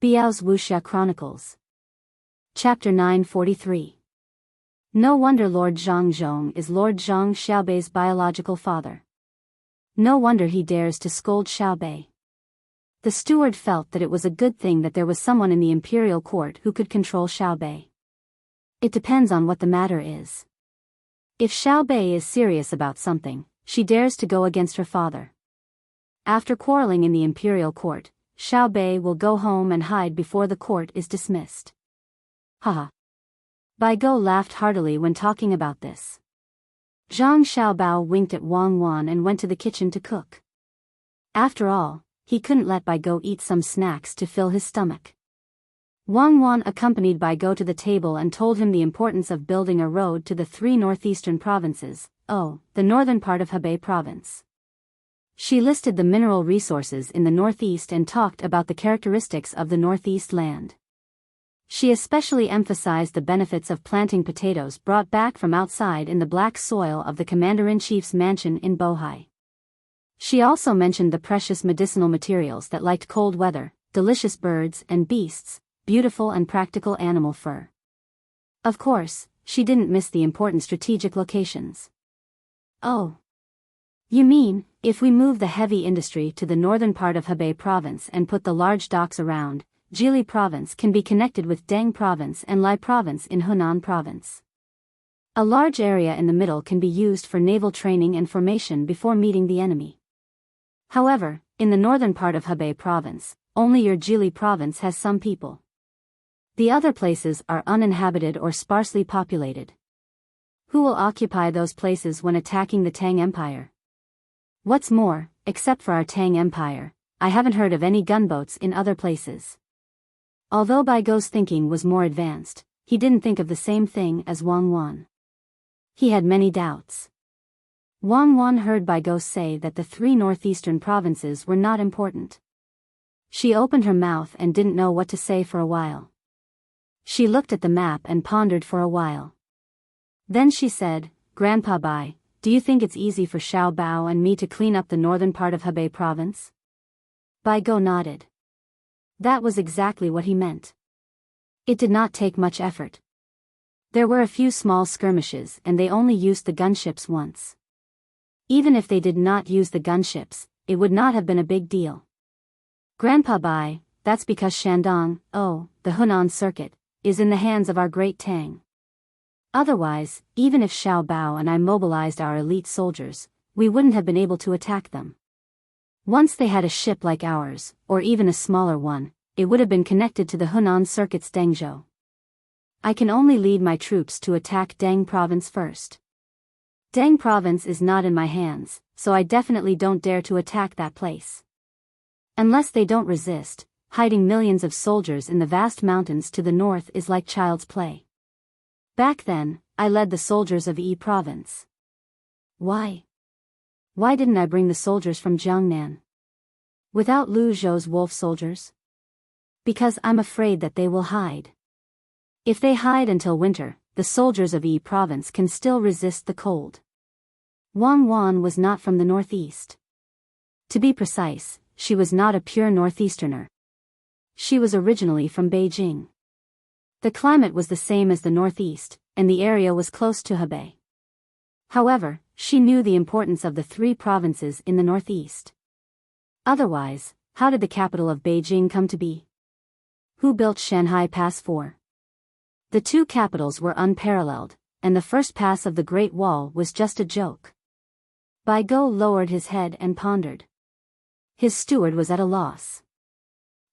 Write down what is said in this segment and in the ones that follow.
Biyao's Wuxia Chronicles. Chapter 943. No wonder Lord Zhang is Lord Zhang Xiaobei's biological father. No wonder he dares to scold Xiaobei. The steward felt that it was a good thing that there was someone in the imperial court who could control Xiaobei. It depends on what the matter is. If Xiaobei is serious about something, she dares to go against her father. After quarreling in the imperial court, Xiaobei will go home and hide before the court is dismissed. Haha. Biyao laughed heartily when talking about this. Zhang Xiaobao winked at Wang Wan and went to the kitchen to cook. After all, he couldn't let Biyao eat some snacks to fill his stomach. Wang Wan accompanied Biyao to the table and told him the importance of building a road to the 3 northeastern provinces, the northern part of Hebei province. She listed the mineral resources in the northeast and talked about the characteristics of the northeast land. She especially emphasized the benefits of planting potatoes brought back from outside in the black soil of the commander-in-chief's mansion in Bohai. She also mentioned the precious medicinal materials that liked cold weather, delicious birds and beasts, beautiful and practical animal fur. Of course, she didn't miss the important strategic locations. Oh. You mean, if we move the heavy industry to the northern part of Hebei province and put the large docks around, Jili province can be connected with Deng province and Lai province in Hunan province. A large area in the middle can be used for naval training and formation before meeting the enemy. However, in the northern part of Hebei province, only your Jili province has some people. The other places are uninhabited or sparsely populated. Who will occupy those places when attacking the Tang Empire? What's more, except for our Tang Empire, I haven't heard of any gunboats in other places. Although Biyao's thinking was more advanced, he didn't think of the same thing as Wang Wan. He had many doubts. Wang Wan heard Biyao say that the 3 northeastern provinces were not important. She opened her mouth and didn't know what to say for a while. She looked at the map and pondered for a while. Then she said, "Grandpa Bai, do you think it's easy for Xiaobao and me to clean up the northern part of Hebei province?" Biyao nodded. That was exactly what he meant. It did not take much effort. There were a few small skirmishes and they only used the gunships once. Even if they did not use the gunships, it would not have been a big deal. Grandpa Bai, that's because Shandong, the Hunan circuit, is in the hands of our great Tang. Otherwise, even if Xiaobao and I mobilized our elite soldiers, we wouldn't have been able to attack them. Once they had a ship like ours, or even a smaller one, it would have been connected to the Hunan circuit's Dengzhou. I can only lead my troops to attack Deng province first. Deng province is not in my hands, so I definitely don't dare to attack that place. Unless they don't resist, hiding millions of soldiers in the vast mountains to the north is like child's play. Back then, I led the soldiers of Yi province. Why? Why didn't I bring the soldiers from Jiangnan? Without Lu Zhou's wolf soldiers? Because I'm afraid that they will hide. If they hide until winter, the soldiers of Yi province can still resist the cold. Wang Wan was not from the northeast. To be precise, she was not a pure northeasterner. She was originally from Beijing. The climate was the same as the northeast, and the area was close to Hebei. However, she knew the importance of the 3 provinces in the northeast. Otherwise, how did the capital of Beijing come to be? Who built Shanghai Pass 4? The 2 capitals were unparalleled, and the first pass of the Great Wall was just a joke. Biyao lowered his head and pondered. His steward was at a loss.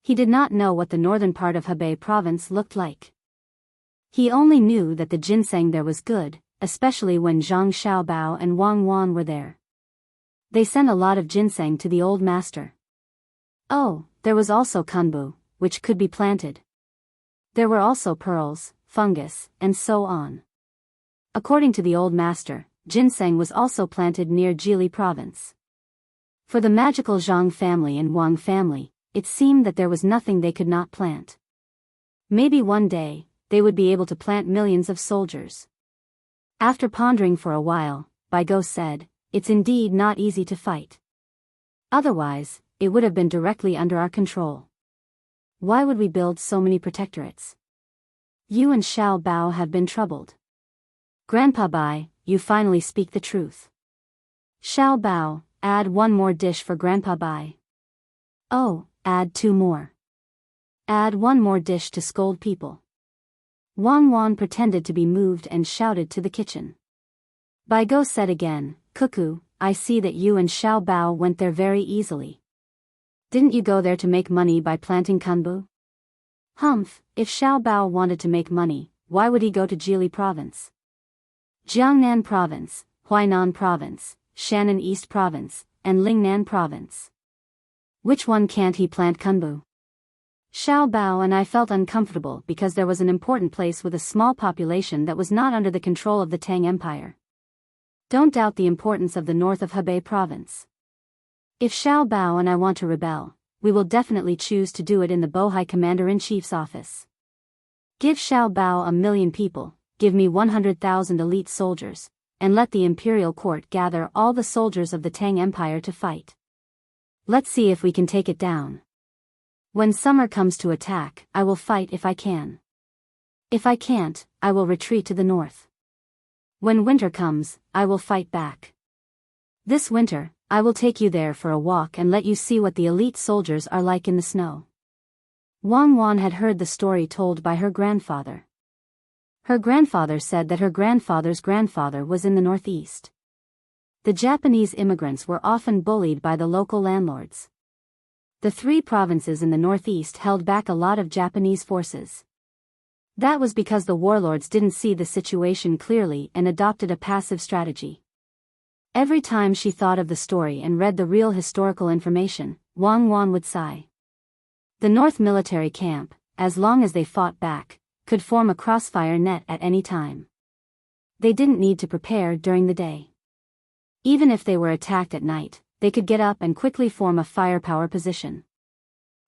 He did not know what the northern part of Hebei province looked like. He only knew that the ginseng there was good, especially when Zhang Xiaobao and Wang Wan were there. They sent a lot of ginseng to the old master. There was also kunbu, which could be planted. There were also pearls, fungus, and so on. According to the old master, ginseng was also planted near Jili province. For the magical Zhang family and Wang family, it seemed that there was nothing they could not plant. Maybe one day, they would be able to plant millions of soldiers. After pondering for a while, Biyao said, "It's indeed not easy to fight. Otherwise, it would have been directly under our control. Why would we build so many protectorates? You and Xiao Bao have been troubled. Grandpa Bai, you finally speak the truth. Xiao Bao, add 1 more dish for Grandpa Bai. Oh, add 2 more. Add 1 more dish to scold people. Wang Wan pretended to be moved and shouted to the kitchen. Baigo said again, Cuckoo, I see that you and Xiao Bao went there very easily. Didn't you go there to make money by planting kunbu? Humph, if Xiao Bao wanted to make money, why would he go to Jili Province? Jiangnan Province, Huainan Province, Shannon East Province, and Lingnan Province. Which one can't he plant kunbu? Xiao Bao and I felt uncomfortable because there was an important place with a small population that was not under the control of the Tang Empire. Don't doubt the importance of the north of Hebei Province. If Xiao Bao and I want to rebel, we will definitely choose to do it in the Bohai Commander-in-Chief's office. Give Xiao Bao 1,000,000 people, give me 100,000 elite soldiers, and let the imperial court gather all the soldiers of the Tang Empire to fight. Let's see if we can take it down. When summer comes to attack, I will fight if I can. If I can't, I will retreat to the north. When winter comes, I will fight back. This winter, I will take you there for a walk and let you see what the elite soldiers are like in the snow. Wang Wan had heard the story told by her grandfather. Her grandfather said that her grandfather's grandfather was in the northeast. The Japanese immigrants were often bullied by the local landlords. The 3 provinces in the northeast held back a lot of Japanese forces. That was because the warlords didn't see the situation clearly and adopted a passive strategy. Every time she thought of the story and read the real historical information, Wang Wan would sigh. The North military camp, as long as they fought back, could form a crossfire net at any time. They didn't need to prepare during the day. Even if they were attacked at night, they could get up and quickly form a firepower position.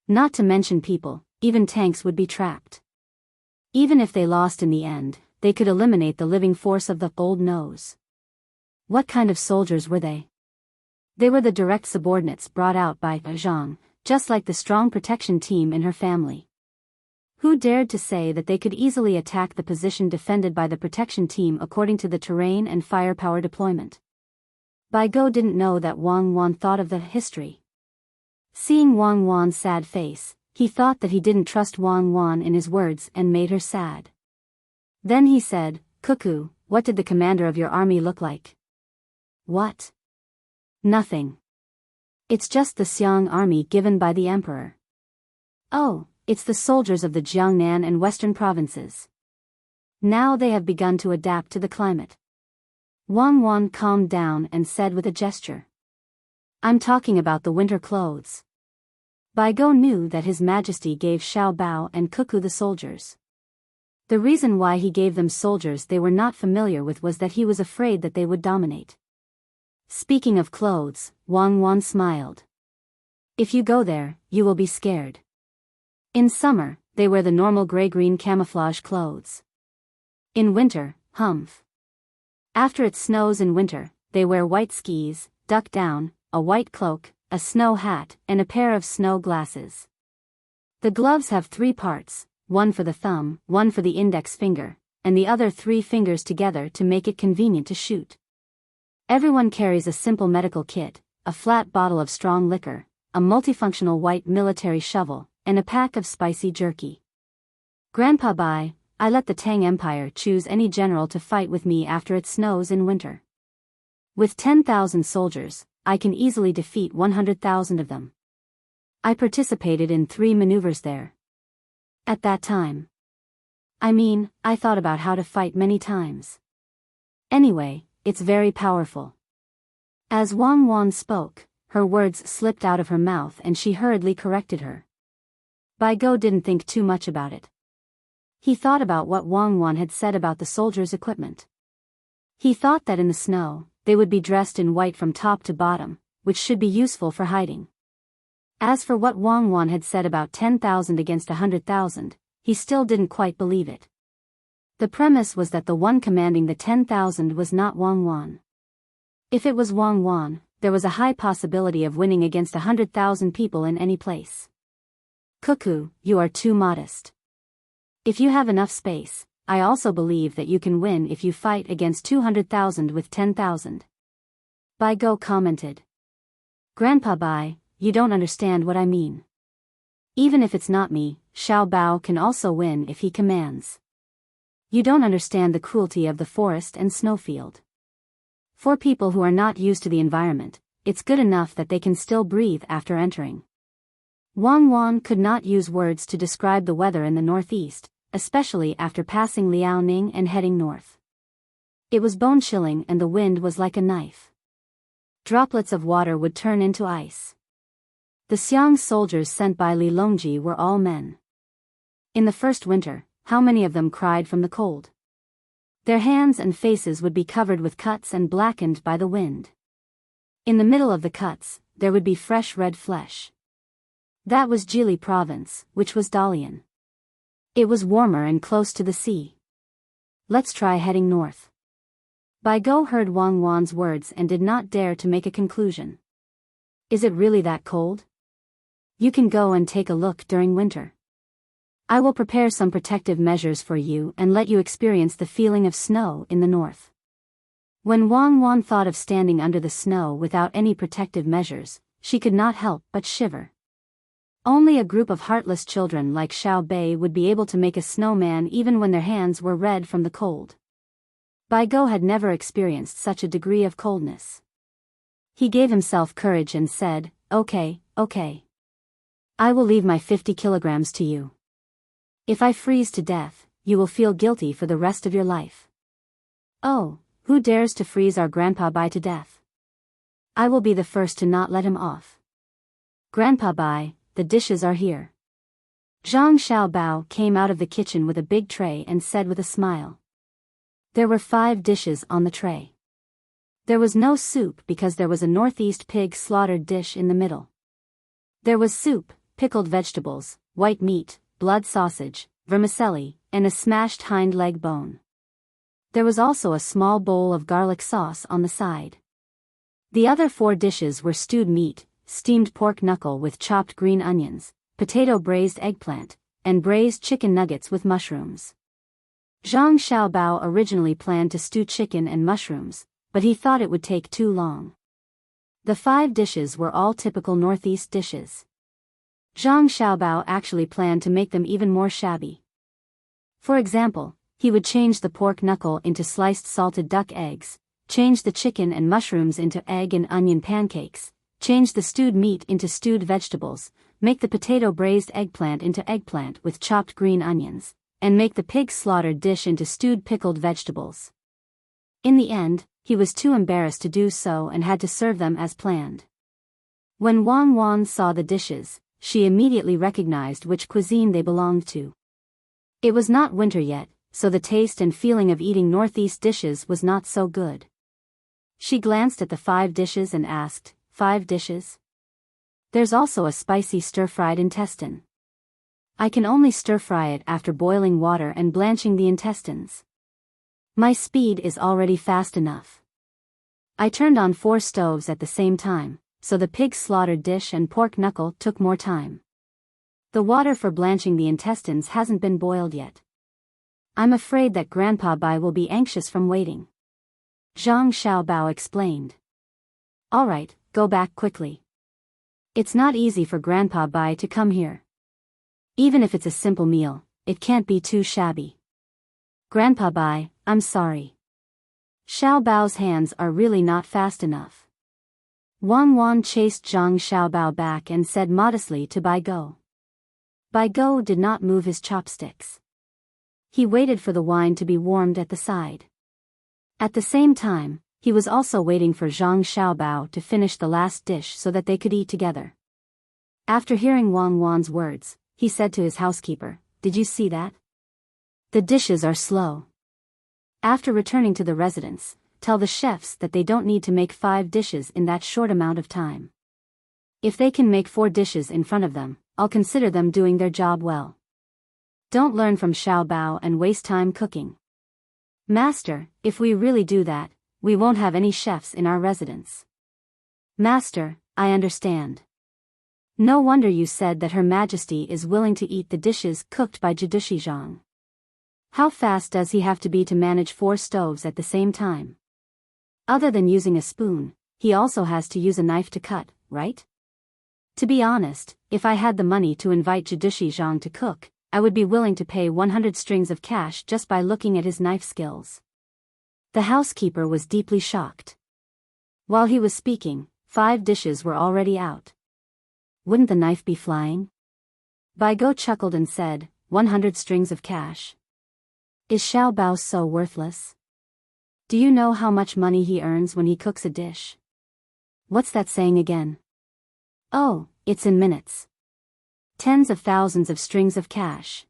Not to mention people, even tanks would be trapped. Even if they lost in the end, they could eliminate the living force of the old nose. What kind of soldiers were they? They were the direct subordinates brought out by Zhang, just like the strong protection team in her family. Who dared to say that they could easily attack the position defended by the protection team according to the terrain and firepower deployment? Baigo didn't know that Wang Wan thought of the history. Seeing Wang Wan's sad face, he thought that he didn't trust Wang Wan in his words and made her sad. Then he said, Cuckoo, what did the commander of your army look like? What? Nothing. It's just the Xiang army given by the emperor. Oh, it's the soldiers of the Jiangnan and western provinces. Now they have begun to adapt to the climate. Wang Wan calmed down and said with a gesture. I'm talking about the winter clothes. Baigo knew that His Majesty gave Xiao Bao and Cuckoo the soldiers. The reason why he gave them soldiers they were not familiar with was that he was afraid that they would dominate. Speaking of clothes, Wang Wan smiled. If you go there, you will be scared. In summer, they wear the normal gray-green camouflage clothes. In winter, humph. After it snows in winter, they wear white skis, duck down, a white cloak, a snow hat, and a pair of snow glasses. The gloves have 3 parts, one for the thumb, one for the index finger, and the other 3 fingers together to make it convenient to shoot. Everyone carries a simple medical kit, a flat bottle of strong liquor, a multifunctional white military shovel, and a pack of spicy jerky. Grandpa Bai, I let the Tang Empire choose any general to fight with me after it snows in winter. With 10,000 soldiers, I can easily defeat 100,000 of them. I participated in 3 maneuvers there. At that time. I thought about how to fight many times. Anyway, it's very powerful. As Wang Wan spoke, her words slipped out of her mouth and she hurriedly corrected her. Baigo didn't think too much about it. He thought about what Wang Wan had said about the soldiers' equipment. He thought that in the snow, they would be dressed in white from top to bottom, which should be useful for hiding. As for what Wang Wan had said about 10,000 against 100,000, he still didn't quite believe it. The premise was that the one commanding the 10,000 was not Wang Wan. If it was Wang Wan, there was a high possibility of winning against 100,000 people in any place. Cuckoo, you are too modest. If you have enough space, I also believe that you can win if you fight against 200,000 with 10,000. Biyao commented. Grandpa Bai, you don't understand what I mean. Even if it's not me, Xiao Bao can also win if he commands. You don't understand the cruelty of the forest and snowfield. For people who are not used to the environment, it's good enough that they can still breathe after entering. Wang Wan could not use words to describe the weather in the northeast, especially after passing Liaoning and heading north. It was bone-chilling and the wind was like a knife. Droplets of water would turn into ice. The Xiang soldiers sent by Li Longji were all men. In the first winter, how many of them cried from the cold? Their hands and faces would be covered with cuts and blackened by the wind. In the middle of the cuts, there would be fresh red flesh. That was Jili province, which was Dalian. It was warmer and close to the sea. Let's try heading north. Biyao heard Wang Wan's words and did not dare to make a conclusion. Is it really that cold? You can go and take a look during winter. I will prepare some protective measures for you and let you experience the feeling of snow in the north. When Wang Wan thought of standing under the snow without any protective measures, she could not help but shiver. Only a group of heartless children like Xiao Bei would be able to make a snowman even when their hands were red from the cold. Biyao had never experienced such a degree of coldness. He gave himself courage and said, Okay. I will leave my 50 kilograms to you. If I freeze to death, you will feel guilty for the rest of your life. Oh, who dares to freeze our Grandpa Bai to death? I will be the first to not let him off. Grandpa Bai, the dishes are here. Zhang Xiaobao came out of the kitchen with a big tray and said with a smile. There were 5 dishes on the tray. There was no soup because there was a northeast pig slaughtered dish in the middle. There was soup, pickled vegetables, white meat, blood sausage, vermicelli, and a smashed hind leg bone. There was also a small bowl of garlic sauce on the side. The other 4 dishes were stewed meat, steamed pork knuckle with chopped green onions, potato braised eggplant, and braised chicken nuggets with mushrooms. Zhang Xiaobao originally planned to stew chicken and mushrooms, but he thought it would take too long. The 5 dishes were all typical northeast dishes. Zhang Xiaobao actually planned to make them even more shabby. For example, he would change the pork knuckle into sliced salted duck eggs, change the chicken and mushrooms into egg and onion pancakes, change the stewed meat into stewed vegetables, make the potato braised eggplant into eggplant with chopped green onions, and make the pig slaughtered dish into stewed pickled vegetables. In the end, he was too embarrassed to do so and had to serve them as planned. When Wang Wan saw the dishes, she immediately recognized which cuisine they belonged to. It was not winter yet, so the taste and feeling of eating northeast dishes was not so good. She glanced at the 5 dishes and asked, 5 dishes? There's also a spicy stir-fried intestine. I can only stir-fry it after boiling water and blanching the intestines. My speed is already fast enough. I turned on 4 stoves at the same time, so the pig slaughtered dish and pork knuckle took more time. The water for blanching the intestines hasn't been boiled yet. I'm afraid that Grandpa Bai will be anxious from waiting. Zhang Xiaobao explained. All right, go back quickly. It's not easy for Grandpa Bai to come here. Even if it's a simple meal, it can't be too shabby. Grandpa Bai, I'm sorry. Xiaobao's hands are really not fast enough. Wang Wan chased Zhang Xiaobao back and said modestly to Biyao. Biyao did not move his chopsticks. He waited for the wine to be warmed at the side. At the same time, he was also waiting for Zhang Xiaobao to finish the last dish so that they could eat together. After hearing Wang Wan's words, he said to his housekeeper, Did you see that? The dishes are slow. After returning to the residence, tell the chefs that they don't need to make 5 dishes in that short amount of time. If they can make 4 dishes in front of them, I'll consider them doing their job well. Don't learn from Xiaobao and waste time cooking. Master, if we really do that, we won't have any chefs in our residence. Master, I understand. No wonder you said that Her Majesty is willing to eat the dishes cooked by Jidushi Zhang. How fast does he have to be to manage 4 stoves at the same time? Other than using a spoon, he also has to use a knife to cut, right? To be honest, if I had the money to invite Jidushi Zhang to cook, I would be willing to pay 100 strings of cash just by looking at his knife skills. The housekeeper was deeply shocked. While he was speaking, 5 dishes were already out. Wouldn't the knife be flying? Biyao chuckled and said, 100 strings of cash. Is Xiao Bao so worthless? Do you know how much money he earns when he cooks a dish? What's that saying again? Oh, it's in minutes. Tens of thousands of strings of cash.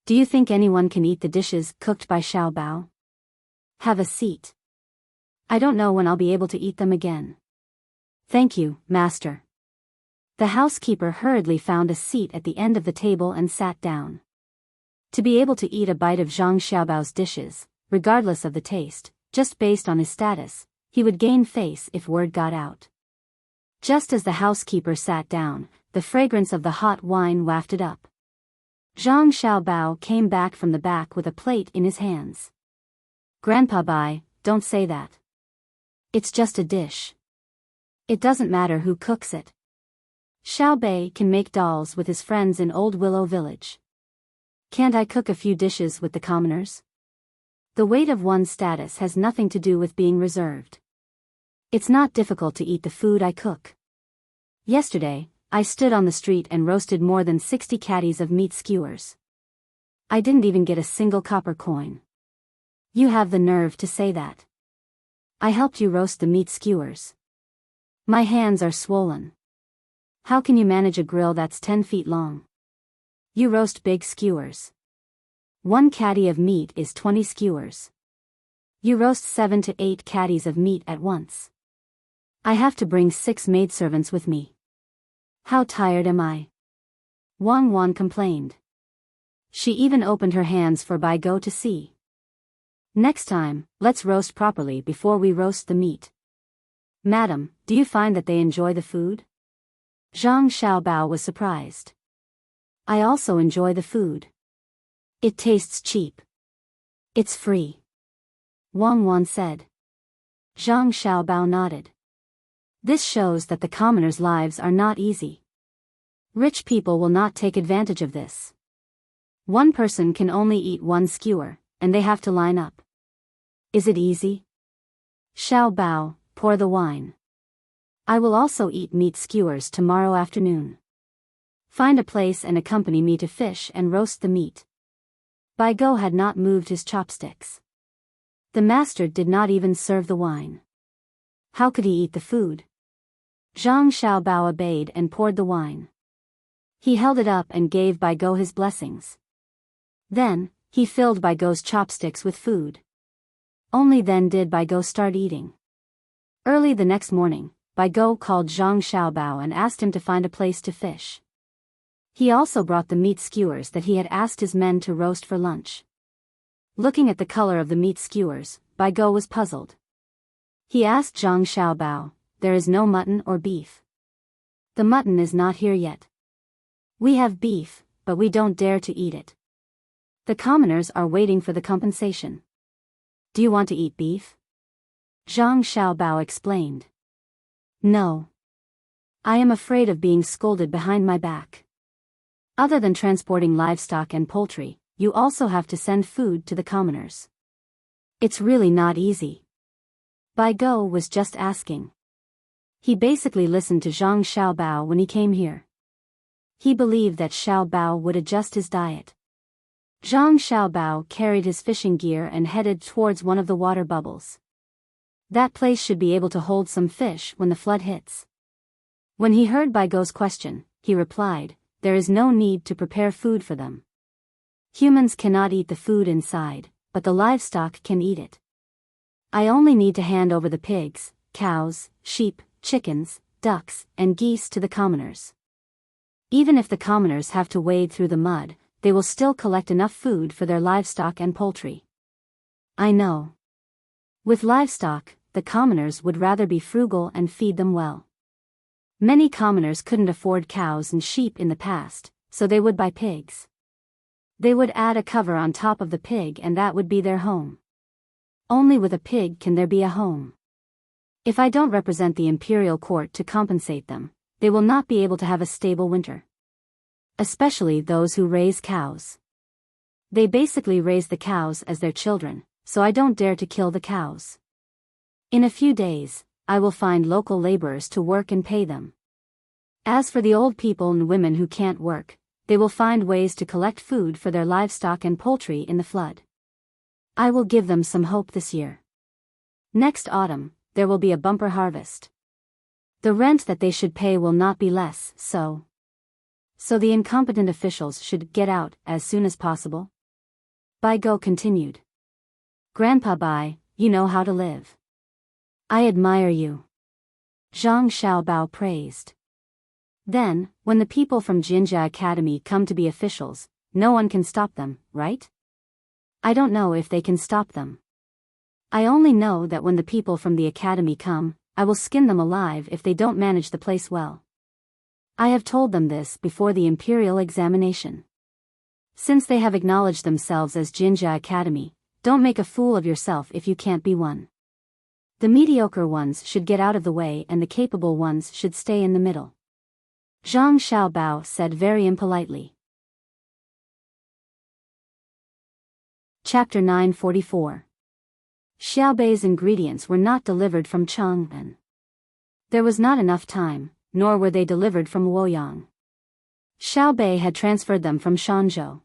Do you think anyone can eat the dishes cooked by Xiao Bao? Have a seat. I don't know when I'll be able to eat them again. Thank you, master. The housekeeper hurriedly found a seat at the end of the table and sat down. To be able to eat a bite of Zhang Xiaobao's dishes, regardless of the taste, just based on his status, he would gain face if word got out. Just as the housekeeper sat down, the fragrance of the hot wine wafted up. Zhang Xiaobao came back from the back with a plate in his hands. Grandpa Bai, don't say that. It's just a dish. It doesn't matter who cooks it. Xiao Bei can make dolls with his friends in Old Willow Village. Can't I cook a few dishes with the commoners? The weight of one's status has nothing to do with being reserved. It's not difficult to eat the food I cook. Yesterday, I stood on the street and roasted more than 60 caddies of meat skewers. I didn't even get a single copper coin. You have the nerve to say that. I helped you roast the meat skewers. My hands are swollen. How can you manage a grill that's 10 feet long? You roast big skewers. 1 caddy of meat is 20 skewers. You roast 7 to 8 caddies of meat at once. I have to bring 6 maidservants with me. How tired am I? Wang Wan complained. She even opened her hands for Biyao to see. Next time, let's roast properly before we roast the meat. Madam, do you find that they enjoy the food? Zhang Xiaobao was surprised. I also enjoy the food. It tastes cheap. It's free. Wang Wan said. Zhang Xiaobao nodded. This shows that the commoners' lives are not easy. Rich people will not take advantage of this. One person can only eat 1 skewer, and they have to line up. Is it easy? Xiao Bao, pour the wine. I will also eat meat skewers tomorrow afternoon. Find a place and accompany me to fish and roast the meat. Biyao had not moved his chopsticks. The master did not even serve the wine. How could he eat the food? Zhang Xiaobao obeyed and poured the wine. He held it up and gave Biyao his blessings. Then, he filled Bigao's chopsticks with food. Only then did Biyao start eating. Early the next morning, Biyao called Zhang Xiaobao and asked him to find a place to fish. He also brought the meat skewers that he had asked his men to roast for lunch. Looking at the color of the meat skewers, Biyao was puzzled. He asked Zhang Xiaobao, "There is no mutton or beef?" "The mutton is not here yet. We have beef, but we don't dare to eat it. The commoners are waiting for the compensation." "Do you want to eat beef?" Zhang Xiaobao explained. "No. I am afraid of being scolded behind my back. Other than transporting livestock and poultry, you also have to send food to the commoners. It's really not easy." Biyao was just asking. He basically listened to Zhang Xiaobao when he came here. He believed that Xiaobao would adjust his diet. Zhang Xiaobao carried his fishing gear and headed towards one of the water bubbles. That place should be able to hold some fish when the flood hits. When he heard Bigao's question, he replied, "There is no need to prepare food for them. Humans cannot eat the food inside, but the livestock can eat it. I only need to hand over the pigs, cows, sheep, chickens, ducks, and geese to the commoners. Even if the commoners have to wade through the mud, they will still collect enough food for their livestock and poultry." "I know. With livestock, the commoners would rather be frugal and feed them well. Many commoners couldn't afford cows and sheep in the past, so they would buy pigs. They would add a cover on top of the pig and that would be their home. Only with a pig can there be a home. If I don't represent the imperial court to compensate them, they will not be able to have a stable winter. Especially those who raise cows. They basically raise the cows as their children, so I don't dare to kill the cows. In a few days, I will find local laborers to work and pay them. As for the old people and women who can't work, they will find ways to collect food for their livestock and poultry in the flood. I will give them some hope this year. Next autumn, there will be a bumper harvest. The rent that they should pay will not be less, so the incompetent officials should get out as soon as possible. Biyao continued. Grandpa Bai, you know how to live. I admire you. Zhang Xiaobao praised. Then, when the people from Jinjia Academy come to be officials, no one can stop them, right? I don't know if they can stop them. I only know that when the people from the academy come, I will skin them alive if they don't manage the place well. I have told them this before the imperial examination. Since they have acknowledged themselves as Jinjia Academy, don't make a fool of yourself if you can't be one. The mediocre ones should get out of the way and the capable ones should stay in the middle. Zhang Xiaobao said very impolitely. Chapter 944. Xiaobei's ingredients were not delivered from Chang'an. There was not enough time, nor were they delivered from Luoyang. Xiaobei had transferred them from Shanzhou.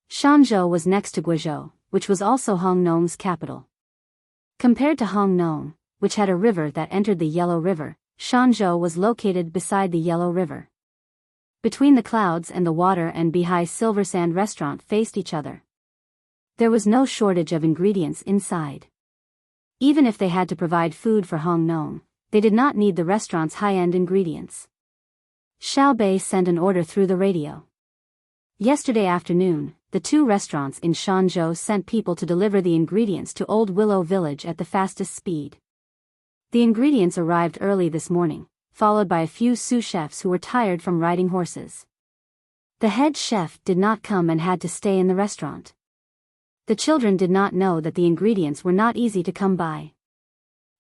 Shanzhou was next to Guizhou, which was also Hongnong's capital. Compared to Hongnong, which had a river that entered the Yellow River, Shanzhou was located beside the Yellow River. Between the clouds and the water and Bihai Silver Sand restaurant faced each other. There was no shortage of ingredients inside. Even if they had to provide food for Hongnong, they did not need the restaurant's high-end ingredients. Xiaobei sent an order through the radio. Yesterday afternoon, the two restaurants in Shanzhou sent people to deliver the ingredients to Old Willow Village at the fastest speed. The ingredients arrived early this morning, followed by a few sous chefs who were tired from riding horses. The head chef did not come and had to stay in the restaurant. The children did not know that the ingredients were not easy to come by.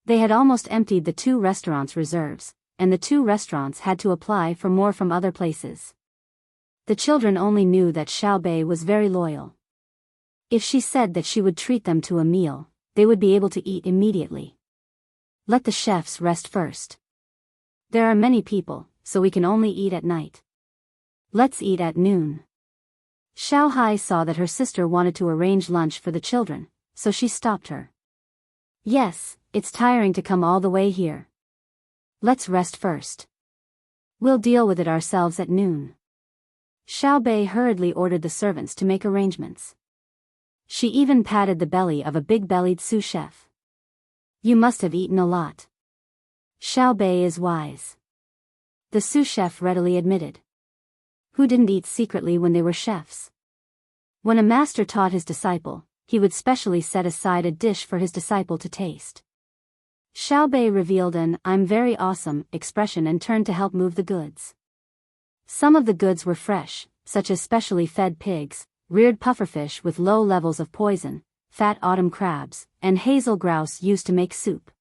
They had almost emptied the two restaurants' reserves, and the two restaurants had to apply for more from other places. The children only knew that Xiaobei was very loyal. If she said that she would treat them to a meal, they would be able to eat immediately. Let the chefs rest first. There are many people, so we can only eat at night. Let's eat at noon. Xiao Hai saw that her sister wanted to arrange lunch for the children, so she stopped her. Yes, it's tiring to come all the way here. Let's rest first. We'll deal with it ourselves at noon. Xiaobei hurriedly ordered the servants to make arrangements. She even patted the belly of a big-bellied sous chef. You must have eaten a lot. Xiaobei is wise. The sous chef readily admitted. Who didn't eat secretly when they were chefs? When a master taught his disciple, he would specially set aside a dish for his disciple to taste. Xiaobei revealed an "I'm very awesome" expression and turned to help move the goods. Some of the goods were fresh, such as specially fed pigs, reared pufferfish with low levels of poison, fat autumn crabs, and hazel grouse used to make soup.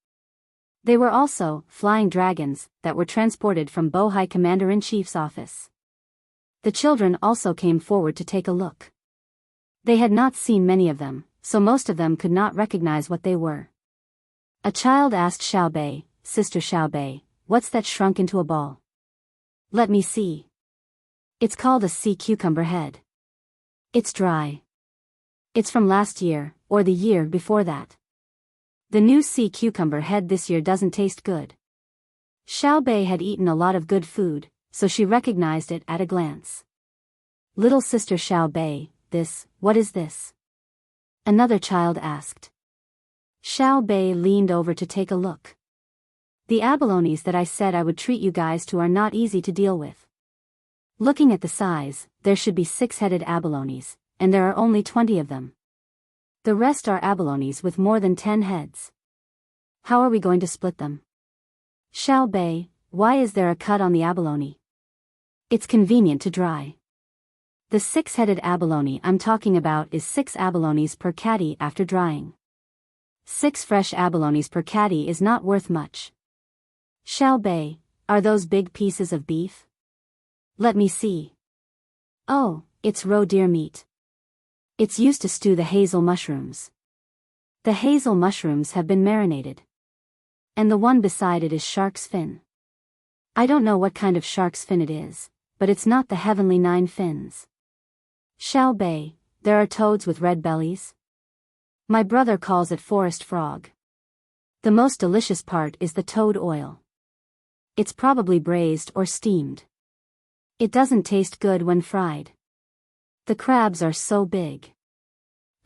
They were also flying dragons that were transported from Bohai Commander-in-Chief's office. The children also came forward to take a look. They had not seen many of them, so most of them could not recognize what they were. A child asked Xiaobei, Sister Xiaobei, what's that shrunk into a ball? Let me see. It's called a sea cucumber head. It's dry. It's from last year, or the year before that. The new sea cucumber head this year doesn't taste good. Xiaobei had eaten a lot of good food, so she recognized it at a glance. Little sister Xiaobei, what is this? Another child asked. Xiaobei leaned over to take a look. The abalones that I said I would treat you guys to are not easy to deal with. Looking at the size, there should be 6-headed abalones, and there are only 20 of them. The rest are abalones with more than 10 heads. How are we going to split them? Xiaobei, Why is there a cut on the abalone? It's convenient to dry. The 6-headed abalone I'm talking about is 6 abalones per caddy after drying. 6 fresh abalones per caddy is not worth much. Xiao Bei, are those big pieces of beef? Let me see. Oh, it's roe deer meat. It's used to stew the hazel mushrooms. The hazel mushrooms have been marinated. And the one beside it is shark's fin. I don't know what kind of shark's fin it is, but it's not the heavenly 9 fins. Xiao Bei, there are toads with red bellies? My brother calls it forest frog. The most delicious part is the toad oil. It's probably braised or steamed. It doesn't taste good when fried. The crabs are so big.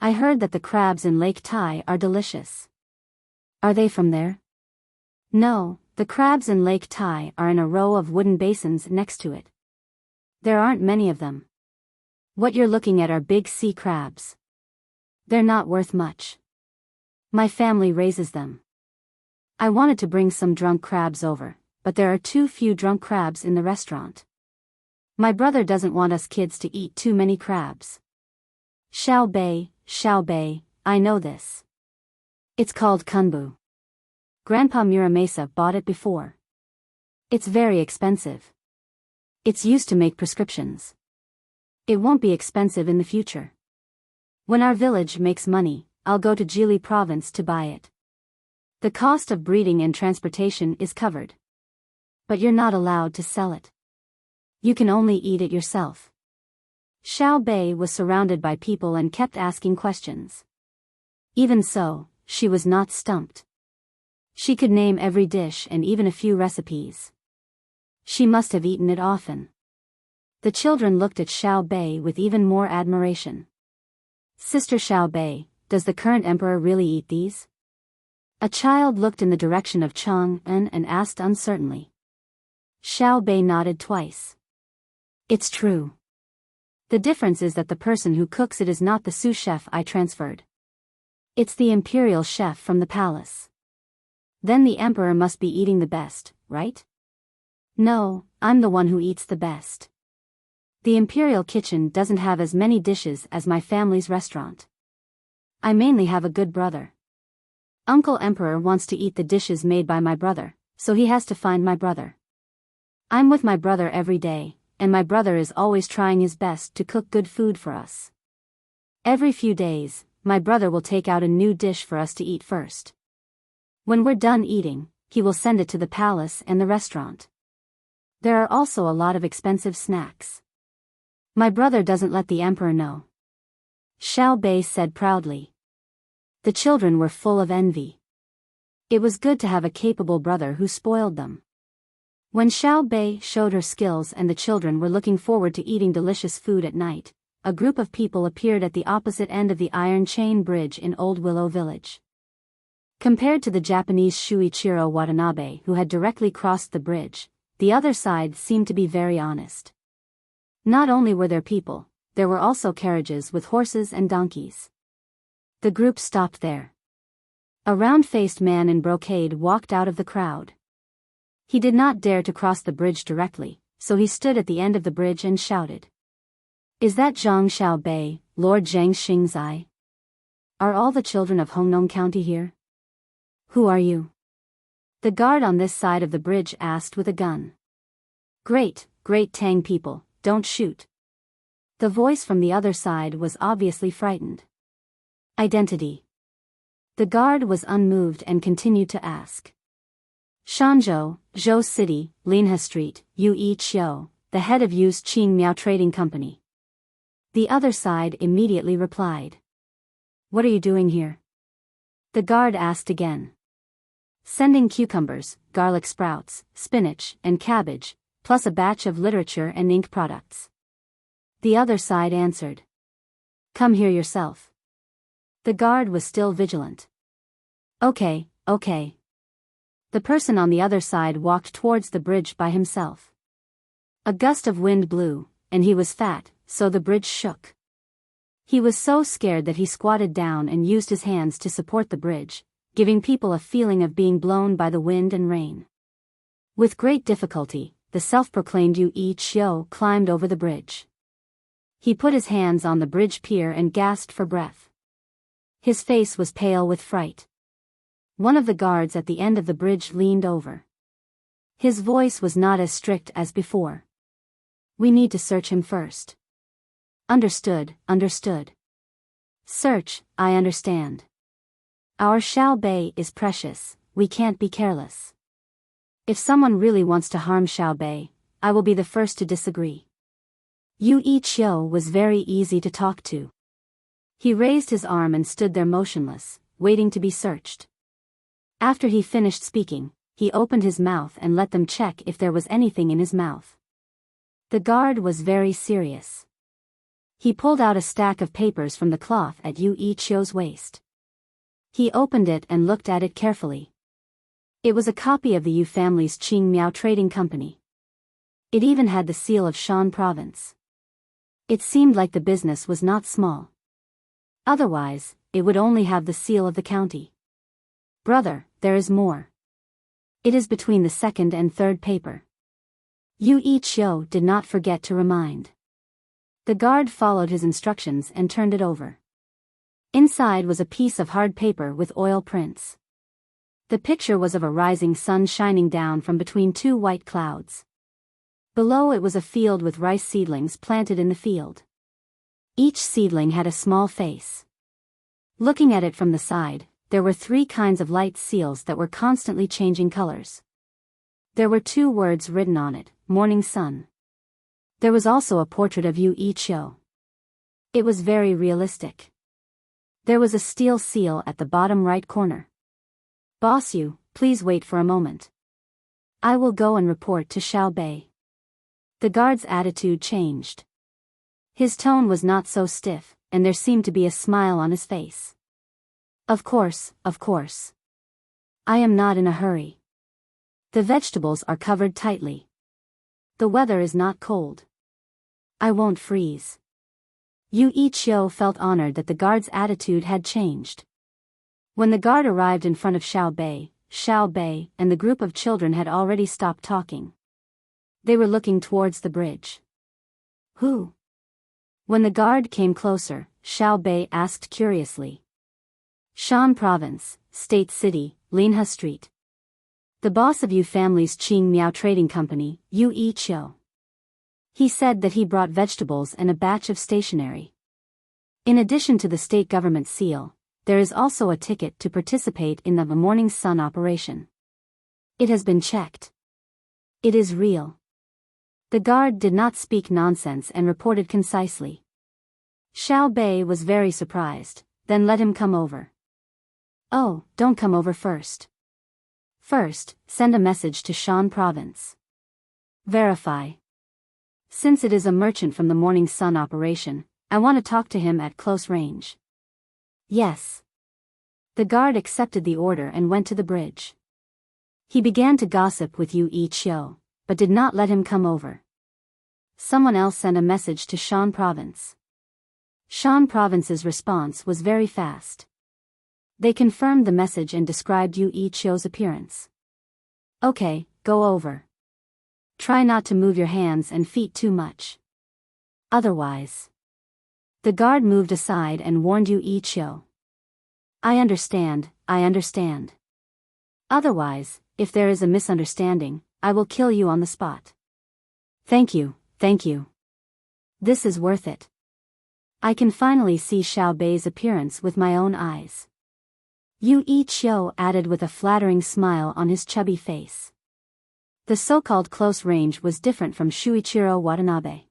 I heard that the crabs in Lake Tai are delicious. Are they from there? No, the crabs in Lake Tai are in a row of wooden basins next to it. There aren't many of them. What you're looking at are big sea crabs. They're not worth much. My family raises them. I wanted to bring some drunk crabs over, but there are too few drunk crabs in the restaurant. My brother doesn't want us kids to eat too many crabs. Xiao Bei, I know this. It's called kunbu. Grandpa Muramesa bought it before. It's very expensive. It's used to make prescriptions. It won't be expensive in the future. When our village makes money, I'll go to Jili province to buy it. The cost of breeding and transportation is covered. But you're not allowed to sell it. You can only eat it yourself. Xiao Bei was surrounded by people and kept asking questions. Even so, she was not stumped. She could name every dish and even a few recipes. She must have eaten it often. The children looked at Xiao Bei with even more admiration. Sister Xiao Bei, does the current emperor really eat these? A child looked in the direction of Chang'an and asked uncertainly. Xiao Bei nodded twice. It's true. The difference is that the person who cooks it is not the sous chef I transferred. It's the imperial chef from the palace. Then the emperor must be eating the best, right? No, I'm the one who eats the best. The imperial kitchen doesn't have as many dishes as my family's restaurant. I mainly have a good brother. Uncle Emperor wants to eat the dishes made by my brother, so he has to find my brother. I'm with my brother every day, and my brother is always trying his best to cook good food for us. Every few days, my brother will take out a new dish for us to eat first. When we're done eating, he will send it to the palace and the restaurant. There are also a lot of expensive snacks. My brother doesn't let the emperor know. Xiao Bei said proudly. The children were full of envy. It was good to have a capable brother who spoiled them. When Xiao Bei showed her skills and the children were looking forward to eating delicious food at night, a group of people appeared at the opposite end of the iron chain bridge in Old Willow Village. Compared to the Japanese Shuichiro Watanabe who had directly crossed the bridge, the other side seemed to be very honest. Not only were there people, there were also carriages with horses and donkeys. The group stopped there. A round-faced man in brocade walked out of the crowd. He did not dare to cross the bridge directly, so he stood at the end of the bridge and shouted. Is that Zhang Xiao Bei, Lord Zhang Xingzai? Are all the children of Hongnong County here? Who are you? The guard on this side of the bridge asked with a gun. Great Tang people, don't shoot. The voice from the other side was obviously frightened. Identity. The guard was unmoved and continued to ask. Shanzhou, Zhou City, Linhe Street, Yu Chiu, the head of Yu's Qing Miao Trading Company. The other side immediately replied. What are you doing here? The guard asked again. Sending cucumbers, garlic sprouts, spinach, and cabbage, plus a batch of literature and ink products. The other side answered. Come here yourself. The guard was still vigilant. Okay. The person on the other side walked towards the bridge by himself. A gust of wind blew, and he was fat, so the bridge shook. He was so scared that he squatted down and used his hands to support the bridge, giving people a feeling of being blown by the wind and rain. With great difficulty, the self-proclaimed Yu Qiu climbed over the bridge. He put his hands on the bridge pier and gasped for breath. His face was pale with fright. One of the guards at the end of the bridge leaned over. His voice was not as strict as before. "We need to search him first." "Understood, understood." "Search, I understand. Our Xiao Bei is precious, we can't be careless. If someone really wants to harm Xiao Bei, I will be the first to disagree." Yu Qiu was very easy to talk to. He raised his arm and stood there motionless, waiting to be searched. After he finished speaking, he opened his mouth and let them check if there was anything in his mouth. The guard was very serious. He pulled out a stack of papers from the cloth at Yu Qiu's waist. He opened it and looked at it carefully. It was a copy of the Yu family's Qingmiao Trading Company. It even had the seal of Shan Province. It seemed like the business was not small. Otherwise, it would only have the seal of the county. "Brother, there is more. It is between the second and third paper." Yu Qiu did not forget to remind. The guard followed his instructions and turned it over. Inside was a piece of hard paper with oil prints. The picture was of a rising sun shining down from between two white clouds. Below it was a field with rice seedlings planted in the field. Each seedling had a small face. Looking at it from the side, there were 3 kinds of light seals that were constantly changing colors. There were 2 words written on it, "Morning Sun." There was also a portrait of Yu Qiu. It was very realistic. There was a steel seal at the bottom right corner. "Boss Yu, please wait for a moment. I will go and report to Xiao Bei." The guard's attitude changed. His tone was not so stiff, and there seemed to be a smile on his face. Of course. I am not in a hurry. The vegetables are covered tightly. The weather is not cold. I won't freeze." Yu Qiu felt honored that the guard's attitude had changed. When the guard arrived in front of Xiao Bei and the group of children had already stopped talking. They were looking towards the bridge. "Who?" When the guard came closer, Xiao Bei asked curiously. "Shan Province, State City, Linhe Street. The boss of Yu family's Qingmiao Trading Company, Yu Qiu. He said that he brought vegetables and a batch of stationery. In addition to the state government seal, there is also a ticket to participate in the Morning Sun operation. It has been checked. It is real." The guard did not speak nonsense and reported concisely. Xiao Bei was very surprised, then let him come over. "Oh, don't come over first. First, send a message to Shan Province. Verify. Since it is a merchant from the Morning Sun operation, I want to talk to him at close range." "Yes." The guard accepted the order and went to the bridge. He began to gossip with Yu Qiu, but did not let him come over. Someone else sent a message to Shan Province. Shan Province's response was very fast. They confirmed the message and described Yu Qiu's appearance. "Okay, go over. Try not to move your hands and feet too much. Otherwise." The guard moved aside and warned Yu Qiu. I understand. Otherwise, if there is a misunderstanding, I will kill you on the spot." Thank you. This is worth it. I can finally see Xiao Bei's appearance with my own eyes." Yu Qiu added with a flattering smile on his chubby face. The so-called close range was different from Shuichiro Watanabe.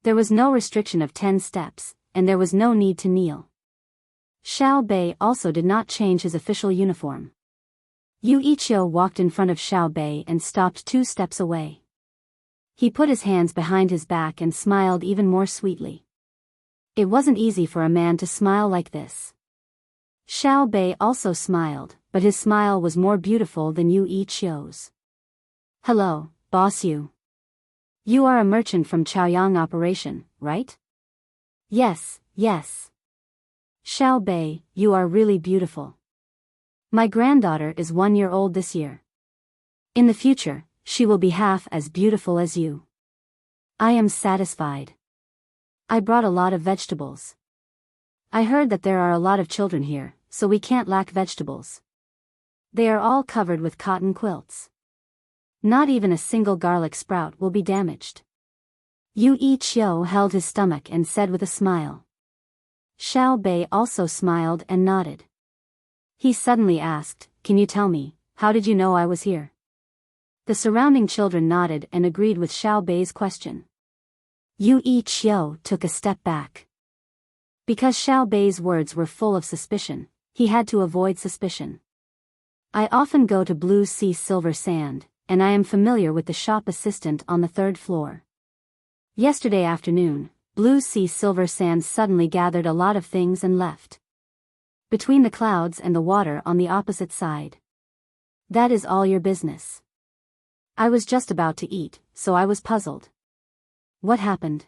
There was no restriction of 10 steps, and there was no need to kneel. Xiao Bei also did not change his official uniform. Yu Qiu walked in front of Xiao Bei and stopped 2 steps away. He put his hands behind his back and smiled even more sweetly. It wasn't easy for a man to smile like this. Xiao Bei also smiled, but his smile was more beautiful than Yu Qiu's. "Hello, Boss Yu. You are a merchant from Chaoyang operation, right?" Yes. "Xiao Bei, you are really beautiful. My granddaughter is 1 year old this year. In the future, she will be half as beautiful as you. I am satisfied. I brought a lot of vegetables. I heard that there are a lot of children here, so we can't lack vegetables. They are all covered with cotton quilts. Not even a single garlic sprout will be damaged. Yue Qiu held his stomach and said with a smile. Xiao Bei also smiled and nodded. He suddenly asked, "Can you tell me, how did you know I was here?" The surrounding children nodded and agreed with Xiao Bei's question. Yue Qiu took a step back. Because Xiao Bei's words were full of suspicion, he had to avoid suspicion. I often go to Blue Sea Silver Sand, and I am familiar with the shop assistant on the 3rd floor. Yesterday afternoon, Blue Sea Silver Sand suddenly gathered a lot of things and left. Between the clouds and the water on the opposite side. That is all your business. I was just about to eat, so I was puzzled. What happened?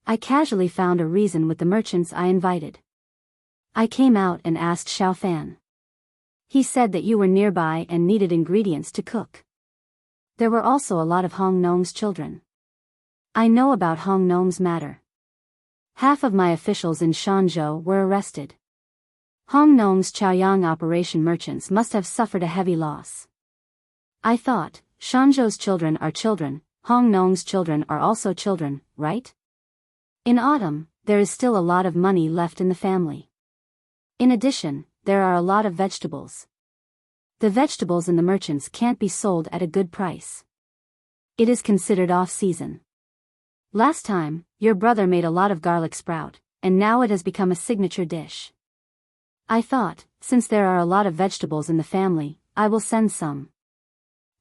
I casually found a reason with the merchants I invited. I came out and asked Xiao Fan. He said that you were nearby and needed ingredients to cook. There were also a lot of Hong Nong's children. I know about Hong Nong's matter. Half of my officials in Shanzhou were arrested. Hong Nong's Chaoyang operation merchants must have suffered a heavy loss. I thought, Shanzhou's children are children, Hong Nong's children are also children, right? In autumn, there is still a lot of money left in the family. In addition, there are a lot of vegetables. The vegetables in the merchants can't be sold at a good price. It is considered off-season. Last time, your brother made a lot of garlic sprout, and now it has become a signature dish. I thought, since there are a lot of vegetables in the family, I will send some.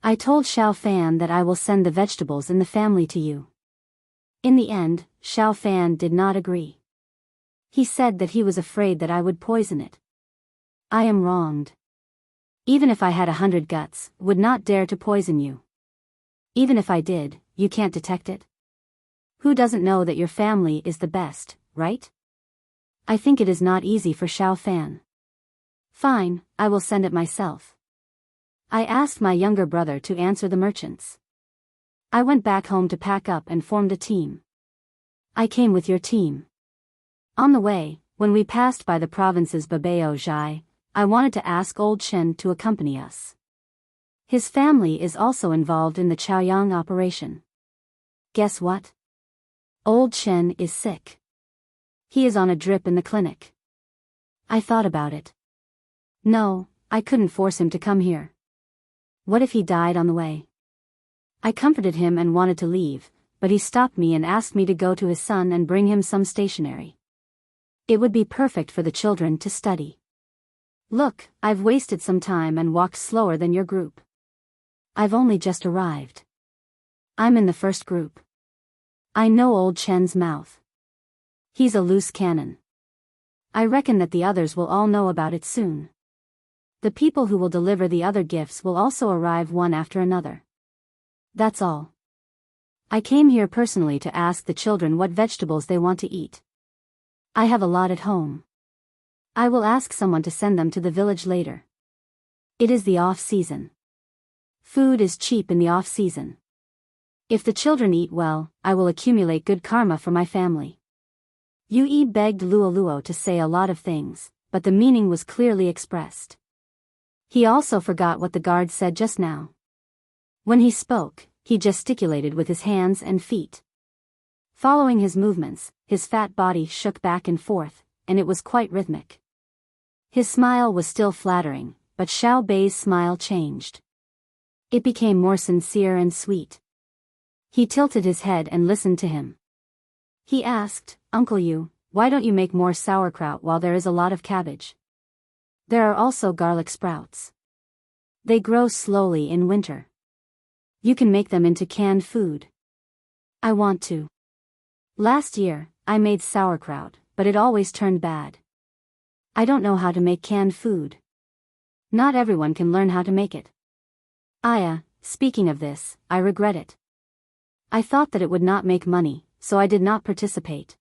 I told Xiao Fan that I will send the vegetables in the family to you. In the end, Xiao Fan did not agree. He said that he was afraid that I would poison it. I am wronged. Even if I had 100 guts, would not dare to poison you. Even if I did, you can't detect it. Who doesn't know that your family is the best, right? I think it is not easy for Xiao Fan. Fine, I will send it myself. I asked my younger brother to answer the merchants. I went back home to pack up and formed a team. I came with your team. On the way, when we passed by the provinces Biyao Zhai, I wanted to ask Old Chen to accompany us. His family is also involved in the Chaoyang operation. Guess what? Old Chen is sick. He is on a drip in the clinic. I thought about it. No, I couldn't force him to come here. What if he died on the way? I comforted him and wanted to leave, but he stopped me and asked me to go to his son and bring him some stationery. It would be perfect for the children to study. Look, I've wasted some time and walked slower than your group. I've only just arrived. I'm in the first group. I know Old Chen's mouth. He's a loose cannon. I reckon that the others will all know about it soon. The people who will deliver the other gifts will also arrive one after another. That's all. I came here personally to ask the children what vegetables they want to eat. I have a lot at home. I will ask someone to send them to the village later. It is the off-season. Food is cheap in the off-season. If the children eat well, I will accumulate good karma for my family. Yue begged Luo to say a lot of things, but the meaning was clearly expressed. He also forgot what the guard said just now. When he spoke, he gesticulated with his hands and feet. Following his movements, his fat body shook back and forth, and it was quite rhythmic. His smile was still flattering, but Xiao Bei's smile changed. It became more sincere and sweet. He tilted his head and listened to him. He asked, "Uncle Yu, why don't you make more sauerkraut while there is a lot of cabbage? There are also garlic sprouts. They grow slowly in winter. You can make them into canned food." I want to. Last year, I made sauerkraut, but it always turned bad. I don't know how to make canned food. Not everyone can learn how to make it. Speaking of this, I regret it. I thought that it would not make money, so I did not participate.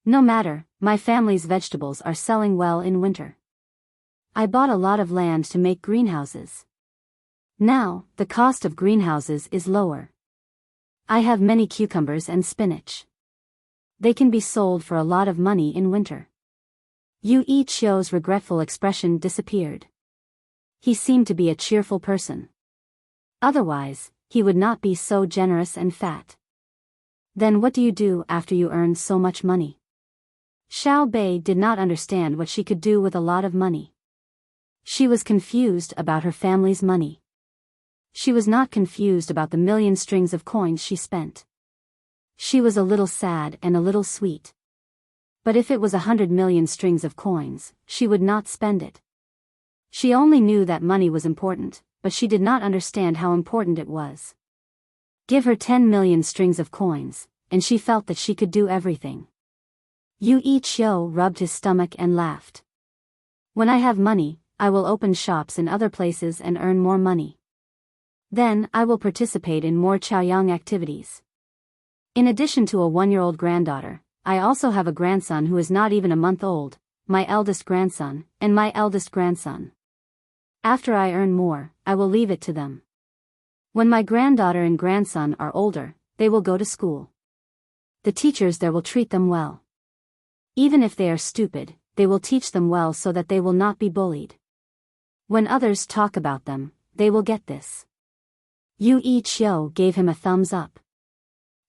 No matter, my family's vegetables are selling well in winter. I bought a lot of land to make greenhouses. Now, the cost of greenhouses is lower. I have many cucumbers and spinach. They can be sold for a lot of money in winter. Yu Xiu's regretful expression disappeared. He seemed to be a cheerful person. Otherwise, he would not be so generous and fat. Then what do you do after you earn so much money? Xiao Bei did not understand what she could do with a lot of money. She was confused about her family's money. She was not confused about the million strings of coins she spent. She was a little sad and a little sweet. But if it was 100 million strings of coins, she would not spend it. She only knew that money was important, but she did not understand how important it was. Give her 10 million strings of coins, and she felt that she could do everything. Yu Xiu rubbed his stomach and laughed. When I have money, I will open shops in other places and earn more money. Then, I will participate in more Chaoyang activities. In addition to a 1-year-old granddaughter, I also have a grandson who is not even a month old, my eldest grandson, and my eldest grandson. After I earn more, I will leave it to them. When my granddaughter and grandson are older, they will go to school. The teachers there will treat them well. Even if they are stupid, they will teach them well so that they will not be bullied. When others talk about them, they will get this. Yu Xiu gave him a thumbs up.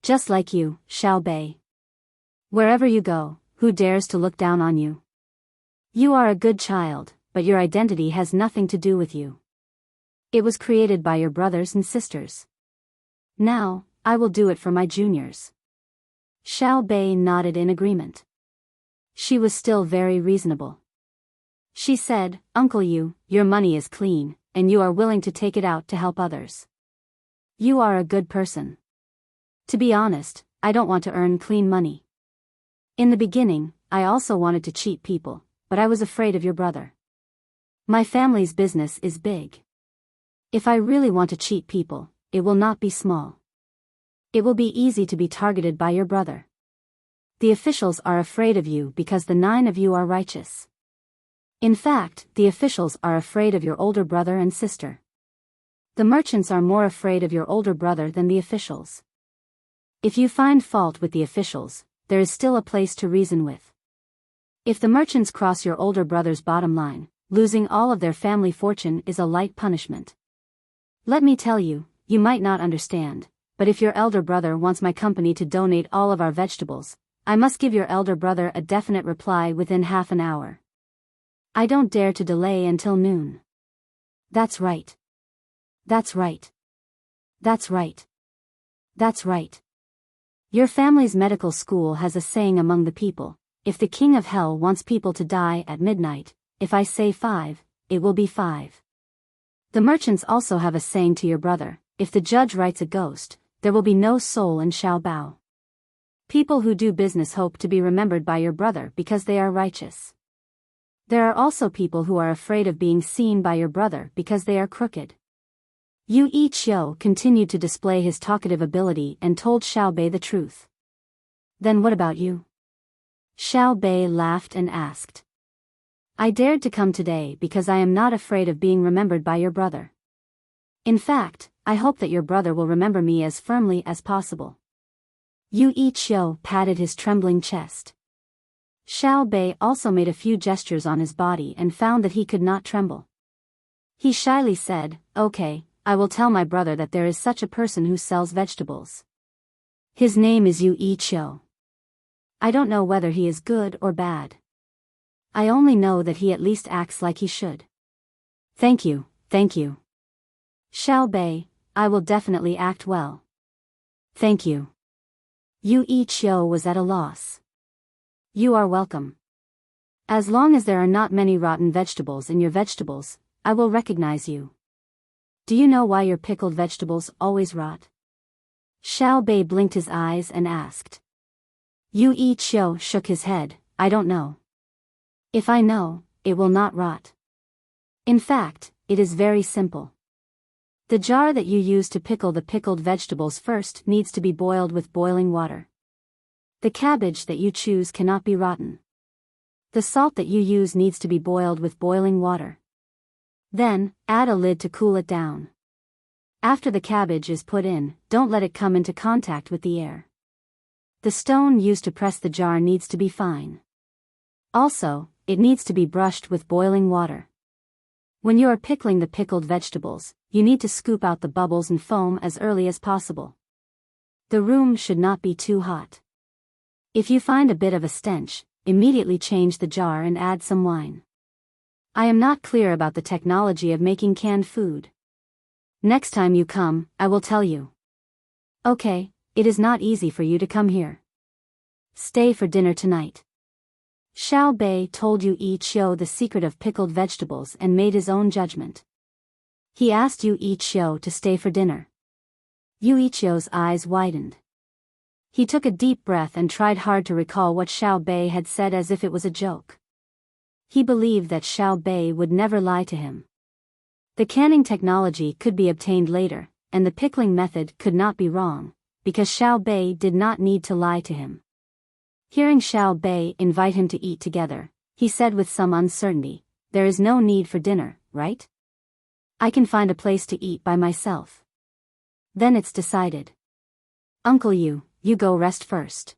Just like you, Xiao Bei. Wherever you go, who dares to look down on you? You are a good child, but your identity has nothing to do with you. It was created by your brothers and sisters. Now, I will do it for my juniors. Xiao Bei nodded in agreement. She was still very reasonable. She said, Uncle Yu, your money is clean, and you are willing to take it out to help others. You are a good person. To be honest, I don't want to earn clean money. In the beginning, I also wanted to cheat people, but I was afraid of your brother. My family's business is big. If I really want to cheat people, it will not be small. It will be easy to be targeted by your brother. The officials are afraid of you because the 9 of you are righteous. In fact, the officials are afraid of your older brother and sister. The merchants are more afraid of your older brother than the officials. If you find fault with the officials, there is still a place to reason with. If the merchants cross your older brother's bottom line, losing all of their family fortune is a light punishment. Let me tell you, you might not understand, but if your elder brother wants my company to donate all of our vegetables, I must give your elder brother a definite reply within half an hour. I don't dare to delay until noon. That's right. That's right. That's right. That's right. Your family's medical school has a saying among the people, if the king of hell wants people to die at midnight, if I say 5, it will be 5. The merchants also have a saying to your brother, if the judge writes a ghost, there will be no soul in Xiaobao. People who do business hope to be remembered by your brother because they are righteous. There are also people who are afraid of being seen by your brother because they are crooked. Yu Xiu continued to display his talkative ability and told Xiao Bei the truth. Then what about you? Xiao Bei laughed and asked. I dared to come today because I am not afraid of being remembered by your brother. In fact, I hope that your brother will remember me as firmly as possible. Yu Xiu patted his trembling chest. Xiao Bei also made a few gestures on his body and found that he could not tremble. He shyly said, Okay, I will tell my brother that there is such a person who sells vegetables. His name is Yu Xiu. I don't know whether he is good or bad. I only know that he at least acts like he should. Thank you, thank you. Xiao Bei, I will definitely act well. Thank you. Yu Xiu was at a loss. You are welcome. As long as there are not many rotten vegetables in your vegetables, I will recognize you. Do you know why your pickled vegetables always rot? Xiao Bei blinked his eyes and asked. Yu Xiu shook his head, I don't know. If I know, it will not rot. In fact, it is very simple. The jar that you use to pickle the pickled vegetables first needs to be boiled with boiling water. The cabbage that you choose cannot be rotten. The salt that you use needs to be boiled with boiling water. Then, add a lid to cool it down. After the cabbage is put in, don't let it come into contact with the air. The stone used to press the jar needs to be fine. Also, it needs to be brushed with boiling water. When you are pickling the pickled vegetables, you need to scoop out the bubbles and foam as early as possible. The room should not be too hot. If you find a bit of a stench, immediately change the jar and add some wine. I am not clear about the technology of making canned food. Next time you come, I will tell you. Okay, it is not easy for you to come here. Stay for dinner tonight. Xiao Bei told Yu Ichio the secret of pickled vegetables and made his own judgment. He asked Yu Ichio to stay for dinner. Yu Ichio's eyes widened. He took a deep breath and tried hard to recall what Xiao Bei had said as if it was a joke. He believed that Xiao Bei would never lie to him. The canning technology could be obtained later, and the pickling method could not be wrong, because Xiao Bei did not need to lie to him. Hearing Xiao Bei invite him to eat together, he said with some uncertainty, "There is no need for dinner, right? I can find a place to eat by myself." Then it's decided. Uncle Yu, you go rest first.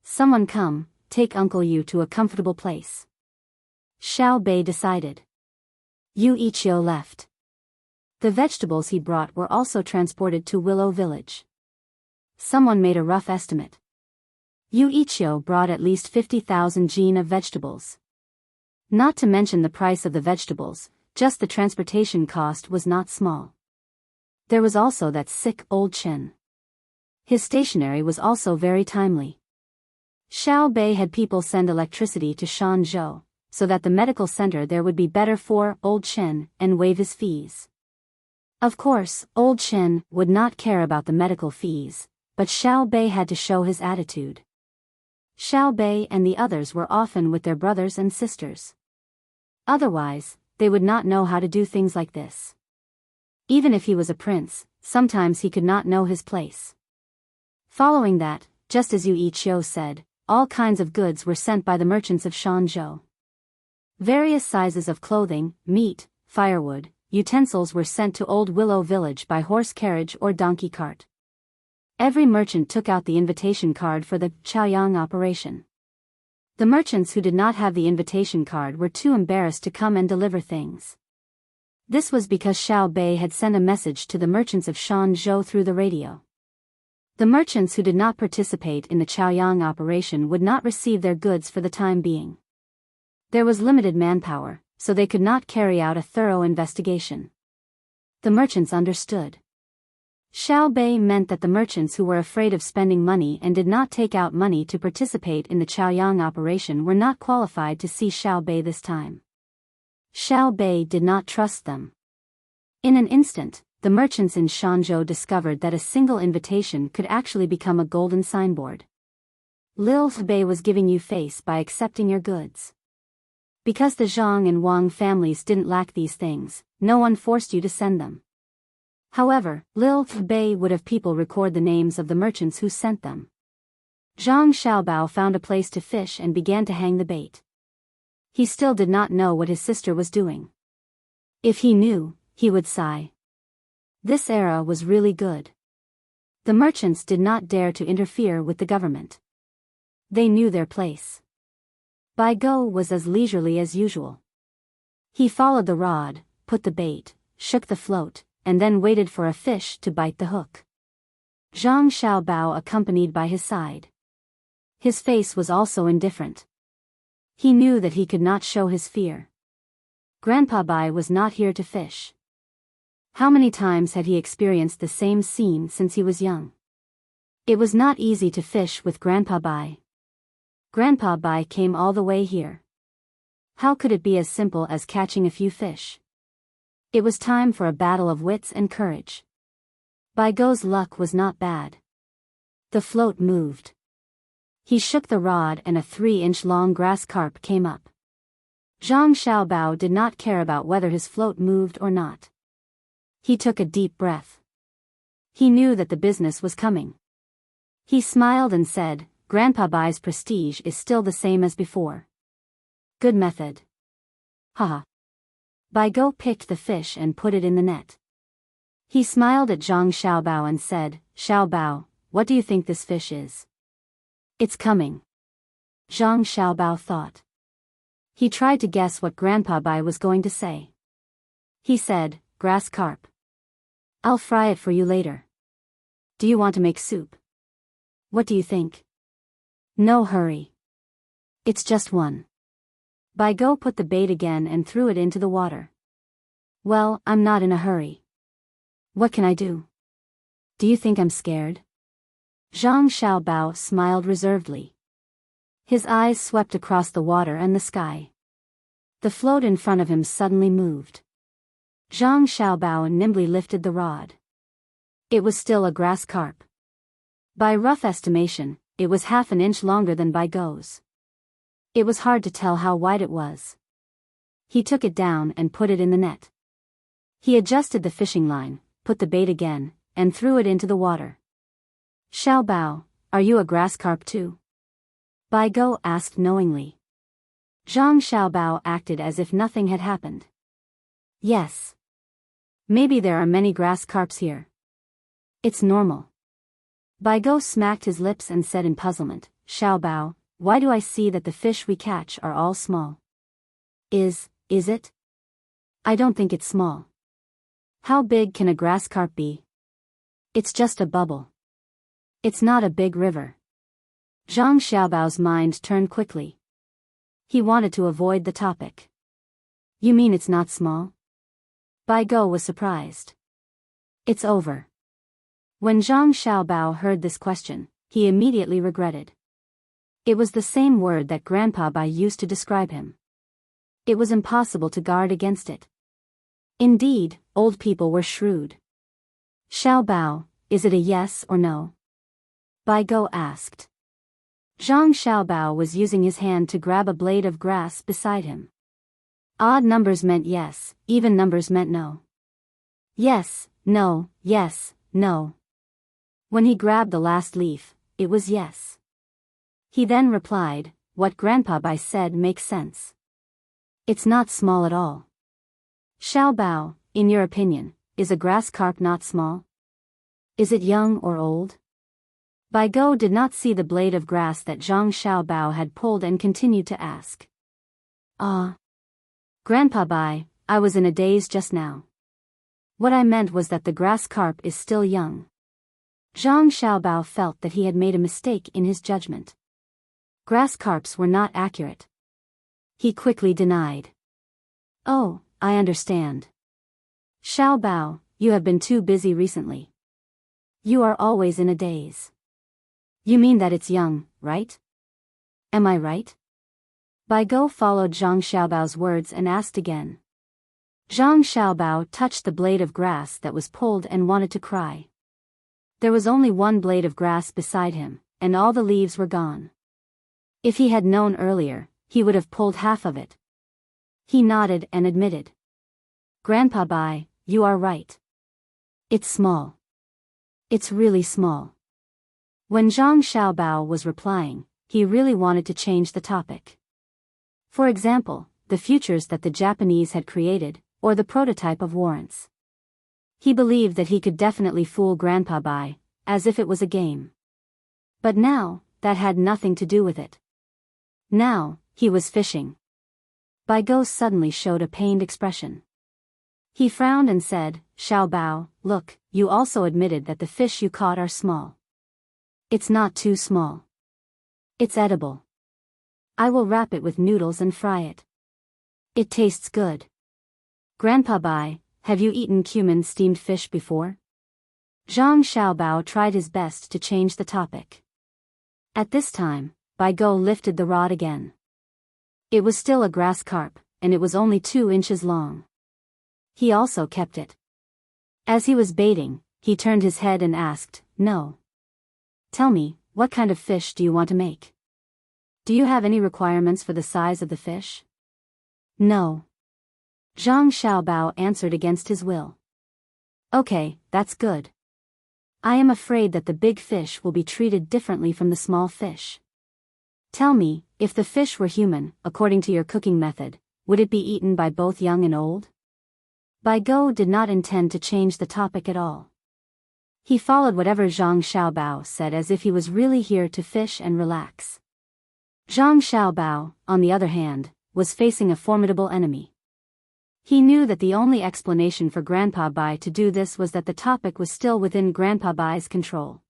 Someone come, take Uncle Yu to a comfortable place. Xiao Bei decided. Yu Ichio left. The vegetables he brought were also transported to Willow Village. Someone made a rough estimate. Yu Ichio brought at least 50,000 jin of vegetables. Not to mention the price of the vegetables, just the transportation cost was not small. There was also that sick old Chen. His stationery was also very timely. Xiao Bei had people send electricity to Shanzhou, so that the medical center there would be better for old Chen and waive his fees. Of course, old Chen would not care about the medical fees, but Xiao Bei had to show his attitude. Xiao Bei and the others were often with their brothers and sisters. Otherwise, they would not know how to do things like this. Even if he was a prince, sometimes he could not know his place. Following that, just as Yu Ichio said, all kinds of goods were sent by the merchants of Shanzhou. Various sizes of clothing, meat, firewood, utensils were sent to Old Willow Village by horse carriage or donkey cart. Every merchant took out the invitation card for the Chaoyang operation. The merchants who did not have the invitation card were too embarrassed to come and deliver things. This was because Xiao Bei had sent a message to the merchants of Shanzhou through the radio. The merchants who did not participate in the Chaoyang operation would not receive their goods for the time being. There was limited manpower, so they could not carry out a thorough investigation. The merchants understood. Xiao Bei meant that the merchants who were afraid of spending money and did not take out money to participate in the Chaoyang operation were not qualified to see Xiao Bei this time. Xiao Bei did not trust them. In an instant, the merchants in Shanzhou discovered that a single invitation could actually become a golden signboard. Lil Bei was giving you face by accepting your goods. Because the Zhang and Wang families didn't lack these things, no one forced you to send them. However, Lil Bei would have people record the names of the merchants who sent them. Zhang Xiaobao found a place to fish and began to hang the bait. He still did not know what his sister was doing. If he knew, he would sigh. This era was really good. The merchants did not dare to interfere with the government. They knew their place. Biyao was as leisurely as usual. He followed the rod, put the bait, shook the float, and then waited for a fish to bite the hook. Zhang Xiaobao accompanied by his side. His face was also indifferent. He knew that he could not show his fear. Grandpa Bai was not here to fish. How many times had he experienced the same scene since he was young? It was not easy to fish with Grandpa Bai. Grandpa Bai came all the way here. How could it be as simple as catching a few fish? It was time for a battle of wits and courage. Baigo's luck was not bad. The float moved. He shook the rod and a 3-inch long grass carp came up. Zhang Xiaobao did not care about whether his float moved or not. He took a deep breath. He knew that the business was coming. He smiled and said, Grandpa Bai's prestige is still the same as before. Good method. Haha. Baigo picked the fish and put it in the net. He smiled at Zhang Xiaobao and said, Xiaobao, what do you think this fish is? It's coming. Zhang Xiaobao thought. He tried to guess what Grandpa Bai was going to say. He said, grass carp. I'll fry it for you later. Do you want to make soup? What do you think? No hurry. It's just one. Biyao put the bait again and threw it into the water. Well, I'm not in a hurry. What can I do? Do you think I'm scared? Zhang Xiaobao smiled reservedly. His eyes swept across the water and the sky. The float in front of him suddenly moved. Zhang Xiaobao nimbly lifted the rod. It was still a grass carp. By rough estimation, it was half an inch longer than Biyao's. It was hard to tell how wide it was. He took it down and put it in the net. He adjusted the fishing line, put the bait again, and threw it into the water. Xiaobao, are you a grass carp too? Biyao asked knowingly. Zhang Xiaobao acted as if nothing had happened. Yes. Maybe there are many grass carps here. It's normal. Biyao smacked his lips and said in puzzlement, Xiaobao, why do I see that the fish we catch are all small? Is it? I don't think it's small. How big can a grass carp be? It's just a bubble. It's not a big river. Zhang Xiaobao's mind turned quickly. He wanted to avoid the topic. You mean it's not small? Biyao was surprised. It's over. When Zhang Xiaobao heard this question, he immediately regretted. It was the same word that Grandpa Bai used to describe him. It was impossible to guard against it. Indeed, old people were shrewd. Xiaobao, is it a yes or no? Biyao asked. Zhang Xiaobao was using his hand to grab a blade of grass beside him. Odd numbers meant yes, even numbers meant no. Yes, no, yes, no. When he grabbed the last leaf, it was yes. He then replied, what Grandpa Bai said makes sense. It's not small at all. Xiaobao, in your opinion, is a grass carp not small? Is it young or old? Biyao did not see the blade of grass that Zhang Xiaobao had pulled and continued to ask. Grandpa Bai, I was in a daze just now. What I meant was that the grass carp is still young. Zhang Xiaobao felt that he had made a mistake in his judgment. Grass carps were not accurate. He quickly denied. Oh, I understand. Xiaobao, you have been too busy recently. You are always in a daze. You mean that it's young, right? Am I right? Biyao followed Zhang Xiaobao's words and asked again. Zhang Xiaobao touched the blade of grass that was pulled and wanted to cry. There was only one blade of grass beside him, and all the leaves were gone. If he had known earlier, he would have pulled half of it. He nodded and admitted. Grandpa Bai, you are right. It's small. It's really small. When Zhang Xiaobao was replying, he really wanted to change the topic. For example, the futures that the Japanese had created, or the prototype of warrants. He believed that he could definitely fool Grandpa Bai, as if it was a game. But now, that had nothing to do with it. Now, he was fishing. Biyao suddenly showed a pained expression. He frowned and said, Xiaobao, look, you also admitted that the fish you caught are small. It's not too small. It's edible. I will wrap it with noodles and fry it. It tastes good. Grandpa Bai, have you eaten cumin steamed fish before? Zhang Xiaobao tried his best to change the topic. At this time, Biyao lifted the rod again. It was still a grass carp, and it was only 2 inches long. He also kept it. As he was baiting, he turned his head and asked, No. Tell me, what kind of fish do you want to make? Do you have any requirements for the size of the fish? No. Zhang Xiaobao answered against his will. Okay, that's good. I am afraid that the big fish will be treated differently from the small fish. Tell me, if the fish were human, according to your cooking method, would it be eaten by both young and old? Biyao did not intend to change the topic at all. He followed whatever Zhang Xiaobao said as if he was really here to fish and relax. Zhang Xiaobao, on the other hand, was facing a formidable enemy. He knew that the only explanation for Grandpa Bai to do this was that the topic was still within Grandpa Bai's control.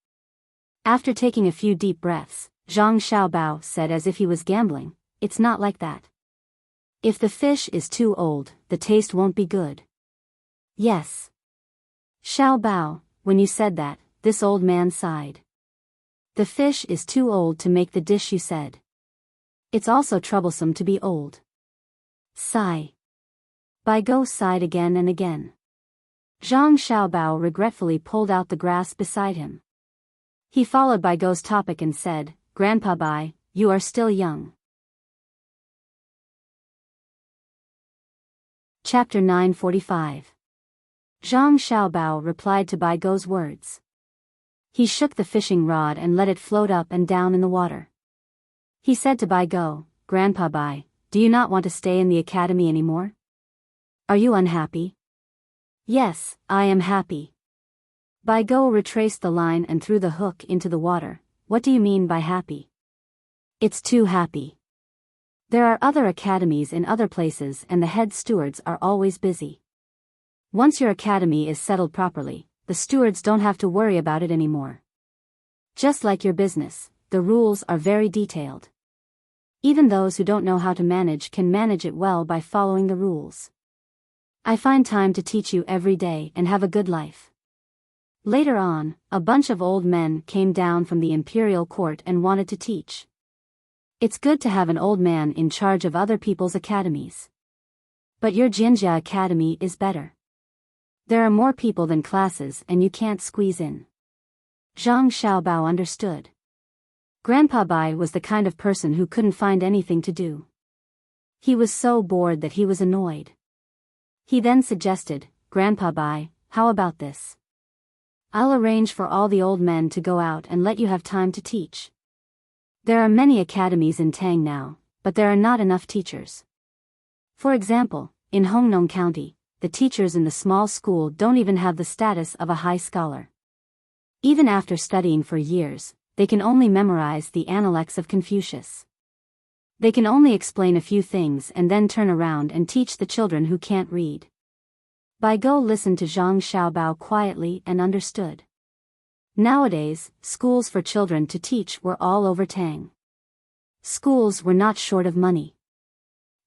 After taking a few deep breaths, Zhang Xiaobao said as if he was gambling, "It's not like that. If the fish is too old, the taste won't be good." "Yes." "Xiaobao, when you said that, this old man sighed. The fish is too old to make the dish you said. It's also troublesome to be old." Sigh. Biyao sighed again and again. Zhang Xiaobao regretfully pulled out the grass beside him. He followed Biyao's topic and said, "Grandpa Bai, you are still young." Chapter 945. Zhang Xiaobao replied to Biyao's words. He shook the fishing rod and let it float up and down in the water. He said to Biyao, "Grandpa Bai, do you not want to stay in the academy anymore? Are you unhappy?" "Yes, I am happy." Biyao retraced the line and threw the hook into the water. "What do you mean by happy?" "It's too happy. There are other academies in other places and the head stewards are always busy. Once your academy is settled properly, the stewards don't have to worry about it anymore. Just like your business, the rules are very detailed. Even those who don't know how to manage can manage it well by following the rules. I find time to teach you every day and have a good life." Later on, a bunch of old men came down from the imperial court and wanted to teach. It's good to have an old man in charge of other people's academies. But your Jinjia Academy is better. There are more people than classes and you can't squeeze in. Zhang Xiaobao understood. Grandpa Bai was the kind of person who couldn't find anything to do. He was so bored that he was annoyed. He then suggested, "Grandpa Bai, how about this? I'll arrange for all the old men to go out and let you have time to teach. There are many academies in Tang now, but there are not enough teachers. For example, in Hongnong County, the teachers in the small school don't even have the status of a high scholar. Even after studying for years, they can only memorize the Analects of Confucius. They can only explain a few things and then turn around and teach the children who can't read." Biyao listened to Zhang Xiaobao quietly and understood. Nowadays, schools for children to teach were all over Tang. Schools were not short of money.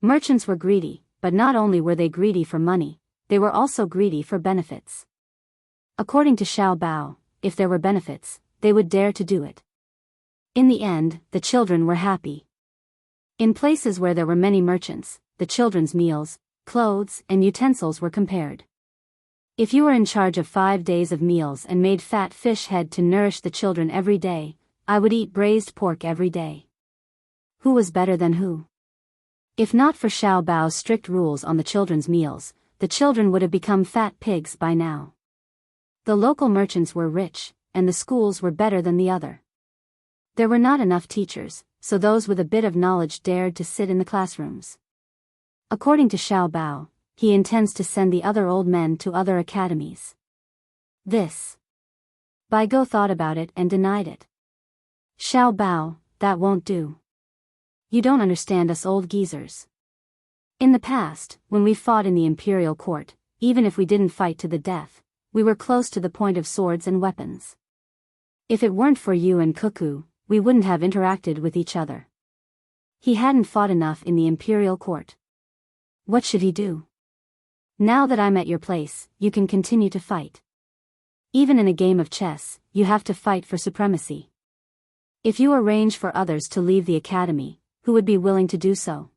Merchants were greedy, but not only were they greedy for money, they were also greedy for benefits. According to Xiaobao, if there were benefits, they would dare to do it. In the end, the children were happy. In places where there were many merchants, the children's meals, clothes, and utensils were compared. If you were in charge of 5 days of meals and made fat fish head to nourish the children every day, I would eat braised pork every day. Who was better than who? If not for Xiaobao's strict rules on the children's meals, the children would have become fat pigs by now. The local merchants were rich, and the schools were better than the other. There were not enough teachers, so those with a bit of knowledge dared to sit in the classrooms. According to Xiaobao, he intends to send the other old men to other academies. This. Biyao thought about it and denied it. "Xiaobao, that won't do. You don't understand us old geezers. In the past, when we fought in the imperial court, even if we didn't fight to the death, we were close to the point of swords and weapons. If it weren't for you and Cuckoo, we wouldn't have interacted with each other. He hadn't fought enough in the imperial court. What should he do? Now that I'm at your place, you can continue to fight. Even in a game of chess, you have to fight for supremacy. If you arrange for others to leave the academy, who would be willing to do so?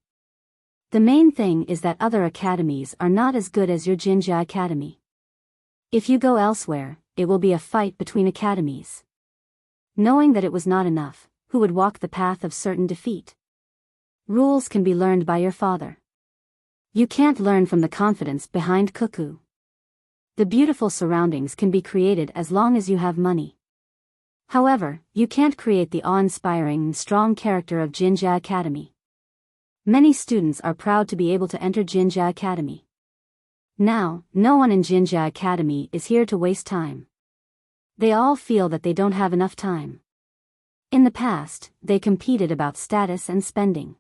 The main thing is that other academies are not as good as your Jinjia Academy. If you go elsewhere, it will be a fight between academies." Knowing that it was not enough, who would walk the path of certain defeat? Rules can be learned by your father. You can't learn from the confidence behind Cuckoo. The beautiful surroundings can be created as long as you have money. However, you can't create the awe-inspiring and strong character of Jinjia Academy. Many students are proud to be able to enter Jinjia Academy. Now, no one in Jinjia Academy is here to waste time. They all feel that they don't have enough time. In the past, they competed about status and spending.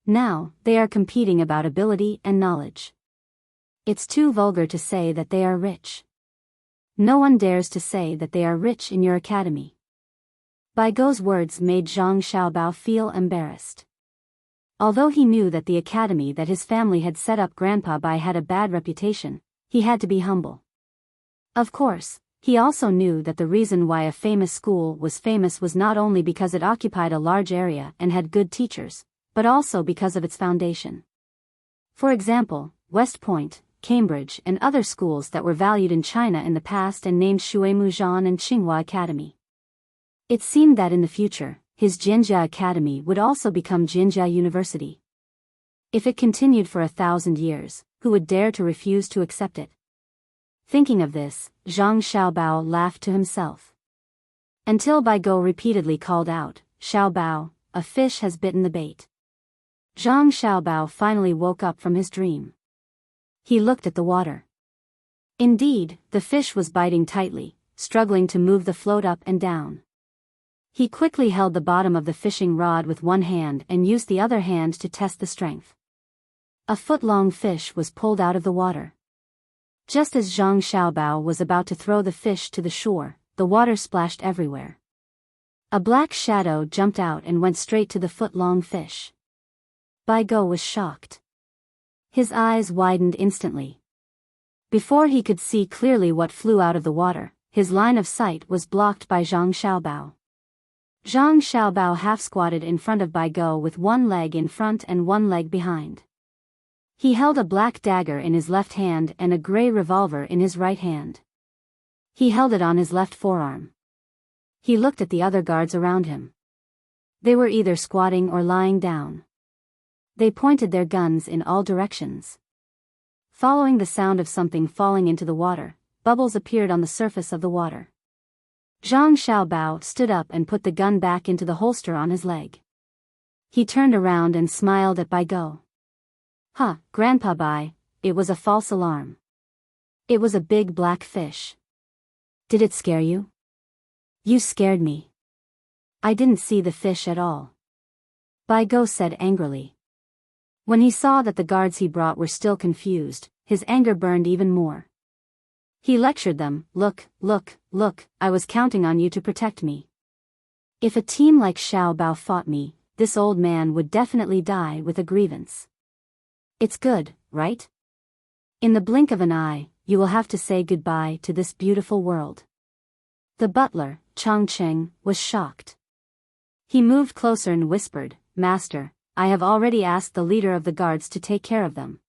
Now, they are competing about ability and knowledge. It's too vulgar to say that they are rich. No one dares to say that they are rich in your academy. Baigo's words made Zhang Xiaobao feel embarrassed. Although he knew that the academy that his family had set up Grandpa Bai had a bad reputation, he had to be humble. Of course, he also knew that the reason why a famous school was famous was not only because it occupied a large area and had good teachers, but also because of its foundation. For example, West Point, Cambridge and other schools that were valued in China in the past and named Shuimuzhan and Tsinghua Academy. It seemed that in the future, his Jinjia Academy would also become Jinjia University. If it continued for 1,000 years, who would dare to refuse to accept it? Thinking of this, Zhang Xiaobao laughed to himself. Until Baigo repeatedly called out, "Xiaobao, a fish has bitten the bait." Zhang Xiaobao finally woke up from his dream. He looked at the water. Indeed, the fish was biting tightly, struggling to move the float up and down. He quickly held the bottom of the fishing rod with one hand and used the other hand to test the strength. A foot-long fish was pulled out of the water. Just as Zhang Xiaobao was about to throw the fish to the shore, the water splashed everywhere. A black shadow jumped out and went straight to the foot-long fish. Baigo was shocked. His eyes widened instantly. Before he could see clearly what flew out of the water, his line of sight was blocked by Zhang Xiaobao. Zhang Xiaobao half-squatted in front of Baigo with one leg in front and one leg behind. He held a black dagger in his left hand and a gray revolver in his right hand. He held it on his left forearm. He looked at the other guards around him. They were either squatting or lying down. They pointed their guns in all directions. Following the sound of something falling into the water, bubbles appeared on the surface of the water. Zhang Xiaobao stood up and put the gun back into the holster on his leg. He turned around and smiled at Baigo. "Huh, Grandpa Bai, it was a false alarm. It was a big black fish. Did it scare you?" "You scared me. I didn't see the fish at all," Baigo said angrily. When he saw that the guards he brought were still confused, his anger burned even more. He lectured them, look, I was counting on you to protect me. If a team like Xiaobao fought me, this old man would definitely die with a grievance. It's good, right? In the blink of an eye, you will have to say goodbye to this beautiful world." The butler, Chongqing, was shocked. He moved closer and whispered, "Master, I have already asked the leader of the guards to take care of them.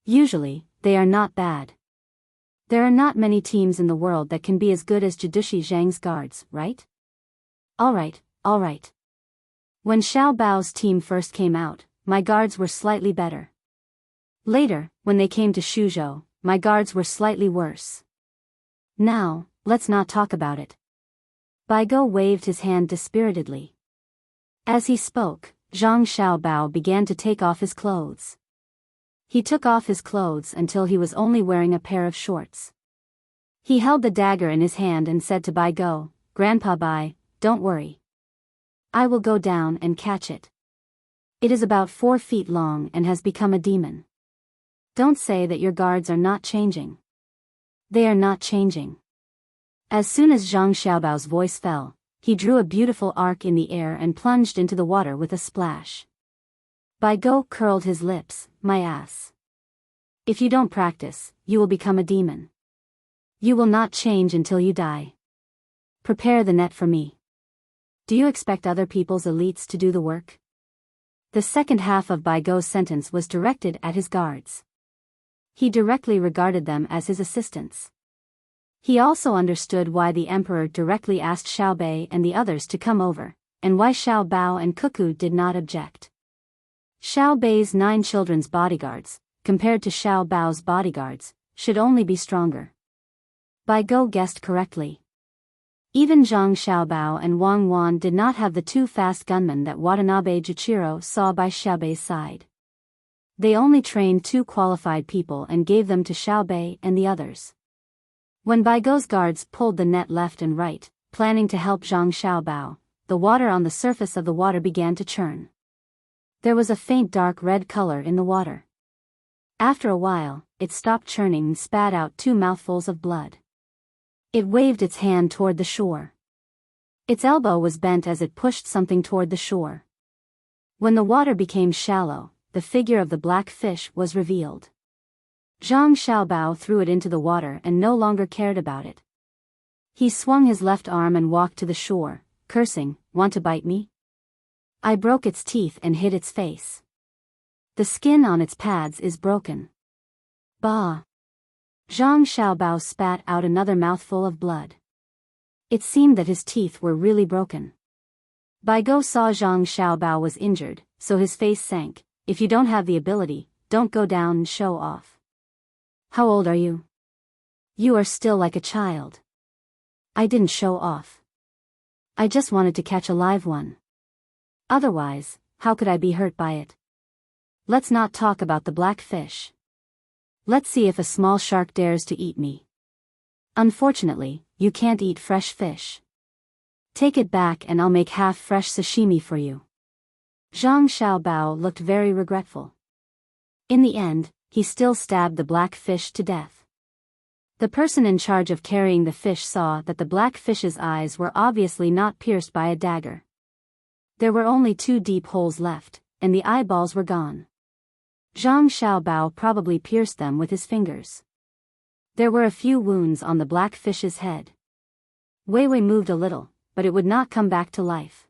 Usually, they are not bad. There are not many teams in the world that can be as good as Jidushi Zhang's guards, right?" All right. When Xiao Bao's team first came out, my guards were slightly better. Later, when they came to Shuzhou, my guards were slightly worse. Now, let's not talk about it." Baigo waved his hand dispiritedly. As he spoke, Zhang Xiaobao began to take off his clothes. He took off his clothes until he was only wearing a pair of shorts. He held the dagger in his hand and said to Baigo, "Grandpa Bai, don't worry. I will go down and catch it. It is about 4 feet long and has become a demon. Don't say that your guards are not changing. They are not changing." As soon as Zhang Xiaobao's voice fell, he drew a beautiful arc in the air and plunged into the water with a splash. Baigo curled his lips, "My ass. If you don't practice, you will become a demon. You will not change until you die. Prepare the net for me. Do you expect other people's elites to do the work?" The second half of Baigo's sentence was directed at his guards. He directly regarded them as his assistants. He also understood why the emperor directly asked Xiaobei and the others to come over, and why Xiao Bao and Cuckoo did not object. Xiaobei's 9 children's bodyguards, compared to Xiao Bao's bodyguards, should only be stronger. Baigo guessed correctly. Even Zhang Xiaobao and Wang Wan did not have the 2 fast gunmen that Watanabe Juchiro saw by Xiaobei's side. They only trained 2 qualified people and gave them to Xiaobei and the others. When Baigo's guards pulled the net left and right, planning to help Zhang Xiaobao, the water on the surface of the water began to churn. There was a faint dark red color in the water. After a while, it stopped churning and spat out 2 mouthfuls of blood. It waved its hand toward the shore. Its elbow was bent as it pushed something toward the shore. When the water became shallow, the figure of the black fish was revealed. Zhang Xiaobao threw it into the water and no longer cared about it. He swung his left arm and walked to the shore, cursing, "Want to bite me?" I broke its teeth and hit its face. The skin on its pads is broken. Bah! Zhang Xiaobao spat out another mouthful of blood. It seemed that his teeth were really broken. Baigo saw Zhang Xiaobao was injured, so his face sank. "If you don't have the ability, don't go down and show off." "How old are you?" "You are still like a child." "I didn't show off. I just wanted to catch a live one. Otherwise, how could I be hurt by it? Let's not talk about the black fish. Let's see if a small shark dares to eat me." "Unfortunately, you can't eat fresh fish. Take it back and I'll make half-fresh sashimi for you." Zhang Xiaobao looked very regretful. In the end, he still stabbed the black fish to death. The person in charge of carrying the fish saw that the black fish's eyes were obviously not pierced by a dagger. There were only 2 deep holes left, and the eyeballs were gone. Zhang Xiaobao probably pierced them with his fingers. There were a few wounds on the black fish's head. Wei Wei moved a little, but it would not come back to life.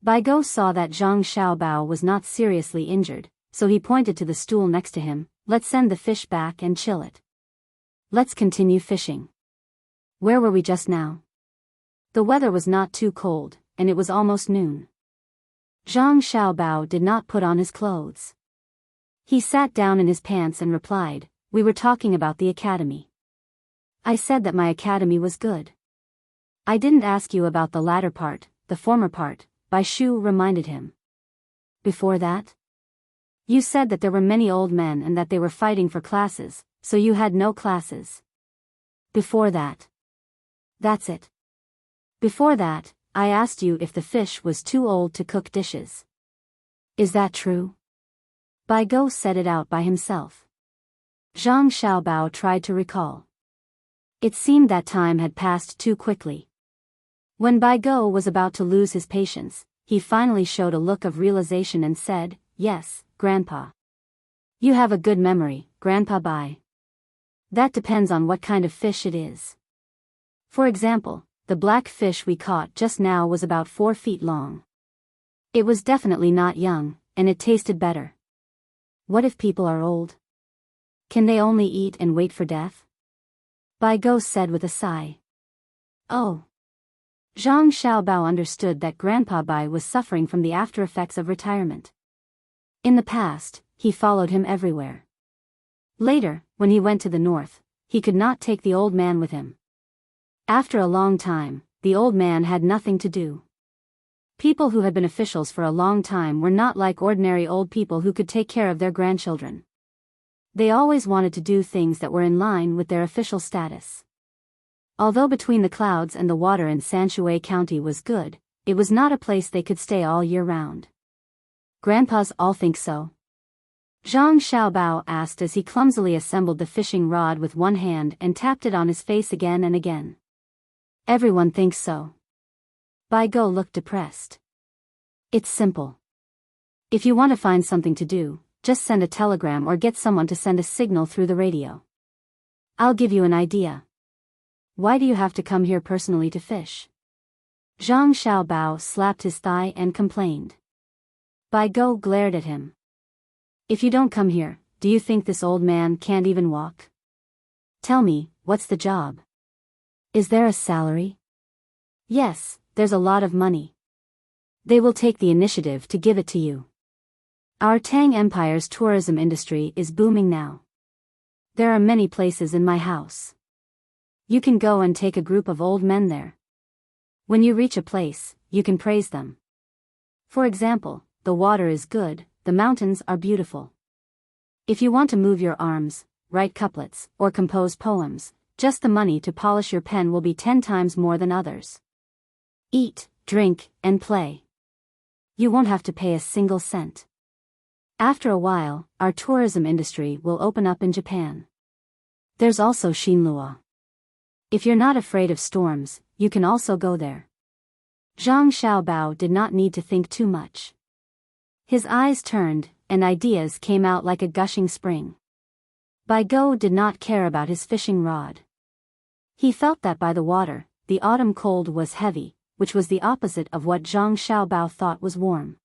Baigo saw that Zhang Xiaobao was not seriously injured, so he pointed to the stool next to him. "Let's send the fish back and chill it. Let's continue fishing." Where were we just now? The weather was not too cold, and it was almost noon. Zhang Xiaobao did not put on his clothes. He sat down in his pants and replied, "We were talking about the academy. I said that my academy was good. I didn't ask you about the latter part, the former part," Bai Shu reminded him. "Before that? You said that there were many old men and that they were fighting for classes, so you had no classes." "Before that." "That's it. Before that, I asked you if the fish was too old to cook dishes. Is that true?" Baigo said it out by himself. Zhang Xiaobao tried to recall. It seemed that time had passed too quickly. When Baigo was about to lose his patience, he finally showed a look of realization and said, "Yes, Grandpa. You have a good memory, Grandpa Bai. That depends on what kind of fish it is. For example, the black fish we caught just now was about 4 feet long. It was definitely not young, and it tasted better. What if people are old? Can they only eat and wait for death?" Baigo said with a sigh. "Oh." Zhang Xiaobao understood that Grandpa Bai was suffering from the after-effects of retirement. In the past, he followed him everywhere. Later, when he went to the north, he could not take the old man with him. After a long time, the old man had nothing to do. People who had been officials for a long time were not like ordinary old people who could take care of their grandchildren. They always wanted to do things that were in line with their official status. Although between the clouds and the water in Sanshui County was good, it was not a place they could stay all year round. "Grandpas all think so?" Zhang Xiaobao asked as he clumsily assembled the fishing rod with one hand and tapped it on his face again and again. "Everyone thinks so." Baigo looked depressed. "It's simple. If you want to find something to do, just send a telegram or get someone to send a signal through the radio. I'll give you an idea. Why do you have to come here personally to fish?" Zhang Xiaobao slapped his thigh and complained. Baigo glared at him. "If you don't come here, do you think this old man can't even walk? Tell me, what's the job? Is there a salary?" "Yes, there's a lot of money. They will take the initiative to give it to you. Our Tang Empire's tourism industry is booming now. There are many places in my house. You can go and take a group of old men there. When you reach a place, you can praise them. For example, the water is good, the mountains are beautiful. If you want to move your arms, write couplets, or compose poems, just the money to polish your pen will be 10 times more than others. Eat, drink, and play. You won't have to pay a single cent. After a while, our tourism industry will open up in Japan. There's also Shinlua. If you're not afraid of storms, you can also go there. Zhang Xiaobao did not need to think too much. His eyes turned, and ideas came out like a gushing spring. Biyao did not care about his fishing rod. He felt that by the water, the autumn cold was heavy, which was the opposite of what Zhang Xiaobao thought was warm.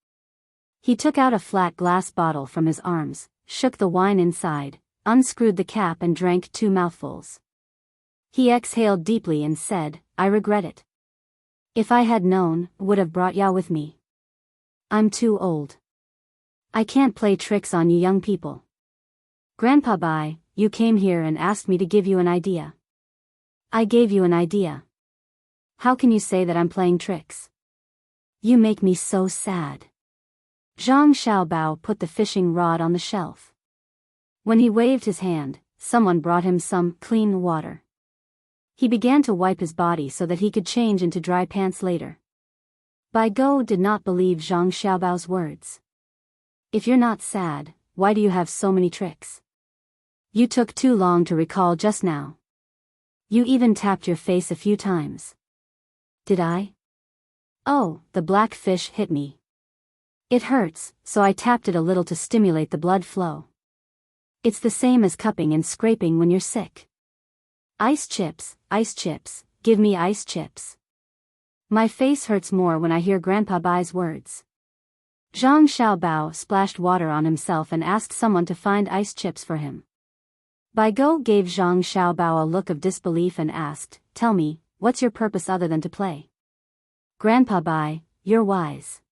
He took out a flat glass bottle from his arms, shook the wine inside, unscrewed the cap and drank 2 mouthfuls. He exhaled deeply and said, "I regret it. If I had known, would have brought Yao with me. I'm too old. I can't play tricks on you young people. Grandpa Bai, you came here and asked me to give you an idea. I gave you an idea. How can you say that I'm playing tricks? You make me so sad." Zhang Xiaobao put the fishing rod on the shelf. When he waved his hand, someone brought him some clean water. He began to wipe his body so that he could change into dry pants later. Biyao did not believe Zhang Xiaobao's words. "If you're not sad, why do you have so many tricks? You took too long to recall just now. You even tapped your face a few times." "Did I?" "Oh, the black fish hit me. It hurts, so I tapped it a little to stimulate the blood flow. It's the same as cupping and scraping when you're sick. Ice chips, give me ice chips. My face hurts more when I hear Grandpa Bai's words." Zhang Xiaobao splashed water on himself and asked someone to find ice chips for him. Biyao gave Zhang Xiaobao a look of disbelief and asked, "Tell me, what's your purpose other than to play?" "Grandpa Bai, you're wise.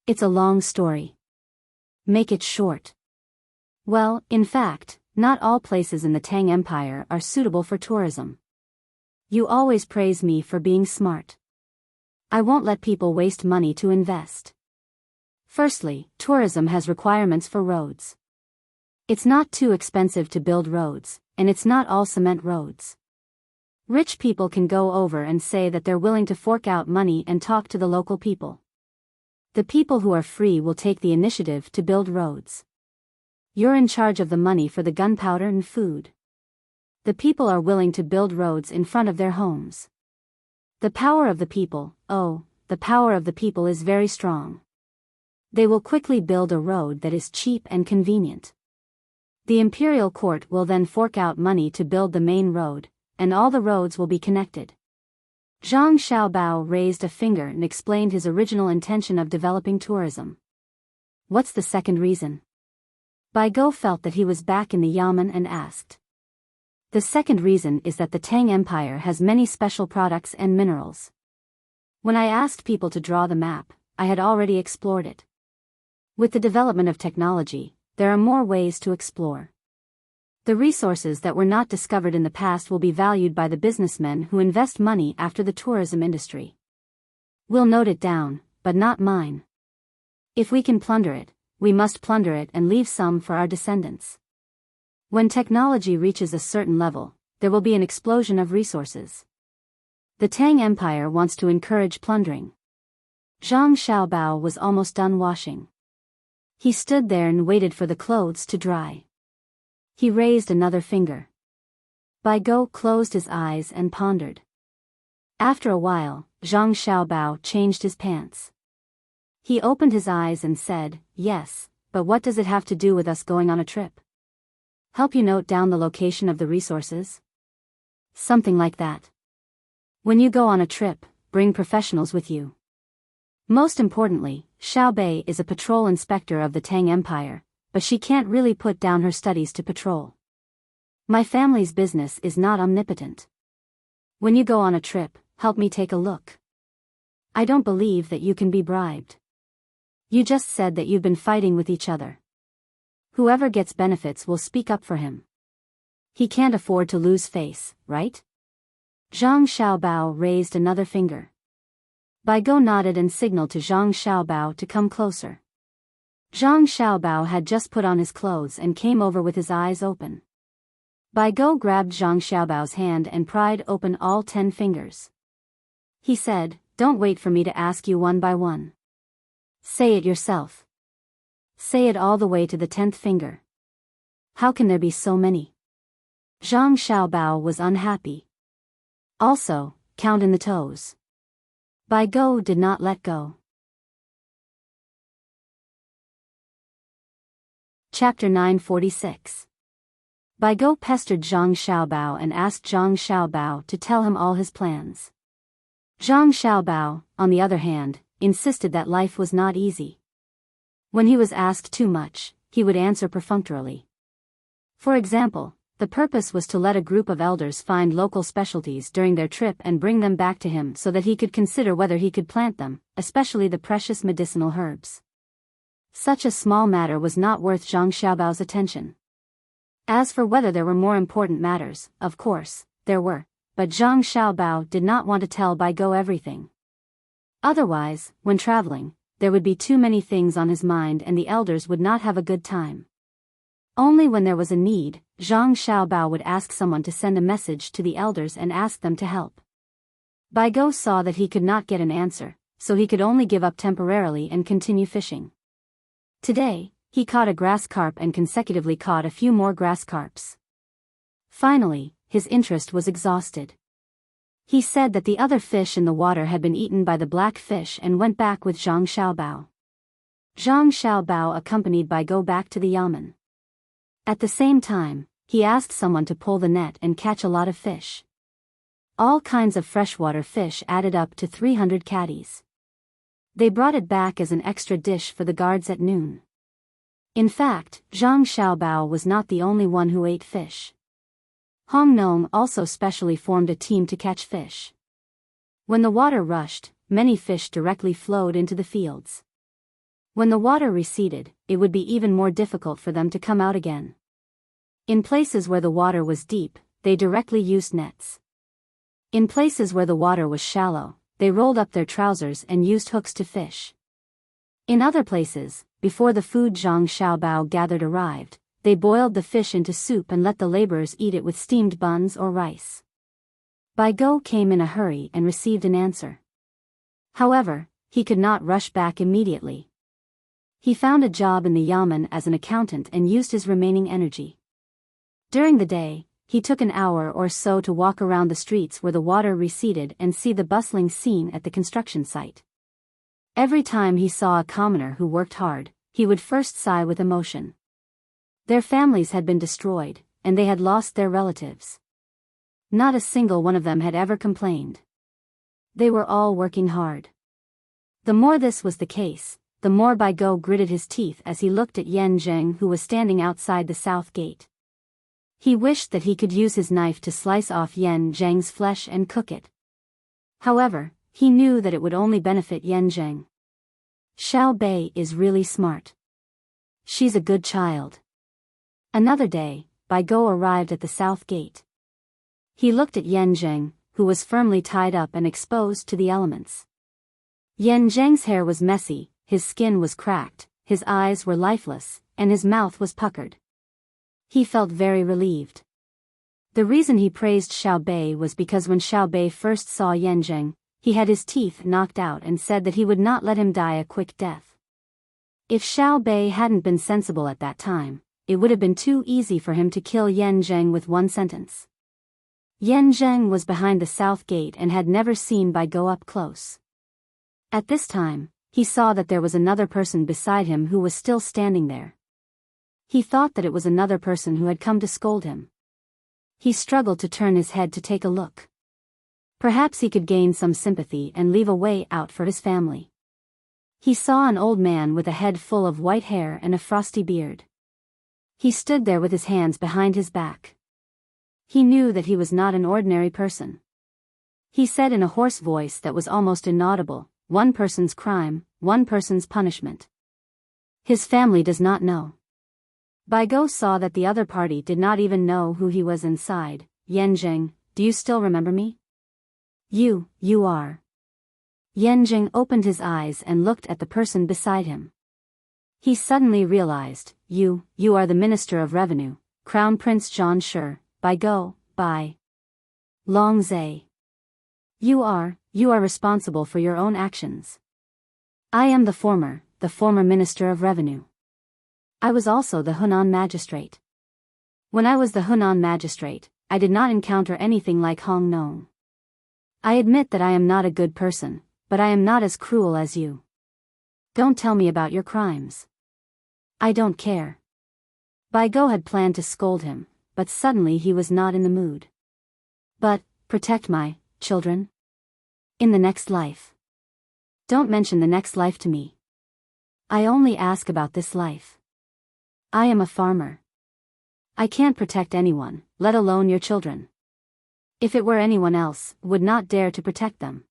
It's a long story. Make it short." "Well, in fact, not all places in the Tang Empire are suitable for tourism. You always praise me for being smart. I won't let people waste money to invest. Firstly, tourism has requirements for roads. It's not too expensive to build roads, and it's not all cement roads. Rich people can go over and say that they're willing to fork out money and talk to the local people. The people who are free will take the initiative to build roads. You're in charge of the money for the gunpowder and food. The people are willing to build roads in front of their homes. The power of the people, the power of the people is very strong. They will quickly build a road that is cheap and convenient. The imperial court will then fork out money to build the main road, and all the roads will be connected." Zhang Xiaobao raised a finger and explained his original intention of developing tourism. "What's the second reason?" Biyao felt that he was back in the yamen and asked. "The second reason is that the Tang Empire has many special products and minerals. When I asked people to draw the map, I had already explored it. With the development of technology, there are more ways to explore. The resources that were not discovered in the past will be valued by the businessmen who invest money after the tourism industry. We'll note it down, but not mine. If we can plunder it, we must plunder it and leave some for our descendants. When technology reaches a certain level, there will be an explosion of resources. The Tang Empire wants to encourage plundering." Zhang Xiaobao was almost done washing. He stood there and waited for the clothes to dry. He raised another finger. Biyao closed his eyes and pondered. After a while, Zhang Xiaobao changed his pants. He opened his eyes and said, "Yes, but what does it have to do with us going on a trip? Help you note down the location of the resources? Something like that. When you go on a trip, bring professionals with you. Most importantly, Xiaobei is a patrol inspector of the Tang Empire, but she can't really put down her studies to patrol. My family's business is not omnipotent. When you go on a trip, help me take a look. I don't believe that you can be bribed. You just said that you've been fighting with each other. Whoever gets benefits will speak up for him. He can't afford to lose face, right?" Zhang Xiaobao raised another finger. Biyao nodded and signaled to Zhang Xiaobao to come closer. Zhang Xiaobao had just put on his clothes and came over with his eyes open. Biyao grabbed Zhang Xiaobao's hand and pried open all 10 fingers. He said, "Don't wait for me to ask you one by one. Say it yourself. Say it all the way to the 10th finger. How can there be so many?" Zhang Xiaobao was unhappy. "Also, count in the toes." Biyao did not let go. Chapter 946. Biyao pestered Zhang Xiaobao and asked Zhang Xiaobao to tell him all his plans. Zhang Xiaobao, on the other hand, insisted that life was not easy. When he was asked too much, he would answer perfunctorily. For example, the purpose was to let a group of elders find local specialties during their trip and bring them back to him so that he could consider whether he could plant them, especially the precious medicinal herbs. Such a small matter was not worth Zhang Xiaobao's attention. As for whether there were more important matters, of course, there were, but Zhang Xiaobao did not want to tell Biyao everything. Otherwise, when traveling, there would be too many things on his mind and the elders would not have a good time. Only when there was a need, Zhang Xiaobao would ask someone to send a message to the elders and ask them to help. Biyao saw that he could not get an answer, so he could only give up temporarily and continue fishing. Today, he caught a grass carp and consecutively caught a few more grass carps. Finally, his interest was exhausted. He said that the other fish in the water had been eaten by the black fish and went back with Zhang Xiaobao. Zhang Xiaobao accompanied Biyao back to the yamen. At the same time, he asked someone to pull the net and catch a lot of fish. All kinds of freshwater fish added up to 300 caddies. They brought it back as an extra dish for the guards at noon. In fact, Zhang Xiaobao was not the only one who ate fish. Hong Nong also specially formed a team to catch fish. When the water rushed, many fish directly flowed into the fields. When the water receded, it would be even more difficult for them to come out again. In places where the water was deep, they directly used nets. In places where the water was shallow, they rolled up their trousers and used hooks to fish. In other places, before the food Zhang Xiaobao gathered arrived, they boiled the fish into soup and let the laborers eat it with steamed buns or rice. Biyao came in a hurry and received an answer. However, he could not rush back immediately. He found a job in the yamen as an accountant and used his remaining energy. During the day, he took an hour or so to walk around the streets where the water receded and see the bustling scene at the construction site. Every time he saw a commoner who worked hard, he would first sigh with emotion. Their families had been destroyed, and they had lost their relatives. Not a single one of them had ever complained. They were all working hard. The more this was the case, the more Biyao gritted his teeth as he looked at Yan Zheng, who was standing outside the south gate. He wished that he could use his knife to slice off Yan Zheng's flesh and cook it. However, he knew that it would only benefit Yan Zheng. Xiao Bei is really smart. She's a good child. Another day, Biyao arrived at the south gate. He looked at Yan Zheng, who was firmly tied up and exposed to the elements. Yan Zheng's hair was messy, his skin was cracked, his eyes were lifeless, and his mouth was puckered. He felt very relieved. The reason he praised Xiao Bei was because when Xiao Bei first saw Yan Zheng, he had his teeth knocked out and said that he would not let him die a quick death. If Xiao Bei hadn't been sensible at that time, it would have been too easy for him to kill Yan Zheng with one sentence. Yan Zheng was behind the south gate and had never seen Biyao up close. At this time, he saw that there was another person beside him who was still standing there. He thought that it was another person who had come to scold him. He struggled to turn his head to take a look. Perhaps he could gain some sympathy and leave a way out for his family. He saw an old man with a head full of white hair and a frosty beard. He stood there with his hands behind his back. He knew that he was not an ordinary person. He said in a hoarse voice that was almost inaudible, "One person's crime, one person's punishment. His family does not know." Biyao saw that the other party did not even know who he was inside. "Yan Zheng, do you still remember me?" You are." Yan Zheng opened his eyes and looked at the person beside him. He suddenly realized, you are the Minister of Revenue, Crown Prince John Shi, by Long Zai. You are responsible for your own actions. I am the former Minister of Revenue. I was also the Hunan magistrate. When I was the Hunan magistrate, I did not encounter anything like Hong Nong. I admit that I am not a good person, but I am not as cruel as you. Don't tell me about your crimes. I don't care. Biyao had planned to scold him, but suddenly he was not in the mood. But, protect my children? In the next life. Don't mention the next life to me. I only ask about this life. I am a farmer. I can't protect anyone, let alone your children. If it were anyone else, would not dare to protect them.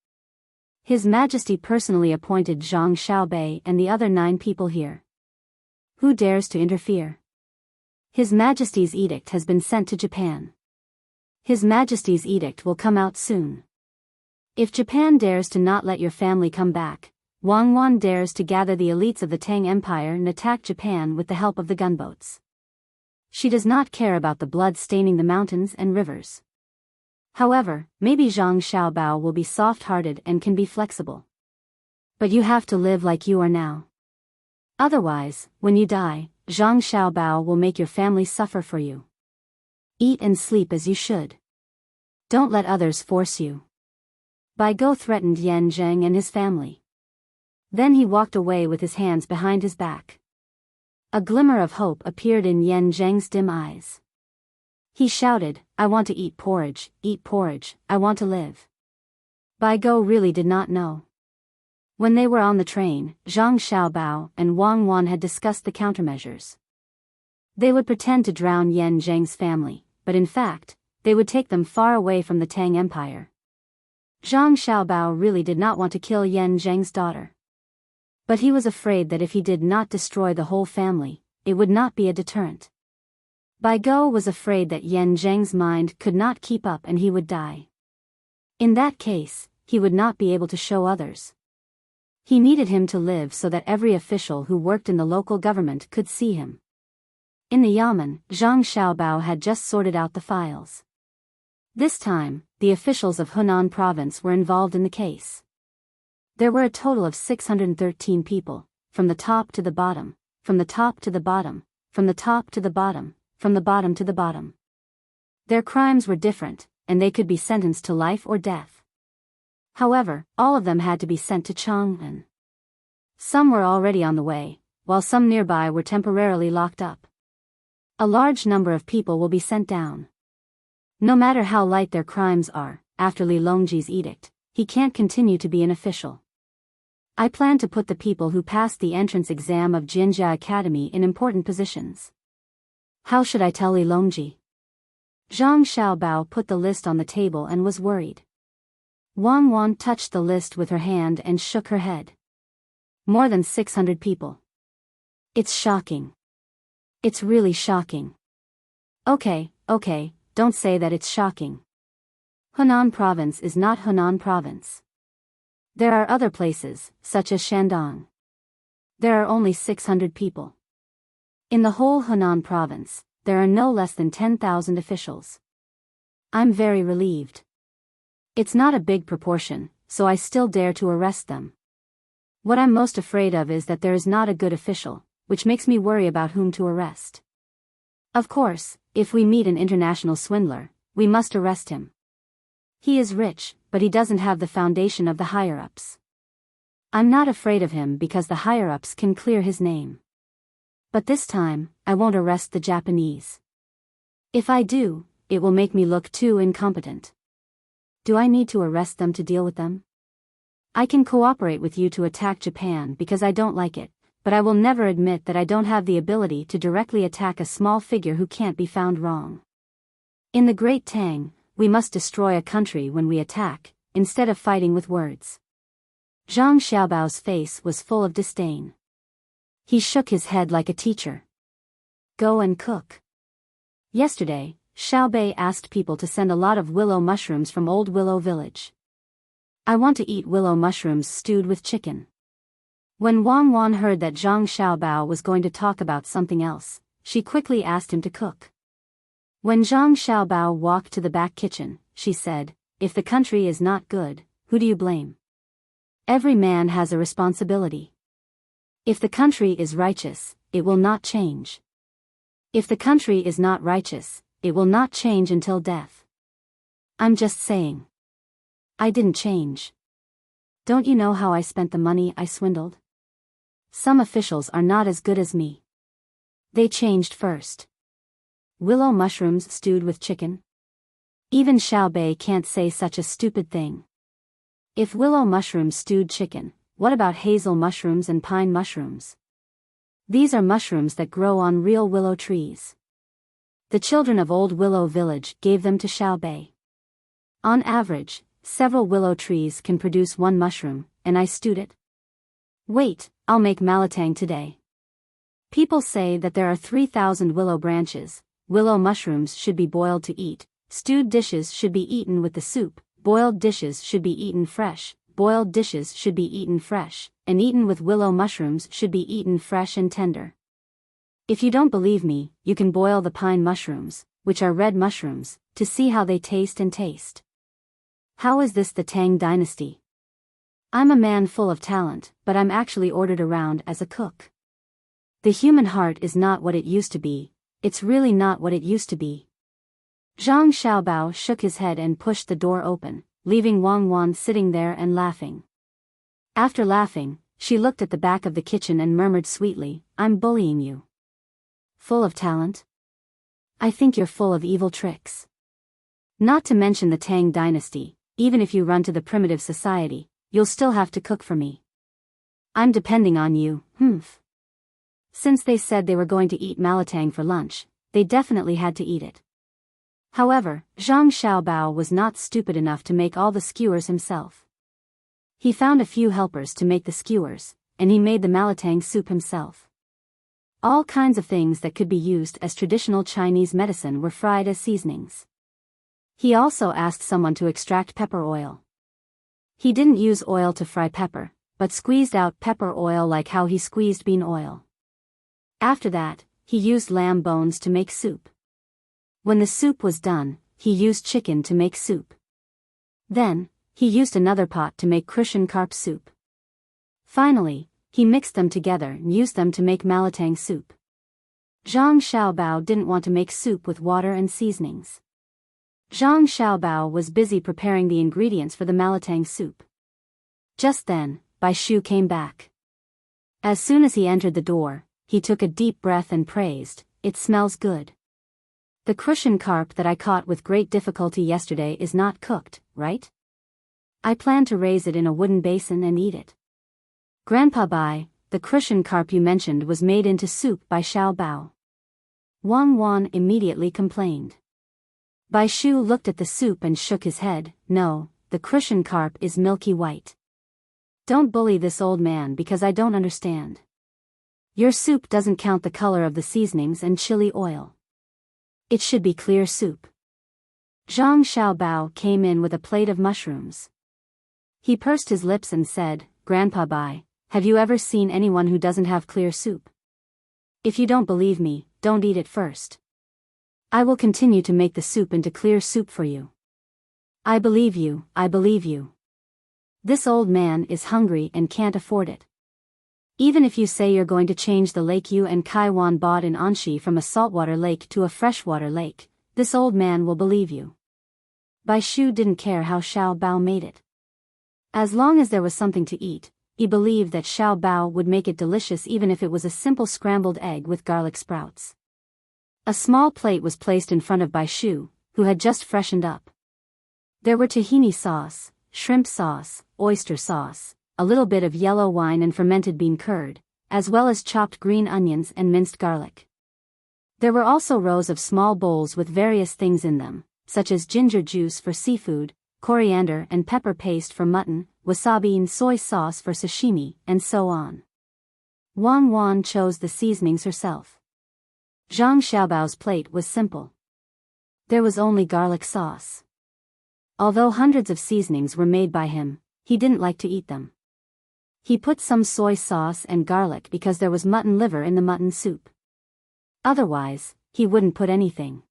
His Majesty personally appointed Zhang Xiaobei and the other 9 people here. Who dares to interfere? His Majesty's edict has been sent to Japan. His Majesty's edict will come out soon. If Japan dares to not let your family come back, Wang dares to gather the elites of the Tang Empire and attack Japan with the help of the gunboats. She does not care about the blood staining the mountains and rivers. However, maybe Zhang Xiaobao will be soft-hearted and can be flexible. But you have to live like you are now. Otherwise, when you die, Zhang Xiaobao will make your family suffer for you. Eat and sleep as you should. Don't let others force you. Biyao threatened Yan Zheng and his family. Then he walked away with his hands behind his back. A glimmer of hope appeared in Yan Zheng's dim eyes. He shouted, I want to eat porridge, I want to live. Biyao really did not know. When they were on the train, Zhang Xiaobao and Wang had discussed the countermeasures. They would pretend to drown Yan Zheng's family, but in fact, they would take them far away from the Tang Empire. Zhang Xiaobao really did not want to kill Yan Zheng's daughter. But he was afraid that if he did not destroy the whole family, it would not be a deterrent. Biyao was afraid that Yan Zheng's mind could not keep up and he would die. In that case, he would not be able to show others. He needed him to live so that every official who worked in the local government could see him. In the Yamen, Zhang Xiaobao had just sorted out the files. This time, the officials of Hunan province were involved in the case. There were a total of 613 people, from the top to the bottom, from the top to the bottom, from the top to the bottom, from the bottom to the bottom. Their crimes were different, and they could be sentenced to life or death. However, all of them had to be sent to Chang'an. Some were already on the way, while some nearby were temporarily locked up. A large number of people will be sent down. No matter how light their crimes are, after Li Longji's edict, he can't continue to be an official. I plan to put the people who passed the entrance exam of Jinjia Academy in important positions. How should I tell Li Longji? Zhang Xiaobao put the list on the table and was worried. Wang touched the list with her hand and shook her head. More than 600 people. It's shocking. It's really shocking. Okay, don't say that it's shocking. Hunan province is not Hunan province. There are other places, such as Shandong. There are only 600 people. In the whole Hunan province, there are no less than 10,000 officials. I'm very relieved. It's not a big proportion, so I still dare to arrest them. What I'm most afraid of is that there is not a good official, which makes me worry about whom to arrest. Of course, if we meet an international swindler, we must arrest him. He is rich, but he doesn't have the foundation of the higher-ups. I'm not afraid of him because the higher-ups can clear his name. But this time, I won't arrest the Japanese. If I do, it will make me look too incompetent. Do I need to arrest them to deal with them? I can cooperate with you to attack Japan because I don't like it, but I will never admit that I don't have the ability to directly attack a small figure who can't be found wrong. In the Great Tang, we must destroy a country when we attack, instead of fighting with words. Zhang Xiaobao's face was full of disdain. He shook his head like a teacher. Go and cook. Yesterday, Xiaobei asked people to send a lot of willow mushrooms from Old Willow Village. I want to eat willow mushrooms stewed with chicken. When Wang Wan heard that Zhang Xiaobao was going to talk about something else, she quickly asked him to cook. When Zhang Xiaobao walked to the back kitchen, she said, "If the country is not good, who do you blame? Every man has a responsibility. If the country is righteous, it will not change. If the country is not righteous, it will not change until death. I'm just saying. I didn't change. Don't you know how I spent the money I swindled? Some officials are not as good as me. They changed first. Willow mushrooms stewed with chicken? Even Xiaobei can't say such a stupid thing. If willow mushrooms stewed chicken, what about hazel mushrooms and pine mushrooms? These are mushrooms that grow on real willow trees. The children of Old Willow Village gave them to Xiaobei. On average, several willow trees can produce one mushroom, and I stewed it. Wait, I'll make malatang today. People say that there are 3,000 willow branches. Willow mushrooms should be boiled to eat. Stewed dishes should be eaten with the soup. Boiled dishes should be eaten fresh. Boiled dishes should be eaten fresh, and eaten with willow mushrooms should be eaten fresh and tender. If you don't believe me, you can boil the pine mushrooms, which are red mushrooms, to see how they taste and taste. How is this the Tang Dynasty? I'm a man full of talent, but I'm actually ordered around as a cook. The human heart is not what it used to be. It's really not what it used to be. Zhang Xiaobao shook his head and pushed the door open, leaving Wang Wan sitting there and laughing. After laughing, she looked at the back of the kitchen and murmured sweetly, "I'm bullying you. Full of talent? I think you're full of evil tricks. Not to mention the Tang Dynasty, even if you run to the primitive society, you'll still have to cook for me. I'm depending on you, Since they said they were going to eat malatang for lunch, they definitely had to eat it." However, Zhang Xiaobao was not stupid enough to make all the skewers himself. He found a few helpers to make the skewers, and he made the malatang soup himself. All kinds of things that could be used as traditional Chinese medicine were fried as seasonings. He also asked someone to extract pepper oil. He didn't use oil to fry pepper, but squeezed out pepper oil like how he squeezed bean oil. After that, he used lamb bones to make soup. When the soup was done, he used chicken to make soup. Then, he used another pot to make crucian carp soup. Finally, he mixed them together and used them to make malatang soup. Zhang Xiaobao didn't want to make soup with water and seasonings. Zhang Xiaobao was busy preparing the ingredients for the malatang soup. Just then, Bai Shu came back. As soon as he entered the door, he took a deep breath and praised, "It smells good. The crucian carp that I caught with great difficulty yesterday is not cooked, right? I plan to raise it in a wooden basin and eat it." "Grandpa Bai, the crucian carp you mentioned was made into soup by Xiaobao." Wang Wan immediately complained. Bai Shu looked at the soup and shook his head. "No, the crucian carp is milky white. Don't bully this old man because I don't understand. Your soup doesn't count the color of the seasonings and chili oil. It should be clear soup." Zhang Xiaobao came in with a plate of mushrooms. He pursed his lips and said, "Grandpa Bai, have you ever seen anyone who doesn't have clear soup? If you don't believe me, don't eat it first. I will continue to make the soup into clear soup for you. I believe you, I believe you. This old man is hungry and can't afford it. Even if you say you're going to change the lake you and Kai Wan bought in Anxi from a saltwater lake to a freshwater lake, this old man will believe you." Bai Shu didn't care how Xiao Bao made it. As long as there was something to eat, he believed that Xiao Bao would make it delicious even if it was a simple scrambled egg with garlic sprouts. A small plate was placed in front of Bai Shu, who had just freshened up. There were tahini sauce, shrimp sauce, oyster sauce, a little bit of yellow wine and fermented bean curd, as well as chopped green onions and minced garlic. There were also rows of small bowls with various things in them, such as ginger juice for seafood, coriander and pepper paste for mutton, wasabi and soy sauce for sashimi, and so on. Wang Wan chose the seasonings herself. Zhang Xiaobao's plate was simple. There was only garlic sauce. Although hundreds of seasonings were made by him, he didn't like to eat them. He put some soy sauce and garlic because there was mutton liver in the mutton soup. Otherwise, he wouldn't put anything.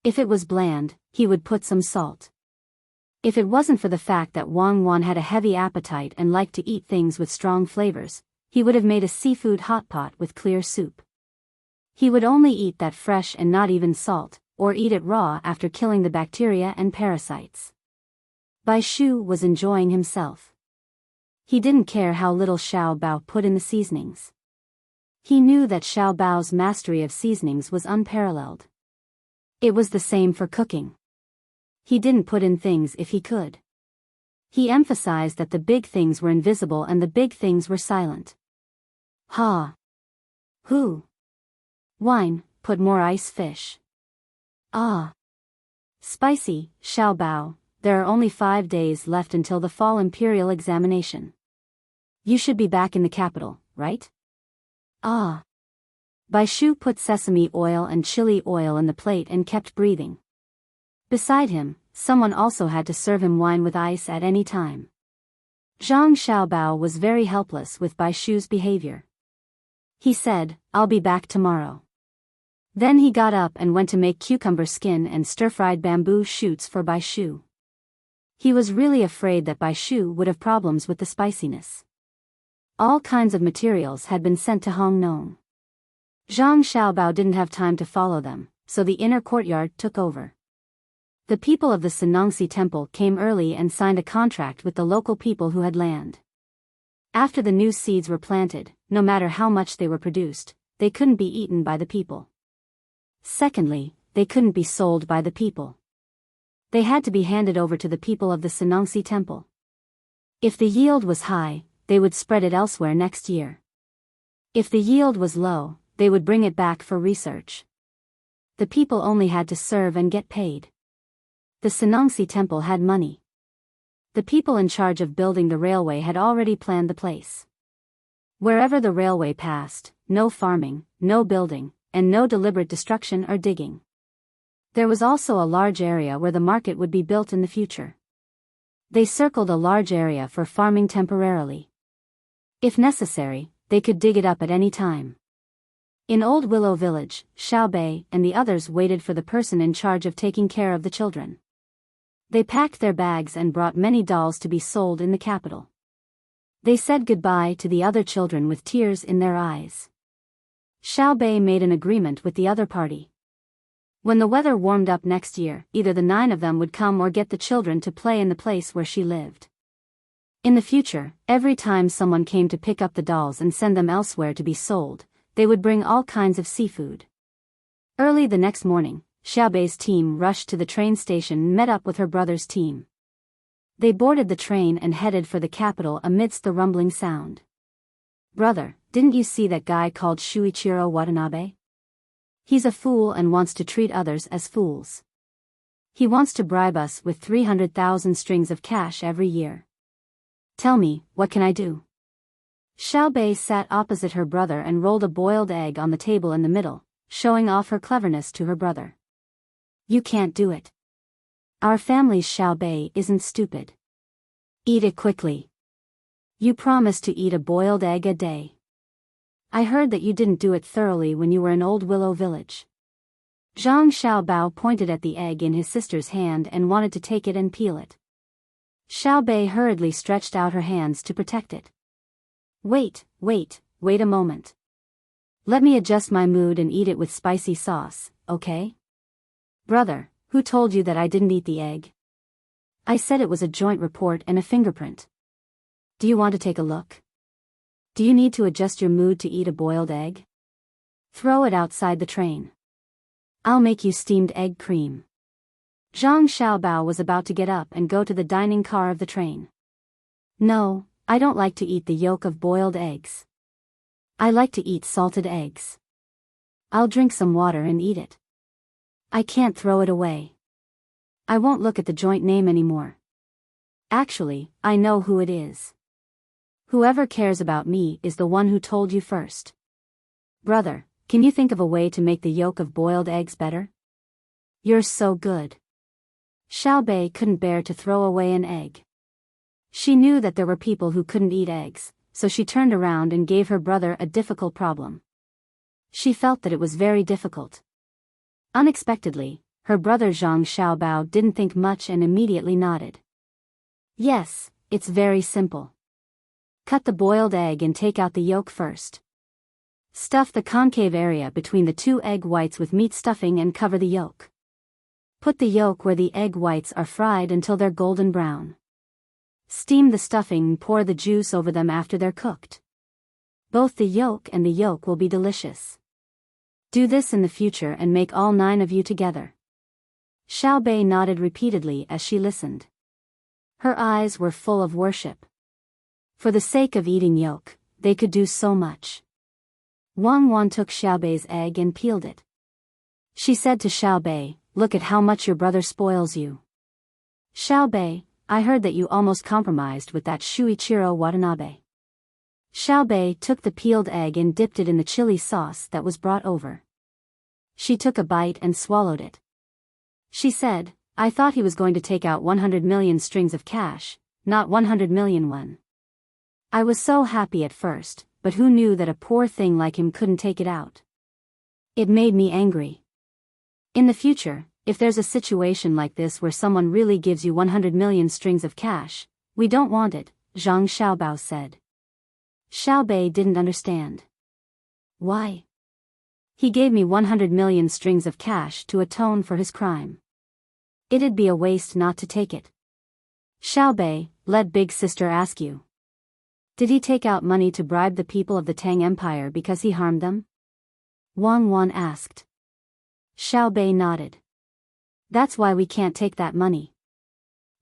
If it was bland, he would put some salt. If it wasn't for the fact that Wang Wan had a heavy appetite and liked to eat things with strong flavors, he would have made a seafood hot pot with clear soup. He would only eat that fresh and not even salt, or eat it raw after killing the bacteria and parasites. Bai Shu was enjoying himself. He didn't care how little Xiao Bao put in the seasonings. He knew that Xiao Bao's mastery of seasonings was unparalleled. It was the same for cooking. He didn't put in things if he could. He emphasized that the big things were invisible and the big things were silent. Ha! Who? Wine, put more ice fish. Ah! Spicy, Xiao Bao, there are only 5 days left until the fall imperial examination. You should be back in the capital, right? Ah! Bai Shu put sesame oil and chili oil in the plate and kept breathing. Beside him, someone also had to serve him wine with ice at any time. Zhang Xiaobao was very helpless with Bai Shu's behavior. He said, "I'll be back tomorrow." Then he got up and went to make cucumber skin and stir-fried bamboo shoots for Bai Shu. He was really afraid that Bai Shu would have problems with the spiciness. All kinds of materials had been sent to Hong Nong. Zhang Xiaobao didn't have time to follow them, so the inner courtyard took over. The people of the Sanongsi temple came early and signed a contract with the local people who had land. After the new seeds were planted, no matter how much they were produced, they couldn't be eaten by the people. Secondly, they couldn't be sold by the people. They had to be handed over to the people of the Sanongsi temple. If the yield was high, they would spread it elsewhere next year. If the yield was low, they would bring it back for research. The people only had to serve and get paid. The Sanongsi temple had money. The people in charge of building the railway had already planned the place. Wherever the railway passed, no farming, no building, and no deliberate destruction or digging. There was also a large area where the market would be built in the future. They circled a large area for farming temporarily. If necessary, they could dig it up at any time. In Old Willow Village, Xiao Bei and the others waited for the person in charge of taking care of the children. They packed their bags and brought many dolls to be sold in the capital. They said goodbye to the other children with tears in their eyes. Xiao Bei made an agreement with the other party. When the weather warmed up next year, either the 9 of them would come or get the children to play in the place where she lived. In the future, every time someone came to pick up the dolls and send them elsewhere to be sold, they would bring all kinds of seafood. Early the next morning, Xiaobei's team rushed to the train station and met up with her brother's team. They boarded the train and headed for the capital amidst the rumbling sound. "Brother, didn't you see that guy called Shuichiro Watanabe? He's a fool and wants to treat others as fools. He wants to bribe us with 300,000 strings of cash every year. Tell me, what can I do?" Xiao Bei sat opposite her brother and rolled a boiled egg on the table in the middle, showing off her cleverness to her brother. "You can't do it. Our family's Xiao Bei isn't stupid. Eat it quickly. You promised to eat a boiled egg a day. I heard that you didn't do it thoroughly when you were in Old Willow Village." Zhang Xiaobao pointed at the egg in his sister's hand and wanted to take it and peel it. Xiao Bei hurriedly stretched out her hands to protect it. Wait a moment. Let me adjust my mood and eat it with spicy sauce, okay?" "Brother, who told you that I didn't eat the egg?" "I said it was a joint report and a fingerprint. Do you want to take a look? Do you need to adjust your mood to eat a boiled egg? Throw it outside the train. I'll make you steamed egg cream." Zhang Xiaobao was about to get up and go to the dining car of the train. "No, I don't like to eat the yolk of boiled eggs. I like to eat salted eggs. I'll drink some water and eat it. I can't throw it away. I won't look at the joint name anymore. Actually, I know who it is. Whoever cares about me is the one who told you first. Brother, can you think of a way to make the yolk of boiled eggs better? You're so good." Xiao Bei couldn't bear to throw away an egg. She knew that there were people who couldn't eat eggs, so she turned around and gave her brother a difficult problem. She felt that it was very difficult. Unexpectedly, her brother Zhang Xiaobao didn't think much and immediately nodded. Yes, it's very simple. Cut the boiled egg and take out the yolk first. Stuff the concave area between the two egg whites with meat stuffing and cover the yolk. Put the yolk where the egg whites are fried until they're golden brown. Steam the stuffing and pour the juice over them after they're cooked. Both the yolk and the yolk will be delicious. Do this in the future and make all 9 of you together. Xiaobei nodded repeatedly as she listened. Her eyes were full of worship. For the sake of eating yolk, they could do so much. Wang Wan took Xiaobei's egg and peeled it. She said to Xiaobei, "Look at how much your brother spoils you." "Xiaobei, I heard that you almost compromised with that Shuichiro Watanabe." Xiaobei took the peeled egg and dipped it in the chili sauce that was brought over. She took a bite and swallowed it. She said, "I thought he was going to take out 100 million strings of cash, not 100 million won. I was so happy at first, but who knew that a poor thing like him couldn't take it out? It made me angry. In the future, if there's a situation like this where someone really gives you 100 million strings of cash, we don't want it," Zhang Xiaobao said. Xiaobei didn't understand. "Why? He gave me 100 million strings of cash to atone for his crime. It'd be a waste not to take it." "Xiaobei, let big sister ask you. Did he take out money to bribe the people of the Tang Empire because he harmed them?" Wang Wan asked. Xiaobei nodded. "That's why we can't take that money.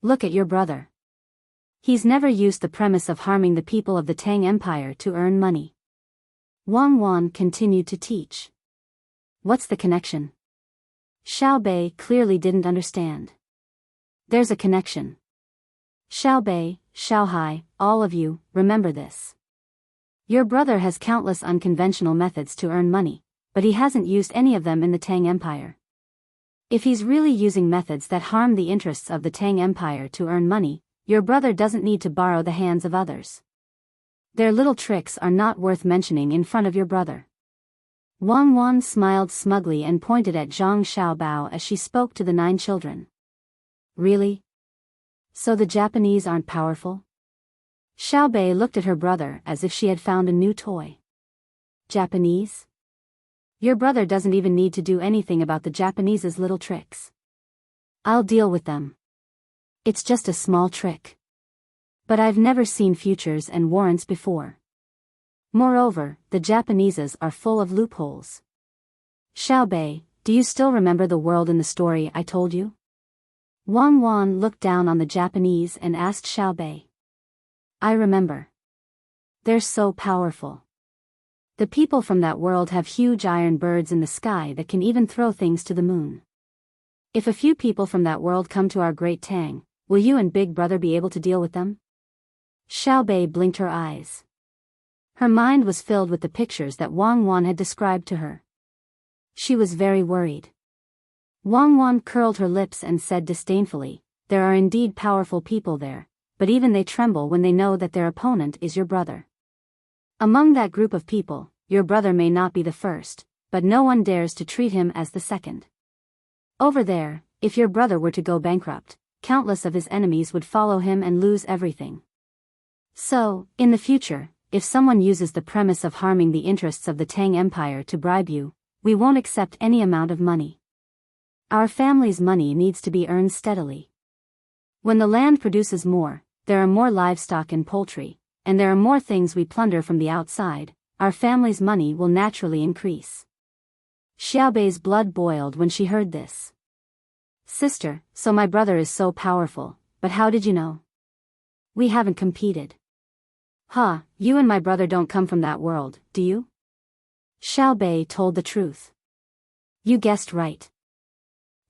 Look at your brother. He's never used the premise of harming the people of the Tang Empire to earn money." Wang Wan continued to teach. "What's the connection?" Xiaobei clearly didn't understand. "There's a connection. Xiaobei, Xiaohai, all of you, remember this. Your brother has countless unconventional methods to earn money, but he hasn't used any of them in the Tang Empire. If he's really using methods that harm the interests of the Tang Empire to earn money, your brother doesn't need to borrow the hands of others. Their little tricks are not worth mentioning in front of your brother." Wang Wan smiled smugly and pointed at Zhang Xiaobao as she spoke to the 9 children. "Really? So the Japanese aren't powerful?" Xiaobei looked at her brother as if she had found a new toy. "Japanese? Your brother doesn't even need to do anything about the Japanese's little tricks. I'll deal with them. It's just a small trick. But I've never seen futures and warrants before. Moreover, the Japaneses are full of loopholes. Xiaobei, do you still remember the world in the story I told you?" Wang Wan looked down on the Japanese and asked Xiaobei. "I remember. They're so powerful. The people from that world have huge iron birds in the sky that can even throw things to the moon. If a few people from that world come to our great Tang, will you and Big Brother be able to deal with them?" Xiaobei blinked her eyes. Her mind was filled with the pictures that Wang Wan had described to her. She was very worried. Wang Wan curled her lips and said disdainfully, "There are indeed powerful people there, but even they tremble when they know that their opponent is your brother. Among that group of people, your brother may not be the first, but no one dares to treat him as the second. Over there, if your brother were to go bankrupt, countless of his enemies would follow him and lose everything. So, in the future, if someone uses the premise of harming the interests of the Tang Empire to bribe you, we won't accept any amount of money. Our family's money needs to be earned steadily. When the land produces more, there are more livestock and poultry, and there are more things we plunder from the outside, our family's money will naturally increase." Xiaobei's blood boiled when she heard this. "Sister, so my brother is so powerful, but how did you know? We haven't competed." "Huh, you and my brother don't come from that world, do you?" Xiaobei told the truth. "You guessed right.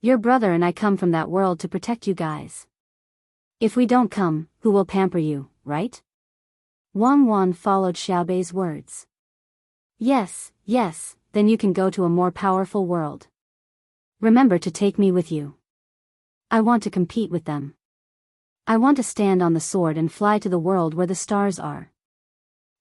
Your brother and I come from that world to protect you guys. If we don't come, who will pamper you, right?" Wang Wan followed Xiaobei's words. Yes, then you can go to a more powerful world. Remember to take me with you. I want to compete with them. I want to stand on the sword and fly to the world where the stars are."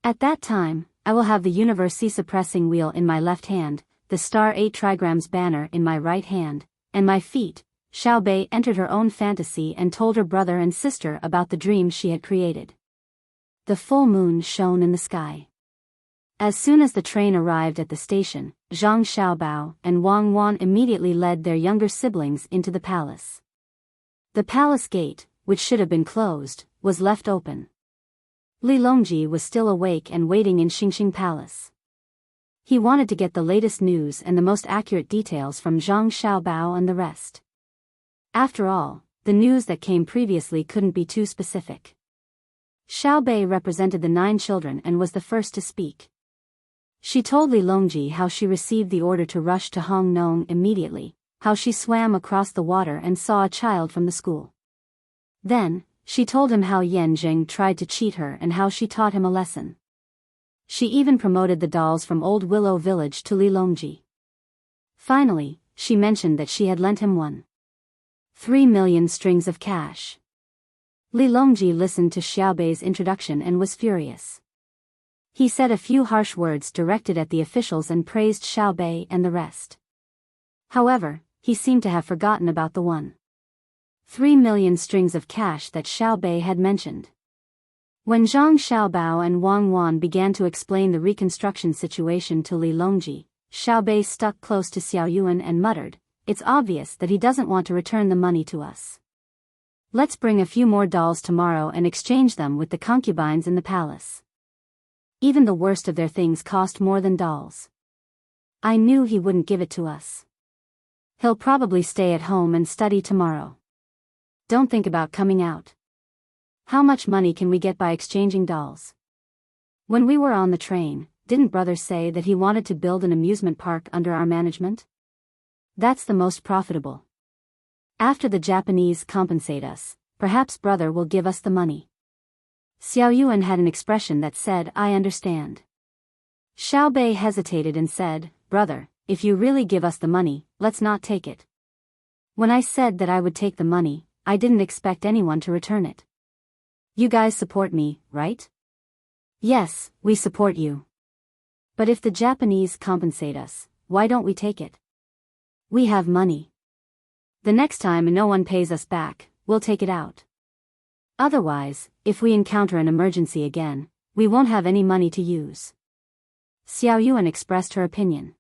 At that time, I will have the universe suppressing wheel in my left hand, the star 8 trigrams banner in my right hand, and my feet. Xiao Bei entered her own fantasy and told her brother and sister about the dream she had created. The full moon shone in the sky. As soon as the train arrived at the station, Zhang Xiaobao and Wang Wan immediately led their younger siblings into the palace. The palace gate, which should have been closed, was left open. Li Longji was still awake and waiting in Xingxing Palace. He wanted to get the latest news and the most accurate details from Zhang Xiaobao and the rest. After all, the news that came previously couldn't be too specific. Xiao Bei represented the 9 children and was the first to speak. She told Li Longji how she received the order to rush to Hong Nong immediately, how she swam across the water and saw a child from the school. Then, she told him how Yan Jing tried to cheat her and how she taught him a lesson. She even promoted the dolls from Old Willow Village to Li Longji. Finally, she mentioned that she had lent him 1.3 million strings of cash. Li Longji listened to Xiao Bei's introduction and was furious. He said a few harsh words directed at the officials and praised Xiao Bei and the rest. However, he seemed to have forgotten about the 1.3 million strings of cash that Xiao Bei had mentioned. When Zhang Xiaobao and Wang Wan began to explain the reconstruction situation to Li Longji, Xiao Bei stuck close to Xiao Yuan and muttered, "It's obvious that he doesn't want to return the money to us. Let's bring a few more dolls tomorrow and exchange them with the concubines in the palace. Even the worst of their things cost more than dolls. I knew he wouldn't give it to us. He'll probably stay at home and study tomorrow. Don't think about coming out. How much money can we get by exchanging dolls? When we were on the train, didn't brother say that he wanted to build an amusement park under our management? That's the most profitable. After the Japanese compensate us, perhaps brother will give us the money." Xiao Yuan had an expression that said, "I understand." Xiao Bei hesitated and said, "Brother, if you really give us the money, let's not take it. When I said that I would take the money, I didn't expect anyone to return it. You guys support me, right?" "Yes, we support you. But if the Japanese compensate us, why don't we take it? We have money. The next time no one pays us back, we'll take it out. Otherwise, if we encounter an emergency again, we won't have any money to use." Xiao Yuan expressed her opinion.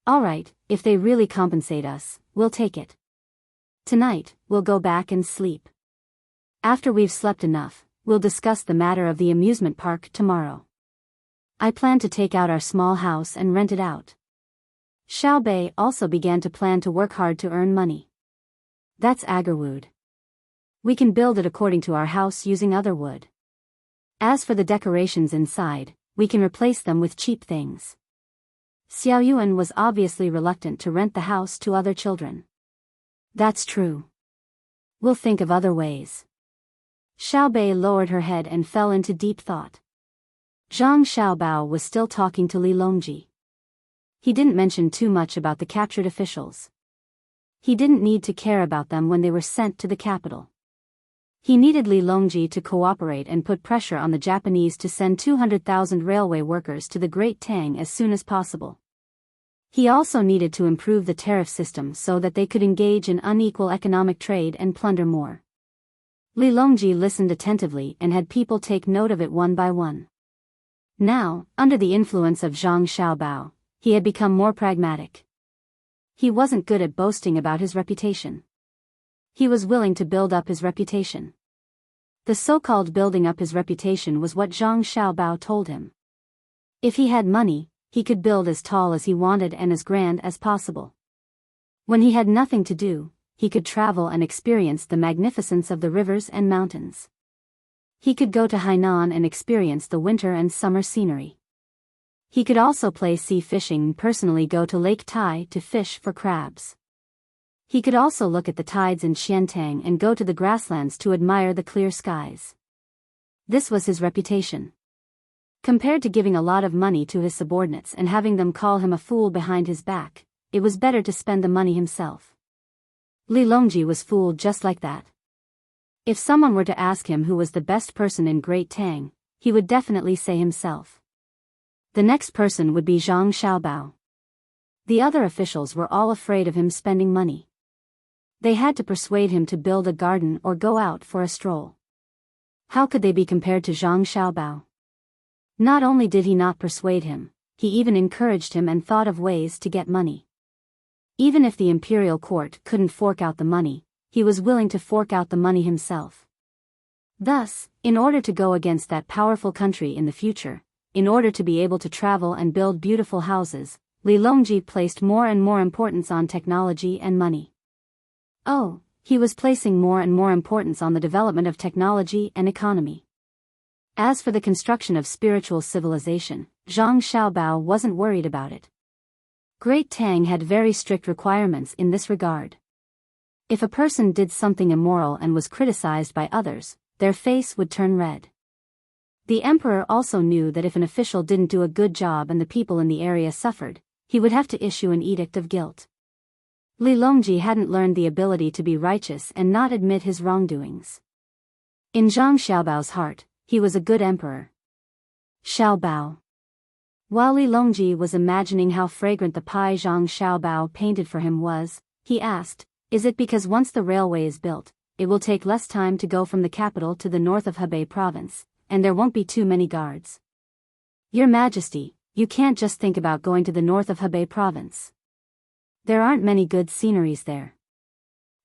"Alright, if they really compensate us, we'll take it. Tonight, we'll go back and sleep. After we've slept enough, we'll discuss the matter of the amusement park tomorrow. I plan to take out our small house and rent it out." Xiao Bei also began to plan to work hard to earn money. "That's agarwood. We can build it according to our house using other wood. As for the decorations inside, we can replace them with cheap things." Xiao Yuan was obviously reluctant to rent the house to other children. "That's true. We'll think of other ways." Xiao Bei lowered her head and fell into deep thought. Zhang Xiaobao was still talking to Li Longji. He didn't mention too much about the captured officials. He didn't need to care about them when they were sent to the capital. He needed Li Longji to cooperate and put pressure on the Japanese to send 200,000 railway workers to the Great Tang as soon as possible. He also needed to improve the tariff system so that they could engage in unequal economic trade and plunder more. Li Longji listened attentively and had people take note of it one by one. Now, under the influence of Zhang Xiaobao, he had become more pragmatic. He wasn't good at boasting about his reputation. He was willing to build up his reputation. The so-called building up his reputation was what Zhang Xiaobao told him. If he had money, he could build as tall as he wanted and as grand as possible. When he had nothing to do, he could travel and experience the magnificence of the rivers and mountains. He could go to Hainan and experience the winter and summer scenery. He could also play sea fishing and personally go to Lake Tai to fish for crabs. He could also look at the tides in Xiantang and go to the grasslands to admire the clear skies. This was his reputation. Compared to giving a lot of money to his subordinates and having them call him a fool behind his back, it was better to spend the money himself. Li Longji was fooled just like that. If someone were to ask him who was the best person in Great Tang, he would definitely say himself. The next person would be Zhang Xiaobao. The other officials were all afraid of him spending money. They had to persuade him to build a garden or go out for a stroll. How could they be compared to Zhang Xiaobao? Not only did he not persuade him, he even encouraged him and thought of ways to get money. Even if the imperial court couldn't fork out the money, he was willing to fork out the money himself. Thus, in order to go against that powerful country in the future, in order to be able to travel and build beautiful houses, Li Longji placed more and more importance on technology and money. Oh, he was placing more and more importance on the development of technology and economy. As for the construction of spiritual civilization, Zhang Xiaobao wasn't worried about it. Great Tang had very strict requirements in this regard. If a person did something immoral and was criticized by others, their face would turn red. The emperor also knew that if an official didn't do a good job and the people in the area suffered, he would have to issue an edict of guilt. Li Longji hadn't learned the ability to be righteous and not admit his wrongdoings. In Zhang Xiaobao's heart, he was a good emperor. Xiaobao. While Li Longji was imagining how fragrant the pie Zhang Xiaobao painted for him was, he asked, "Is it because once the railway is built, it will take less time to go from the capital to the north of Hebei province, and there won't be too many guards?" "Your Majesty, you can't just think about going to the north of Hebei province. There aren't many good sceneries there.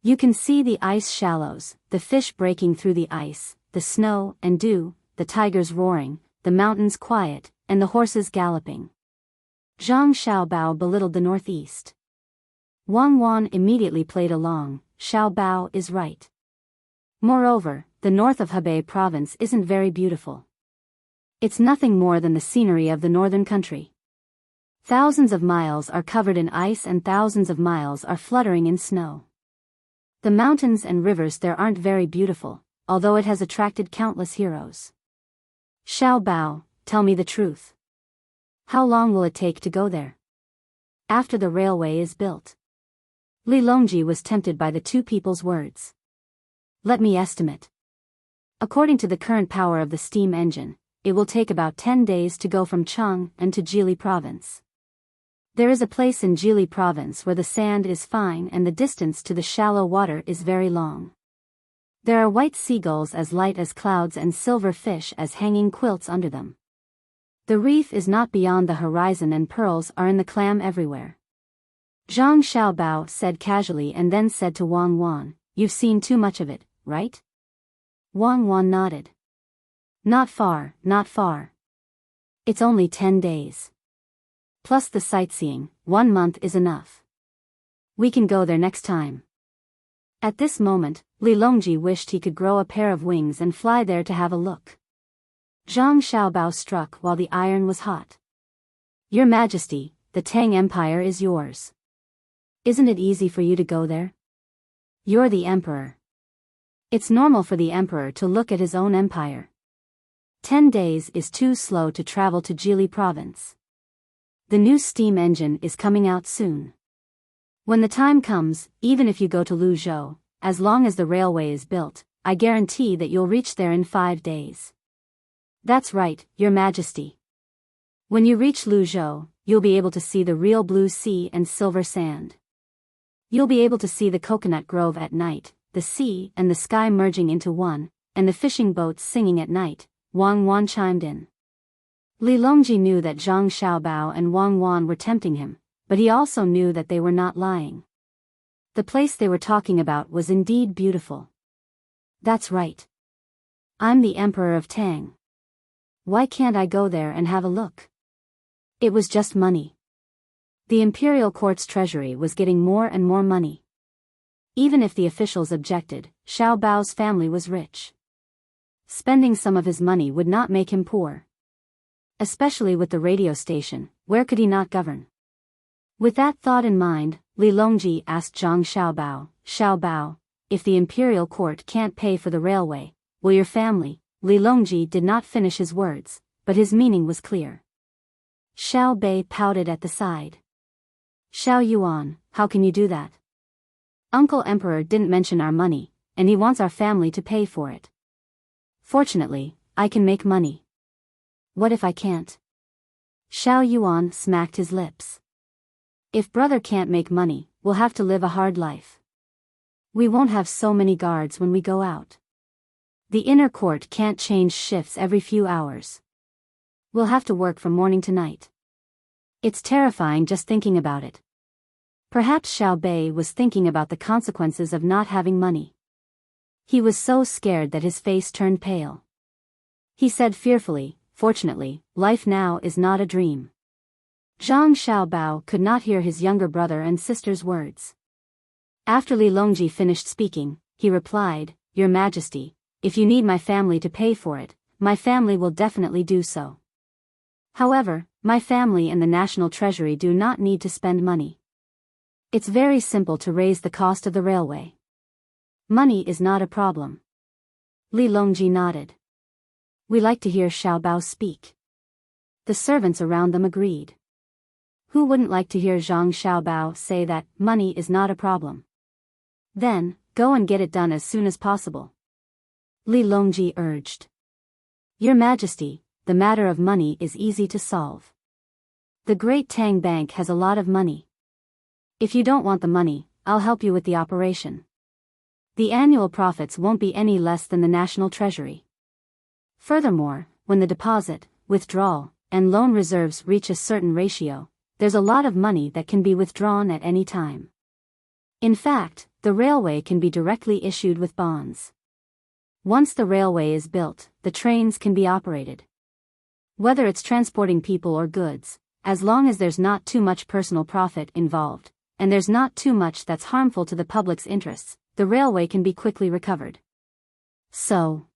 You can see the ice shallows, the fish breaking through the ice, the snow and dew, the tigers roaring, the mountains quiet, and the horses galloping." Zhang Xiaobao belittled the northeast. Wang Wan immediately played along. Xiaobao is right. Moreover, the north of Hebei province isn't very beautiful. It's nothing more than the scenery of the northern country. Thousands of miles are covered in ice and thousands of miles are fluttering in snow. The mountains and rivers there aren't very beautiful, although it has attracted countless heroes. Xiaobao, tell me the truth. How long will it take to go there? After the railway is built. Li Longji was tempted by the two people's words. Let me estimate. According to the current power of the steam engine, it will take about 10 days to go from Chang'an to Jili province. There is a place in Jili province where the sand is fine and the distance to the shallow water is very long. There are white seagulls as light as clouds and silver fish as hanging quilts under them. The reef is not beyond the horizon and pearls are in the clam everywhere. Zhang Xiaobao said casually and then said to Wang Wan, "You've seen too much of it, right?" Wang Wan nodded. Not far, not far. It's only 10 days. Plus the sightseeing, 1 month is enough. We can go there next time. At this moment, Li Longji wished he could grow a pair of wings and fly there to have a look. Zhang Xiaobao struck while the iron was hot. Your Majesty, the Tang Empire is yours. Isn't it easy for you to go there? You're the emperor. It's normal for the emperor to look at his own empire. 10 days is too slow to travel to Jili province. The new steam engine is coming out soon. When the time comes, even if you go to Luzhou, as long as the railway is built, I guarantee that you'll reach there in 5 days. That's right, Your Majesty. When you reach Luzhou, you'll be able to see the real blue sea and silver sand. You'll be able to see the coconut grove at night, the sea and the sky merging into one, and the fishing boats singing at night, Wang Wan chimed in. Li Longji knew that Zhang Xiaobao and Wang Wan were tempting him, but he also knew that they were not lying. The place they were talking about was indeed beautiful. That's right. I'm the Emperor of Tang. Why can't I go there and have a look? It was just money. The imperial court's treasury was getting more and more money. Even if the officials objected, Xiao Bao's family was rich. Spending some of his money would not make him poor. Especially with the radio station, where could he not govern? With that thought in mind, Li Longji asked Zhang Xiaobao, "Xiaobao, if the imperial court can't pay for the railway, will your family?" Li Longji did not finish his words, but his meaning was clear. Xiao Bei pouted at the side. "Xiao Yuan, how can you do that? Uncle Emperor didn't mention our money, and he wants our family to pay for it. Fortunately, I can make money. What if I can't? Xiao Yuan smacked his lips. If brother can't make money, we'll have to live a hard life. We won't have so many guards when we go out. The inner court can't change shifts every few hours. We'll have to work from morning to night. It's terrifying just thinking about it. Perhaps Xiao Bei was thinking about the consequences of not having money. He was so scared that his face turned pale. He said fearfully, "Fortunately, life now is not a dream." Zhang Xiaobao could not hear his younger brother and sister's words. After Li Longji finished speaking, he replied, "Your Majesty, if you need my family to pay for it, my family will definitely do so. However, my family and the National Treasury do not need to spend money. It's very simple to raise the cost of the railway. Money is not a problem." Li Longji nodded. "We like to hear Xiaobao speak." The servants around them agreed. Who wouldn't like to hear Zhang Xiaobao say that money is not a problem? Then, go and get it done as soon as possible. Li Longji urged. "Your Majesty, the matter of money is easy to solve. The Great Tang Bank has a lot of money. If you don't want the money, I'll help you with the operation. The annual profits won't be any less than the National Treasury. Furthermore, when the deposit, withdrawal, and loan reserves reach a certain ratio, there's a lot of money that can be withdrawn at any time. In fact, the railway can be directly issued with bonds. Once the railway is built, the trains can be operated. Whether it's transporting people or goods, as long as there's not too much personal profit involved, and there's not too much that's harmful to the public's interests, the railway can be quickly recovered." So,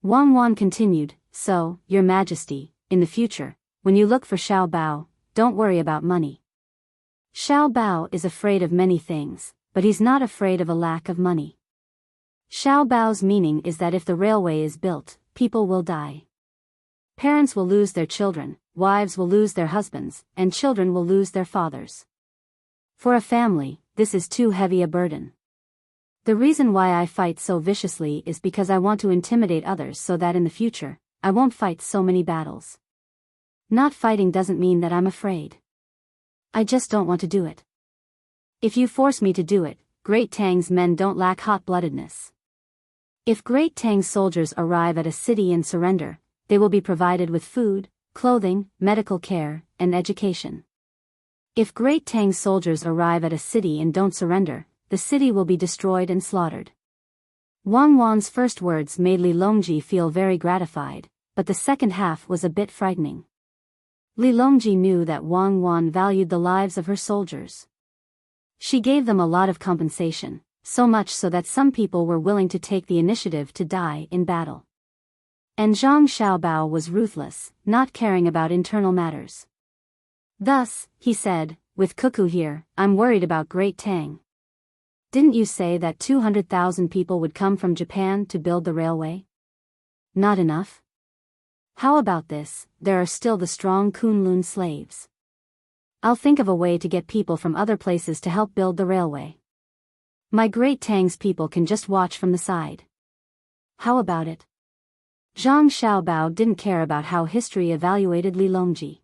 Wang Wan continued, "So, Your Majesty, in the future, when you look for Xiao Bao, don't worry about money. Xiao Bao is afraid of many things, but he's not afraid of a lack of money. Xiao Bao's meaning is that if the railway is built, people will die. Parents will lose their children, wives will lose their husbands, and children will lose their fathers. For a family, this is too heavy a burden. The reason why I fight so viciously is because I want to intimidate others so that in the future, I won't fight so many battles. Not fighting doesn't mean that I'm afraid. I just don't want to do it. If you force me to do it, Great Tang's men don't lack hot-bloodedness. If Great Tang's soldiers arrive at a city and surrender, they will be provided with food, clothing, medical care, and education. If Great Tang's soldiers arrive at a city and don't surrender, the city will be destroyed and slaughtered." Wang Wan's first words made Li Longji feel very gratified, but the second half was a bit frightening. Li Longji knew that Wang Wan valued the lives of her soldiers. She gave them a lot of compensation, so much so that some people were willing to take the initiative to die in battle. And Zhang Xiaobao was ruthless, not caring about internal matters. Thus, he said, "With Cuckoo here, I'm worried about Great Tang. Didn't you say that 200,000 people would come from Japan to build the railway? Not enough? How about this, there are still the strong Kunlun slaves. I'll think of a way to get people from other places to help build the railway. My Great Tang's people can just watch from the side. How about it?" Zhang Xiaobao didn't care about how history evaluated Li Longji.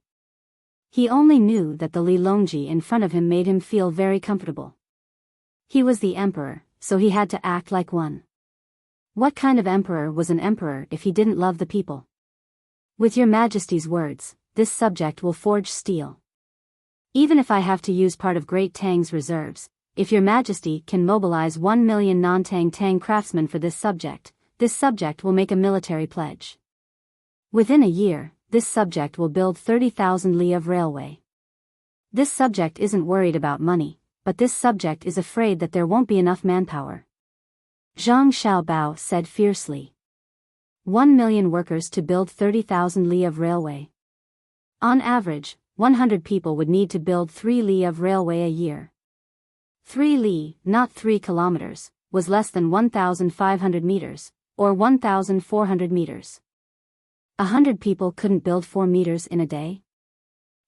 He only knew that the Li Longji in front of him made him feel very comfortable. He was the emperor, so he had to act like one. What kind of emperor was an emperor if he didn't love the people? "With Your Majesty's words, this subject will forge steel. Even if I have to use part of Great Tang's reserves, if Your Majesty can mobilize 1 million non-Tang Tang craftsmen for this subject will make a military pledge. Within a year, this subject will build 30,000 li of railway. This subject isn't worried about money, but this subject is afraid that there won't be enough manpower." Zhang Xiaobao said fiercely. 1 million workers to build 30,000 li of railway. On average, 100 people would need to build 3 li of railway a year. 3 li, not 3 kilometers, was less than 1,500 meters, or 1,400 meters. 100 people couldn't build 4 meters in a day?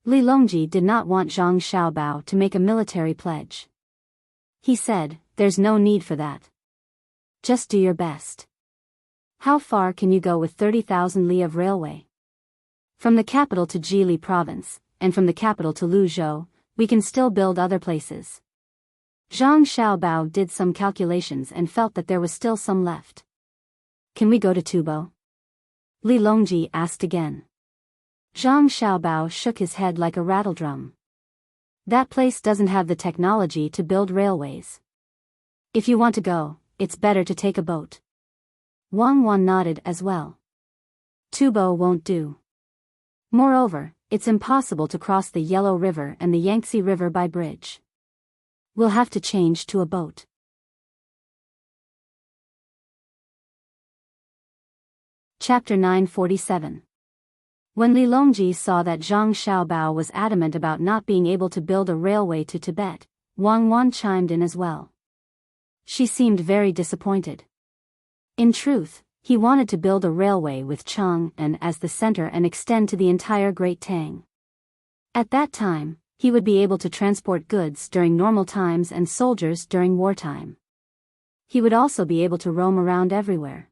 Li Longji did not want Zhang Xiaobao to make a military pledge. He said, "There's no need for that. Just do your best. How far can you go with 30,000 li of railway? From the capital to Jili province, and from the capital to Luzhou, we can still build other places. Zhang Xiaobao did some calculations and felt that there was still some left. Can we go to Tubo? Li Longji asked again. Zhang Xiaobao shook his head like a rattledrum. That place doesn't have the technology to build railways. If you want to go, it's better to take a boat. Wang Wan nodded as well. Tubo won't do. Moreover, it's impossible to cross the Yellow River and the Yangtze River by bridge. We'll have to change to a boat. Chapter 947. When Li Longji saw that Zhang Xiaobao was adamant about not being able to build a railway to Tibet, Wang Wan chimed in as well. She seemed very disappointed. In truth, he wanted to build a railway with Chang'an as the center and extend to the entire Great Tang. At that time, he would be able to transport goods during normal times and soldiers during wartime. He would also be able to roam around everywhere.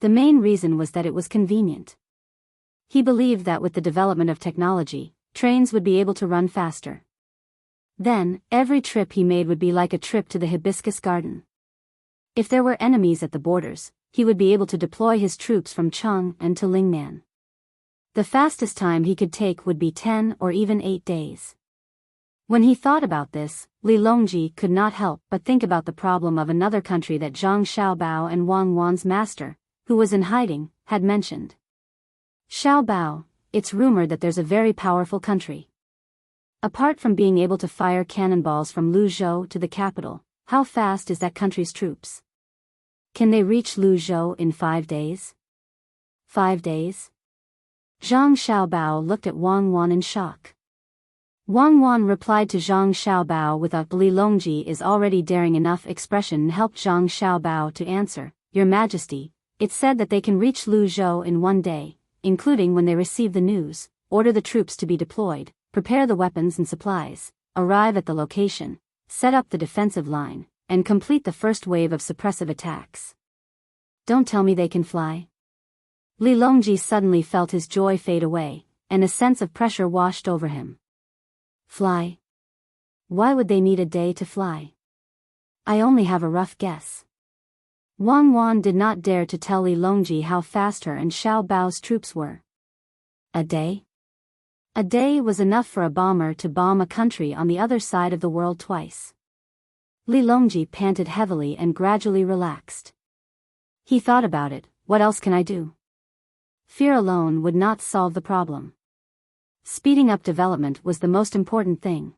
The main reason was that it was convenient. He believed that with the development of technology, trains would be able to run faster. Then, every trip he made would be like a trip to the hibiscus garden. If there were enemies at the borders, he would be able to deploy his troops from Chang'an to Lingnan. The fastest time he could take would be 10 or even 8 days. When he thought about this, Li Longji could not help but think about the problem of another country that Zhang Xiaobao and Wang Wan's master, who was in hiding, had mentioned. Xiaobao, it's rumored that there's a very powerful country. Apart from being able to fire cannonballs from Luzhou to the capital, how fast is that country's troops? Can they reach Luzhou in 5 days? 5 days? Zhang Xiaobao looked at Wang Wan in shock. Wang Wan replied to Zhang Xiaobao with a "Li Longji is already daring enough" expression and helped Zhang Xiaobao to answer, "Your Majesty, it's said that they can reach Luzhou in 1 day, including when they receive the news, order the troops to be deployed, prepare the weapons and supplies, arrive at the location, set up the defensive line, and complete the first wave of suppressive attacks." Don't tell me they can fly? Li Longji suddenly felt his joy fade away, and a sense of pressure washed over him. Fly? Why would they need a day to fly? I only have a rough guess. Wang Wan did not dare to tell Li Longji how fast her and Xiao Bao's troops were. A day? A day was enough for a bomber to bomb a country on the other side of the world twice. Li Longji panted heavily and gradually relaxed. He thought about it, what else can I do? Fear alone would not solve the problem. Speeding up development was the most important thing.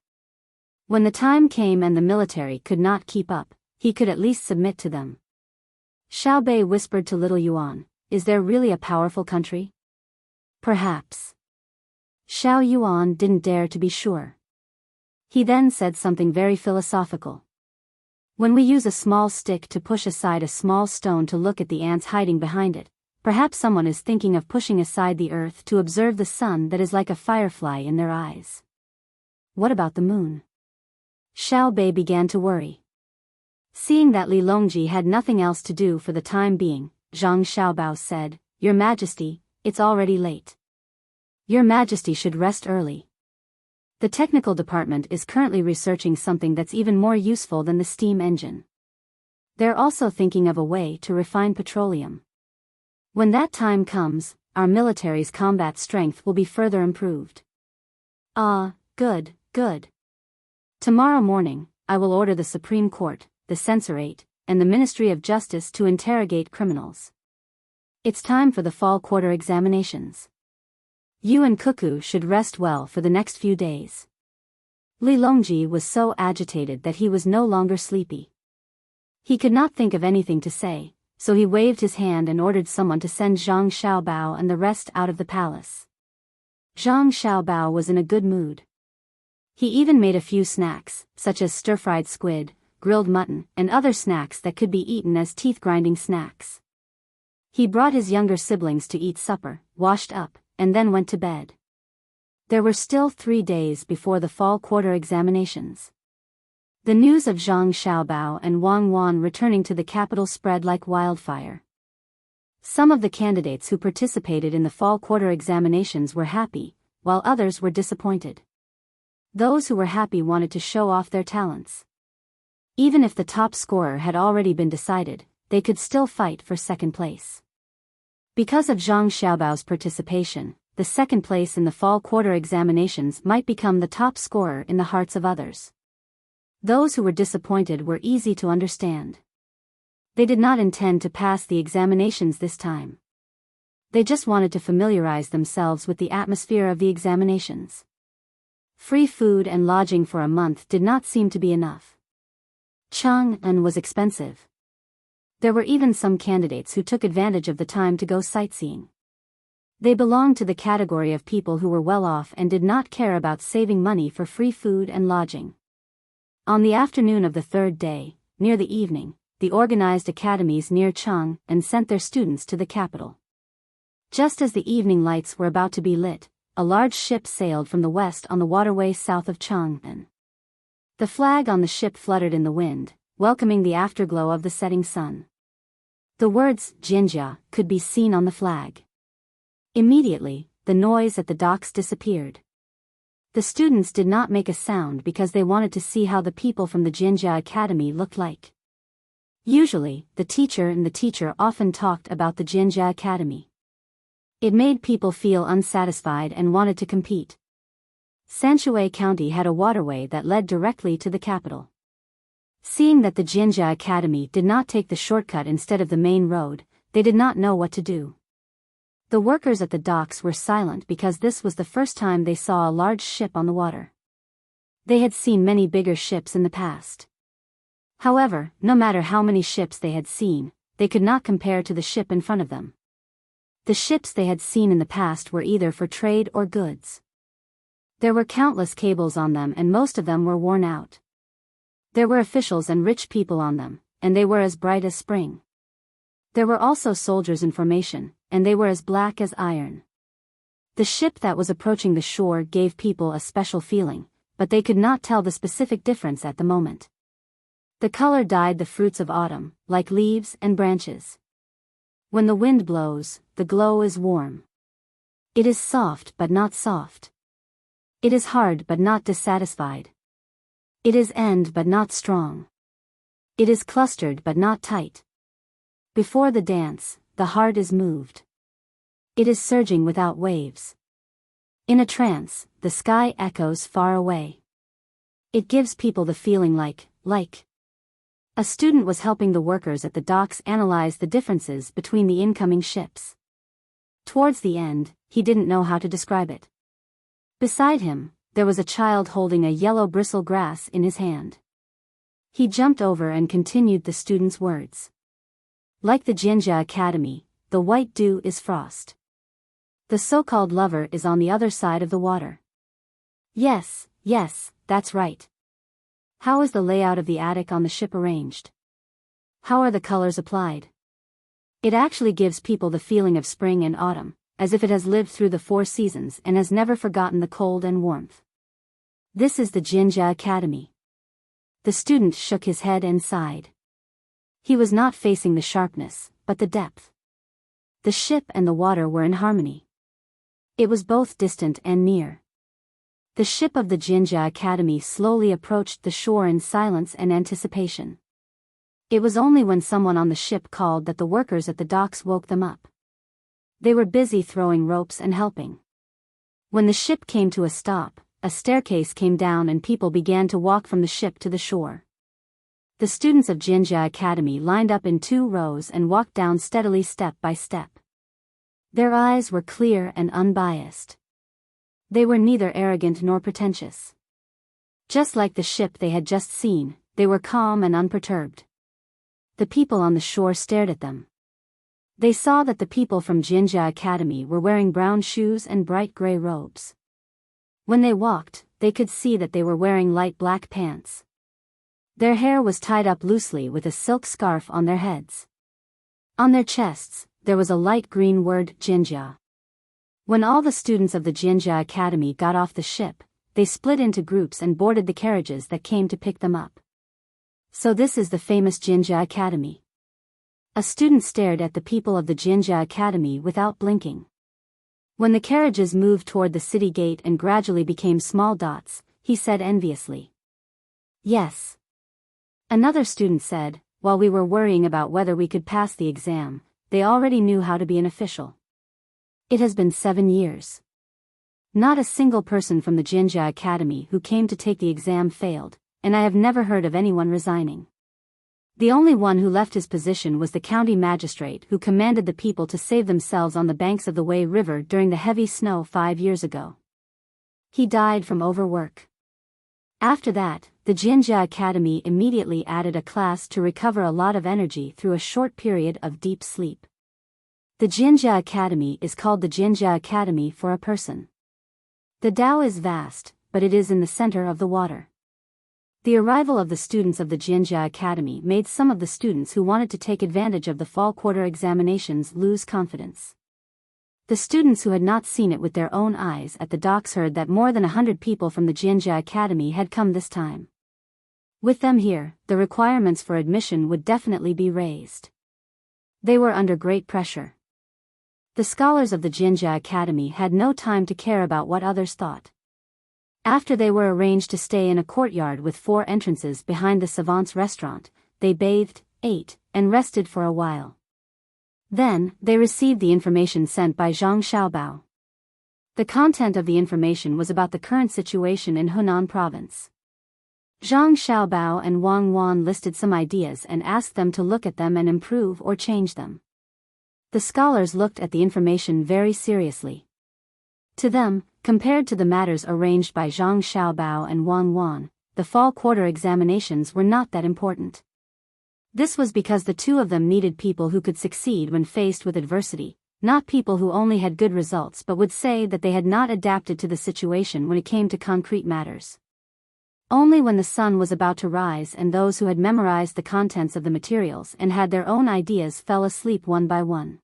When the time came and the military could not keep up, he could at least submit to them. Xiao Bei whispered to Little Yuan, "Is there really a powerful country?" Perhaps. Xiao Yuan didn't dare to be sure. He then said something very philosophical. When we use a small stick to push aside a small stone to look at the ants hiding behind it, perhaps someone is thinking of pushing aside the earth to observe the sun that is like a firefly in their eyes. What about the moon? Xiao Bei began to worry. Seeing that Li Longji had nothing else to do for the time being, Zhang Xiaobao said, "Your Majesty, it's already late. Your Majesty should rest early. The technical department is currently researching something that's even more useful than the steam engine. They're also thinking of a way to refine petroleum. When that time comes, our military's combat strength will be further improved." Ah, good, good. Tomorrow morning, I will order the Supreme Court, the Censorate, and the Ministry of Justice to interrogate criminals. It's time for the fall quarter examinations. You and Cuckoo should rest well for the next few days. Li Longji was so agitated that he was no longer sleepy. He could not think of anything to say, so he waved his hand and ordered someone to send Zhang Xiaobao and the rest out of the palace. Zhang Xiaobao was in a good mood. He even made a few snacks, such as stir-fried squid, grilled mutton, and other snacks that could be eaten as teeth-grinding snacks. He brought his younger siblings to eat supper, washed up, and then went to bed. There were still 3 days before the fall quarter examinations. The news of Zhang Xiaobao and Wang Wan returning to the capital spread like wildfire. Some of the candidates who participated in the fall quarter examinations were happy, while others were disappointed. Those who were happy wanted to show off their talents. Even if the top scorer had already been decided, they could still fight for second place. Because of Zhang Xiaobao's participation, the second place in the fall quarter examinations might become the top scorer in the hearts of others. Those who were disappointed were easy to understand. They did not intend to pass the examinations this time. They just wanted to familiarize themselves with the atmosphere of the examinations. Free food and lodging for a month did not seem to be enough. Chang'an was expensive. There were even some candidates who took advantage of the time to go sightseeing. They belonged to the category of people who were well off and did not care about saving money for free food and lodging. On the afternoon of the third day, near the evening, the organized academies near Chang'an sent their students to the capital. Just as the evening lights were about to be lit, a large ship sailed from the west on the waterway south of Chang'an. The flag on the ship fluttered in the wind, welcoming the afterglow of the setting sun. The words Jinjia could be seen on the flag. Immediately, the noise at the docks disappeared. The students did not make a sound because they wanted to see how the people from the Jinjia Academy looked like. Usually, the teacher often talked about the Jinjia Academy. It made people feel unsatisfied and wanted to compete. Sanshui County had a waterway that led directly to the capital. Seeing that the Jinjia Academy did not take the shortcut instead of the main road, they did not know what to do. The workers at the docks were silent because this was the first time they saw a large ship on the water. They had seen many bigger ships in the past. However, no matter how many ships they had seen, they could not compare to the ship in front of them. The ships they had seen in the past were either for trade or goods. There were countless cables on them and most of them were worn out. There were officials and rich people on them, and they were as bright as spring. There were also soldiers in formation, and they were as black as iron. The ship that was approaching the shore gave people a special feeling, but they could not tell the specific difference at the moment. The color dyed the fruits of autumn, like leaves and branches. When the wind blows, the glow is warm. It is soft but not soft. It is hard but not dissatisfied. It is end but not strong. It is clustered but not tight. Before the dance, the heart is moved. It is surging without waves. In a trance, the sky echoes far away. It gives people the feeling like. A student was helping the workers at the docks analyze the differences between the incoming ships. Towards the end, he didn't know how to describe it. Beside him, there was a child holding a yellow bristle grass in his hand. He jumped over and continued the student's words. Like the Jinjia Academy, the white dew is frost. The so-called lover is on the other side of the water. Yes, that's right. How is the layout of the attic on the ship arranged? How are the colors applied? It actually gives people the feeling of spring and autumn, as if it has lived through the 4 seasons and has never forgotten the cold and warmth. This is the Jinjia Academy. The student shook his head and sighed. He was not facing the sharpness, but the depth. The ship and the water were in harmony. It was both distant and near. The ship of the Jinjia Academy slowly approached the shore in silence and anticipation. It was only when someone on the ship called that the workers at the docks woke them up. They were busy throwing ropes and helping. When the ship came to a stop, a staircase came down and people began to walk from the ship to the shore. The students of Jinjia Academy lined up in 2 rows and walked down steadily step by step. Their eyes were clear and unbiased. They were neither arrogant nor pretentious. Just like the ship they had just seen, they were calm and unperturbed. The people on the shore stared at them. They saw that the people from Jinjia Academy were wearing brown shoes and bright gray robes. When they walked, they could see that they were wearing light black pants. Their hair was tied up loosely with a silk scarf on their heads. On their chests, there was a light green word Jinjia. When all the students of the Jinjia Academy got off the ship, they split into groups and boarded the carriages that came to pick them up. So this is the famous Jinjia Academy. A student stared at the people of the Jinjia Academy without blinking. When the carriages moved toward the city gate and gradually became small dots, he said enviously. Yes. Another student said, while we were worrying about whether we could pass the exam, they already knew how to be an official. It has been 7 years. Not a single person from the Jinjia Academy who came to take the exam failed, and I have never heard of anyone resigning. The only one who left his position was the county magistrate who commanded the people to save themselves on the banks of the Wei River during the heavy snow 5 years ago. He died from overwork. After that, the Jinjia Academy immediately added a class to recover a lot of energy through a short period of deep sleep. The Jinjia Academy is called the Jinjia Academy for a person. The Tao is vast, but it is in the center of the water. The arrival of the students of the Jinjia Academy made some of the students who wanted to take advantage of the fall quarter examinations lose confidence. The students who had not seen it with their own eyes at the docks heard that more than 100 people from the Jinjia Academy had come this time. With them here, the requirements for admission would definitely be raised. They were under great pressure. The scholars of the Jinjia Academy had no time to care about what others thought. After they were arranged to stay in a courtyard with 4 entrances behind the savant's restaurant, they bathed, ate, and rested for a while. Then, they received the information sent by Zhang Xiaobao. The content of the information was about the current situation in Hunan province. Zhang Xiaobao and Wang Wan listed some ideas and asked them to look at them and improve or change them. The scholars looked at the information very seriously. To them, compared to the matters arranged by Zhang Xiaobao and Wang Wan, the fall quarter examinations were not that important. This was because the two of them needed people who could succeed when faced with adversity, not people who only had good results but would say that they had not adapted to the situation when it came to concrete matters. Only when the sun was about to rise and those who had memorized the contents of the materials and had their own ideas fell asleep one by one.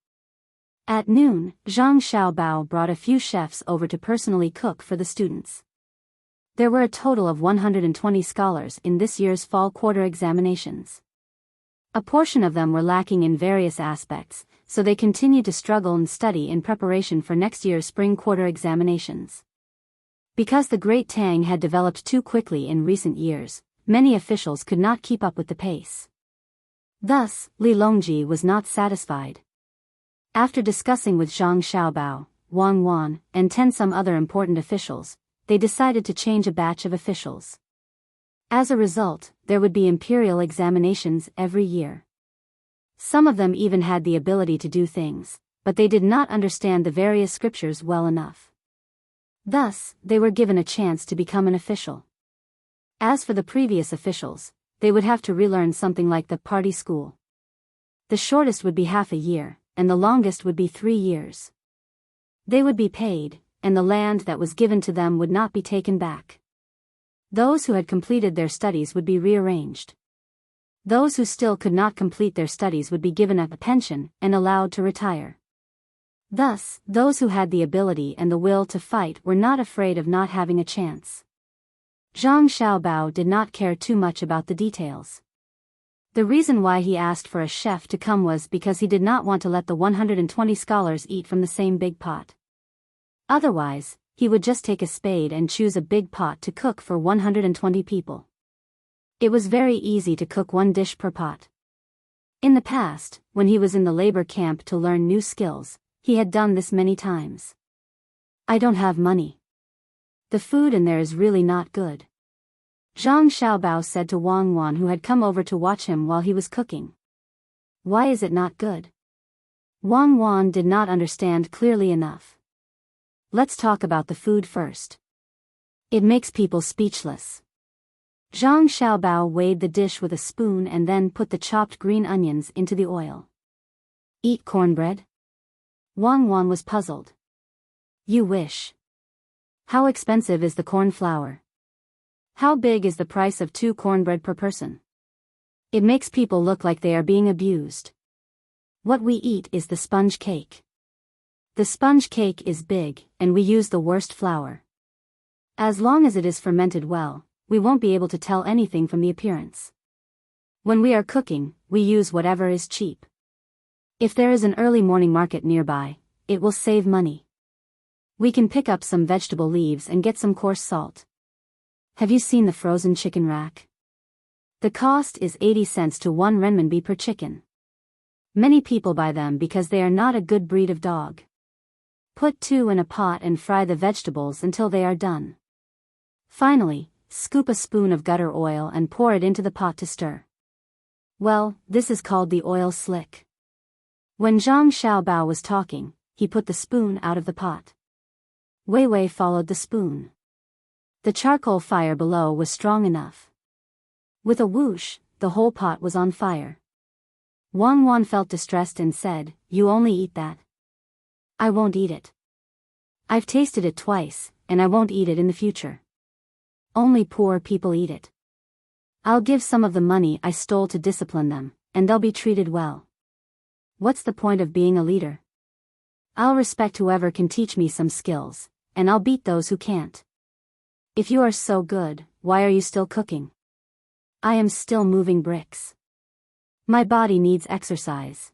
At noon, Zhang Xiaobao brought a few chefs over to personally cook for the students. There were a total of 120 scholars in this year's fall quarter examinations. A portion of them were lacking in various aspects, so they continued to struggle and study in preparation for next year's spring quarter examinations. Because the Great Tang had developed too quickly in recent years, many officials could not keep up with the pace. Thus, Li Longji was not satisfied. After discussing with Zhang Xiaobao, Wang Wan, and 10 some other important officials, they decided to change a batch of officials. As a result, there would be imperial examinations every year. Some of them even had the ability to do things, but they did not understand the various scriptures well enough. Thus, they were given a chance to become an official. As for the previous officials, they would have to relearn something like the party school. The shortest would be half a year, and the longest would be 3 years. They would be paid, and the land that was given to them would not be taken back. Those who had completed their studies would be rearranged. Those who still could not complete their studies would be given a pension and allowed to retire. Thus, those who had the ability and the will to fight were not afraid of not having a chance. Zhang Xiaobao did not care too much about the details. The reason why he asked for a chef to come was because he did not want to let the 120 scholars eat from the same big pot. Otherwise, he would just take a spade and choose a big pot to cook for 120 people. It was very easy to cook 1 dish per pot. In the past, when he was in the labor camp to learn new skills, he had done this many times. I don't have money. The food in there is really not good. Zhang Xiaobao said to Wang Wan, who had come over to watch him while he was cooking. Why is it not good? Wang Wan did not understand clearly enough. Let's talk about the food first. It makes people speechless. Zhang Xiaobao weighed the dish with a spoon and then put the chopped green onions into the oil. Eat cornbread? Wang Wan was puzzled. You wish. How expensive is the corn flour? How big is the price of 2 cornbread per person? It makes people look like they are being abused. What we eat is the sponge cake. The sponge cake is big, and we use the worst flour. As long as it is fermented well, we won't be able to tell anything from the appearance. When we are cooking, we use whatever is cheap. If there is an early morning market nearby, it will save money. We can pick up some vegetable leaves and get some coarse salt. Have you seen the frozen chicken rack? The cost is 80 cents to 1 renminbi per chicken. Many people buy them because they are not a good breed of dog. Put 2 in a pot and fry the vegetables until they are done. Finally, scoop a spoon of gutter oil and pour it into the pot to stir. Well, this is called the oil slick. When Zhang Xiaobao was talking, he put the spoon out of the pot. Wei Wei followed the spoon. The charcoal fire below was strong enough. With a whoosh, the whole pot was on fire. Wang Wan felt distressed and said, "You only eat that?" "I won't eat it. I've tasted it twice, and I won't eat it in the future. Only poor people eat it. I'll give some of the money I stole to discipline them, and they'll be treated well. What's the point of being a leader? I'll respect whoever can teach me some skills, and I'll beat those who can't. If you are so good, why are you still cooking? I am still moving bricks. My body needs exercise."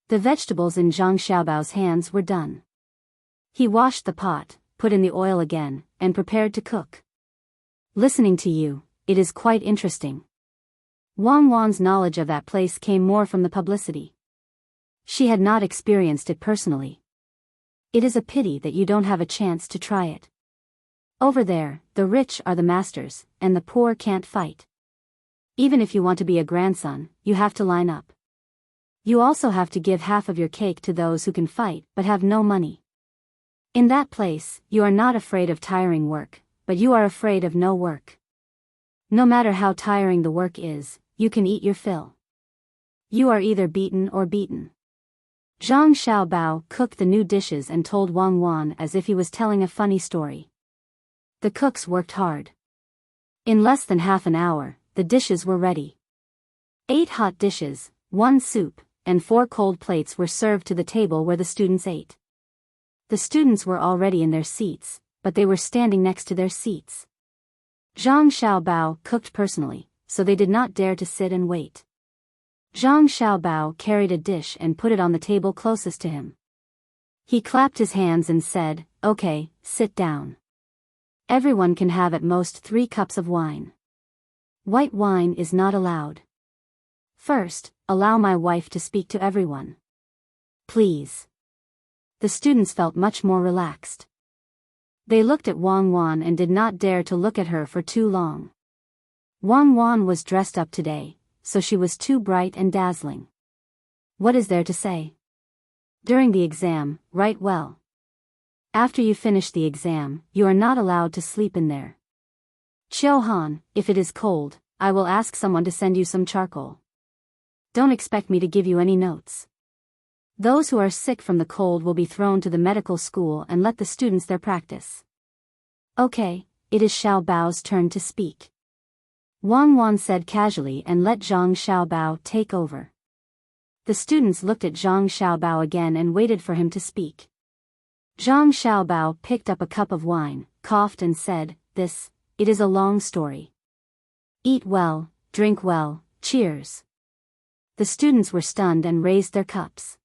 The vegetables in Zhang Xiaobao's hands were done. He washed the pot, put in the oil again, and prepared to cook. "Listening to you, it is quite interesting." Wang Wan's knowledge of that place came more from the publicity. She had not experienced it personally. It is a pity that you don't have a chance to try it. Over there, the rich are the masters, and the poor can't fight. Even if you want to be a grandson, you have to line up. You also have to give half of your cake to those who can fight but have no money. In that place, you are not afraid of tiring work, but you are afraid of no work. No matter how tiring the work is, you can eat your fill. You are either beaten or beaten. Zhang Xiaobao cooked the new dishes and told Wang Wan as if he was telling a funny story. The cooks worked hard. In less than half an hour, the dishes were ready. 8 hot dishes, 1 soup, and 4 cold plates were served to the table where the students ate. The students were already in their seats, but they were standing next to their seats. Zhang Xiaobao cooked personally, so they did not dare to sit and wait. Zhang Xiaobao carried a dish and put it on the table closest to him. He clapped his hands and said, "Okay, sit down. Everyone can have at most 3 cups of wine. White wine is not allowed. First, allow my wife to speak to everyone. Please." The students felt much more relaxed. They looked at Wang Wan and did not dare to look at her for too long. Wang Wan was dressed up today, so she was too bright and dazzling. What is there to say? During the exam, write well. After you finish the exam, you are not allowed to sleep in there. Qiu Han, if it is cold, I will ask someone to send you some charcoal. Don't expect me to give you any notes. Those who are sick from the cold will be thrown to the medical school and let the students there practice. Okay, it is Xiaobao's turn to speak. Wang Wan said casually and let Zhang Xiaobao take over. The students looked at Zhang Xiaobao again and waited for him to speak. Zhang Xiaobao picked up a cup of wine, coughed and said, It is a long story. Eat well, drink well, cheers." The students were stunned and raised their cups.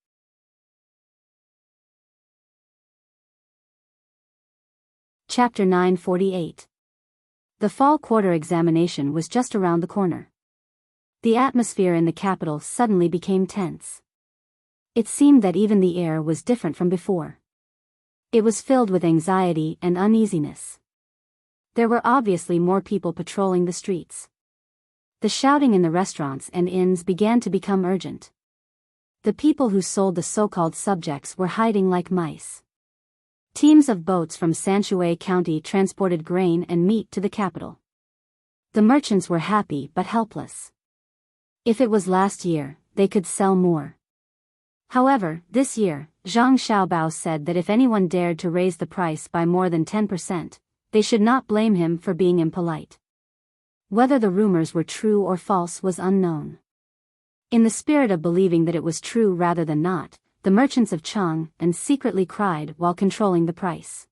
Chapter 948. The fall quarter examination was just around the corner. The atmosphere in the capital suddenly became tense. It seemed that even the air was different from before. It was filled with anxiety and uneasiness. There were obviously more people patrolling the streets. The shouting in the restaurants and inns began to become urgent. The people who sold the so-called subjects were hiding like mice. Teams of boats from Sanshui County transported grain and meat to the capital. The merchants were happy but helpless. If it was last year, they could sell more. However, this year, Zhang Xiaobao said that if anyone dared to raise the price by more than 10%, they should not blame him for being impolite. Whether the rumors were true or false was unknown. In the spirit of believing that it was true rather than not, the merchants of Chang and secretly cried while controlling the price.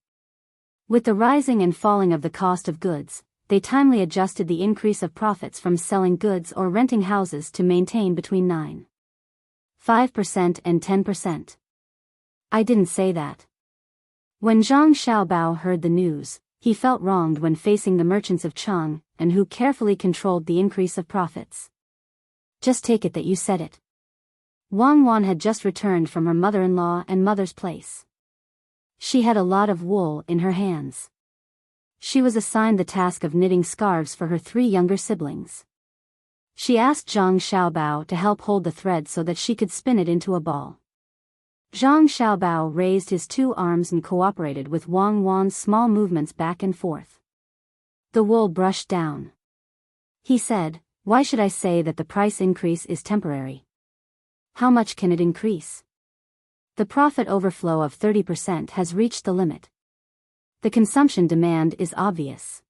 With the rising and falling of the cost of goods, they timely adjusted the increase of profits from selling goods or renting houses to maintain between 9. 5% and 10%. I didn't say that. When Zhang Xiaobao heard the news, he felt wronged when facing the merchants of Chang, and who carefully controlled the increase of profits. Just take it that you said it. Wang Wan had just returned from her mother-in-law and mother's place. She had a lot of wool in her hands. She was assigned the task of knitting scarves for her 3 younger siblings. She asked Zhang Xiaobao to help hold the thread so that she could spin it into a ball. Zhang Xiaobao raised his 2 arms and cooperated with Wang Wan's small movements back and forth. The wool brushed down. He said, "Why should I say that the price increase is temporary? How much can it increase? The profit overflow of 30% has reached the limit. The consumption demand is obvious.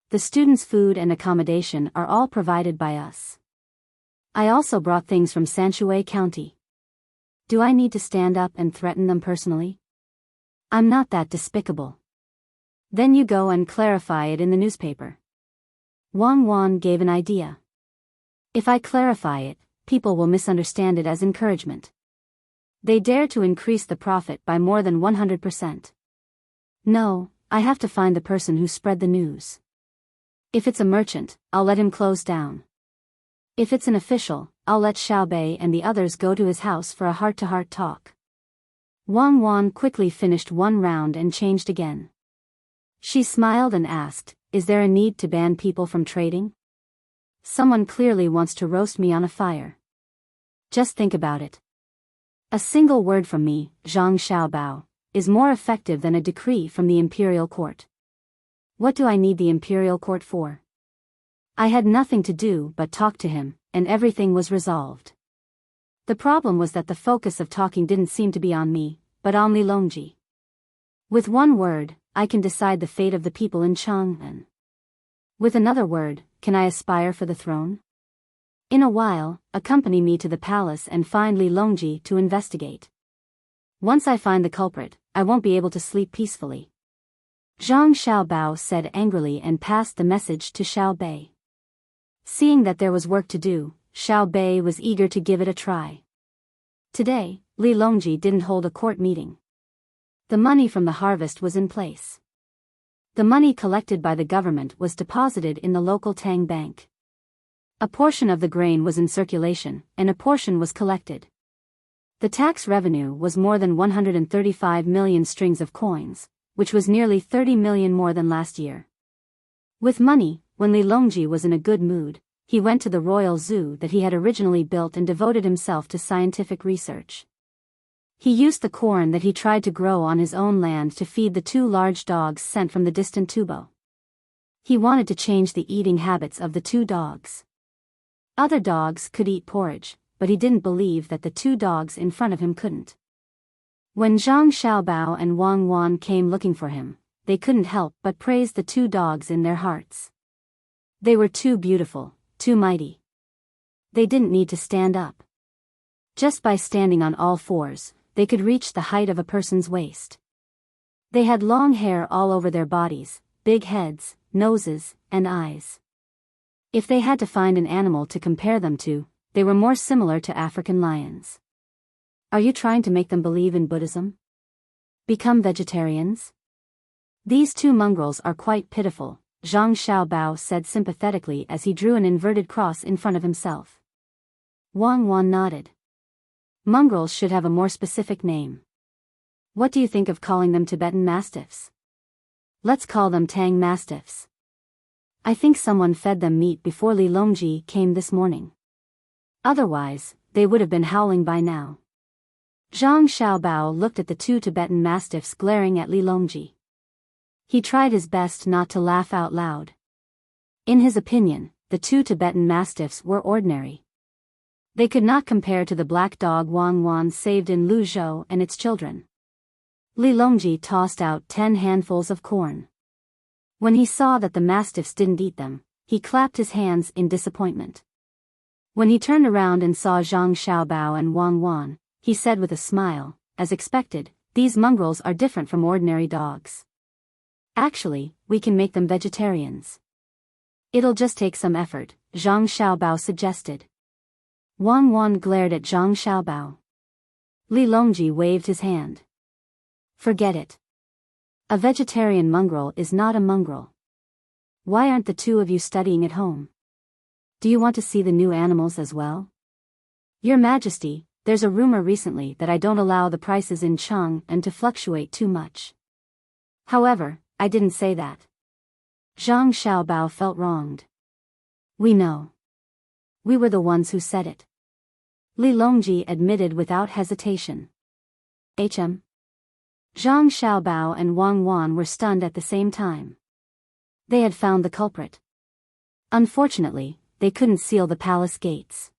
The students' food and accommodation are all provided by us. I also brought things from Sanshui County. Do I need to stand up and threaten them personally? I'm not that despicable. Then you go and clarify it in the newspaper." Wang Wan gave an idea. "If I clarify it, people will misunderstand it as encouragement. They dare to increase the profit by more than 100%. No, I have to find the person who spread the news. If it's a merchant, I'll let him close down. If it's an official, I'll let Xiaobei and the others go to his house for a heart-to-heart talk." Wang Wan quickly finished 1 round and changed again. She smiled and asked, "Is there a need to ban people from trading? Someone clearly wants to roast me on a fire. Just think about it. A single word from me, Zhang Xiaobao, is more effective than a decree from the imperial court. What do I need the imperial court for? I had nothing to do but talk to him, and everything was resolved. The problem was that the focus of talking didn't seem to be on me, but on Li Longji. With 1 word, I can decide the fate of the people in Chang'an. With another word, can I aspire for the throne? In a while, accompany me to the palace and find Li Longji to investigate. Once I find the culprit, I won't be able to sleep peacefully." Zhang Xiaobao said angrily and passed the message to Xiaobei. Seeing that there was work to do, Xiaobei was eager to give it a try. Today, Li Longji didn't hold a court meeting. The money from the harvest was in place. The money collected by the government was deposited in the local Tang bank. A portion of the grain was in circulation, and a portion was collected. The tax revenue was more than 135 million strings of coins, which was nearly 30 million more than last year. With money, when Li Longji was in a good mood, he went to the royal zoo that he had originally built and devoted himself to scientific research. He used the corn that he tried to grow on his own land to feed the 2 large dogs sent from the distant Tubo. He wanted to change the eating habits of the 2 dogs. Other dogs could eat porridge, but he didn't believe that the 2 dogs in front of him couldn't. When Zhang Xiaobao and Wang Wan came looking for him, they couldn't help but praise the 2 dogs in their hearts. They were too beautiful, too mighty. They didn't need to stand up. Just by standing on all 4s, they could reach the height of a person's waist. They had long hair all over their bodies, big heads, noses, and eyes. If they had to find an animal to compare them to, they were more similar to African lions. Are you trying to make them believe in Buddhism? Become vegetarians? These 2 mongrels are quite pitiful, Zhang Xiaobao said sympathetically as he drew an inverted cross in front of himself. Wang Wan nodded. Mongrels should have a more specific name. What do you think of calling them Tibetan Mastiffs? Let's call them Tang Mastiffs. I think someone fed them meat before Li Longji came this morning. Otherwise, they would have been howling by now. Zhang Xiaobao looked at the 2 Tibetan Mastiffs glaring at Li Longji. He tried his best not to laugh out loud. In his opinion, the 2 Tibetan Mastiffs were ordinary. They could not compare to the black dog Wang Wan saved in Luzhou and its children. Li Longji tossed out 10 handfuls of corn. When he saw that the mastiffs didn't eat them, he clapped his hands in disappointment. When he turned around and saw Zhang Xiaobao and Wang Wan, he said with a smile, as expected, "These mongrels are different from ordinary dogs. Actually, we can make them vegetarians." "It'll just take some effort," Zhang Xiaobao suggested. Wang Wan glared at Zhang Xiaobao. Li Longji waved his hand. Forget it. A vegetarian mongrel is not a mongrel. Why aren't the two of you studying at home? Do you want to see the new animals as well? Your Majesty, there's a rumor recently that I don't allow the prices in Chang'an to fluctuate too much. However, I didn't say that. Zhang Xiaobao felt wronged. We know. We were the ones who said it. Li Longji admitted without hesitation. Zhang Xiaobao and Wang Wan were stunned at the same time. They had found the culprit. Unfortunately, they couldn't seal the palace gates.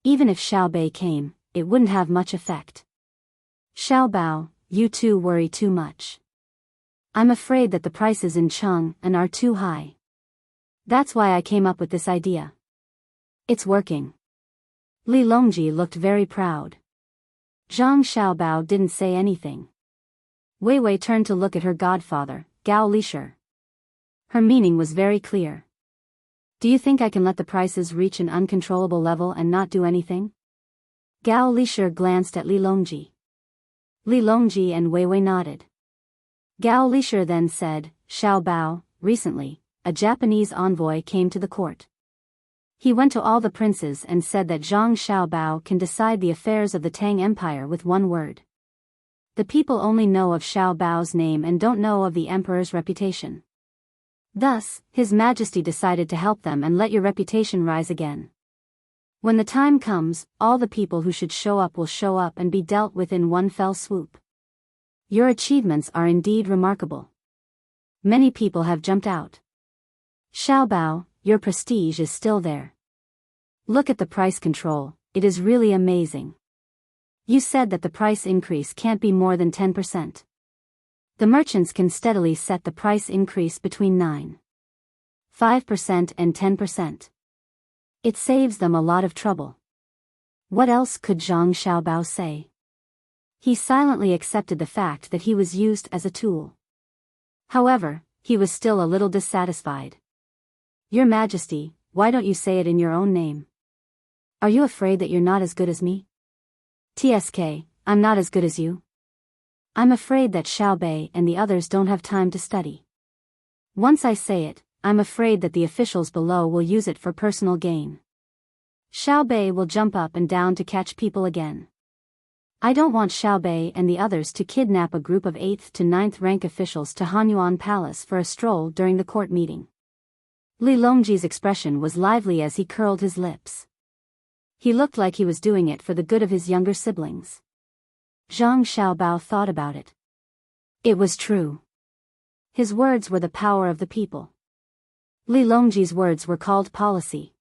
Even if Xiaobei came, it wouldn't have much effect. Xiaobao, you two worry too much. I'm afraid that the prices in Chang'an are too high. That's why I came up with this idea. It's working. Li Longji looked very proud. Zhang Xiaobao didn't say anything. Wei Wei turned to look at her godfather, Gao Lishir. Her meaning was very clear. Do you think I can let the prices reach an uncontrollable level and not do anything? Gao Lishir glanced at Li Longji. Li Longji and Wei Wei nodded. Gao Lishir then said, Xiaobao, recently, a Japanese envoy came to the court. He went to all the princes and said that Zhang Xiaobao can decide the affairs of the Tang Empire with one word. The people only know of Xiaobao's name and don't know of the emperor's reputation. Thus, His Majesty decided to help them and let your reputation rise again. When the time comes, all the people who should show up will show up and be dealt with in one fell swoop. Your achievements are indeed remarkable. Many people have jumped out. Xiaobao, your prestige is still there. Look at the price control, it is really amazing. You said that the price increase can't be more than 10%. The merchants can steadily set the price increase between 5% and 10%. It saves them a lot of trouble. What else could Zhang Xiaobao say? He silently accepted the fact that he was used as a tool. However, he was still a little dissatisfied. Your Majesty, why don't you say it in your own name? Are you afraid that you're not as good as me? TSK, I'm not as good as you. I'm afraid that Xiaobei and the others don't have time to study. Once I say it, I'm afraid that the officials below will use it for personal gain. Xiaobei will jump up and down to catch people again. I don't want Xiaobei and the others to kidnap a group of 8th to 9th rank officials to Hanyuan Palace for a stroll during the court meeting. Li Longji's expression was lively as he curled his lips. He looked like he was doing it for the good of his younger siblings. Zhang Xiaobao thought about it. It was true. His words were the power of the people. Li Longji's words were called policy.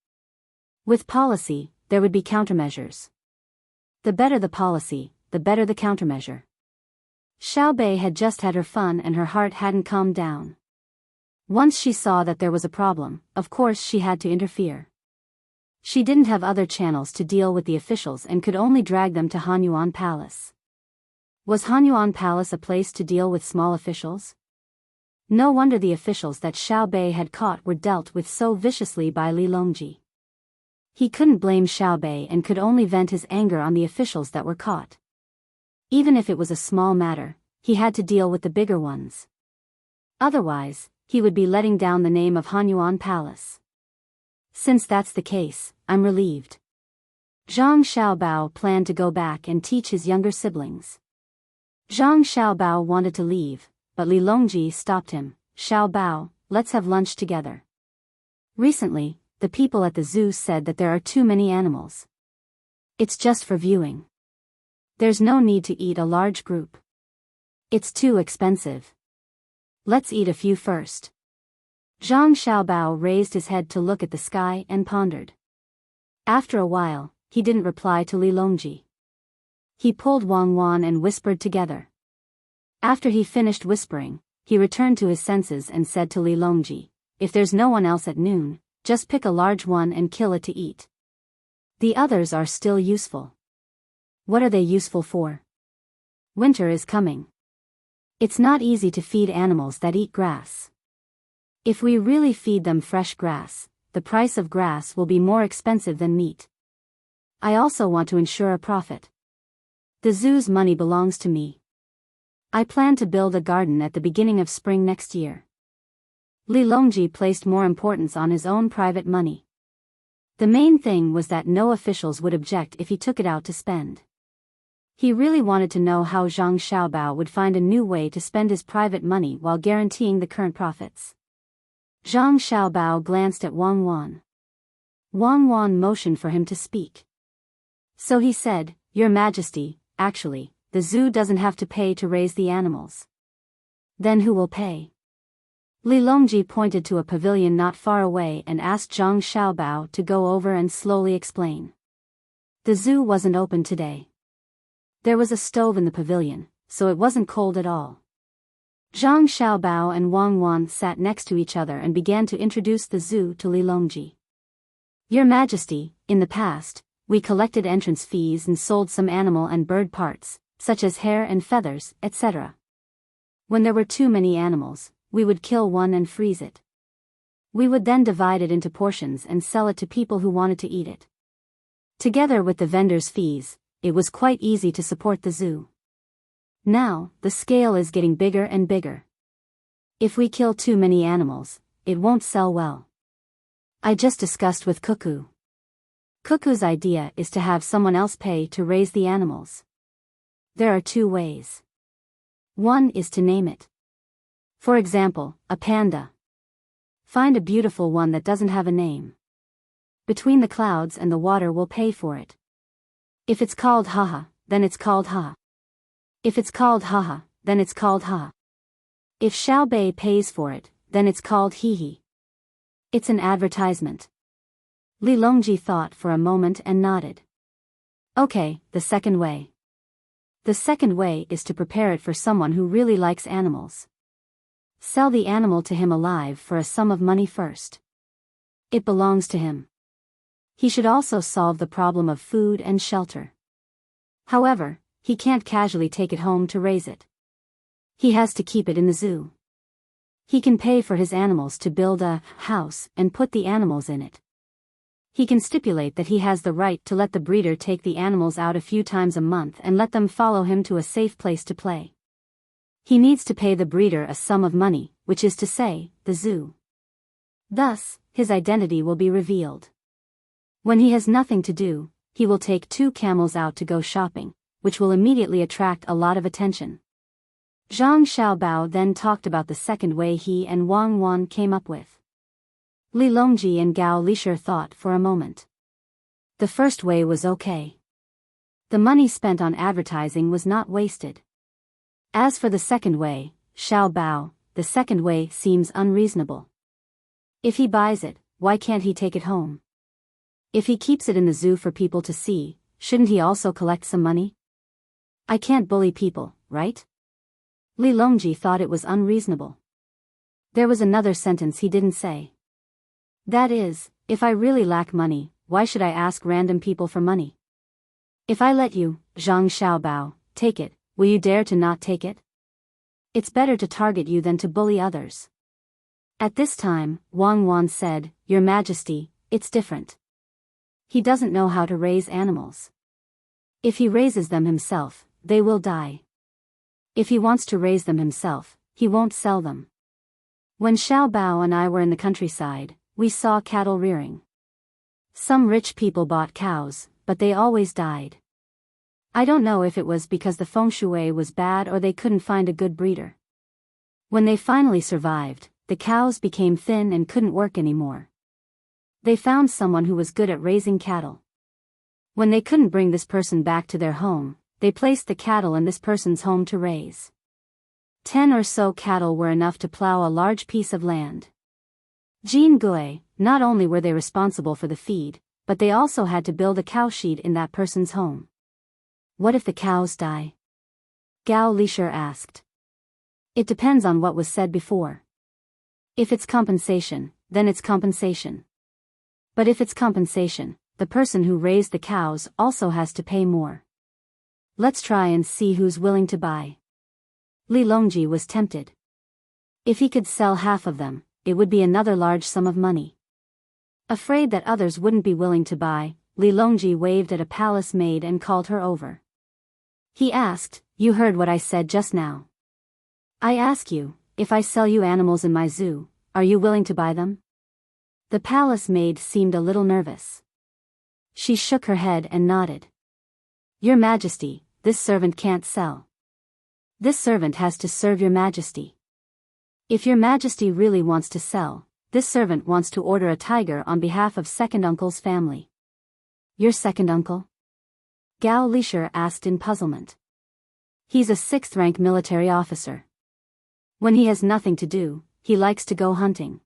With policy, there would be countermeasures. The better the policy, the better the countermeasure. Xiaobei had just had her fun and her heart hadn't calmed down. Once she saw that there was a problem, of course she had to interfere. She didn't have other channels to deal with the officials and could only drag them to Hanyuan Palace. Was Hanyuan Palace a place to deal with small officials? No wonder the officials that Xiaobei had caught were dealt with so viciously by Li Longji. He couldn't blame Xiaobei and could only vent his anger on the officials that were caught. Even if it was a small matter, he had to deal with the bigger ones. Otherwise, he would be letting down the name of Hanyuan Palace. Since that's the case, I'm relieved. Zhang Xiaobao planned to go back and teach his younger siblings. Zhang Xiaobao wanted to leave, but Li Longji stopped him. Xiaobao, let's have lunch together. Recently, the people at the zoo said that there are too many animals. It's just for viewing. There's no need to eat a large group. It's too expensive. Let's eat a few first. Zhang Xiaobao raised his head to look at the sky and pondered. After a while, he didn't reply to Li Longji. He pulled Wang Wan and whispered together. After he finished whispering, he returned to his senses and said to Li Longji, if there's no one else at noon, just pick a large one and kill it to eat. The others are still useful. What are they useful for? Winter is coming. It's not easy to feed animals that eat grass. If we really feed them fresh grass, the price of grass will be more expensive than meat. I also want to ensure a profit. The zoo's money belongs to me. I plan to build a garden at the beginning of spring next year. Li Longji placed more importance on his own private money. The main thing was that no officials would object if he took it out to spend. He really wanted to know how Zhang Xiaobao would find a new way to spend his private money while guaranteeing the current profits. Zhang Xiaobao glanced at Wang Wan. Wang Wan motioned for him to speak. So he said, Your Majesty, actually, the zoo doesn't have to pay to raise the animals. Then who will pay? Li Longji pointed to a pavilion not far away and asked Zhang Xiaobao to go over and slowly explain. The zoo wasn't open today. There was a stove in the pavilion, so it wasn't cold at all. Zhang Xiaobao and Wang Wan sat next to each other and began to introduce the zoo to Li Longji. Your Majesty, in the past, we collected entrance fees and sold some animal and bird parts, such as hair and feathers, etc. When there were too many animals, we would kill one and freeze it. We would then divide it into portions and sell it to people who wanted to eat it. Together with the vendors' fees, it was quite easy to support the zoo. Now, the scale is getting bigger and bigger. If we kill too many animals, it won't sell well. I just discussed with Cuckoo. Cuckoo's idea is to have someone else pay to raise the animals. There are two ways. One is to name it. For example, a panda. Find a beautiful one that doesn't have a name. Between the clouds and the water will pay for it. If it's called Haha, then it's called Ha. If it's called Haha, then it's called Ha. If Xiaobei pays for it, then it's called Hihi. It's an advertisement. Li Longji thought for a moment and nodded. Okay, the second way. The second way is to prepare it for someone who really likes animals. Sell the animal to him alive for a sum of money first. It belongs to him. He should also solve the problem of food and shelter. However, he can't casually take it home to raise it. He has to keep it in the zoo. He can pay for his animals to build a house and put the animals in it. He can stipulate that he has the right to let the breeder take the animals out a few times a month and let them follow him to a safe place to play. He needs to pay the breeder a sum of money, which is to say, the zoo. Thus, his identity will be revealed. When he has nothing to do, he will take 2 camels out to go shopping, which will immediately attract a lot of attention. Zhang Xiaobao then talked about the second way he and Wang Wan came up with. Li Longji and Gao Lishir thought for a moment. The first way was okay. The money spent on advertising was not wasted. As for the second way, Xiaobao, the second way seems unreasonable. If he buys it, why can't he take it home? If he keeps it in the zoo for people to see, shouldn't he also collect some money? I can't bully people, right? Li Longji thought it was unreasonable. There was another sentence he didn't say. That is, if I really lack money, why should I ask random people for money? If I let you, Zhang Xiaobao, take it, will you dare to not take it? It's better to target you than to bully others. At this time, Wang Wan said, Your Majesty, it's different. He doesn't know how to raise animals. If he raises them himself, they will die. If he wants to raise them himself, he won't sell them. When Xiaobao and I were in the countryside, we saw cattle rearing. Some rich people bought cows, but they always died. I don't know if it was because the feng shui was bad or they couldn't find a good breeder. When they finally survived, the cows became thin and couldn't work anymore. They found someone who was good at raising cattle. When they couldn't bring this person back to their home, they placed the cattle in this person's home to raise. 10 or so cattle were enough to plow a large piece of land. Jean Gui, not only were they responsible for the feed, but they also had to build a cowshed in that person's home. What if the cows die? Gao Lishir asked. It depends on what was said before. If it's compensation, then it's compensation. But if it's compensation, the person who raised the cows also has to pay more. Let's try and see who's willing to buy. Li Longji was tempted. If he could sell half of them, it would be another large sum of money. Afraid that others wouldn't be willing to buy, Li Longji waved at a palace maid and called her over. He asked, "You heard what I said just now. I ask you, if I sell you animals in my zoo, are you willing to buy them?" The palace maid seemed a little nervous. She shook her head and nodded. "Your Majesty, this servant can't sell. This servant has to serve your Majesty. If your Majesty really wants to sell, this servant wants to order a tiger on behalf of second uncle's family." "Your second uncle?" Gao Lisher asked in puzzlement. "He's a 6th-rank military officer. When he has nothing to do, he likes to go hunting.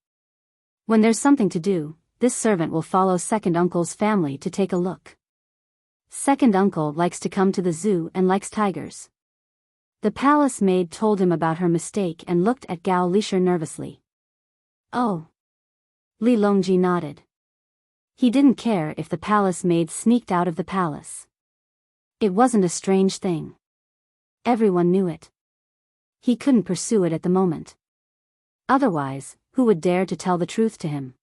When there's something to do, this servant will follow second uncle's family to take a look. Second uncle likes to come to the zoo and likes tigers." The palace maid told him about her mistake and looked at Gao Lisher nervously. "Oh." Li Longji nodded. He didn't care if the palace maid sneaked out of the palace. It wasn't a strange thing. Everyone knew it. He couldn't pursue it at the moment. Otherwise, who would dare to tell the truth to him?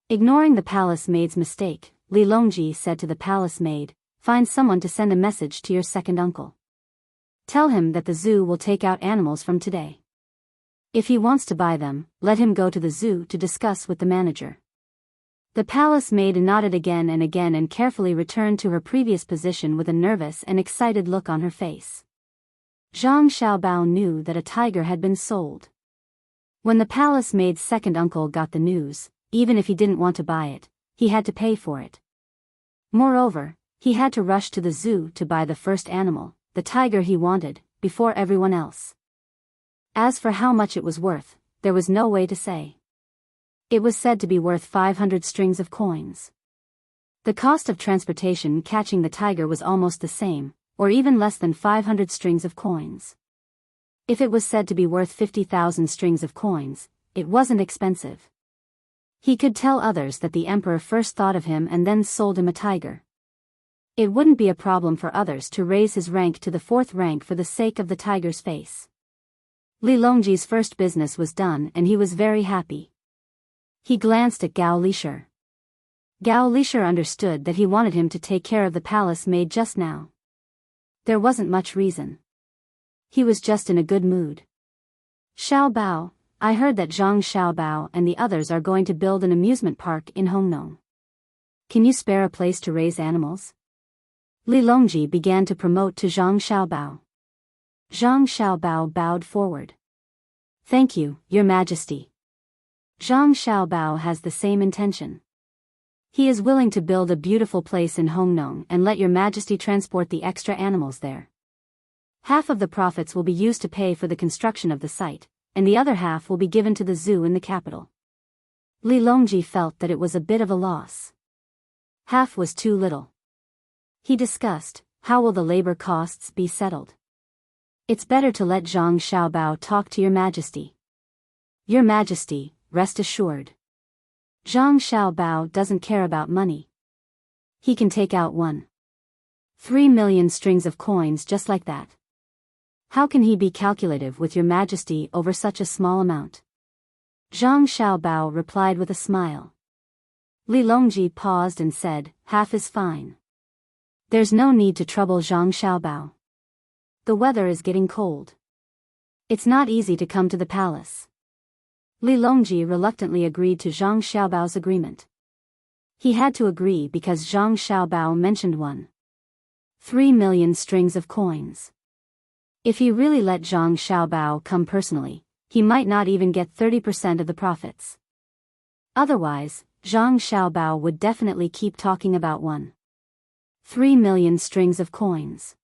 Ignoring the palace maid's mistake, Li Longji said to the palace maid, "Find someone to send a message to your second uncle. Tell him that the zoo will take out animals from today. If he wants to buy them, let him go to the zoo to discuss with the manager." The palace maid nodded again and carefully returned to her previous position with a nervous and excited look on her face. Zhang Xiaobao knew that a tiger had been sold. When the palace maid's second uncle got the news, even if he didn't want to buy it, he had to pay for it. Moreover, he had to rush to the zoo to buy the first animal, the tiger he wanted, before everyone else. As for how much it was worth, there was no way to say. It was said to be worth 500 strings of coins. The cost of transportation catching the tiger was almost the same, or even less than 500 strings of coins. If it was said to be worth 50,000 strings of coins, it wasn't expensive. He could tell others that the emperor first thought of him and then sold him a tiger. It wouldn't be a problem for others to raise his rank to the 4th rank for the sake of the tiger's face. Li Longji's first business was done and he was very happy. He glanced at Gao Lisher. Gao Lisher understood that he wanted him to take care of the palace maid just now. There wasn't much reason. He was just in a good mood. "Xiaobao, I heard that Zhang Xiaobao and the others are going to build an amusement park in Hongnong. Can you spare a place to raise animals?" Li Longji began to promote to Zhang Xiaobao. Zhang Xiaobao bowed forward. "Thank you, Your Majesty." Zhang Xiaobao has the same intention. He is willing to build a beautiful place in Hongnong and let Your Majesty transport the extra animals there. Half of the profits will be used to pay for the construction of the site, and the other half will be given to the zoo in the capital. Li Longji felt that it was a bit of a loss. Half was too little. He discussed, how will the labor costs be settled? "It's better to let Zhang Xiaobao talk to Your Majesty." "Your Majesty, rest assured. Zhang Xiaobao doesn't care about money. He can take out 1.3 million strings of coins just like that. How can he be calculative with Your Majesty over such a small amount?" Zhang Xiaobao replied with a smile. Li Longji paused and said, "Half is fine. There's no need to trouble Zhang Xiaobao. The weather is getting cold. It's not easy to come to the palace." Li Longji reluctantly agreed to Zhang Xiaobao's agreement. He had to agree because Zhang Xiaobao mentioned 1.3 million strings of coins. If he really let Zhang Xiaobao come personally, he might not even get 30% of the profits. Otherwise, Zhang Xiaobao would definitely keep talking about 1.3 million strings of coins.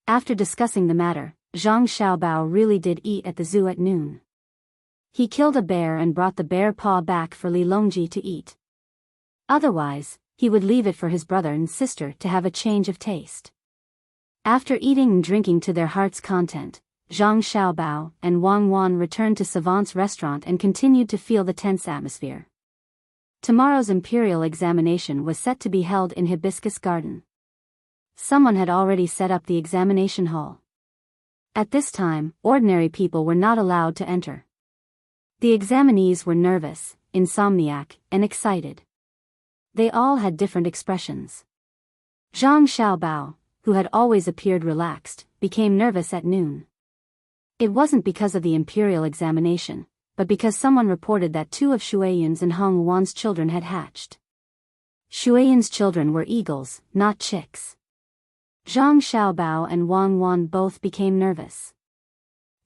After discussing the matter, Zhang Xiaobao really did eat at the zoo at noon. He killed a bear and brought the bear paw back for Li Longji to eat. Otherwise, he would leave it for his brother and sister to have a change of taste. After eating and drinking to their heart's content, Zhang Xiaobao and Wang Wan returned to Savant's restaurant and continued to feel the tense atmosphere. Tomorrow's imperial examination was set to be held in Hibiscus Garden. Someone had already set up the examination hall. At this time, ordinary people were not allowed to enter. The examinees were nervous, insomniac, and excited. They all had different expressions. Zhang Xiaobao, who had always appeared relaxed, became nervous at noon. It wasn't because of the imperial examination, but because someone reported that 2 of Shuayan's and Hong Wan's children had hatched. Shuayan's children were eagles, not chicks. Zhang Xiaobao and Wang Wan both became nervous.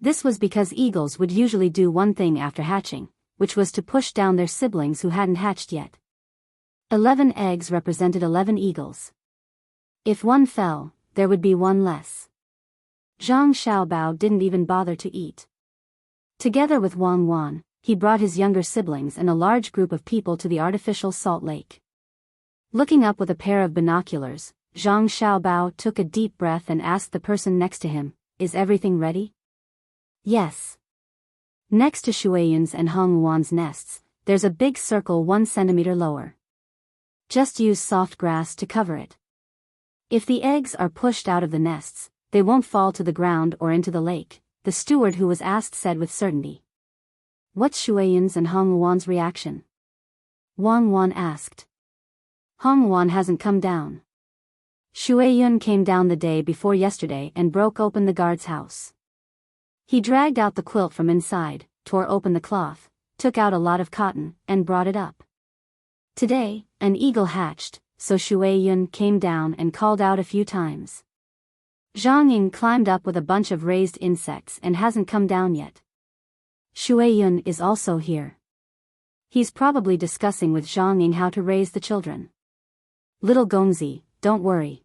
This was because eagles would usually do one thing after hatching, which was to push down their siblings who hadn't hatched yet. 11 eggs represented 11 eagles. If one fell, there would be one less. Zhang Xiaobao didn't even bother to eat. Together with Wang Wan, he brought his younger siblings and a large group of people to the artificial salt lake. Looking up with a pair of binoculars, Zhang Xiaobao took a deep breath and asked the person next to him, "Is everything ready?" "Yes." Next to Shuayan's and Hong Wan's nests, there's a big circle 1 centimeter lower. Just use soft grass to cover it. If the eggs are pushed out of the nests, they won't fall to the ground or into the lake, the steward who was asked said with certainty. "What's Shuayan's and Hong Wan's reaction?" Wang Wan asked. "Hong Wan hasn't come down. Shuayan came down the day before yesterday and broke open the guard's house. He dragged out the quilt from inside, tore open the cloth, took out a lot of cotton, and brought it up. Today, an eagle hatched, so Shuayan came down and called out a few times. Zhang Ying climbed up with a bunch of raised insects and hasn't come down yet. Shuayan is also here. He's probably discussing with Zhang Ying how to raise the children. Little Gongzi, don't worry.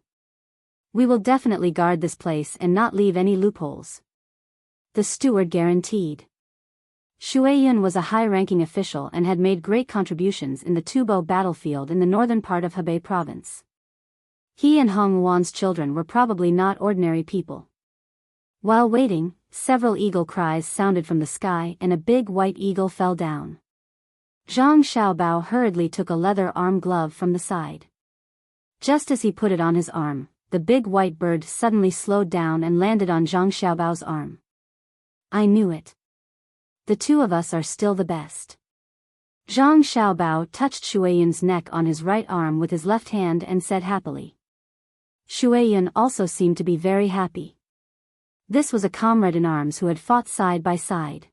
We will definitely guard this place and not leave any loopholes," the steward guaranteed. Shuayan was a high-ranking official and had made great contributions in the Tubo battlefield in the northern part of Hebei province. He and Hong Wan's children were probably not ordinary people. While waiting, several eagle cries sounded from the sky and a big white eagle fell down. Zhang Xiaobao hurriedly took a leather arm glove from the side. Just as he put it on his arm, the big white bird suddenly slowed down and landed on Zhang Xiaobao's arm. "I knew it. The 2 of us are still the best." Zhang Xiaobao touched Shuayan's neck on his right arm with his left hand and said happily. Shuayan also seemed to be very happy. This was a comrade in arms who had fought side by side.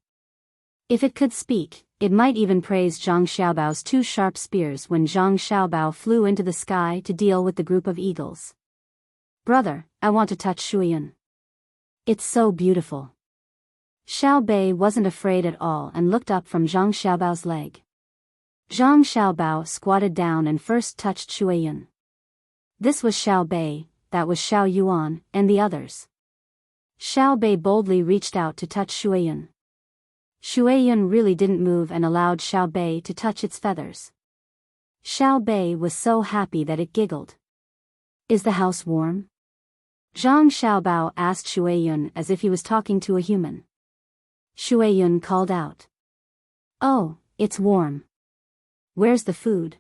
If it could speak, it might even praise Zhang Xiaobao's 2 sharp spears when Zhang Xiaobao flew into the sky to deal with the group of eagles. "Brother, I want to touch Shuayan. It's so beautiful." Xiao Bei wasn't afraid at all and looked up from Zhang Xiaobao's leg. Zhang Xiaobao squatted down and first touched Shuayan. This was Xiao Bei, that was Xiao Yuan, and the others. Xiao Bei boldly reached out to touch Shuayan. Shuayan really didn't move and allowed Xiao Bei to touch its feathers. Xiao Bei was so happy that it giggled. "Is the house warm?" Zhang Xiaobao asked Shuayan as if he was talking to a human. Shuayan called out. "Oh, it's warm. Where's the food?"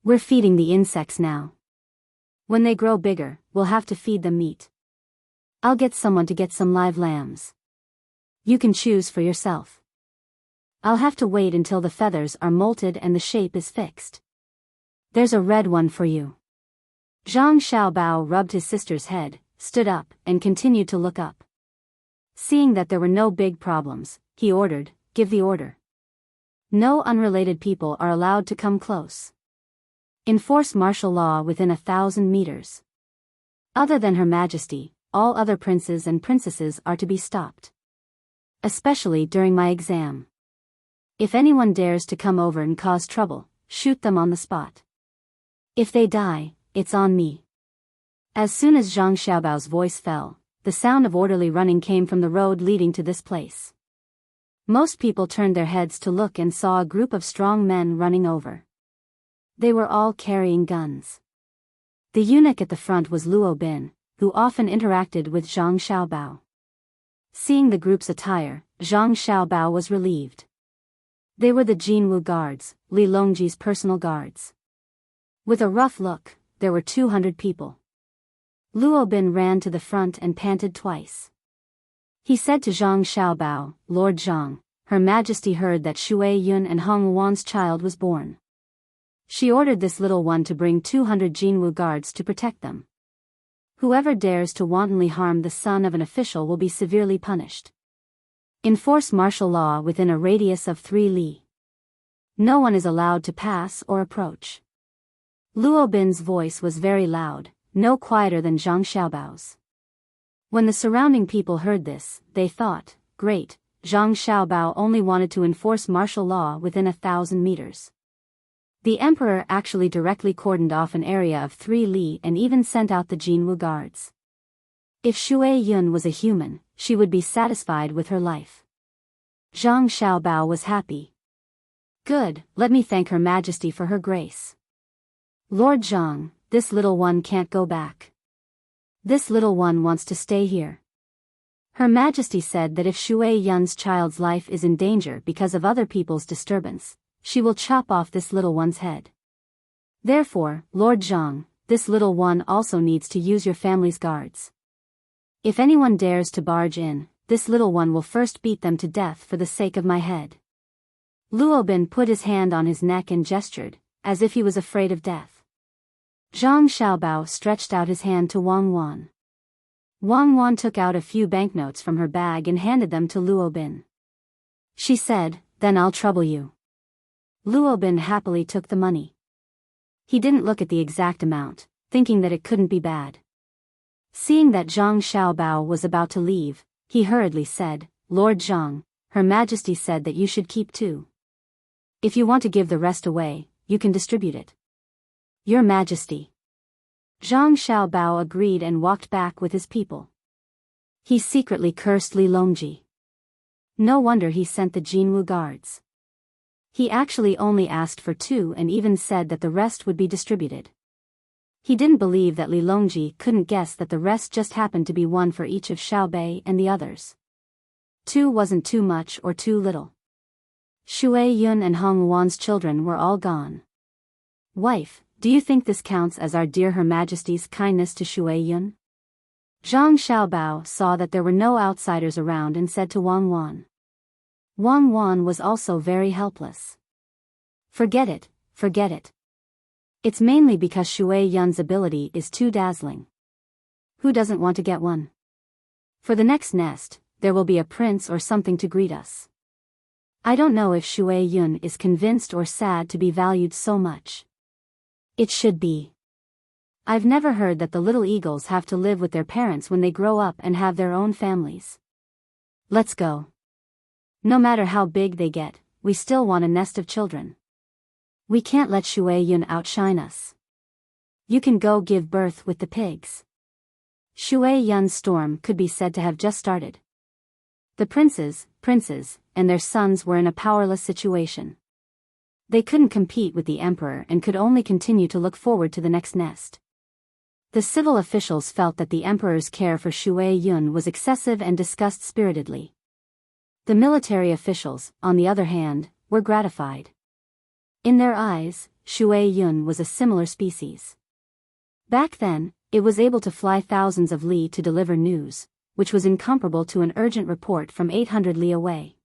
"We're feeding the insects now. When they grow bigger, we'll have to feed them meat. I'll get someone to get some live lambs. You can choose for yourself. I'll have to wait until the feathers are molted and the shape is fixed. There's a red one for you." Zhang Xiaobao rubbed his sister's head, stood up, and continued to look up. Seeing that there were no big problems, he ordered, "Give the order. No unrelated people are allowed to come close. Enforce martial law within 1,000 meters. Other than Her Majesty, all other princes and princesses are to be stopped. Especially during my exam. If anyone dares to come over and cause trouble, shoot them on the spot. If they die, it's on me." As soon as Zhang Xiaobao's voice fell, the sound of orderly running came from the road leading to this place. Most people turned their heads to look and saw a group of strong men running over. They were all carrying guns. The eunuch at the front was Luo Bin, who often interacted with Zhang Xiaobao. Seeing the group's attire, Zhang Xiaobao was relieved. They were the Jinwu guards, Li Longji's personal guards. With a rough look, there were 200 people. Luo Bin ran to the front and panted twice. He said to Zhang Xiaobao, "Lord Zhang, Her Majesty heard that Shui Yun and Hong Wan's child was born. She ordered this little one to bring 200 Jinwu guards to protect them. Whoever dares to wantonly harm the son of an official will be severely punished. Enforce martial law within a radius of 3 li. No one is allowed to pass or approach. Luo Bin's voice was very loud, no quieter than Zhang Xiaobao's. When the surrounding people heard this, they thought, great, Zhang Xiaobao only wanted to enforce martial law within 1,000 meters. The emperor actually directly cordoned off an area of 3 li and even sent out the Jinwu guards. If Shui Yun was a human, she would be satisfied with her life. Zhang Xiaobao was happy. Good, let me thank Her Majesty for her grace. Lord Zhang, this little one can't go back. This little one wants to stay here. Her Majesty said that if Shui Yun's child's life is in danger because of other people's disturbance, she will chop off this little one's head. Therefore, Lord Zhang, this little one also needs to use your family's guards. If anyone dares to barge in, this little one will first beat them to death for the sake of my head. Luo Bin put his hand on his neck and gestured, as if he was afraid of death. Zhang Xiaobao stretched out his hand to Wang Wan. Wang Wan took out a few banknotes from her bag and handed them to Luo Bin. She said, then I'll trouble you. Luo Bin happily took the money. He didn't look at the exact amount, thinking that it couldn't be bad. Seeing that Zhang Xiaobao was about to leave, he hurriedly said, Lord Zhang, Her Majesty said that you should keep 2. If you want to give the rest away, you can distribute it. Your Majesty. Zhang Xiaobao agreed and walked back with his people. He secretly cursed Li Longji. No wonder he sent the Jinwu guards. He actually only asked for 2 and even said that the rest would be distributed. He didn't believe that Li Longji couldn't guess that the rest just happened to be 1 for each of Xiaobei and the others. 2 wasn't too much or too little. Shui Yun and Hong Wan's children were all gone. Wife, do you think this counts as our dear Her Majesty's kindness to Shui Yun? Zhang Xiaobao saw that there were no outsiders around and said to Wang Wan. Wang Wan was also very helpless. Forget it, forget it. It's mainly because Shui Yun's ability is too dazzling. Who doesn't want to get one? For the next nest, there will be a prince or something to greet us. I don't know if Shui Yun is convinced or sad to be valued so much. It should be. I've never heard that the little eagles have to live with their parents when they grow up and have their own families. Let's go. No matter how big they get, we still want a nest of children. We can't let Shui Yun outshine us. You can go give birth with the pigs. Shui Yun's storm could be said to have just started. The princes, and their sons were in a powerless situation. They couldn't compete with the emperor and could only continue to look forward to the next nest. The civil officials felt that the emperor's care for Shui Yun was excessive and discussed spiritedly. The military officials, on the other hand, were gratified. In their eyes, Shui Yun was a similar species. Back then, it was able to fly thousands of li to deliver news, which was incomparable to an urgent report from 800 li away.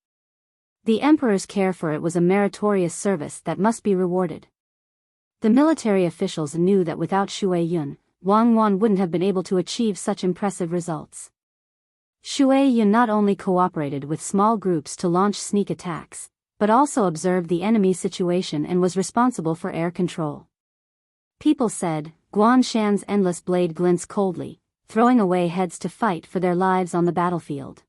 The emperor's care for it was a meritorious service that must be rewarded. The military officials knew that without Shui Yun, Wang Wan wouldn't have been able to achieve such impressive results. Shui Yun not only cooperated with small groups to launch sneak attacks, but also observed the enemy's situation and was responsible for air control. People said, Guan Shan's endless blade glints coldly, throwing away heads to fight for their lives on the battlefield.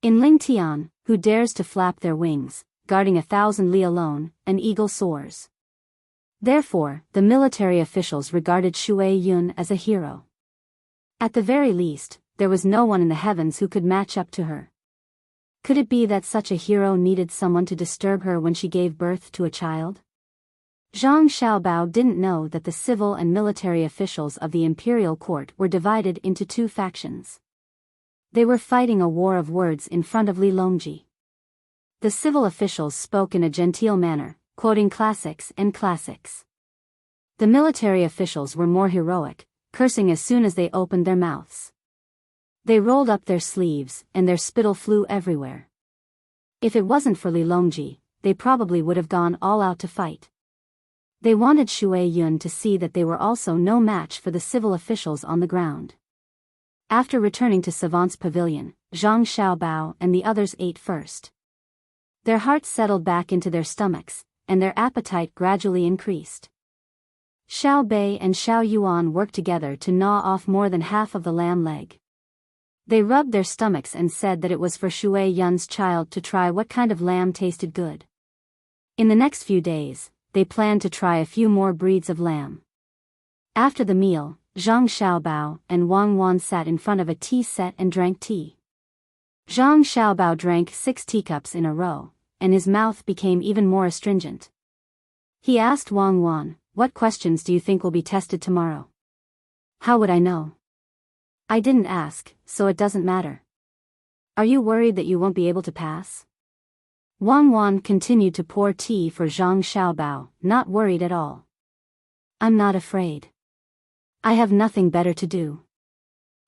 In Ling Tian, who dares to flap their wings, guarding 1,000 li alone, an eagle soars. Therefore, the military officials regarded Shui Yun as a hero. At the very least, there was no one in the heavens who could match up to her. Could it be that such a hero needed someone to disturb her when she gave birth to a child? Zhang Xiaobao didn't know that the civil and military officials of the imperial court were divided into 2 factions. They were fighting a war of words in front of Li Longji. The civil officials spoke in a genteel manner, quoting classics and classics. The military officials were more heroic, cursing as soon as they opened their mouths. They rolled up their sleeves, and their spittle flew everywhere. If it wasn't for Li Longji, they probably would have gone all out to fight. They wanted Shui Yun to see that they were also no match for the civil officials on the ground. After returning to Savant's pavilion, Zhang Xiaobao and the others ate first. Their hearts settled back into their stomachs, and their appetite gradually increased. Xiao Bei and Xiao Yuan worked together to gnaw off more than half of the lamb leg. They rubbed their stomachs and said that it was for Shui Yun's child to try what kind of lamb tasted good. In the next few days, they planned to try a few more breeds of lamb. After the meal, Zhang Xiaobao and Wang Wan sat in front of a tea set and drank tea. Zhang Xiaobao drank 6 teacups in a row, and his mouth became even more astringent. He asked Wang Wan, "What questions do you think will be tested tomorrow?" "How would I know? I didn't ask, so it doesn't matter." "Are you worried that you won't be able to pass?" Wang Wan continued to pour tea for Zhang Xiaobao, not worried at all. "I'm not afraid. I have nothing better to do.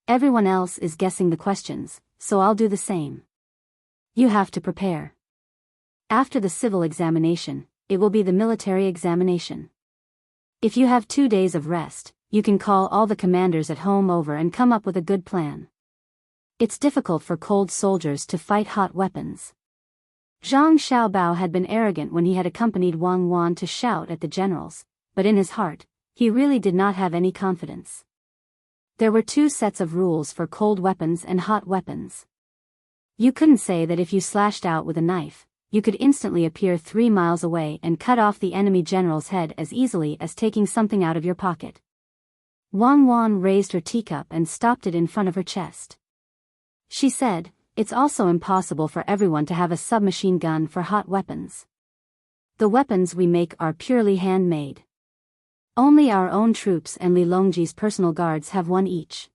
Everyone else is guessing the questions, so I'll do the same. You have to prepare. After the civil examination, it will be the military examination. If you have 2 days of rest, you can call all the commanders at home over and come up with a good plan. It's difficult for cold soldiers to fight hot weapons." Zhang Xiaobao had been arrogant when he had accompanied Wang Wan to shout at the generals, but in his heart, he really did not have any confidence. There were 2 sets of rules for cold weapons and hot weapons. You couldn't say that if you slashed out with a knife, you could instantly appear 3 miles away and cut off the enemy general's head as easily as taking something out of your pocket. Wang Wan raised her teacup and stopped it in front of her chest. She said, "It's also impossible for everyone to have a submachine gun for hot weapons. The weapons we make are purely handmade. Only our own troops and Li Longji's personal guards have one each.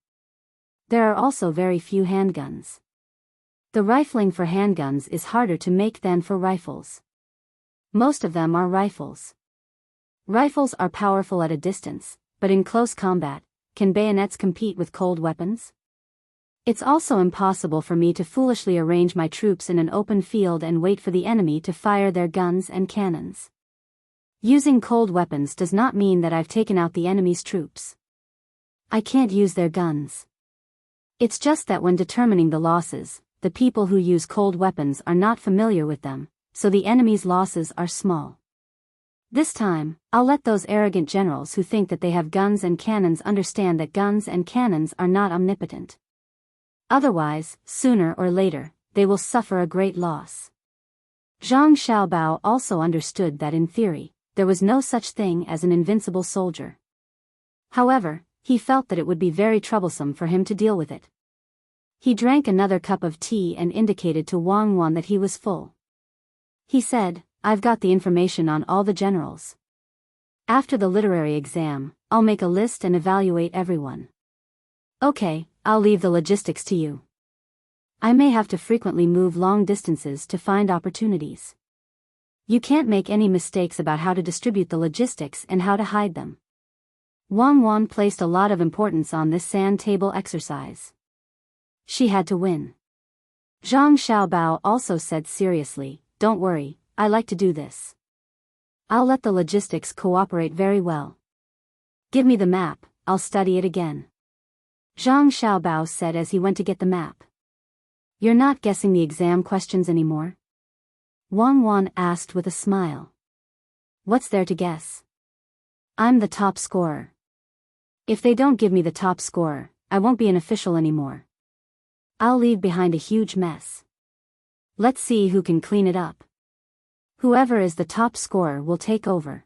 There are also very few handguns. The rifling for handguns is harder to make than for rifles. Most of them are rifles. Rifles are powerful at a distance, but in close combat, can bayonets compete with cold weapons? It's also impossible for me to foolishly arrange my troops in an open field and wait for the enemy to fire their guns and cannons. Using cold weapons does not mean that I've taken out the enemy's troops. I can't use their guns. It's just that when determining the losses, the people who use cold weapons are not familiar with them, so the enemy's losses are small. This time, I'll let those arrogant generals who think that they have guns and cannons understand that guns and cannons are not omnipotent. Otherwise, sooner or later, they will suffer a great loss." Zhang Xiaobao also understood that in theory, there was no such thing as an invincible soldier. However, he felt that it would be very troublesome for him to deal with it. He drank another cup of tea and indicated to Wang Wan that he was full. He said, "I've got the information on all the generals. After the literary exam, I'll make a list and evaluate everyone. Okay, I'll leave the logistics to you. I may have to frequently move long distances to find opportunities. You can't make any mistakes about how to distribute the logistics and how to hide them." Wang Wan placed a lot of importance on this sand table exercise. She had to win. Zhang Xiaobao also said seriously, "Don't worry, I like to do this. I'll let the logistics cooperate very well. Give me the map, I'll study it again." Zhang Xiaobao said as he went to get the map. "You're not guessing the exam questions anymore?" Wang Wan asked with a smile. "What's there to guess? I'm the top scorer. If they don't give me the top scorer, I won't be an official anymore. I'll leave behind a huge mess. Let's see who can clean it up. Whoever is the top scorer will take over.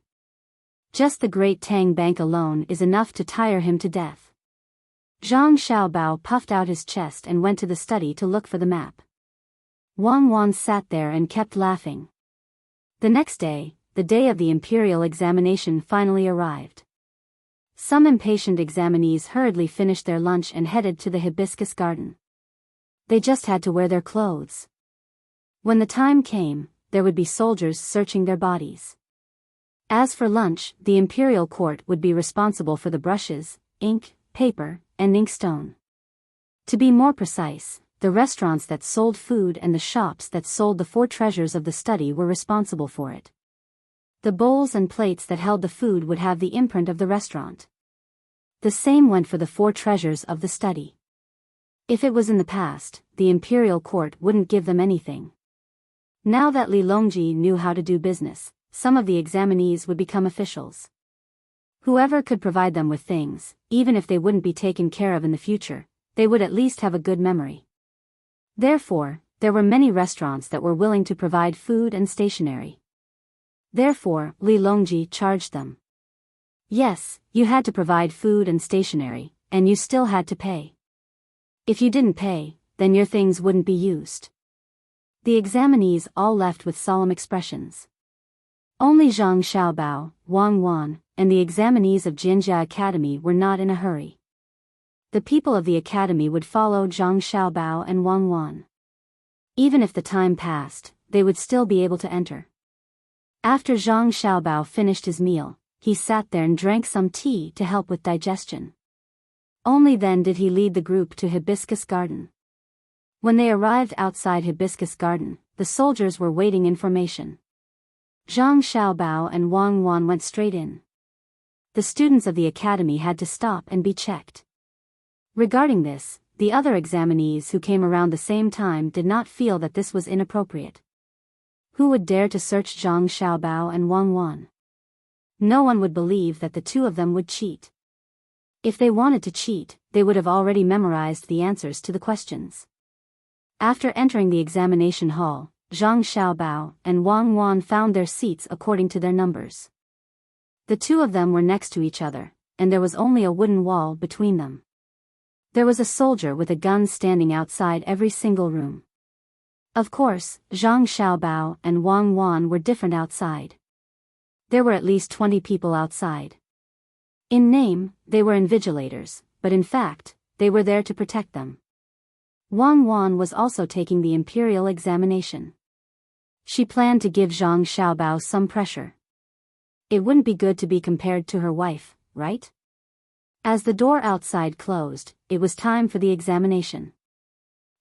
Just the great Tang Bank alone is enough to tire him to death." Zhang Xiaobao puffed out his chest and went to the study to look for the map. Wang Wan sat there and kept laughing. The next day, the day of the imperial examination finally arrived. Some impatient examinees hurriedly finished their lunch and headed to the hibiscus garden. They just had to wear their clothes. When the time came, there would be soldiers searching their bodies. As for lunch, the imperial court would be responsible for the brushes, ink, paper, and inkstone. To be more precise, the restaurants that sold food and the shops that sold the 4 treasures of the study were responsible for it. The bowls and plates that held the food would have the imprint of the restaurant. The same went for the 4 treasures of the study. If it was in the past, the imperial court wouldn't give them anything. Now that Li Longji knew how to do business, some of the examinees would become officials. Whoever could provide them with things, even if they wouldn't be taken care of in the future, they would at least have a good memory. Therefore, there were many restaurants that were willing to provide food and stationery. Therefore, Li Longji charged them. Yes, you had to provide food and stationery, and you still had to pay. If you didn't pay, then your things wouldn't be used. The examinees all left with solemn expressions. Only Zhang Xiaobao, Wang Wan, and the examinees of Jinjia Academy were not in a hurry. The people of the academy would follow Zhang Xiaobao and Wang Wan. Even if the time passed, they would still be able to enter. After Zhang Xiaobao finished his meal, he sat there and drank some tea to help with digestion. Only then did he lead the group to Hibiscus Garden. When they arrived outside Hibiscus Garden, the soldiers were waiting in formation. Zhang Xiaobao and Wang Wan went straight in. The students of the academy had to stop and be checked. Regarding this, the other examinees who came around the same time did not feel that this was inappropriate. Who would dare to search Zhang Xiaobao and Wang Wan? No one would believe that the 2 of them would cheat. If they wanted to cheat, they would have already memorized the answers to the questions. After entering the examination hall, Zhang Xiaobao and Wang Wan found their seats according to their numbers. The 2 of them were next to each other, and there was only a wooden wall between them. There was a soldier with a gun standing outside every single room. Of course, Zhang Xiaobao and Wang Wan were different outside. There were at least 20 people outside. In name, they were invigilators, but in fact, they were there to protect them. Wang Wan was also taking the imperial examination. She planned to give Zhang Xiaobao some pressure. It wouldn't be good to be compared to her wife, right? As the door outside closed, it was time for the examination.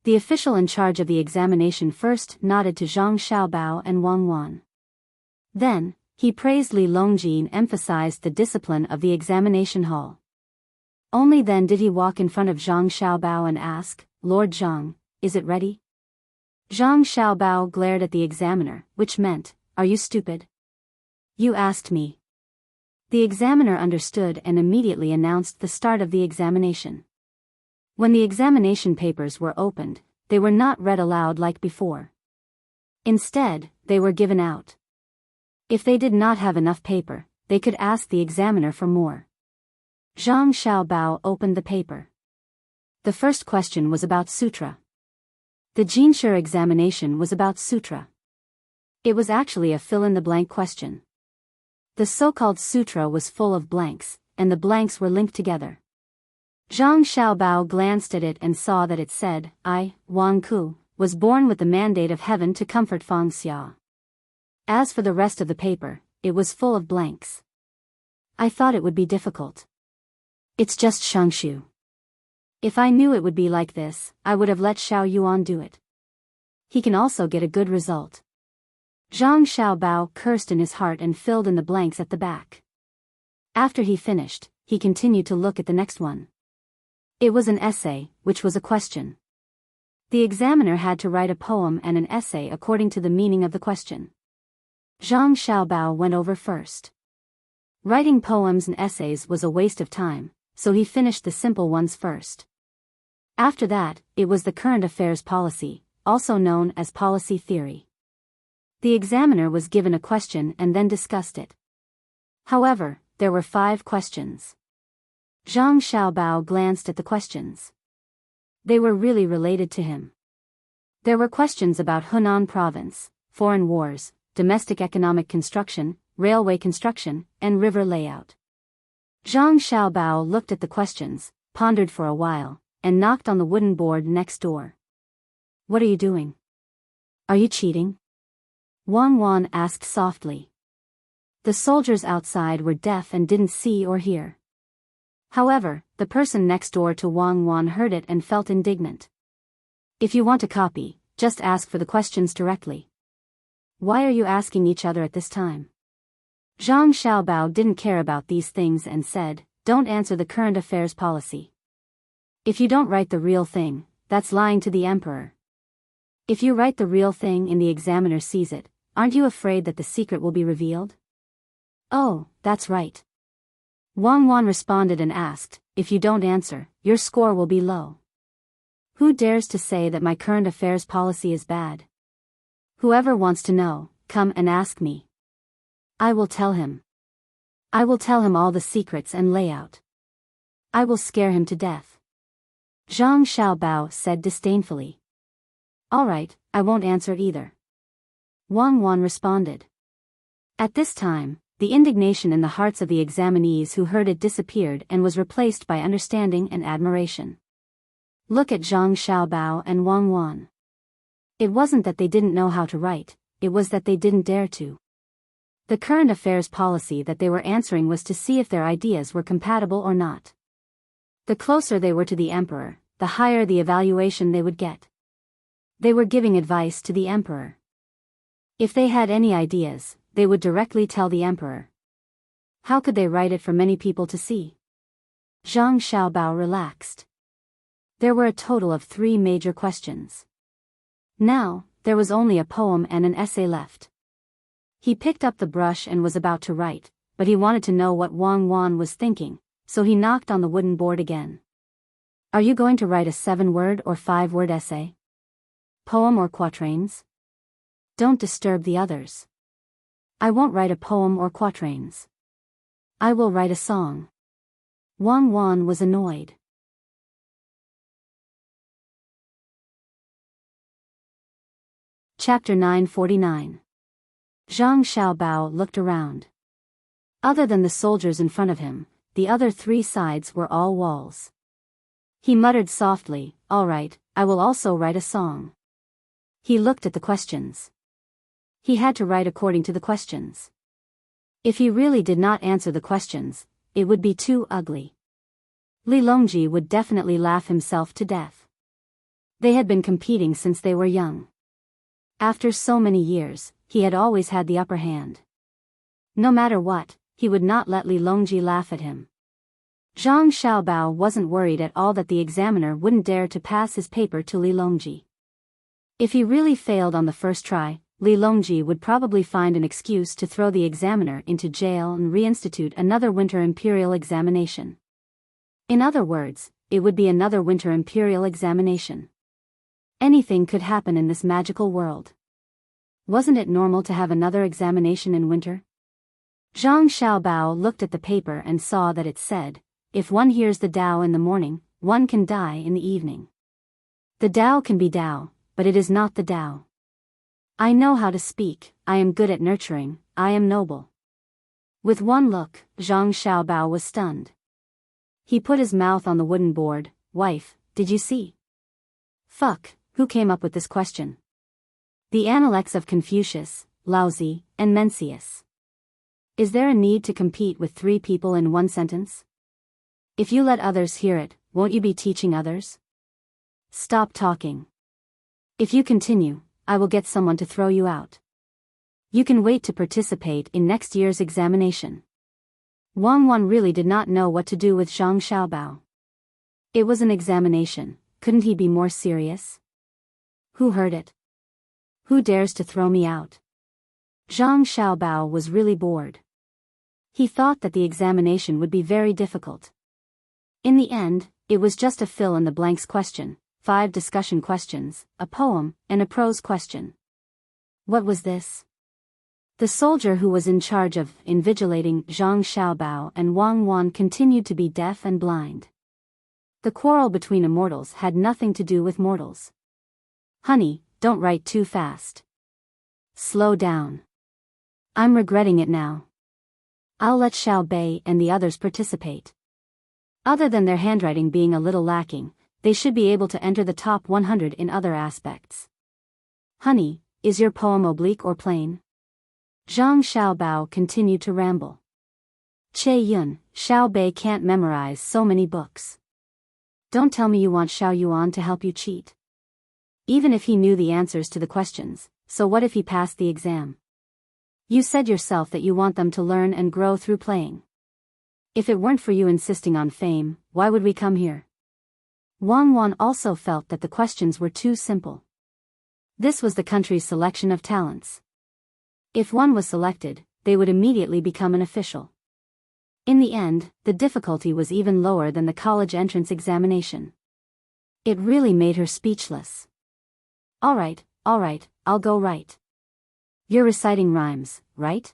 The official in charge of the examination first nodded to Zhang Xiaobao and Wang Wan. Then, he praised Li Longji and emphasized the discipline of the examination hall. Only then did he walk in front of Zhang Xiaobao and ask, "Lord Zhang, is it ready?" Zhang Xiaobao glared at the examiner, which meant, "Are you stupid? You asked me." The examiner understood and immediately announced the start of the examination. When the examination papers were opened, they were not read aloud like before. Instead, they were given out. If they did not have enough paper, they could ask the examiner for more. Zhang Xiaobao opened the paper. The first question was about sutra. The Jinshi examination was about sutra. It was actually a fill-in-the-blank question. The so-called sutra was full of blanks, and the blanks were linked together. Zhang Xiaobao glanced at it and saw that it said, "I, Wang Ku, was born with the mandate of heaven to comfort Feng Xia." As for the rest of the paper, it was full of blanks. I thought it would be difficult. It's just Shangshu. If I knew it would be like this, I would have let Xiao Yuan do it. He can also get a good result. Zhang Xiaobao cursed in his heart and filled in the blanks at the back. After he finished, he continued to look at the next one. It was an essay, which was a question. The examiner had to write a poem and an essay according to the meaning of the question. Zhang Xiaobao went over first. Writing poems and essays was a waste of time, so he finished the simple ones first. After that, it was the current affairs policy, also known as policy theory. The examiner was given a question and then discussed it. However, there were 5 questions. Zhang Xiaobao glanced at the questions. They were really related to him. There were questions about Hunan province, foreign wars, domestic economic construction, railway construction, and river layout. Zhang Xiaobao looked at the questions, pondered for a while, and knocked on the wooden board next door. "What are you doing? Are you cheating?" Wang Wan asked softly. The soldiers outside were deaf and didn't see or hear. However, the person next door to Wang Wan heard it and felt indignant. "If you want a copy, just ask for the questions directly. Why are you asking each other at this time?" Zhang Xiaobao didn't care about these things and said, "Don't answer the current affairs policy. If you don't write the real thing, that's lying to the emperor. If you write the real thing and the examiner sees it, aren't you afraid that the secret will be revealed?" "Oh, that's right." Wang Wan responded and asked, "If you don't answer, your score will be low." "Who dares to say that my current affairs policy is bad? Whoever wants to know, come and ask me. I will tell him. I will tell him all the secrets and layout. I will scare him to death." Zhang Xiaobao said disdainfully. "All right, I won't answer either." Wang Wan responded. At this time, the indignation in the hearts of the examinees who heard it disappeared and was replaced by understanding and admiration. Look at Zhang Xiaobao and Wang Wan. It wasn't that they didn't know how to write, it was that they didn't dare to. The current affairs policy that they were answering was to see if their ideas were compatible or not. The closer they were to the emperor, the higher the evaluation they would get. They were giving advice to the emperor. If they had any ideas, they would directly tell the emperor. How could they write it for many people to see? Zhang Xiaobao relaxed. There were a total of 3 major questions. Now, there was only a poem and an essay left. He picked up the brush and was about to write, but he wanted to know what Wang Wan was thinking, so he knocked on the wooden board again. "Are you going to write a 7-word or 5-word essay? Poem or quatrains? Don't disturb the others." "I won't write a poem or quatrains. I will write a song." Wang Wan was annoyed. Chapter 949. Zhang Xiaobao looked around. Other than the soldiers in front of him, the other 3 sides were all walls. He muttered softly, "All right, I will also write a song." He looked at the questions. He had to write according to the questions. If he really did not answer the questions, it would be too ugly. Li Longji would definitely laugh himself to death. They had been competing since they were young. After so many years, he had always had the upper hand. No matter what, he would not let Li Longji laugh at him. Zhang Xiaobao wasn't worried at all that the examiner wouldn't dare to pass his paper to Li Longji. If he really failed on the first try, Li Longji would probably find an excuse to throw the examiner into jail and reinstitute another winter imperial examination. In other words, it would be another winter imperial examination. Anything could happen in this magical world. Wasn't it normal to have another examination in winter? Zhang Xiaobao looked at the paper and saw that it said, "If one hears the Tao in the morning, one can die in the evening. The Tao can be Tao, but it is not the Tao. I know how to speak, I am good at nurturing, I am noble." With one look, Zhang Xiaobao was stunned. He put his mouth on the wooden board. "Wife, did you see? Fuck, who came up with this question? The Analects of Confucius, Laozi, and Mencius. Is there a need to compete with 3 people in one sentence? If you let others hear it, won't you be teaching others? Stop talking. If you continue, I will get someone to throw you out. You can wait to participate in next year's examination." Wang Wan really did not know what to do with Zhang Xiaobao. It was an examination, couldn't he be more serious? Who heard it? Who dares to throw me out? Zhang Xiaobao was really bored. He thought that the examination would be very difficult. In the end, it was just a fill-in-the-blanks question, 5 discussion questions, a poem, and a prose question. What was this? The soldier who was in charge of invigilating Zhang Xiaobao and Wang Wan continued to be deaf and blind. The quarrel between immortals had nothing to do with mortals. "Honey, don't write too fast. Slow down. I'm regretting it now. I'll let Xiao Bei and the others participate. Other than their handwriting being a little lacking, they should be able to enter the top 100 in other aspects. Honey, is your poem oblique or plain?" Zhang Xiaobao continued to ramble. "Che Yun, Xiao Bei can't memorize so many books. Don't tell me you want Xiao Yuan to help you cheat. Even if he knew the answers to the questions, so what if he passed the exam? You said yourself that you want them to learn and grow through playing. If it weren't for you insisting on fame, why would we come here? Wang Wan also felt that the questions were too simple. This was the country's selection of talents. If one was selected, they would immediately become an official. In the end, the difficulty was even lower than the college entrance examination. It really made her speechless. All right, I'll go right. You're reciting rhymes, right?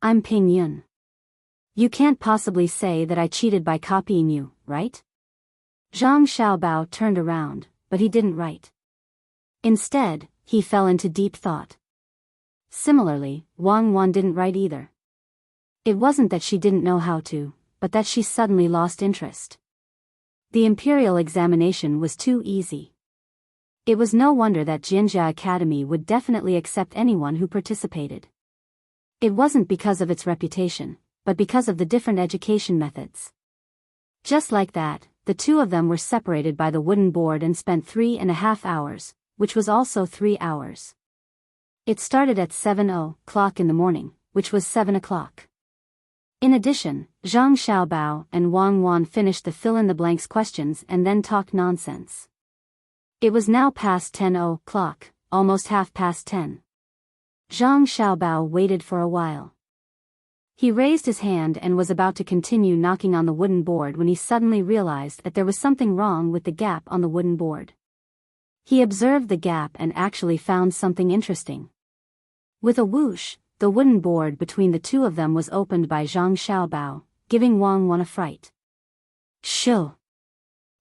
I'm Ping Yun. You can't possibly say that I cheated by copying you, right? Zhang Xiaobao turned around, but he didn't write. Instead, he fell into deep thought. Similarly, Wang Wan didn't write either. It wasn't that she didn't know how to, but that she suddenly lost interest. The imperial examination was too easy. It was no wonder that Jinjia Academy would definitely accept anyone who participated. It wasn't because of its reputation, but because of the different education methods. Just like that, the two of them were separated by the wooden board and spent 3.5 hours, which was also 3 hours. It started at 7:00 in the morning, which was 7 o'clock. In addition, Zhang Xiaobao and Wang Wan finished the fill-in-the-blanks questions and then talked nonsense. It was now past 10:00, almost 10:30. Zhang Xiaobao waited for a while. He raised his hand and was about to continue knocking on the wooden board when he suddenly realized that there was something wrong with the gap on the wooden board. He observed the gap and actually found something interesting. With a whoosh, the wooden board between the two of them was opened by Zhang Xiaobao, giving Wang Wan a fright. Shoo!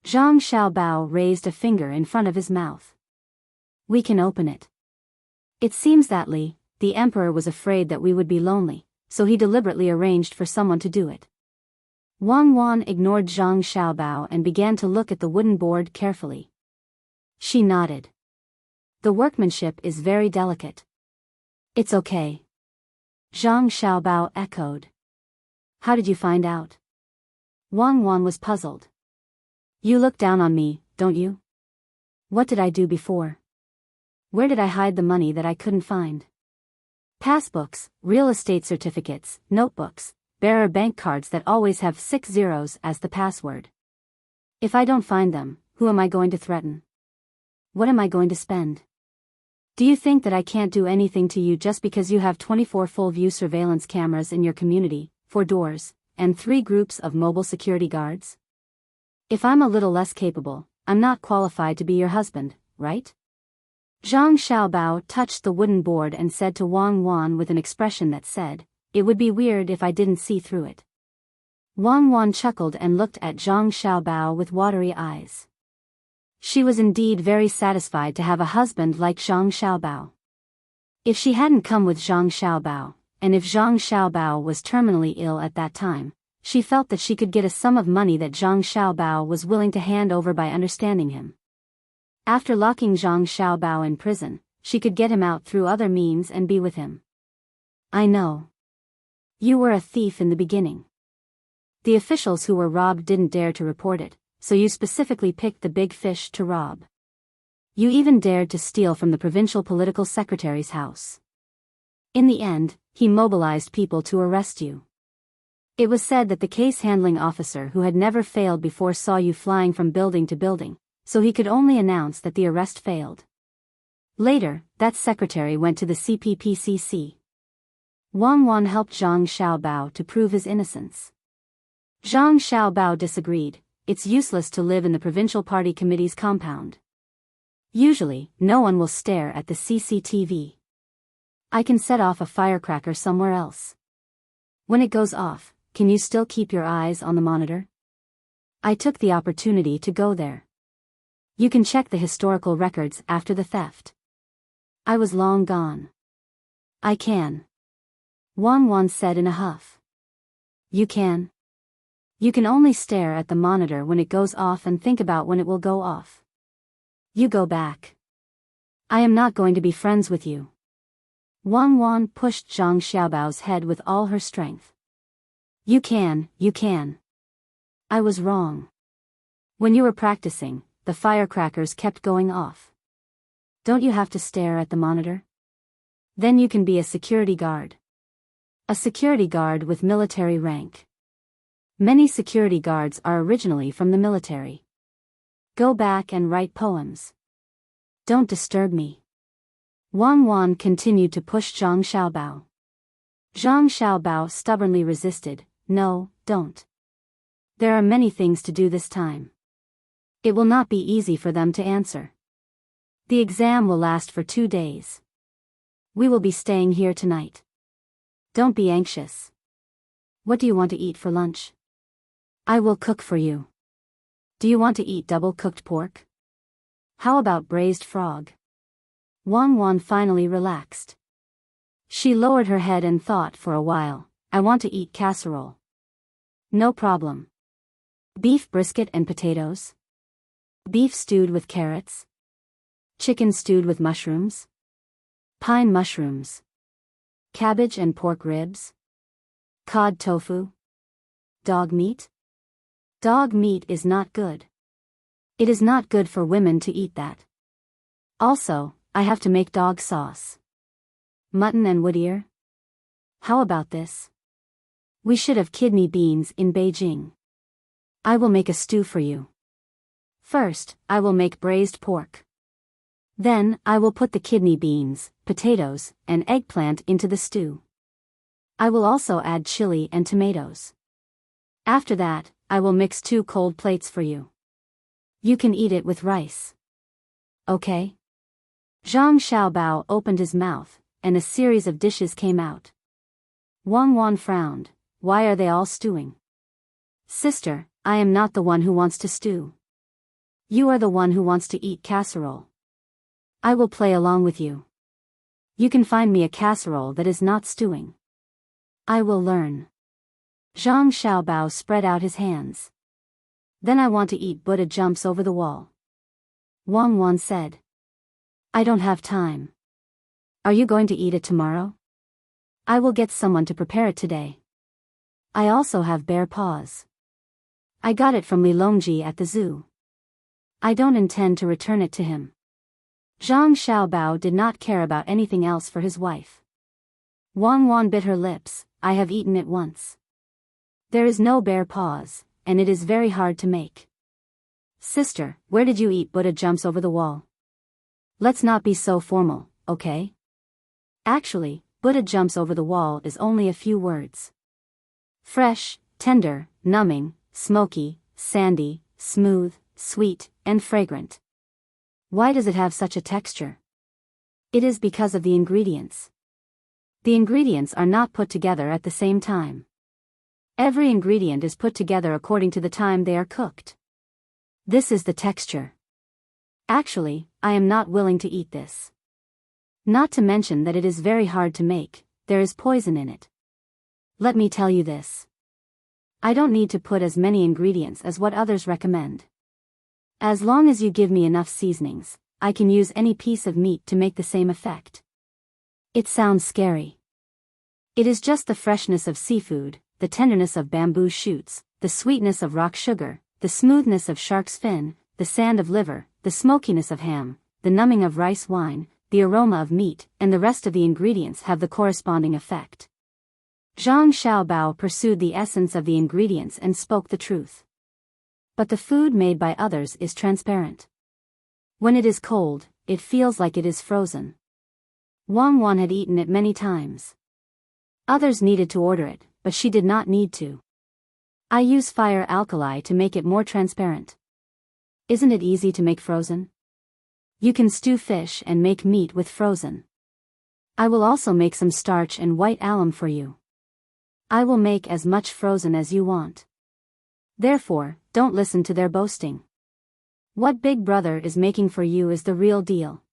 Zhang Xiaobao raised a finger in front of his mouth. We can open it. It seems that the emperor was afraid that we would be lonely, so he deliberately arranged for someone to do it. Wang Wan ignored Zhang Xiaobao and began to look at the wooden board carefully. She nodded. The workmanship is very delicate. It's okay. Zhang Xiaobao echoed. How did you find out? Wang Wan was puzzled. You look down on me, don't you? What did I do before? Where did I hide the money that I couldn't find? Passbooks, real estate certificates, notebooks, bearer bank cards that always have 6 zeros as the password. If I don't find them, who am I going to threaten? What am I going to spend? Do you think that I can't do anything to you just because you have 24 full-view surveillance cameras in your community, 4 doors, and 3 groups of mobile security guards? If I'm a little less capable, I'm not qualified to be your husband, right? Zhang Xiaobao touched the wooden board and said to Wang Wan with an expression that said, it would be weird if I didn't see through it. Wang Wan chuckled and looked at Zhang Xiaobao with watery eyes. She was indeed very satisfied to have a husband like Zhang Xiaobao. If she hadn't come with Zhang Xiaobao, and if Zhang Xiaobao was terminally ill at that time, she felt that she could get a sum of money that Zhang Xiaobao was willing to hand over by understanding him. After locking Zhang Xiaobao in prison, she could get him out through other means and be with him. I know. You were a thief in the beginning. The officials who were robbed didn't dare to report it, so you specifically picked the big fish to rob. You even dared to steal from the provincial political secretary's house. In the end, he mobilized people to arrest you. It was said that the case handling officer who had never failed before saw you flying from building to building, so he could only announce that the arrest failed. Later, that secretary went to the CPPCC. Wang Wan helped Zhang Xiaobao to prove his innocence. Zhang Xiaobao disagreed. It's useless to live in the provincial party committee's compound. Usually, no one will stare at the CCTV. I can set off a firecracker somewhere else. When it goes off, can you still keep your eyes on the monitor? I took the opportunity to go there. You can check the historical records after the theft. I was long gone. I can. Wang Wan said in a huff. You can? You can only stare at the monitor when it goes off and think about when it will go off. You go back. I am not going to be friends with you. Wang Wan pushed Zhang Xiaobao's head with all her strength. You can. I was wrong. When you were practicing, the firecrackers kept going off. Don't you have to stare at the monitor? Then you can be a security guard. A security guard with military rank. Many security guards are originally from the military. Go back and write poems. Don't disturb me. Wang Wan continued to push Zhang Xiaobao. Zhang Xiaobao stubbornly resisted. No, don't. There are many things to do this time. It will not be easy for them to answer. The exam will last for 2 days. We will be staying here tonight. Don't be anxious. What do you want to eat for lunch? I will cook for you. Do you want to eat double-cooked pork? How about braised frog? Wang Wan finally relaxed. She lowered her head and thought for a while. I want to eat casserole. No problem. Beef brisket and potatoes? Beef stewed with carrots? Chicken stewed with mushrooms? Pine mushrooms? Cabbage and pork ribs? Cod tofu? Dog meat? Dog meat is not good. It is not good for women to eat that. Also, I have to make dog sauce. Mutton and wood ear? How about this? We should have kidney beans in Beijing. I will make a stew for you. First, I will make braised pork. Then, I will put the kidney beans, potatoes, and eggplant into the stew. I will also add chili and tomatoes. After that, I will mix 2 cold plates for you. You can eat it with rice. Okay? Zhang Xiaobao opened his mouth, and a series of dishes came out. Wang Wan frowned. Why are they all stewing? Sister, I am not the one who wants to stew. You are the one who wants to eat casserole. I will play along with you. You can find me a casserole that is not stewing. I will learn. Zhang Xiaobao spread out his hands. Then I want to eat Buddha jumps over the wall. Wang Wan said. I don't have time. Are you going to eat it tomorrow? I will get someone to prepare it today. I also have bear paws. I got it from Li Longji at the zoo. I don't intend to return it to him. Zhang Xiaobao did not care about anything else for his wife. Wang Wan bit her lips. I have eaten it once. There is no bear paws, and it is very hard to make. Sister, where did you eat Buddha jumps over the wall? Let's not be so formal, okay? Actually, Buddha jumps over the wall is only a few words. Fresh, tender, numbing, smoky, sandy, smooth, sweet, and fragrant. Why does it have such a texture? It is because of the ingredients. The ingredients are not put together at the same time. Every ingredient is put together according to the time they are cooked. This is the texture. Actually, I am not willing to eat this. Not to mention that it is very hard to make, there is poison in it. Let me tell you this. I don't need to put as many ingredients as what others recommend. As long as you give me enough seasonings, I can use any piece of meat to make the same effect. It sounds scary. It is just the freshness of seafood, the tenderness of bamboo shoots, the sweetness of rock sugar, the smoothness of shark's fin, the sand of liver, the smokiness of ham, the numbing of rice wine, the aroma of meat, and the rest of the ingredients have the corresponding effect. Zhang Xiaobao pursued the essence of the ingredients and spoke the truth. But the food made by others is transparent. When it is cold, it feels like it is frozen. Wang Wan had eaten it many times. Others needed to order it, but she did not need to. I use fire alkali to make it more transparent. Isn't it easy to make frozen? You can stew fish and make meat with frozen. I will also make some starch and white alum for you. I will make as much frozen as you want. Therefore, don't listen to their boasting. What Big Brother is making for you is the real deal.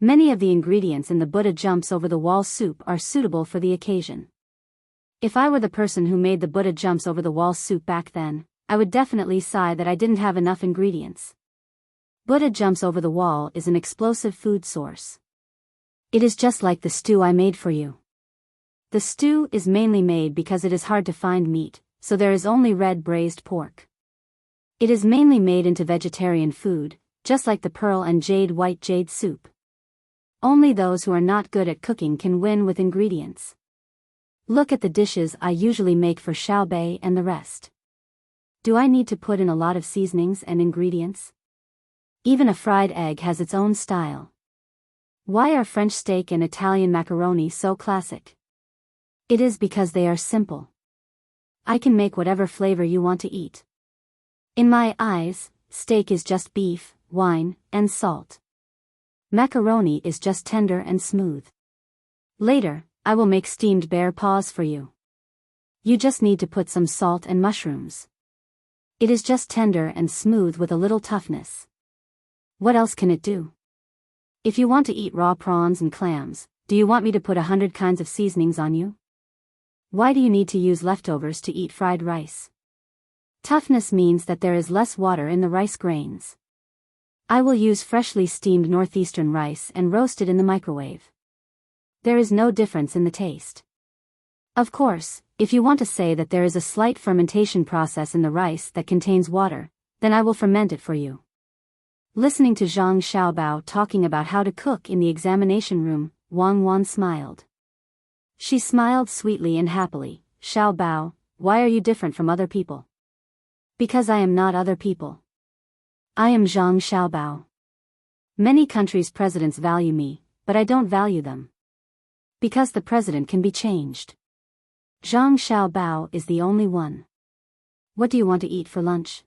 Many of the ingredients in the Buddha jumps over the wall soup are suitable for the occasion. If I were the person who made the Buddha jumps over the wall soup back then, I would definitely sigh that I didn't have enough ingredients. Buddha jumps over the wall is an explosive food source. It is just like the stew I made for you. The stew is mainly made because it is hard to find meat, so there is only red braised pork. It is mainly made into vegetarian food, just like the pearl and jade white jade soup. Only those who are not good at cooking can win with ingredients. Look at the dishes I usually make for Xiaobei and the rest. Do I need to put in a lot of seasonings and ingredients? Even a fried egg has its own style. Why are French steak and Italian macaroni so classic? It is because they are simple. I can make whatever flavor you want to eat. In my eyes, steak is just beef, wine, and salt. Macaroni is just tender and smooth. Later, I will make steamed bear paws for you. You just need to put some salt and mushrooms. It is just tender and smooth with a little toughness. What else can it do? If you want to eat raw prawns and clams, do you want me to put 100 kinds of seasonings on you? Why do you need to use leftovers to eat fried rice? Toughness means that there is less water in the rice grains. I will use freshly steamed northeastern rice and roast it in the microwave. There is no difference in the taste. Of course, if you want to say that there is a slight fermentation process in the rice that contains water, then I will ferment it for you. Listening to Zhang Xiaobao talking about how to cook in the examination room, Wang Wan smiled. She smiled sweetly and happily. Xiaobao, why are you different from other people? Because I am not other people. I am Zhang Xiaobao. Many countries' presidents value me, but I don't value them. Because the president can be changed. Zhang Xiaobao is the only one. What do you want to eat for lunch?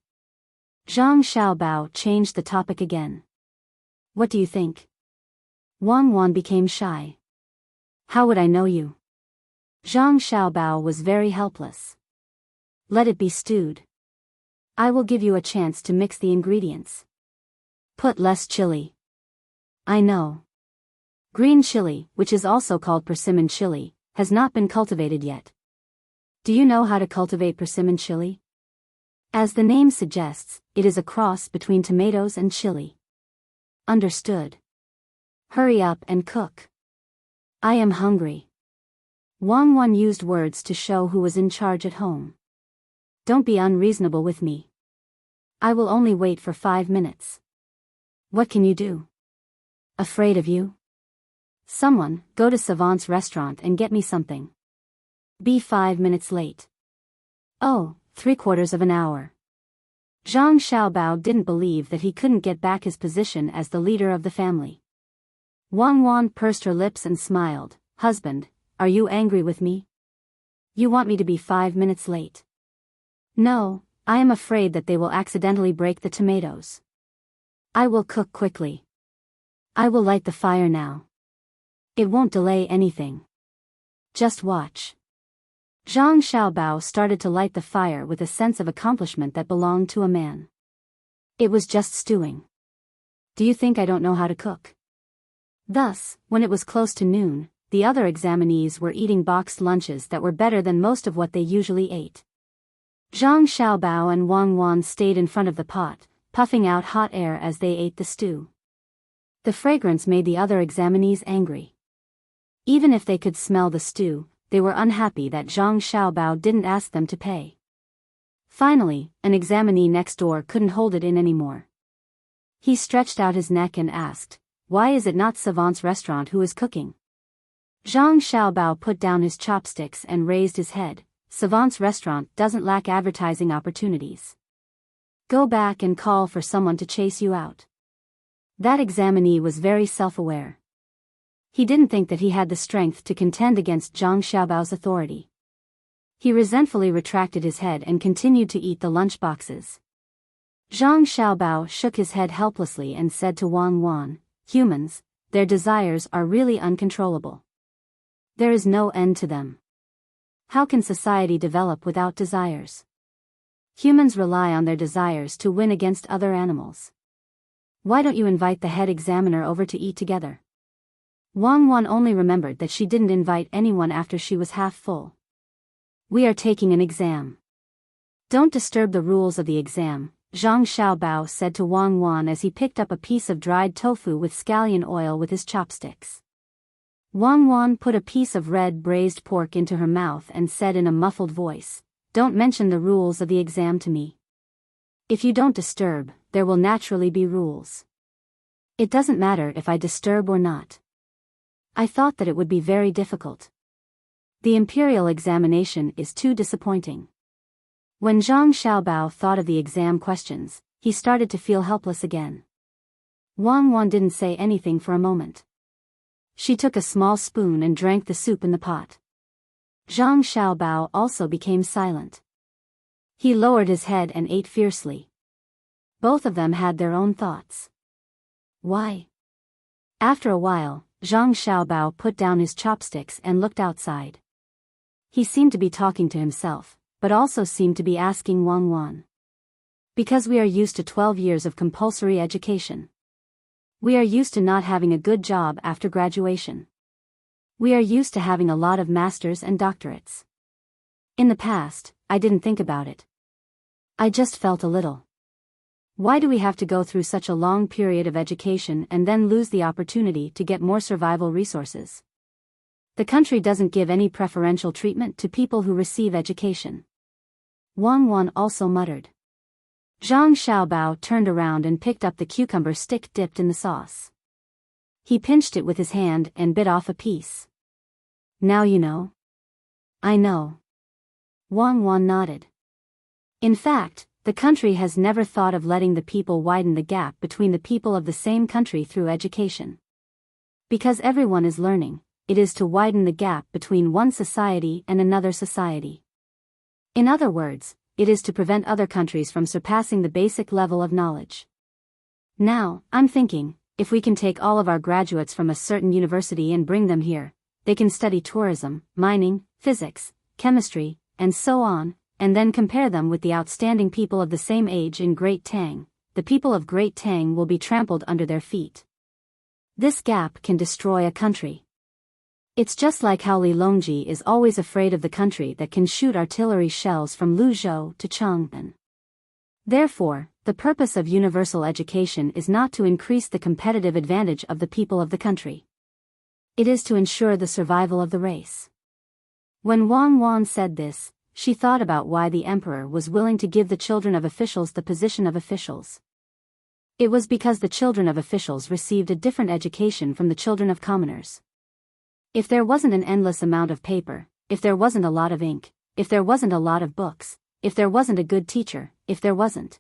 Zhang Xiaobao changed the topic again. What do you think? Wang Wan became shy. How would I know you? Zhang Xiaobao was very helpless. Let it be stewed. I will give you a chance to mix the ingredients. Put less chili. I know. Green chili, which is also called persimmon chili, has not been cultivated yet. Do you know how to cultivate persimmon chili? As the name suggests, it is a cross between tomatoes and chili. Understood. Hurry up and cook. I am hungry. Wang Wan used words to show who was in charge at home. Don't be unreasonable with me. I will only wait for 5 minutes. What can you do? Afraid of you? Someone, go to Savant's restaurant and get me something. Be 5 minutes late. Oh, 3/4 of an hour. Zhang Xiaobao didn't believe that he couldn't get back his position as the leader of the family. Wang Wan pursed her lips and smiled. Husband, are you angry with me? You want me to be 5 minutes late? No, I am afraid that they will accidentally break the tomatoes. I will cook quickly. I will light the fire now. It won't delay anything. Just watch. Zhang Xiaobao started to light the fire with a sense of accomplishment that belonged to a man. It was just stewing. Do you think I don't know how to cook? Thus, when it was close to noon, the other examinees were eating boxed lunches that were better than most of what they usually ate. Zhang Xiaobao and Wang Wan stayed in front of the pot, puffing out hot air as they ate the stew. The fragrance made the other examinees angry. Even if they could smell the stew, they were unhappy that Zhang Xiaobao didn't ask them to pay. Finally, an examinee next door couldn't hold it in anymore. He stretched out his neck and asked, why is it not Savant's restaurant who is cooking? Zhang Xiaobao put down his chopsticks and raised his head. Savant's restaurant doesn't lack advertising opportunities. Go back and call for someone to chase you out. That examinee was very self-aware. He didn't think that he had the strength to contend against Zhang Xiaobao's authority. He resentfully retracted his head and continued to eat the lunch boxes. Zhang Xiaobao shook his head helplessly and said to Wang Wan, humans, their desires are really uncontrollable. There is no end to them. How can society develop without desires? Humans rely on their desires to win against other animals. Why don't you invite the head examiner over to eat together? Wang Wan only remembered that she didn't invite anyone after she was half full. We are taking an exam. Don't disturb the rules of the exam, Zhang Xiaobao said to Wang Wan as he picked up a piece of dried tofu with scallion oil with his chopsticks. Wang Wan put a piece of red braised pork into her mouth and said in a muffled voice, "Don't mention the rules of the exam to me. If you don't disturb, there will naturally be rules. It doesn't matter if I disturb or not. I thought that it would be very difficult. The imperial examination is too disappointing. When Zhang Xiaobao thought of the exam questions, he started to feel helpless again. Wang Wan didn't say anything for a moment. She took a small spoon and drank the soup in the pot. Zhang Xiaobao also became silent. He lowered his head and ate fiercely. Both of them had their own thoughts. Why? After a while, Zhang Xiaobao put down his chopsticks and looked outside. He seemed to be talking to himself, but also seemed to be asking Wang Wan. Because we are used to 12 years of compulsory education. We are used to not having a good job after graduation. We are used to having a lot of masters and doctorates. In the past, I didn't think about it. I just felt a little. Why do we have to go through such a long period of education and then lose the opportunity to get more survival resources? The country doesn't give any preferential treatment to people who receive education. Wang Wan also muttered. Zhang Xiaobao turned around and picked up the cucumber stick dipped in the sauce. He pinched it with his hand and bit off a piece. Now you know. I know. Wang Wan nodded. In fact, the country has never thought of letting the people widen the gap between the people of the same country through education. Because everyone is learning, it is to widen the gap between one society and another society. In other words, it is to prevent other countries from surpassing the basic level of knowledge. Now, I'm thinking, if we can take all of our graduates from a certain university and bring them here, they can study tourism, mining, physics, chemistry, and so on, and then compare them with the outstanding people of the same age in Great Tang. The people of Great Tang will be trampled under their feet. This gap can destroy a country. It's just like how Li Longji is always afraid of the country that can shoot artillery shells from Luzhou to Chang'an. Therefore, the purpose of universal education is not to increase the competitive advantage of the people of the country. It is to ensure the survival of the race. When Wang Wan said this, she thought about why the emperor was willing to give the children of officials the position of officials. It was because the children of officials received a different education from the children of commoners. If there wasn't an endless amount of paper, if there wasn't a lot of ink, if there wasn't a lot of books, if there wasn't a good teacher, if there wasn't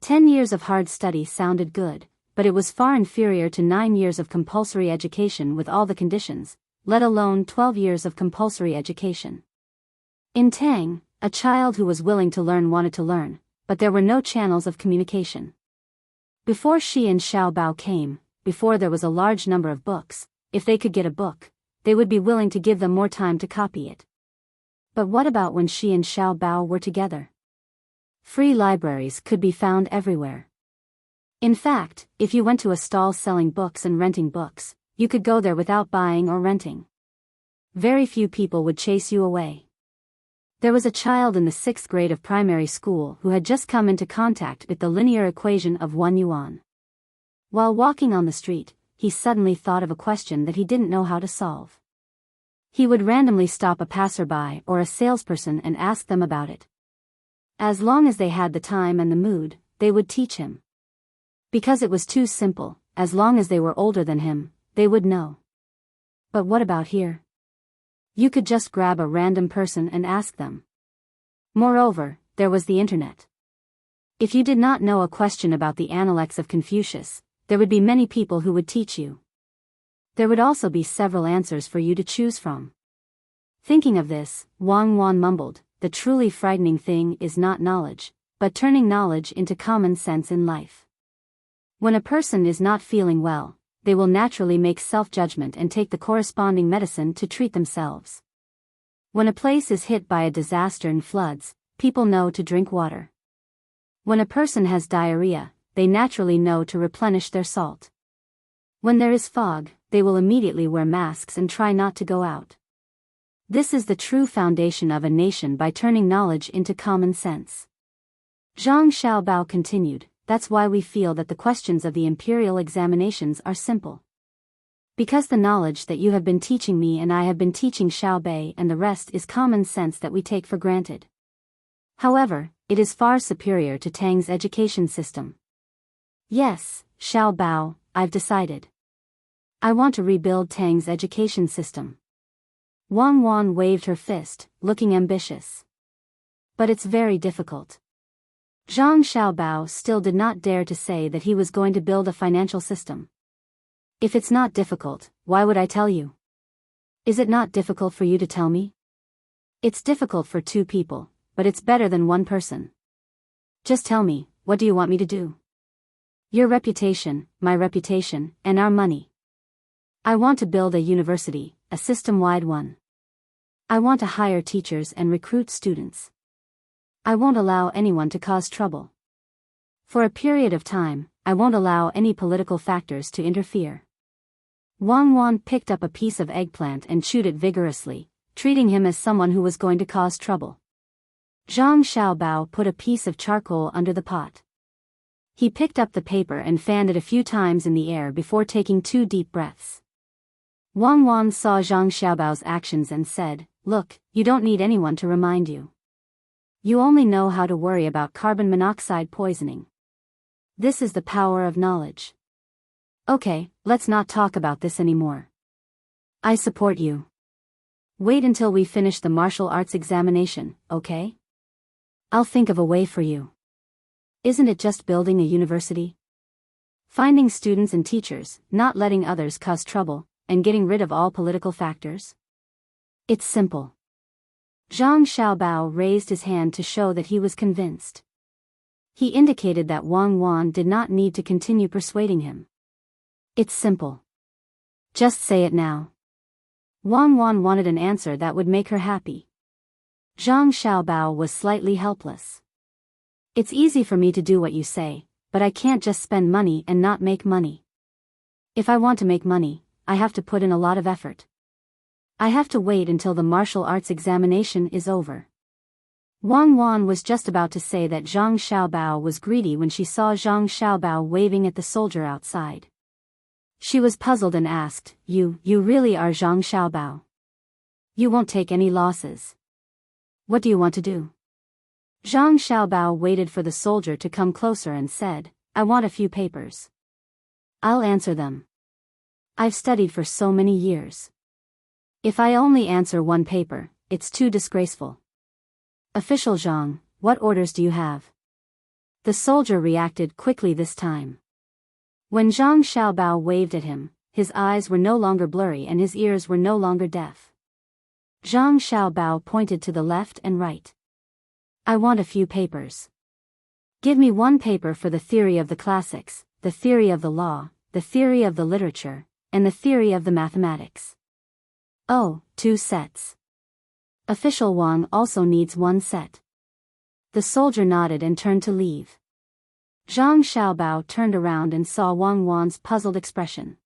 10 years of hard study sounded good, but it was far inferior to 9 years of compulsory education with all the conditions, let alone 12 years of compulsory education. In Tang, a child who was willing to learn wanted to learn, but there were no channels of communication. Before Shi and Xiaobao came, before there was a large number of books, if they could get a book, they would be willing to give them more time to copy it. But what about when Shi and Xiaobao were together? Free libraries could be found everywhere. In fact, if you went to a stall selling books and renting books, you could go there without buying or renting. Very few people would chase you away. There was a child in the 6th grade of primary school who had just come into contact with the linear equation of 1 yuan. While walking on the street, he suddenly thought of a question that he didn't know how to solve. He would randomly stop a passerby or a salesperson and ask them about it. As long as they had the time and the mood, they would teach him. Because it was too simple, as long as they were older than him, they would know. But what about here? You could just grab a random person and ask them. Moreover, there was the internet. If you did not know a question about the Analects of Confucius, there would be many people who would teach you. There would also be several answers for you to choose from. Thinking of this, Wang Wan mumbled, the truly frightening thing is not knowledge, but turning knowledge into common sense in life. When a person is not feeling well, they will naturally make self-judgment and take the corresponding medicine to treat themselves. When a place is hit by a disaster and floods, people know to drink water. When a person has diarrhea, they naturally know to replenish their salt. When there is fog, they will immediately wear masks and try not to go out. This is the true foundation of a nation by turning knowledge into common sense. Zhang Xiaobao continued, that's why we feel that the questions of the imperial examinations are simple. Because the knowledge that you have been teaching me and I have been teaching Xiaobei and the rest is common sense that we take for granted. However, it is far superior to Tang's education system. Yes, Xiaobao, I've decided. I want to rebuild Tang's education system. Wang Wan waved her fist, looking ambitious. But it's very difficult. Zhang Xiaobao still did not dare to say that he was going to build a financial system. If it's not difficult, why would I tell you? Is it not difficult for you to tell me? It's difficult for two people, but it's better than one person. Just tell me, what do you want me to do? Your reputation, my reputation, and our money. I want to build a university, a system-wide one. I want to hire teachers and recruit students. I won't allow anyone to cause trouble. For a period of time, I won't allow any political factors to interfere. Wang Wan picked up a piece of eggplant and chewed it vigorously, treating him as someone who was going to cause trouble. Zhang Xiaobao put a piece of charcoal under the pot. He picked up the paper and fanned it a few times in the air before taking 2 deep breaths. Wang Wan saw Zhang Xiaobao's actions and said, "Look, you don't need anyone to remind you. You only know how to worry about carbon monoxide poisoning. This is the power of knowledge. Okay, let's not talk about this anymore. I support you. Wait until we finish the martial arts examination, okay? I'll think of a way for you. Isn't it just building a university? Finding students and teachers, not letting others cause trouble, and getting rid of all political factors? It's simple." Zhang Xiaobao raised his hand to show that he was convinced. He indicated that Wang Wan did not need to continue persuading him. It's simple. Just say it now. Wang Wan wanted an answer that would make her happy. Zhang Xiaobao was slightly helpless. It's easy for me to do what you say, but I can't just spend money and not make money. If I want to make money, I have to put in a lot of effort. I have to wait until the martial arts examination is over. Wang Wan was just about to say that Zhang Xiaobao was greedy when she saw Zhang Xiaobao waving at the soldier outside. She was puzzled and asked, You really are Zhang Xiaobao? You won't take any losses. What do you want to do?" Zhang Xiaobao waited for the soldier to come closer and said, "I want a few papers. I'll answer them. I've studied for so many years. If I only answer one paper, it's too disgraceful." "Official Zhang, what orders do you have?" The soldier reacted quickly this time. When Zhang Xiaobao waved at him, his eyes were no longer blurry and his ears were no longer deaf. Zhang Xiaobao pointed to the left and right. "I want a few papers. Give me one paper for the theory of the classics, the theory of the law, the theory of the literature, and the theory of the mathematics." "Oh, 2 sets. Official Wang also needs 1 set." The soldier nodded and turned to leave. Zhang Xiaobao turned around and saw Wang Wan's puzzled expression.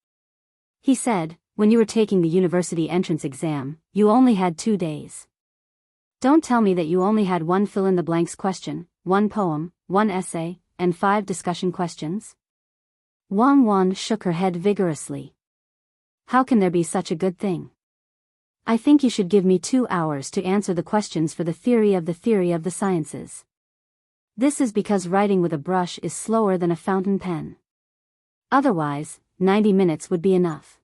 He said, "When you were taking the university entrance exam, you only had 2 days. Don't tell me that you only had 1 fill-in-the-blanks question, 1 poem, 1 essay, and 5 discussion questions?" Wang Wan shook her head vigorously. "How can there be such a good thing? I think you should give me 2 hours to answer the questions for the theory of the sciences. This is because writing with a brush is slower than a fountain pen. Otherwise, 90 minutes would be enough."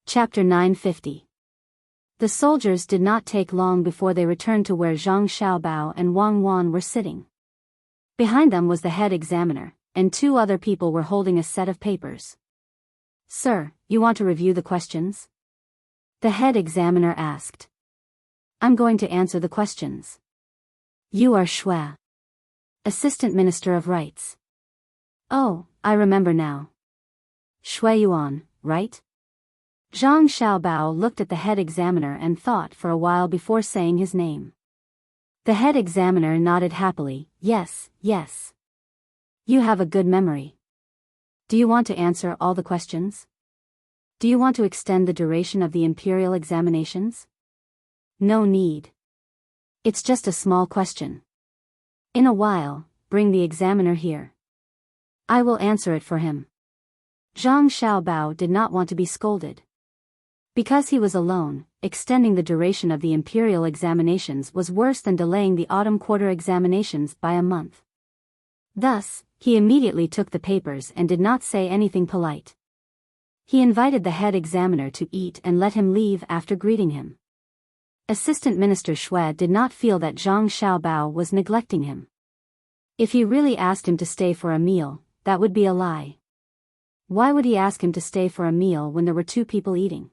Chapter 950. The soldiers did not take long before they returned to where Zhang Xiaobao and Wang Wan were sitting. Behind them was the head examiner, and 2 other people were holding a set of papers. "Sir, you want to review the questions?" the head examiner asked. "I'm going to answer the questions." "You are Shui, Assistant Minister of Rights." "Oh, I remember now. Shui Yuan, right?" Zhang Xiaobao looked at the head examiner and thought for a while before saying his name. The head examiner nodded happily, "Yes, yes. You have a good memory. Do you want to answer all the questions? Do you want to extend the duration of the imperial examinations?" "No need. It's just a small question. In a while, bring the examiner here. I will answer it for him." Zhang Xiaobao did not want to be scolded. Because he was alone, extending the duration of the imperial examinations was worse than delaying the autumn quarter examinations by a month. Thus, he immediately took the papers and did not say anything polite. He invited the head examiner to eat and let him leave after greeting him. Assistant Minister Xue did not feel that Zhang Xiaobao was neglecting him. If he really asked him to stay for a meal, that would be a lie. Why would he ask him to stay for a meal when there were two people eating?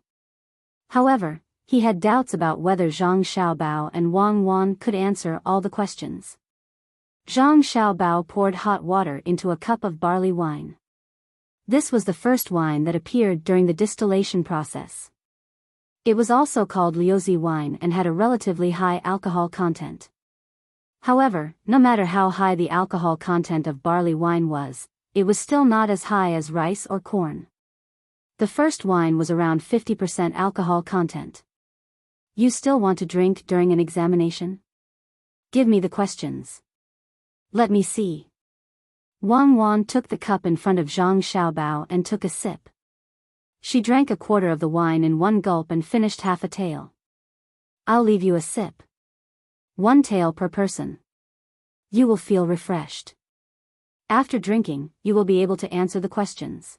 However, he had doubts about whether Zhang Xiaobao and Wang Wan could answer all the questions. Zhang Xiaobao poured hot water into a cup of barley wine. This was the first wine that appeared during the distillation process. It was also called Liuzi wine and had a relatively high alcohol content. However, no matter how high the alcohol content of barley wine was, it was still not as high as rice or corn. The first wine was around 50% alcohol content. You still want to drink during an examination? Give me the questions. Let me see. Wang Wan took the cup in front of Zhang Xiaobao and took a sip. She drank a quarter of the wine in one gulp and finished half a tael. I'll leave you a sip. 1 tael per person. You will feel refreshed. After drinking, you will be able to answer the questions.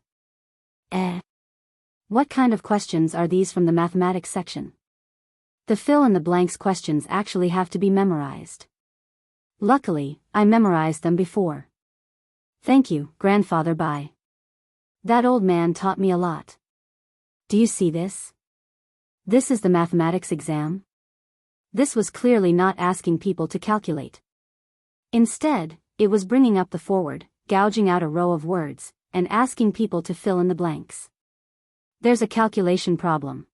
What kind of questions are these from the mathematics section? The fill-in-the-blanks questions actually have to be memorized. Luckily, I memorized them before. Thank you, grandfather. Bye. That old man taught me a lot. Do you see this? This is the mathematics exam. This was clearly not asking people to calculate. Instead, it was bringing up the forward, gouging out a row of words, and asking people to fill in the blanks. There's a calculation problem.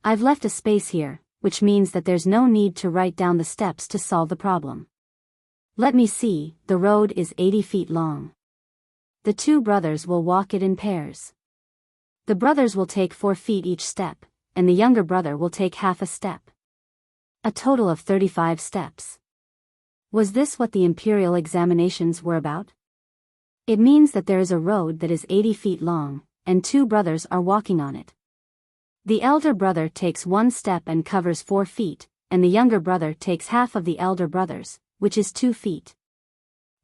I've left a space here, which means that there's no need to write down the steps to solve the problem. Let me see, the road is 80 feet long. The two brothers will walk it in pairs. The brothers will take 4 feet each step, and the younger brother will take half a step. A total of 35 steps. Was this what the imperial examinations were about? It means that there is a road that is 80 feet long, and two brothers are walking on it. The elder brother takes 1 step and covers 4 feet, and the younger brother takes half of the elder brother's, which is 2 feet.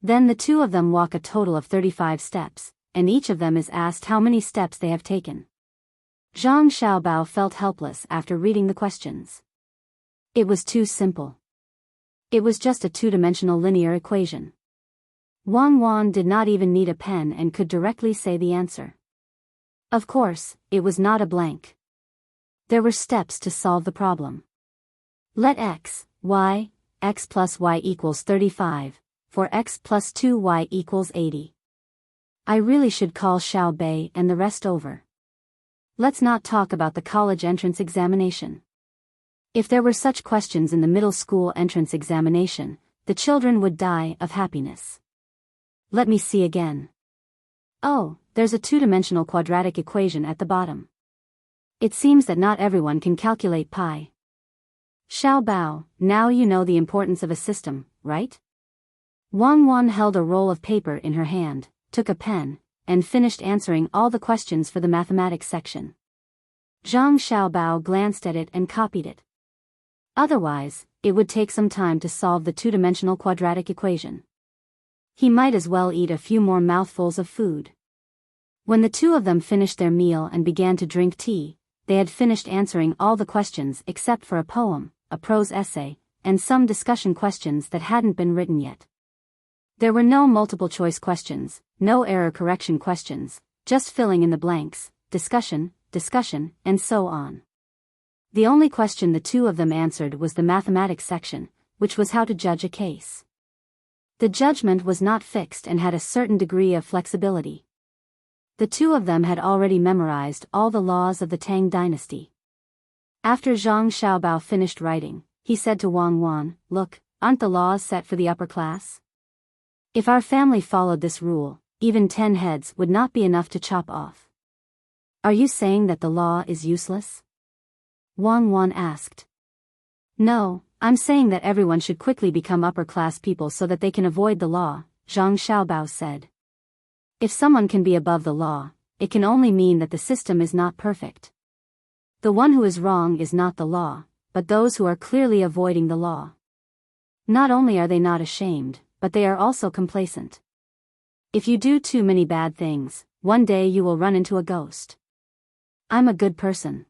Then the two of them walk a total of 35 steps, and each of them is asked how many steps they have taken. Zhang Xiaobao felt helpless after reading the questions. It was too simple. It was just a two-dimensional linear equation. Wang Wan did not even need a pen and could directly say the answer. Of course, it was not a blank. There were steps to solve the problem. Let x plus y equals 35, for x plus 2y equals 80. I really should call Xiao Bei and the rest over. Let's not talk about the college entrance examination. If there were such questions in the middle school entrance examination, the children would die of happiness. Let me see again. Oh, there's a two-dimensional quadratic equation at the bottom. It seems that not everyone can calculate pi. Xiao Bao, now you know the importance of a system, right? Wang Wan held a roll of paper in her hand, took a pen, and finished answering all the questions for the mathematics section. Zhang Xiaobao glanced at it and copied it. Otherwise, it would take some time to solve the two-dimensional quadratic equation. He might as well eat a few more mouthfuls of food. When the two of them finished their meal and began to drink tea, they had finished answering all the questions except for a poem, a prose essay, and some discussion questions that hadn't been written yet. There were no multiple-choice questions, no error correction questions, just filling in the blanks, discussion, and so on. The only question the two of them answered was the mathematics section, which was how to judge a case. The judgment was not fixed and had a certain degree of flexibility. The two of them had already memorized all the laws of the Tang Dynasty. After Zhang Xiaobao finished writing, he said to Wang Wan, "Look, aren't the laws set for the upper class? If our family followed this rule, even 10 heads would not be enough to chop off. Are you saying that the law is useless?" Wang Wan asked. "No, I'm saying that everyone should quickly become upper-class people so that they can avoid the law," Zhang Xiaobao said. If someone can be above the law, it can only mean that the system is not perfect. The one who is wrong is not the law, but those who are clearly avoiding the law. Not only are they not ashamed, but they are also complacent. If you do too many bad things, one day you will run into a ghost. I'm a good person.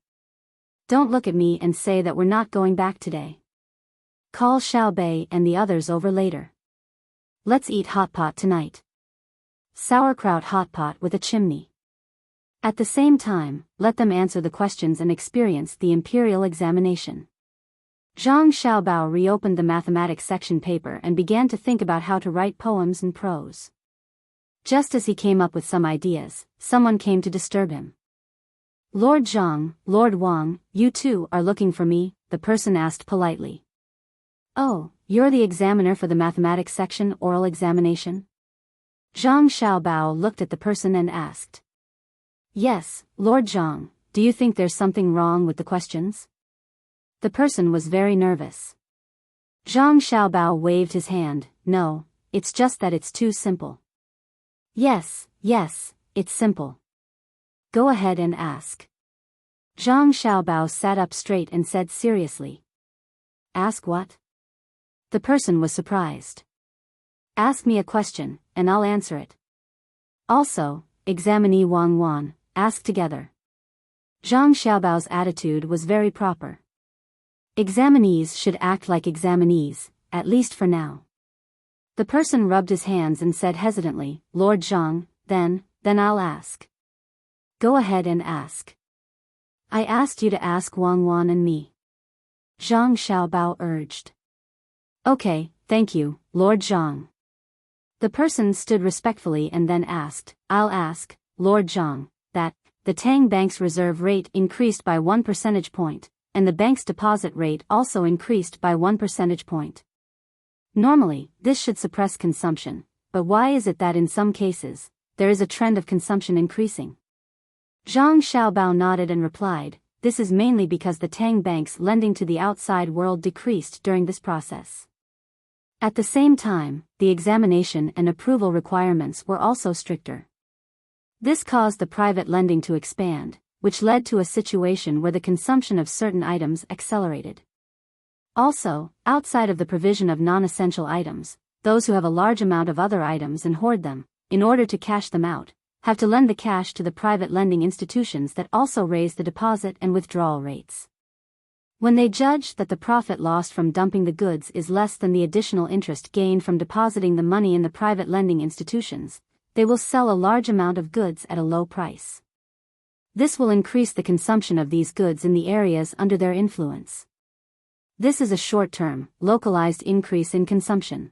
Don't look at me and say that we're not going back today. Call Xiaobei and the others over later. Let's eat hot pot tonight. Sauerkraut hot pot with a chimney. At the same time, let them answer the questions and experience the imperial examination. Zhang Xiaobao reopened the mathematics section paper and began to think about how to write poems and prose. Just as he came up with some ideas, someone came to disturb him. Lord Zhang, Lord Wang, you two are looking for me, the person asked politely. Oh, you're the examiner for the mathematics section oral examination? Zhang Xiaobao looked at the person and asked. Yes, Lord Zhang, do you think there's something wrong with the questions? The person was very nervous. Zhang Xiaobao waved his hand. No, it's just that it's too simple. Yes, it's simple. Go ahead and ask. Zhang Xiaobao sat up straight and said seriously. Ask what? The person was surprised. Ask me a question, and I'll answer it. Also, examinee Wang Wan, ask together. Zhang Xiaobao's attitude was very proper. Examinees should act like examinees, at least for now. The person rubbed his hands and said hesitantly, Lord Zhang, then I'll ask. Go ahead and ask. I asked you to ask Wang Wan and me. Zhang Xiaobao urged. Okay, thank you, Lord Zhang. The person stood respectfully and then asked, I'll ask, Lord Zhang, that the Tang Bank's reserve rate increased by 1 percentage point, and the bank's deposit rate also increased by 1 percentage point. Normally, this should suppress consumption, but why is it that in some cases, there is a trend of consumption increasing? Zhang Xiaobao nodded and replied, this is mainly because the Tang Bank's lending to the outside world decreased during this process. At the same time, the examination and approval requirements were also stricter. This caused the private lending to expand, which led to a situation where the consumption of certain items accelerated. Also, outside of the provision of non-essential items, those who have a large amount of other items and hoard them, in order to cash them out, have to lend the cash to the private lending institutions that also raise the deposit and withdrawal rates. When they judge that the profit lost from dumping the goods is less than the additional interest gained from depositing the money in the private lending institutions, they will sell a large amount of goods at a low price. This will increase the consumption of these goods in the areas under their influence. This is a short-term, localized increase in consumption.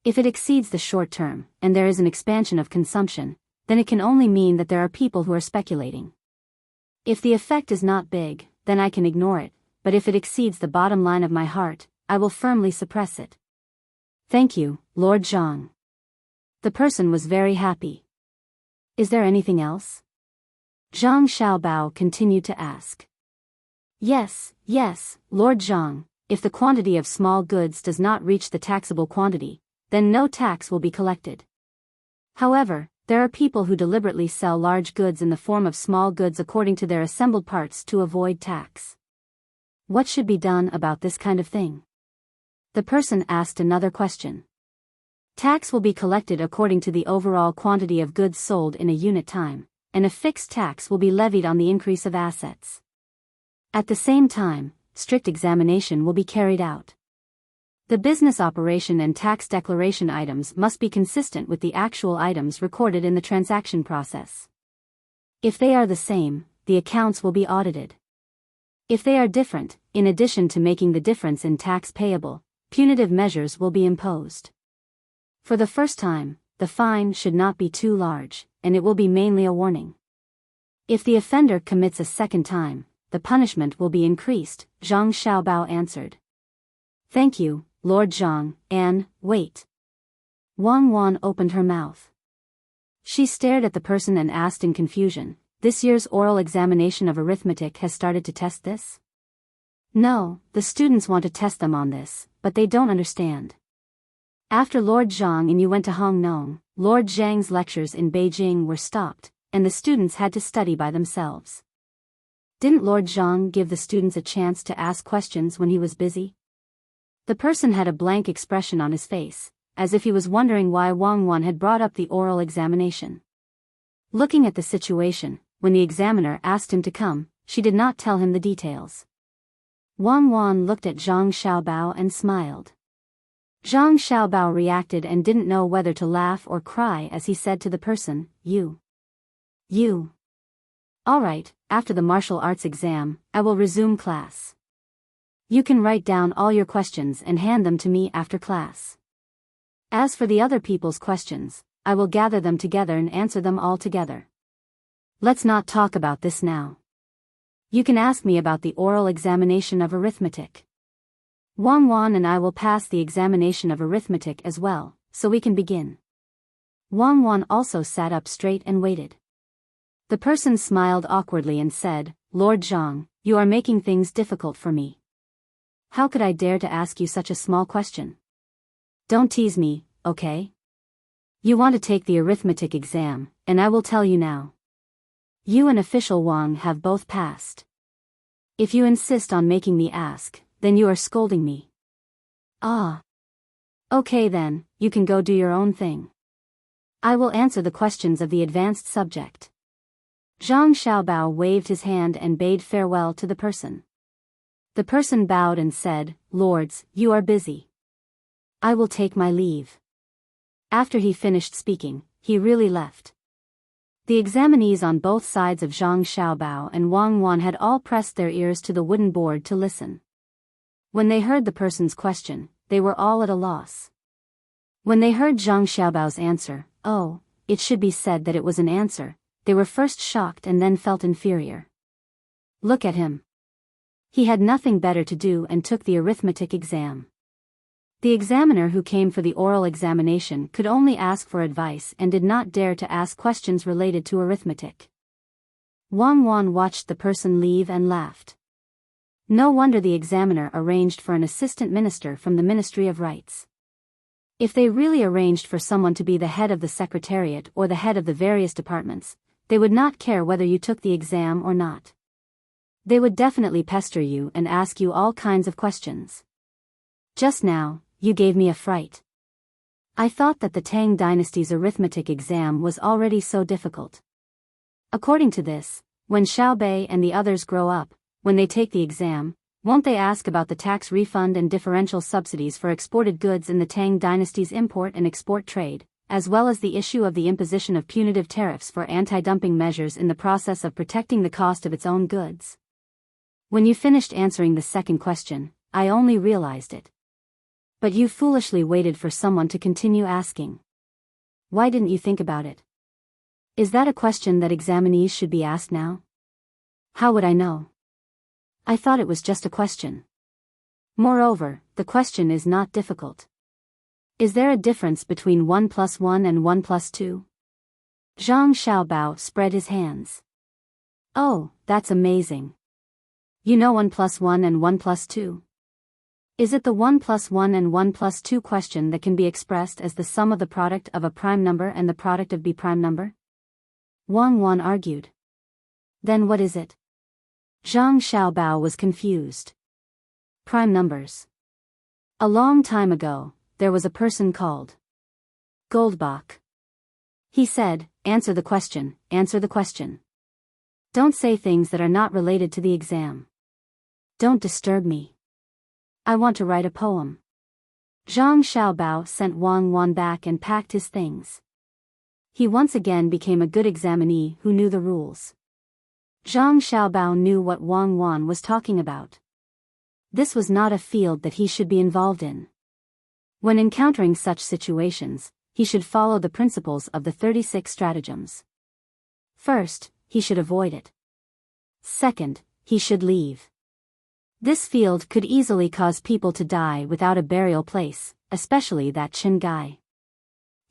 If it exceeds the short term, and there is an expansion of consumption, then it can only mean that there are people who are speculating. If the effect is not big, then I can ignore it, but if it exceeds the bottom line of my heart, I will firmly suppress it. Thank you, Lord Zhang. The person was very happy. Is there anything else? Zhang Xiaobao continued to ask. Yes, Lord Zhang, if the quantity of small goods does not reach the taxable quantity, then no tax will be collected. However, there are people who deliberately sell large goods in the form of small goods according to their assembled parts to avoid tax. What should be done about this kind of thing? The person asked another question. Tax will be collected according to the overall quantity of goods sold in a unit time, and a fixed tax will be levied on the increase of assets. At the same time, strict examination will be carried out. The business operation and tax declaration items must be consistent with the actual items recorded in the transaction process. If they are the same, the accounts will be audited. If they are different, in addition to making the difference in tax payable, punitive measures will be imposed. For the first time, the fine should not be too large, and it will be mainly a warning. If the offender commits a second time, the punishment will be increased, Zhang Xiaobao answered. Thank you, Lord Zhang, and, wait. Wang Wan opened her mouth. She stared at the person and asked in confusion, this year's oral examination of arithmetic has started to test this? No, the students want to test them on this, but they don't understand. After Lord Zhang and you went to Hongnong, Lord Zhang's lectures in Beijing were stopped, and the students had to study by themselves. Didn't Lord Zhang give the students a chance to ask questions when he was busy? The person had a blank expression on his face, as if he was wondering why Wang Wan had brought up the oral examination. Looking at the situation, when the examiner asked him to come, she did not tell him the details. Wang Wan looked at Zhang Xiaobao and smiled. Zhang Xiaobao reacted and didn't know whether to laugh or cry as he said to the person, You. Alright, after the martial arts exam, I will resume class. You can write down all your questions and hand them to me after class. As for the other people's questions, I will gather them together and answer them all together. Let's not talk about this now. You can ask me about the oral examination of arithmetic. Wang Wan and I will pass the examination of arithmetic as well, so we can begin. Wang Wan also sat up straight and waited. The person smiled awkwardly and said, Lord Zhang, you are making things difficult for me. How could I dare to ask you such a small question? Don't tease me, okay? You want to take the arithmetic exam, and I will tell you now. You and official Wang have both passed. If you insist on making me ask, then you are scolding me. Ah. Okay then, you can go do your own thing. I will answer the questions of the advanced subject. Zhang Xiaobao waved his hand and bade farewell to the person. The person bowed and said, Lords, you are busy. I will take my leave. After he finished speaking, he really left. The examinees on both sides of Zhang Xiaobao and Wang Wan had all pressed their ears to the wooden board to listen. When they heard the person's question, they were all at a loss. When they heard Zhang Xiaobao's answer, oh, it should be said that it was an answer, they were first shocked and then felt inferior. Look at him. He had nothing better to do and took the arithmetic exam. The examiner who came for the oral examination could only ask for advice and did not dare to ask questions related to arithmetic. Wang Wan watched the person leave and laughed. No wonder the examiner arranged for an assistant minister from the Ministry of Rights. If they really arranged for someone to be the head of the secretariat or the head of the various departments, they would not care whether you took the exam or not. They would definitely pester you and ask you all kinds of questions. Just now, you gave me a fright. I thought that the Tang Dynasty's arithmetic exam was already so difficult. According to this, when Xiaobei and the others grow up, when they take the exam, won't they ask about the tax refund and differential subsidies for exported goods in the Tang Dynasty's import and export trade, as well as the issue of the imposition of punitive tariffs for anti-dumping measures in the process of protecting the cost of its own goods? When you finished answering the second question, I only realized it. But you foolishly waited for someone to continue asking. Why didn't you think about it? Is that a question that examinees should be asked now? How would I know? I thought it was just a question. Moreover, the question is not difficult. Is there a difference between 1 plus 1 and 1 plus 2? Zhang Xiaobao spread his hands. Oh, that's amazing. You know 1 plus 1 and 1 plus 2? Is it the 1 plus 1 and 1 plus 2 question that can be expressed as the sum of the product of a prime number and the product of b prime number? Wang Wan argued. Then what is it? Zhang Xiaobao was confused. Prime numbers. A long time ago, there was a person called Goldbach. He said, answer the question, answer the question. Don't say things that are not related to the exam. Don't disturb me. I want to write a poem. Zhang Xiaobao sent Wang Wan back and packed his things. He once again became a good examinee who knew the rules. Zhang Xiaobao knew what Wang Wan was talking about. This was not a field that he should be involved in. When encountering such situations, he should follow the principles of the 36 stratagems. First, he should avoid it. Second, he should leave. This field could easily cause people to die without a burial place, especially that Qin guy.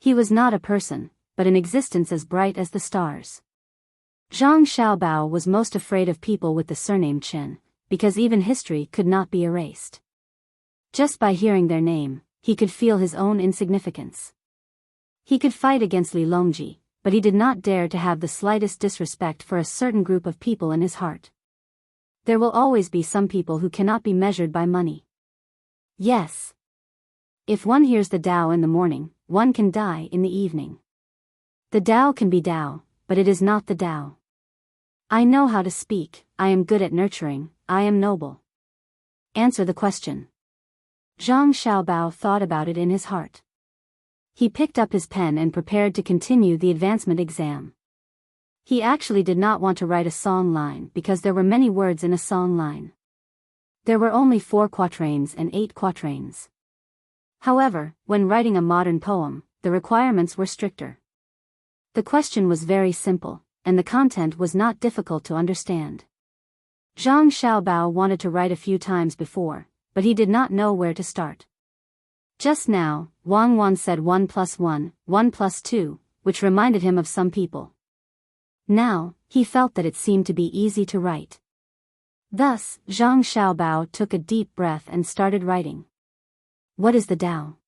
He was not a person, but an existence as bright as the stars. Zhang Xiaobao was most afraid of people with the surname Qin, because even history could not be erased. Just by hearing their name, he could feel his own insignificance. He could fight against Li Longji, but he did not dare to have the slightest disrespect for a certain group of people in his heart. There will always be some people who cannot be measured by money. Yes. If one hears the Tao in the morning, one can die in the evening. The Tao can be Tao, but it is not the Tao. I know how to speak, I am good at nurturing, I am noble. Answer the question. Zhang Xiaobao thought about it in his heart. He picked up his pen and prepared to continue the advancement exam. He actually did not want to write a song line because there were many words in a song line. There were only 4 quatrains and 8 quatrains. However, when writing a modern poem, the requirements were stricter. The question was very simple, and the content was not difficult to understand. Zhang Xiaobao wanted to write a few times before, but he did not know where to start. Just now, Wang Wan said 1 + 1, 1 + 2, which reminded him of some people. Now, he felt that it seemed to be easy to write. Thus, Zhang Xiaobao took a deep breath and started writing. What is the Tao?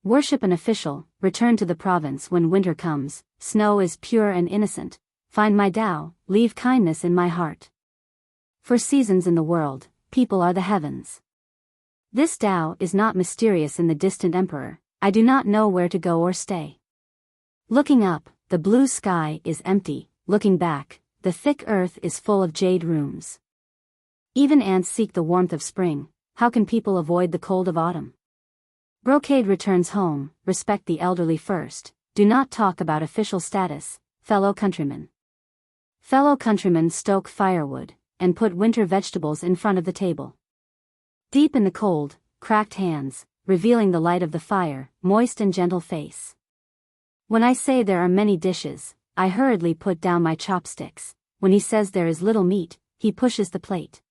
Worship an official, return to the province when winter comes, snow is pure and innocent, find my Tao, leave kindness in my heart. For seasons in the world, people are the heavens. This Tao is not mysterious in the distant emperor, I do not know where to go or stay. Looking up, the blue sky is empty, looking back, the thick earth is full of jade rooms. Even ants seek the warmth of spring, how can people avoid the cold of autumn? Brocade returns home, respect the elderly first, do not talk about official status, fellow countrymen. Fellow countrymen stoke firewood, and put winter vegetables in front of the table. Deep in the cold, cracked hands, revealing the light of the fire, moist and gentle face. When I say there are many dishes, I hurriedly put down my chopsticks. When he says there is little meat, he pushes the plate.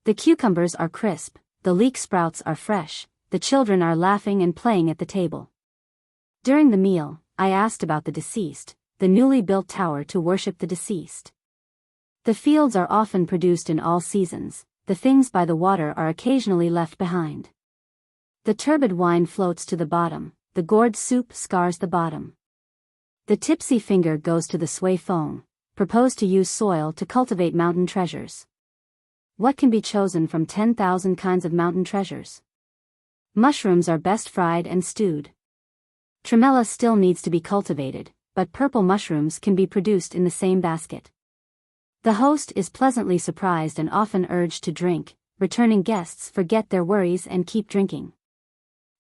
The cucumbers are crisp, the leek sprouts are fresh, the children are laughing and playing at the table. During the meal, I asked about the deceased, the newly built tower to worship the deceased. The fields are often produced in all seasons, the things by the water are occasionally left behind. The turbid wine floats to the bottom, the gourd soup scars the bottom. The tipsy finger goes to the sway foam, propose to use soil to cultivate mountain treasures. What can be chosen from 10,000 kinds of mountain treasures? Mushrooms are best fried and stewed. Tremella still needs to be cultivated, but purple mushrooms can be produced in the same basket. The host is pleasantly surprised and often urged to drink, returning guests forget their worries and keep drinking.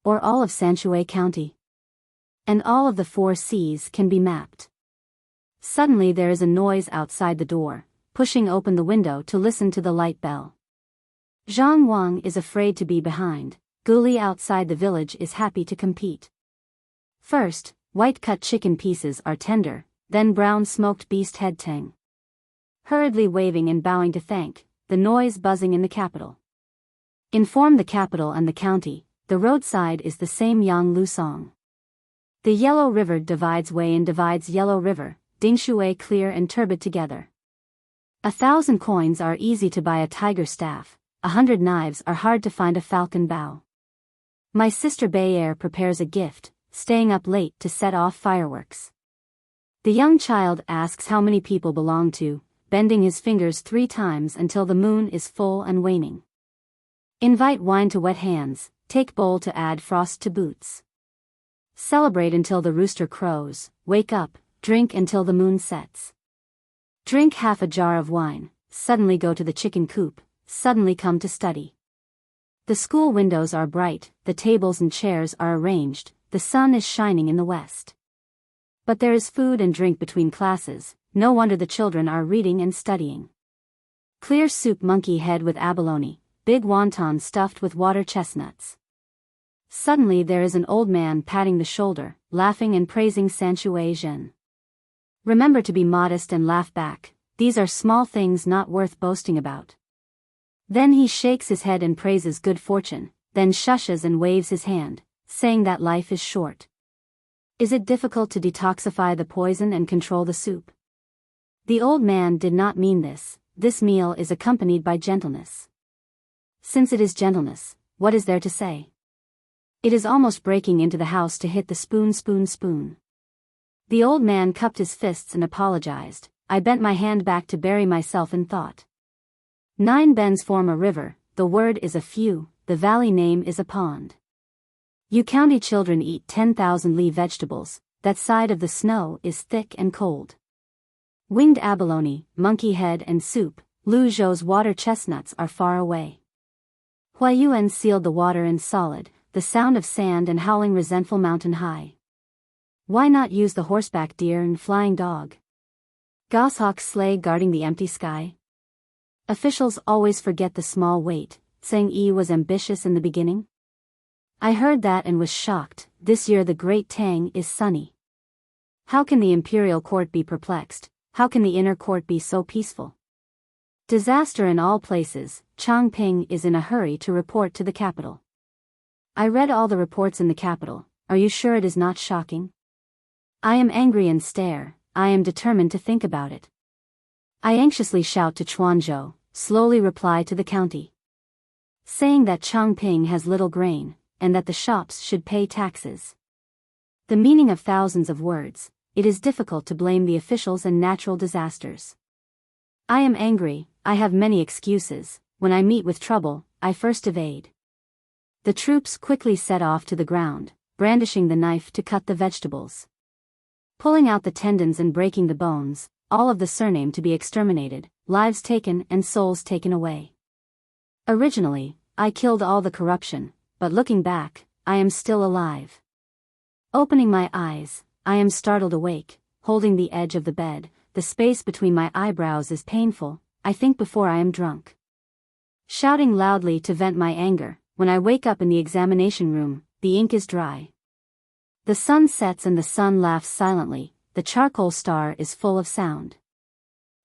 Or all of Sanshui County. And all of the 4 seas can be mapped. Suddenly there is a noise outside the door, pushing open the window to listen to the light bell. Zhang Wang is afraid to be behind, Guli outside the village is happy to compete. First, white cut chicken pieces are tender, then brown smoked beast head Tang. Hurriedly waving and bowing to thank, the noise buzzing in the capital. Inform the capital and the county, the roadside is the same Yang Lu song. The Yellow River divides Wei and divides Yellow River, Dingshui clear and turbid together. 1,000 coins are easy to buy a tiger staff, 100 knives are hard to find a falcon bow. My sister Bayer prepares a gift, staying up late to set off fireworks. The young child asks how many people belong to, bending his fingers 3 times until the moon is full and waning. Invite wine to wet hands, take bowl to add frost to boots. Celebrate until the rooster crows, wake up, drink until the moon sets. Drink half a jar of wine, suddenly go to the chicken coop, suddenly come to study. The school windows are bright, the tables and chairs are arranged, the sun is shining in the west. But there is food and drink between classes, no wonder the children are reading and studying. Clear soup monkey head with abalone, big wonton stuffed with water chestnuts. Suddenly there is an old man patting the shoulder, laughing and praising Sanshui Zhen. Remember to be modest and laugh back, these are small things not worth boasting about. Then he shakes his head and praises good fortune, then shushes and waves his hand, saying that life is short. Is it difficult to detoxify the poison and control the soup? The old man did not mean this meal is accompanied by gentleness. Since it is gentleness, what is there to say? It is almost breaking into the house to hit the spoon. The old man cupped his fists and apologized. I bent my hand back to bury myself in thought. 9 bends form a river, the word is a few, the valley name is a pond. You county children eat 10,000 li vegetables, that side of the snow is thick and cold. Winged abalone, monkey head and soup, Lu Zhou's water chestnuts are far away. Huayuan sealed the water in solid, the sound of sand and howling resentful mountain high. Why not use the horseback deer and flying dog? Goshawk's sleigh guarding the empty sky? Officials always forget the small weight. Tseng Yi was ambitious in the beginning? I heard that and was shocked. This year the great Tang is sunny. How can the imperial court be perplexed? How can the inner court be so peaceful? Disaster in all places. Changping is in a hurry to report to the capital. I read all the reports in the capital. Are you sure it is not shocking? I am angry and stare. I am determined to think about it. I anxiously shout to Chuanzhou, slowly reply to the county, saying that Changping has little grain, and that the shops should pay taxes. The meaning of thousands of words. It is difficult to blame the officials and natural disasters. I am angry. I have many excuses. When I meet with trouble, I first evade. The troops quickly set off to the ground, brandishing the knife to cut the vegetables, pulling out the tendons and breaking the bones, all of the surname to be exterminated, lives taken and souls taken away. Originally, I killed all the corruption, but looking back, I am still alive. Opening my eyes, I am startled awake, holding the edge of the bed. The space between my eyebrows is painful. I think before I am drunk. Shouting loudly to vent my anger, when I wake up in the examination room, the ink is dry. The sun sets and the sun laughs silently. The charcoal star is full of sound.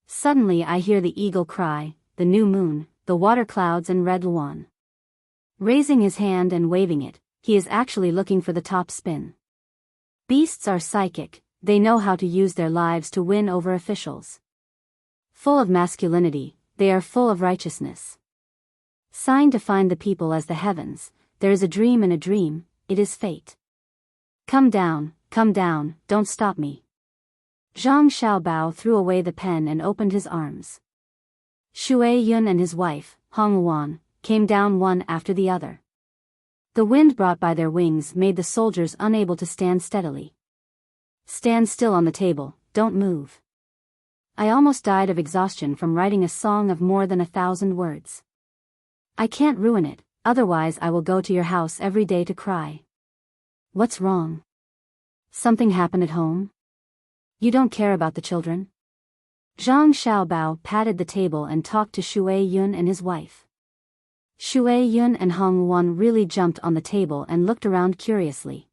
Suddenly I hear the eagle cry, the new moon, the water clouds and red luan. Raising his hand and waving it, he is actually looking for the top spin. Beasts are psychic, they know how to use their lives to win over officials. Full of masculinity, they are full of righteousness. Signed to find the people as the heavens, there is a dream and a dream, it is fate. Come down, don't stop me. Zhang Xiaobao threw away the pen and opened his arms. Shui Yun and his wife, Hong Wan, came down one after the other. The wind brought by their wings made the soldiers unable to stand steadily. Stand still on the table, don't move. I almost died of exhaustion from writing a song of more than 1,000 words. I can't ruin it, otherwise I will go to your house every day to cry. What's wrong? Something happened at home? You don't care about the children? Zhang Xiaobao patted the table and talked to Shui Yun and his wife. Shui Yun and Hong Wan really jumped on the table and looked around curiously.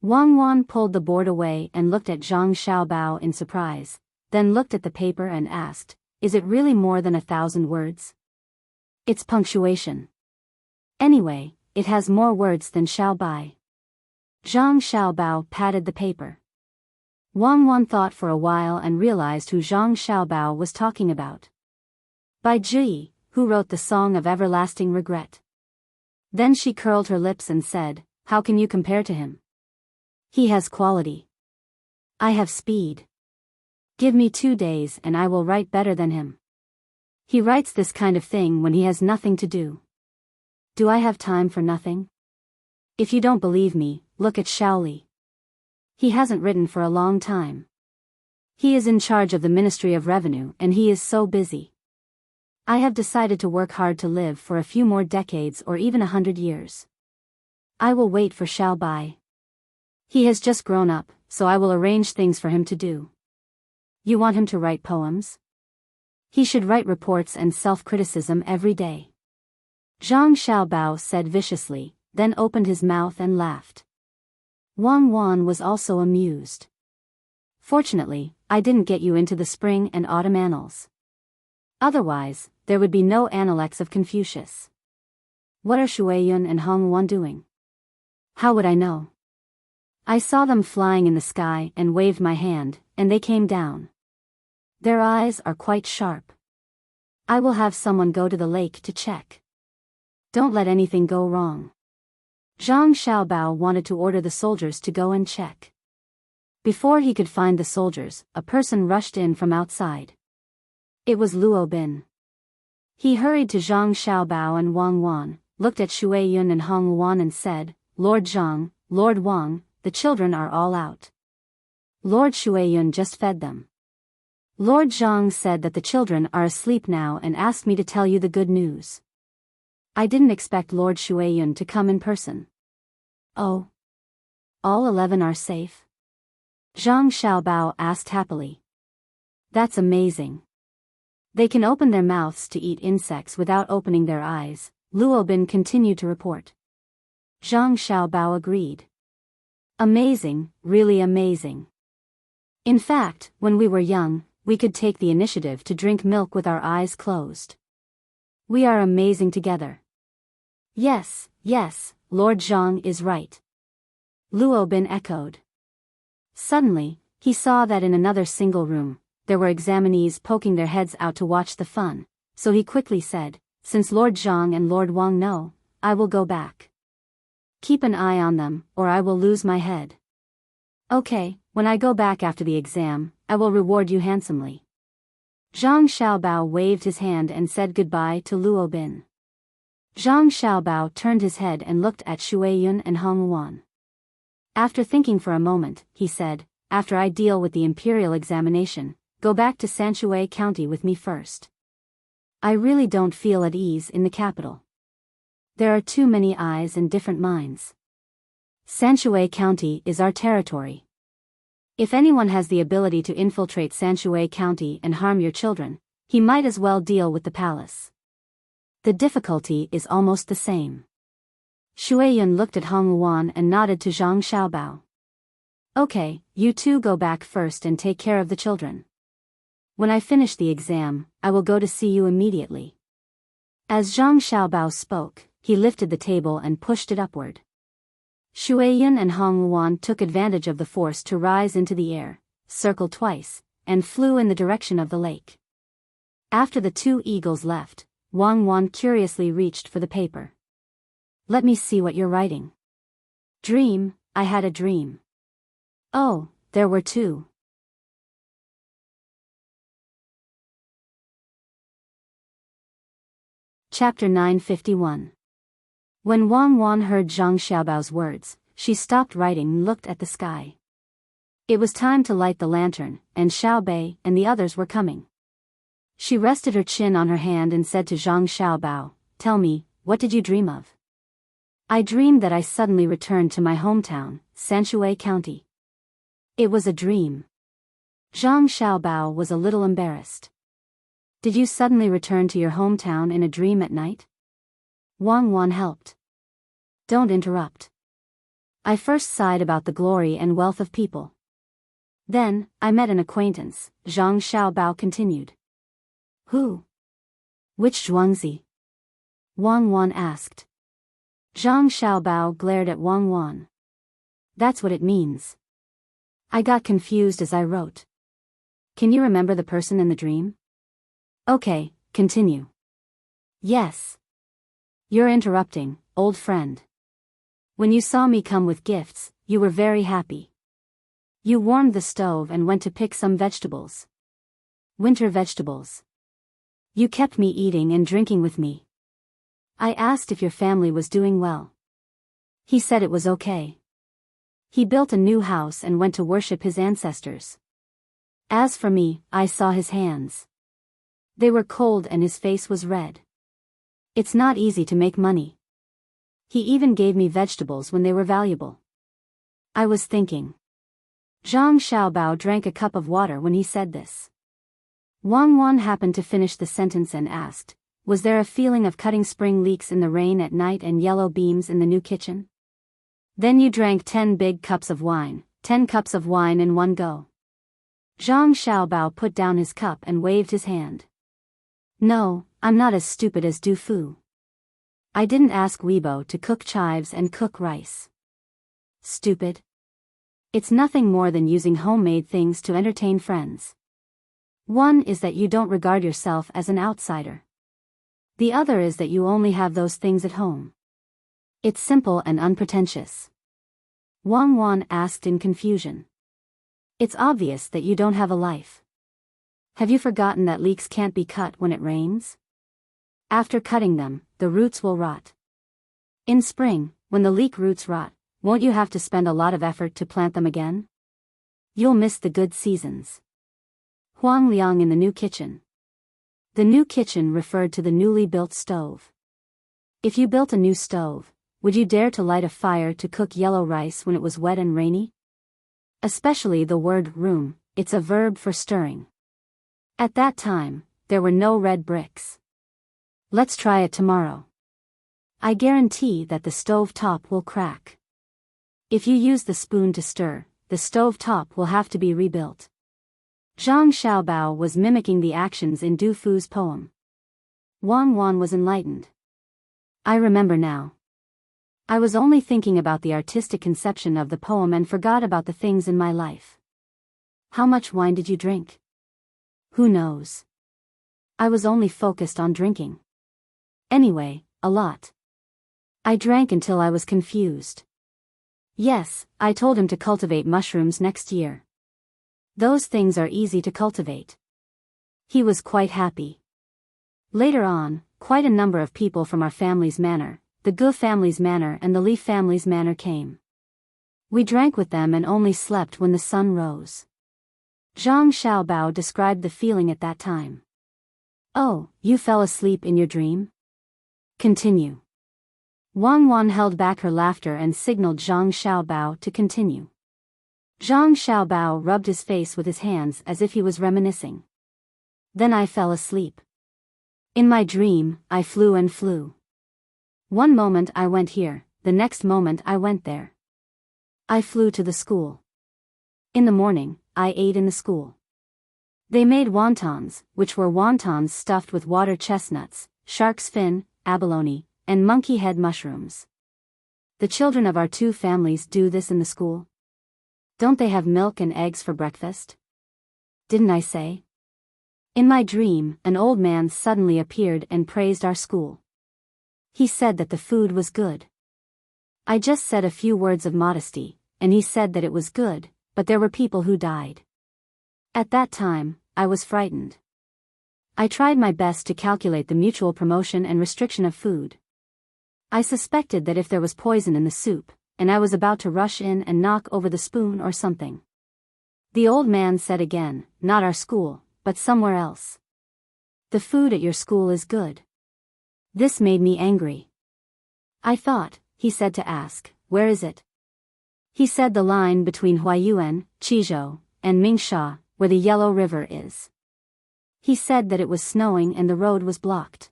Wang Wan pulled the board away and looked at Zhang Xiaobao in surprise, then looked at the paper and asked, "Is it really more than 1,000 words?" "It's punctuation. Anyway, it has more words than Xiaobai." Zhang Xiaobao patted the paper. Wang Wan thought for a while and realized who Zhang Xiaobao was talking about. Bai Zhi, who wrote the Song of Everlasting Regret. Then she curled her lips and said, "How can you compare to him? He has quality. I have speed. Give me 2 days and I will write better than him. He writes this kind of thing when he has nothing to do. Do I have time for nothing? If you don't believe me, look at Shaoli. He hasn't written for a long time. He is in charge of the Ministry of Revenue and he is so busy. I have decided to work hard to live for a few more decades or even 100 years. I will wait for Xiaobai. He has just grown up, so I will arrange things for him to do. You want him to write poems? He should write reports and self-criticism every day." Zhang Xiaobao said viciously, then opened his mouth and laughed. Wang Wan was also amused. "Fortunately, I didn't get you into the spring and autumn annals. Otherwise, there would be no Analects of Confucius. What are Shuiyun and Hong Wan doing? How would I know? I saw them flying in the sky and waved my hand, and they came down. Their eyes are quite sharp. I will have someone go to the lake to check. Don't let anything go wrong." Zhang Xiaobao wanted to order the soldiers to go and check. Before he could find the soldiers, a person rushed in from outside. It was Luo Bin. He hurried to Zhang Xiaobao and Wang Wan, looked at Shui Yun and Hong Wan and said, Lord Zhang, Lord Wang, the children are all out. Lord Shuiyun just fed them. Lord Zhang said that the children are asleep now and asked me to tell you the good news. I didn't expect Lord Shuiyun to come in person. Oh. All 11 are safe? Zhang Xiaobao asked happily. That's amazing. They can open their mouths to eat insects without opening their eyes, Luobin continued to report. Zhang Xiaobao agreed. Amazing, really amazing. In fact, when we were young, we could take the initiative to drink milk with our eyes closed. We are amazing together. Yes, yes, Lord Zhang is right. Luobin echoed. Suddenly, he saw that in another single room, there were examinees poking their heads out to watch the fun, so he quickly said, since Lord Zhang and Lord Wang know, I will go back. Keep an eye on them, or I will lose my head. Okay, when I go back after the exam, I will reward you handsomely. Zhang Xiaobao waved his hand and said goodbye to Luobin. Zhang Xiaobao turned his head and looked at Shuiyun and Hong Wan. After thinking for a moment, he said, after I deal with the imperial examination, go back to Sanshui County with me first. I really don't feel at ease in the capital. There are too many eyes and different minds. Sanshui County is our territory. If anyone has the ability to infiltrate Sanshui County and harm your children, he might as well deal with the palace. The difficulty is almost the same. Shuiyun looked at Hong Wan and nodded to Zhang Xiaobao. Okay, you two go back first and take care of the children. When I finish the exam, I will go to see you immediately. As Zhang Xiaobao spoke, he lifted the table and pushed it upward. Shuiyun and Hong Wan took advantage of the force to rise into the air, circled twice, and flew in the direction of the lake. After the two eagles left, Wang Wan curiously reached for the paper. Let me see what you're writing. Dream, I had a dream. Oh, there were two. Chapter 951. When Wang Wan heard Zhang Xiaobao's words, she stopped writing and looked at the sky. It was time to light the lantern, and Xiaobei and the others were coming. She rested her chin on her hand and said to Zhang Xiaobao, tell me, what did you dream of? I dreamed that I suddenly returned to my hometown, Sanshui County. It was a dream. Zhang Xiaobao was a little embarrassed. Did you suddenly return to your hometown in a dream at night? Wang Wan helped. Don't interrupt. I first sighed about the glory and wealth of people. Then, I met an acquaintance, Zhang Xiaobao continued. Who? Which Zhuangzi? Wang Wan asked. Zhang Xiaobao glared at Wang Wan. That's what it means. I got confused as I wrote. Can you remember the person in the dream? Okay, continue. Yes. You're interrupting, old friend. When you saw me come with gifts, you were very happy. You warmed the stove and went to pick some vegetables. Winter vegetables. You kept me eating and drinking with me. I asked if your family was doing well. He said it was okay. He built a new house and went to worship his ancestors. As for me, I saw his hands. They were cold and his face was red. It's not easy to make money. He even gave me vegetables when they were valuable. I was thinking. Zhang Xiaobao drank a cup of water when he said this. Wang Wan happened to finish the sentence and asked, was there a feeling of cutting spring leeks in the rain at night and yellow beams in the new kitchen? Then you drank 10 big cups of wine, 10 cups of wine in one go. Zhang Xiaobao put down his cup and waved his hand. No, I'm not as stupid as Du Fu. I didn't ask Weibo to cook chives and cook rice. Stupid. It's nothing more than using homemade things to entertain friends. One is that you don't regard yourself as an outsider. The other is that you only have those things at home. It's simple and unpretentious. Wang Wan asked in confusion. It's obvious that you don't have a life. Have you forgotten that leeks can't be cut when it rains? After cutting them, the roots will rot. In spring, when the leek roots rot, won't you have to spend a lot of effort to plant them again? You'll miss the good seasons. Huang Liang in the new kitchen. The new kitchen referred to the newly built stove. If you built a new stove, would you dare to light a fire to cook yellow rice when it was wet and rainy? Especially the word room, it's a verb for stirring. At that time, there were no red bricks. Let's try it tomorrow. I guarantee that the stove top will crack. If you use the spoon to stir, the stove top will have to be rebuilt. Zhang Xiaobao was mimicking the actions in Du Fu's poem. Wang Wan was enlightened. I remember now. I was only thinking about the artistic conception of the poem and forgot about the things in my life. How much wine did you drink? Who knows? I was only focused on drinking. Anyway, a lot. I drank until I was confused. Yes, I told him to cultivate mushrooms next year. Those things are easy to cultivate. He was quite happy. Later on, quite a number of people from our family's manor, the Gu family's manor and the Li family's manor came. We drank with them and only slept when the sun rose. Zhang Xiaobao described the feeling at that time. Oh, you fell asleep in your dream? Continue. Wang Wan held back her laughter and signaled Zhang Xiaobao to continue. Zhang Xiaobao rubbed his face with his hands as if he was reminiscing. Then I fell asleep. In my dream, I flew and flew. One moment I went here, the next moment I went there. I flew to the school. In the morning, I ate in the school. They made wontons, which were wontons stuffed with water chestnuts, shark's fin, abalone, and monkey head mushrooms. The children of our two families do this in the school. Don't they have milk and eggs for breakfast? Didn't I say? In my dream, an old man suddenly appeared and praised our school. He said that the food was good. I just said a few words of modesty, and he said that it was good, but there were people who died. At that time, I was frightened. I tried my best to calculate the mutual promotion and restriction of food. I suspected that if there was poison in the soup, and I was about to rush in and knock over the spoon or something. The old man said again, not our school, but somewhere else. The food at your school is good. This made me angry. I thought, he said to ask, where is it? He said the line between Huaiyuan, Qizhou, and Mingsha, where the Yellow River is. He said that it was snowing and the road was blocked.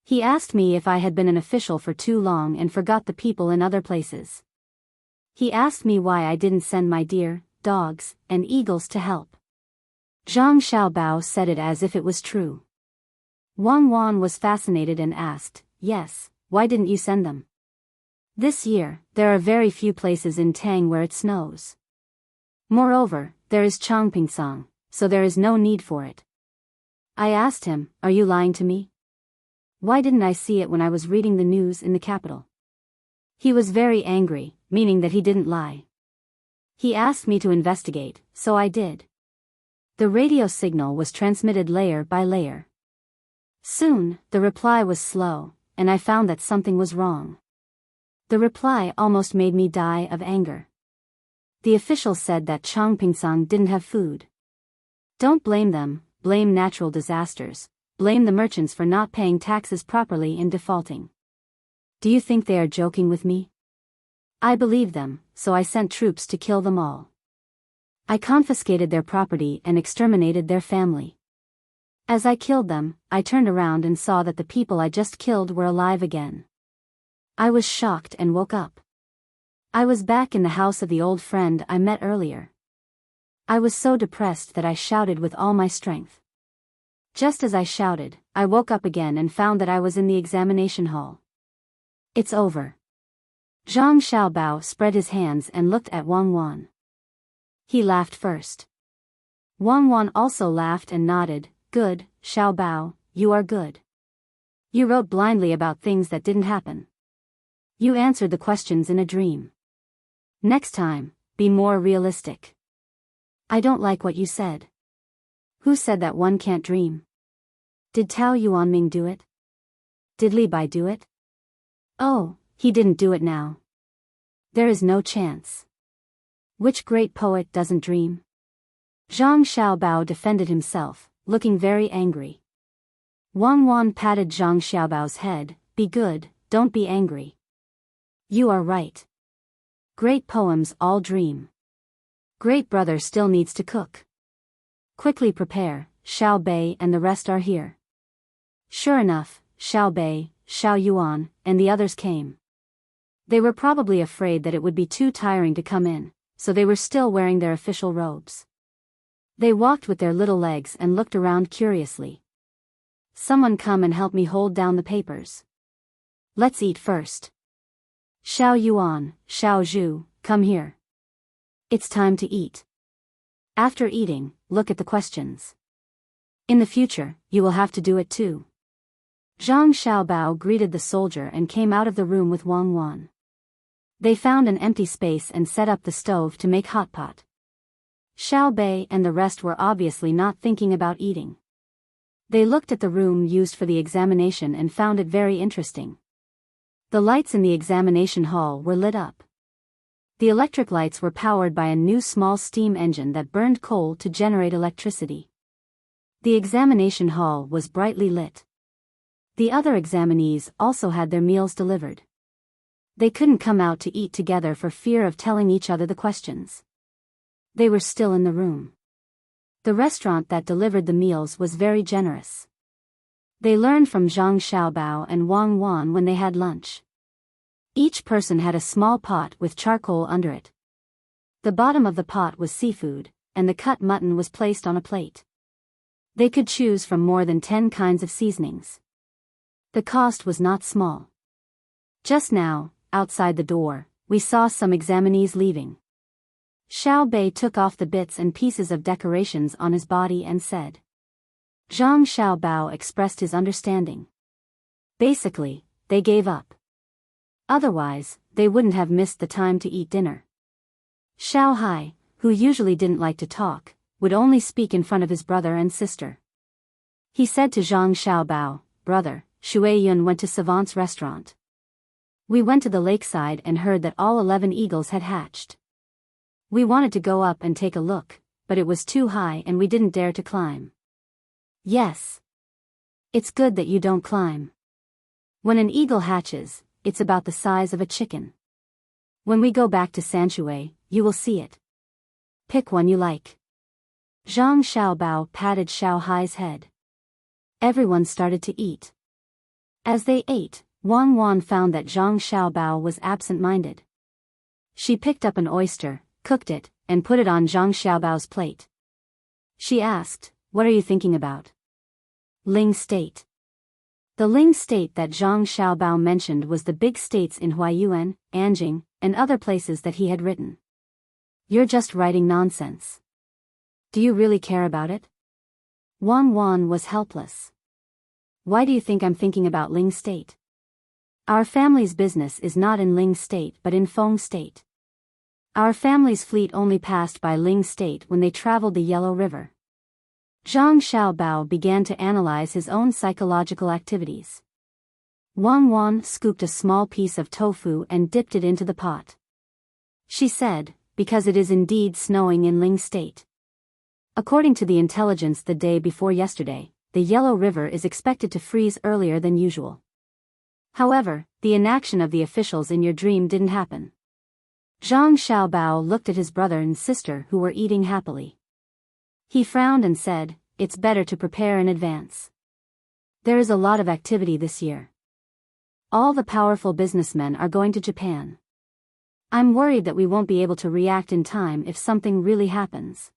He asked me if I had been an official for too long and forgot the people in other places. He asked me why I didn't send my deer, dogs, and eagles to help. Zhang Xiaobao said it as if it was true. Wang Wan was fascinated and asked, yes, why didn't you send them? This year, there are very few places in Tang where it snows. Moreover, there is Chongpingsang, so there is no need for it. I asked him, are you lying to me? Why didn't I see it when I was reading the news in the capital? He was very angry, meaning that he didn't lie. He asked me to investigate, so I did. The radio signal was transmitted layer by layer. Soon, the reply was slow, and I found that something was wrong. The reply almost made me die of anger. The official said that Chongpingsang didn't have food. Don't blame them, blame natural disasters, blame the merchants for not paying taxes properly and defaulting. Do you think they are joking with me? I believed them, so I sent troops to kill them all. I confiscated their property and exterminated their family. As I killed them, I turned around and saw that the people I just killed were alive again. I was shocked and woke up. I was back in the house of the old friend I met earlier. I was so depressed that I shouted with all my strength. Just as I shouted, I woke up again and found that I was in the examination hall. It's over. Zhang Xiaobao spread his hands and looked at Wang Wan. He laughed first. Wang Wan also laughed and nodded. Good, Xiaobao, you are good. You wrote blindly about things that didn't happen. You answered the questions in a dream. Next time, be more realistic. I don't like what you said. Who said that one can't dream? Did Tao Yuanming do it? Did Li Bai do it? Oh, he didn't do it now. There is no chance. Which great poet doesn't dream? Zhang Xiaobao defended himself, looking very angry. Wang Wan patted Zhang Xiaobao's head, "Be good, don't be angry. You are right. Great poems all dream. Great brother still needs to cook. Quickly prepare, Xiao Bei and the rest are here." Sure enough, Xiao Bei, Xiao Yuan, and the others came. They were probably afraid that it would be too tiring to come in, so they were still wearing their official robes. They walked with their little legs and looked around curiously. "Someone come and help me hold down the papers. Let's eat first. Xiao Yuan, Xiao Zhu, come here. It's time to eat. After eating, look at the questions. In the future, you will have to do it too." Zhang Xiaobao greeted the soldier and came out of the room with Wang Wan. They found an empty space and set up the stove to make hot pot. Xiao Bei and the rest were obviously not thinking about eating. They looked at the room used for the examination and found it very interesting. The lights in the examination hall were lit up. The electric lights were powered by a new small steam engine that burned coal to generate electricity. The examination hall was brightly lit. The other examinees also had their meals delivered. They couldn't come out to eat together for fear of telling each other the questions. They were still in the room. The restaurant that delivered the meals was very generous. They learned from Zhang Xiaobao and Wang Wan when they had lunch. Each person had a small pot with charcoal under it. The bottom of the pot was seafood, and the cut mutton was placed on a plate. They could choose from more than 10 kinds of seasonings. The cost was not small. Just now, outside the door, we saw some examinees leaving. Xiao Bei took off the bits and pieces of decorations on his body and said. Zhang Xiaobao expressed his understanding. Basically, they gave up. Otherwise, they wouldn't have missed the time to eat dinner. Xiao Hai, who usually didn't like to talk, would only speak in front of his brother and sister. He said to Zhang Xiaobao, "Brother, Shui Yun went to Savant's restaurant. We went to the lakeside and heard that all 11 eagles had hatched. We wanted to go up and take a look, but it was too high and we didn't dare to climb." Yes. It's good that you don't climb. When an eagle hatches, it's about the size of a chicken. When we go back to Sanshui, you will see it. Pick one you like. Zhang Xiaobao patted Xiao Hai's head. Everyone started to eat. As they ate, Wang Wan found that Zhang Xiaobao was absent-minded. She picked up an oyster, cooked it, and put it on Zhang Xiaobao's plate. She asked, "What are you thinking about?" Ling State. The Ling State that Zhang Xiaobao mentioned was the big states in Huaiyuan, Anjing, and other places that he had written. "You're just writing nonsense. Do you really care about it?" Wang Wan was helpless. "Why do you think I'm thinking about Ling State? Our family's business is not in Ling State but in Feng State. Our family's fleet only passed by Ling State when they traveled the Yellow River." Zhang Xiaobao began to analyze his own psychological activities. Wang Wan scooped a small piece of tofu and dipped it into the pot. She said, "Because it is indeed snowing in Ling State. According to the intelligence the day before yesterday, the Yellow River is expected to freeze earlier than usual. However, the inaction of the officials in your dream didn't happen." Zhang Xiaobao looked at his brother and sister who were eating happily. He frowned and said, "It's better to prepare in advance. There is a lot of activity this year. All the powerful businessmen are going to Japan. I'm worried that we won't be able to react in time if something really happens.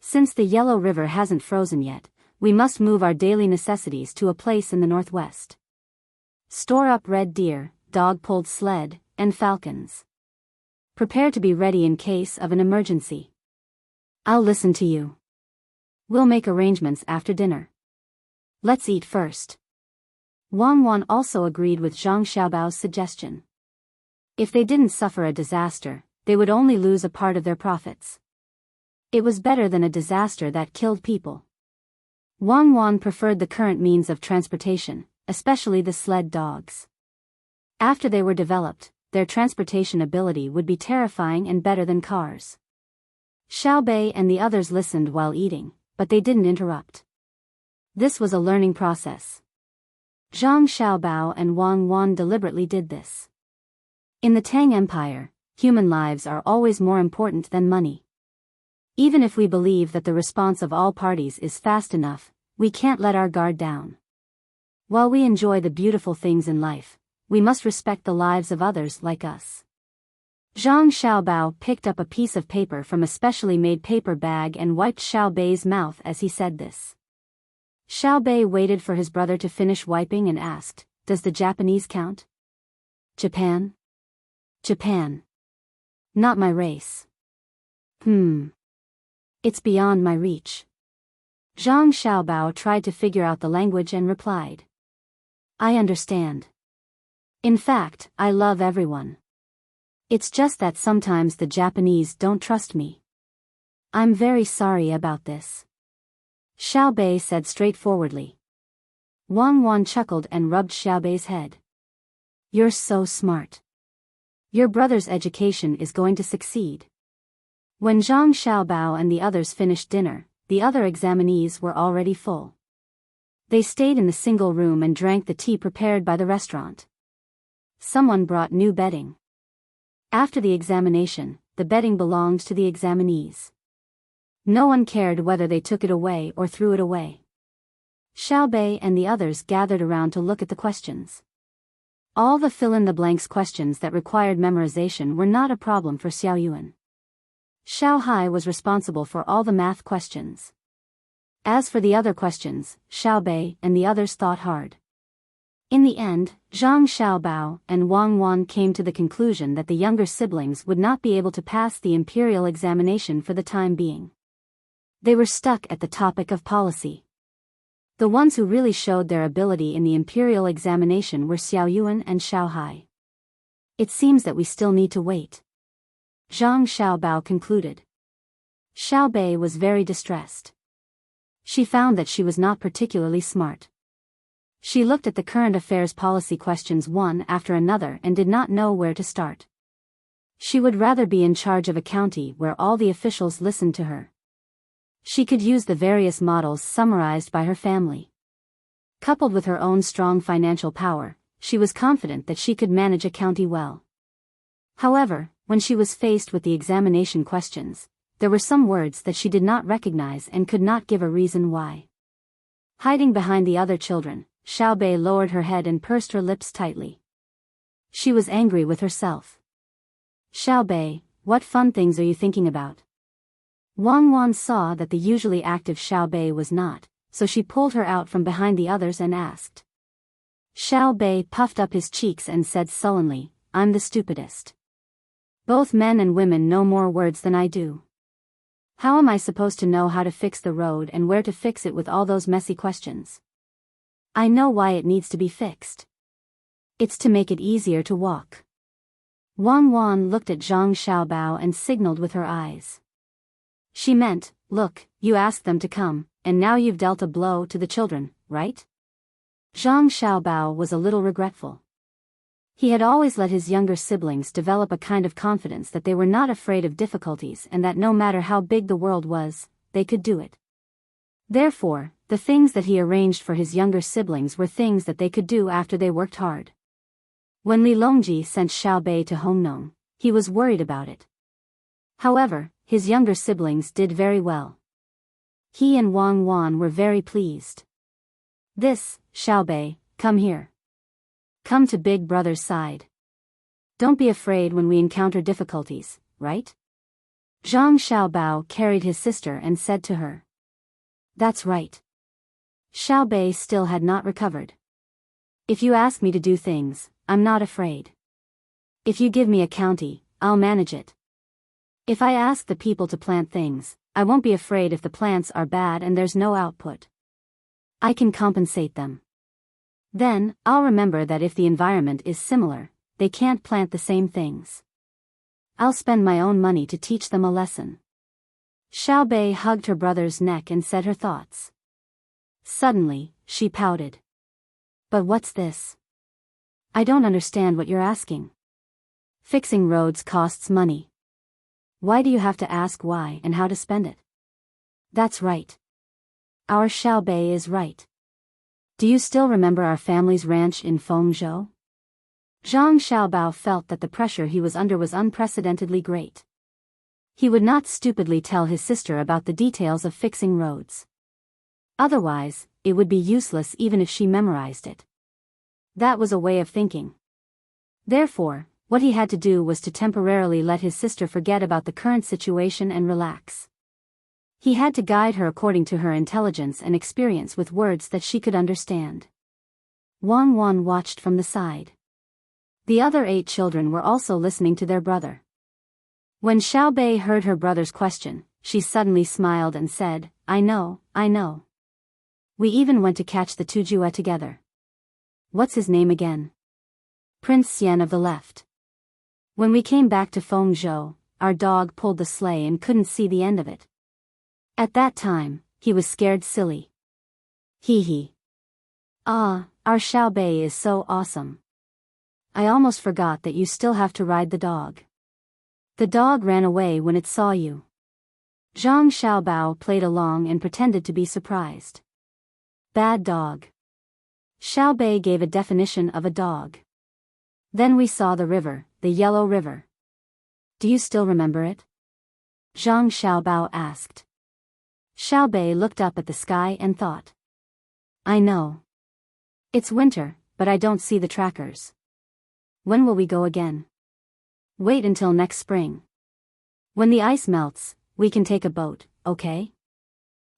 Since the Yellow River hasn't frozen yet, we must move our daily necessities to a place in the northwest. Store up red deer, dog-pulled sled, and falcons. Prepare to be ready in case of an emergency. I'll listen to you. We'll make arrangements after dinner. Let's eat first." Wang Wan also agreed with Zhang Xiaobao's suggestion. If they didn't suffer a disaster, they would only lose a part of their profits. It was better than a disaster that killed people. Wang Wan preferred the current means of transportation, especially the sled dogs. After they were developed, their transportation ability would be terrifying and better than cars. Xiao Bei and the others listened while eating, but they didn't interrupt. This was a learning process. Zhang Xiaobao and Wang Wan deliberately did this. In the Tang Empire, human lives are always more important than money. Even if we believe that the response of all parties is fast enough, we can't let our guard down. While we enjoy the beautiful things in life, we must respect the lives of others like us. Zhang Xiaobao picked up a piece of paper from a specially made paper bag and wiped Xiao Bei's mouth as he said this. Xiao Bei waited for his brother to finish wiping and asked, "Does the Japanese count?" "Japan? Japan. Not my race. It's beyond my reach." Zhang Xiaobao tried to figure out the language and replied. "I understand. In fact, I love everyone. It's just that sometimes the Japanese don't trust me. I'm very sorry about this," Xiao Bei said straightforwardly. Wang Wan chuckled and rubbed Xiao Bei's head. "You're so smart. Your brother's education is going to succeed." When Zhang Xiaobao and the others finished dinner, the other examinees were already full. They stayed in the single room and drank the tea prepared by the restaurant. Someone brought new bedding. After the examination, the bedding belonged to the examinees. No one cared whether they took it away or threw it away. Xiao Bei and the others gathered around to look at the questions. All the fill-in-the-blanks questions that required memorization were not a problem for Xiao Yuan. Xiao Hai was responsible for all the math questions. As for the other questions, Xiao Bei and the others thought hard. In the end, Zhang Xiaobao and Wang Wan came to the conclusion that the younger siblings would not be able to pass the imperial examination for the time being. They were stuck at the topic of policy. The ones who really showed their ability in the imperial examination were Xiao Yuan and Xiao Hai. "It seems that we still need to wait," Zhang Xiaobao concluded. Xiao Bei was very distressed. She found that she was not particularly smart. She looked at the current affairs policy questions one after another and did not know where to start. She would rather be in charge of a county where all the officials listened to her. She could use the various models summarized by her family. Coupled with her own strong financial power, she was confident that she could manage a county well. However, when she was faced with the examination questions, there were some words that she did not recognize and could not give a reason why. Hiding behind the other children, Xiao Bei lowered her head and pursed her lips tightly. She was angry with herself. "Xiao Bei, what fun things are you thinking about?" Wang Wan saw that the usually active Xiao Bei was not, so she pulled her out from behind the others and asked. Xiao Bei puffed up his cheeks and said sullenly, "I'm the stupidest. Both men and women know more words than I do. How am I supposed to know how to fix the road and where to fix it with all those messy questions? I know why it needs to be fixed. It's to make it easier to walk." Wang Wan looked at Zhang Xiaobao and signaled with her eyes. She meant, "Look, you asked them to come, and now you've dealt a blow to the children, right?" Zhang Xiaobao was a little regretful. He had always let his younger siblings develop a kind of confidence that they were not afraid of difficulties and that no matter how big the world was, they could do it. Therefore, the things that he arranged for his younger siblings were things that they could do after they worked hard. When Li Longji sent Xiao Bei to Hongnong, he was worried about it. However, his younger siblings did very well. He and Wang Wan were very pleased. "This, Xiao Bei, come here. Come to Big Brother's side. Don't be afraid when we encounter difficulties, right?" Zhang Xiaobao carried his sister and said to her. "That's right." Xiao Bei still had not recovered. "If you ask me to do things, I'm not afraid. If you give me a county, I'll manage it. If I ask the people to plant things, I won't be afraid if the plants are bad and there's no output. I can compensate them. Then, I'll remember that if the environment is similar, they can't plant the same things. I'll spend my own money to teach them a lesson." Xiao Bei hugged her brother's neck and said her thoughts. Suddenly, she pouted. "But what's this? I don't understand what you're asking. Fixing roads costs money. Why do you have to ask why and how to spend it? That's right. Our Xiao Bei is right. Do you still remember our family's ranch in Fengzhou? Zhang Xiaobao felt that the pressure he was under was unprecedentedly great. He would not stupidly tell his sister about the details of fixing roads. Otherwise, it would be useless even if she memorized it. That was a way of thinking. Therefore, what he had to do was to temporarily let his sister forget about the current situation and relax. He had to guide her according to her intelligence and experience with words that she could understand. Wang Wan watched from the side. The other 8 children were also listening to their brother. When Xiao Bei heard her brother's question, she suddenly smiled and said, I know. We even went to catch the Tujue together. What's his name again? Prince Xian of the left. When we came back to Fengzhou, our dog pulled the sleigh and couldn't see the end of it. At that time, he was scared silly. Hee. Ah, our Xiao Bei is so awesome. I almost forgot that you still have to ride the dog. The dog ran away when it saw you. Zhang Xiaobao played along and pretended to be surprised. Bad dog. Xiao Bei gave a definition of a dog. Then we saw the river, the Yellow River. Do you still remember it? Zhang Xiaobao asked. Xiao Bei looked up at the sky and thought. I know. It's winter, but I don't see the trackers. When will we go again? Wait until next spring. When the ice melts, we can take a boat, okay?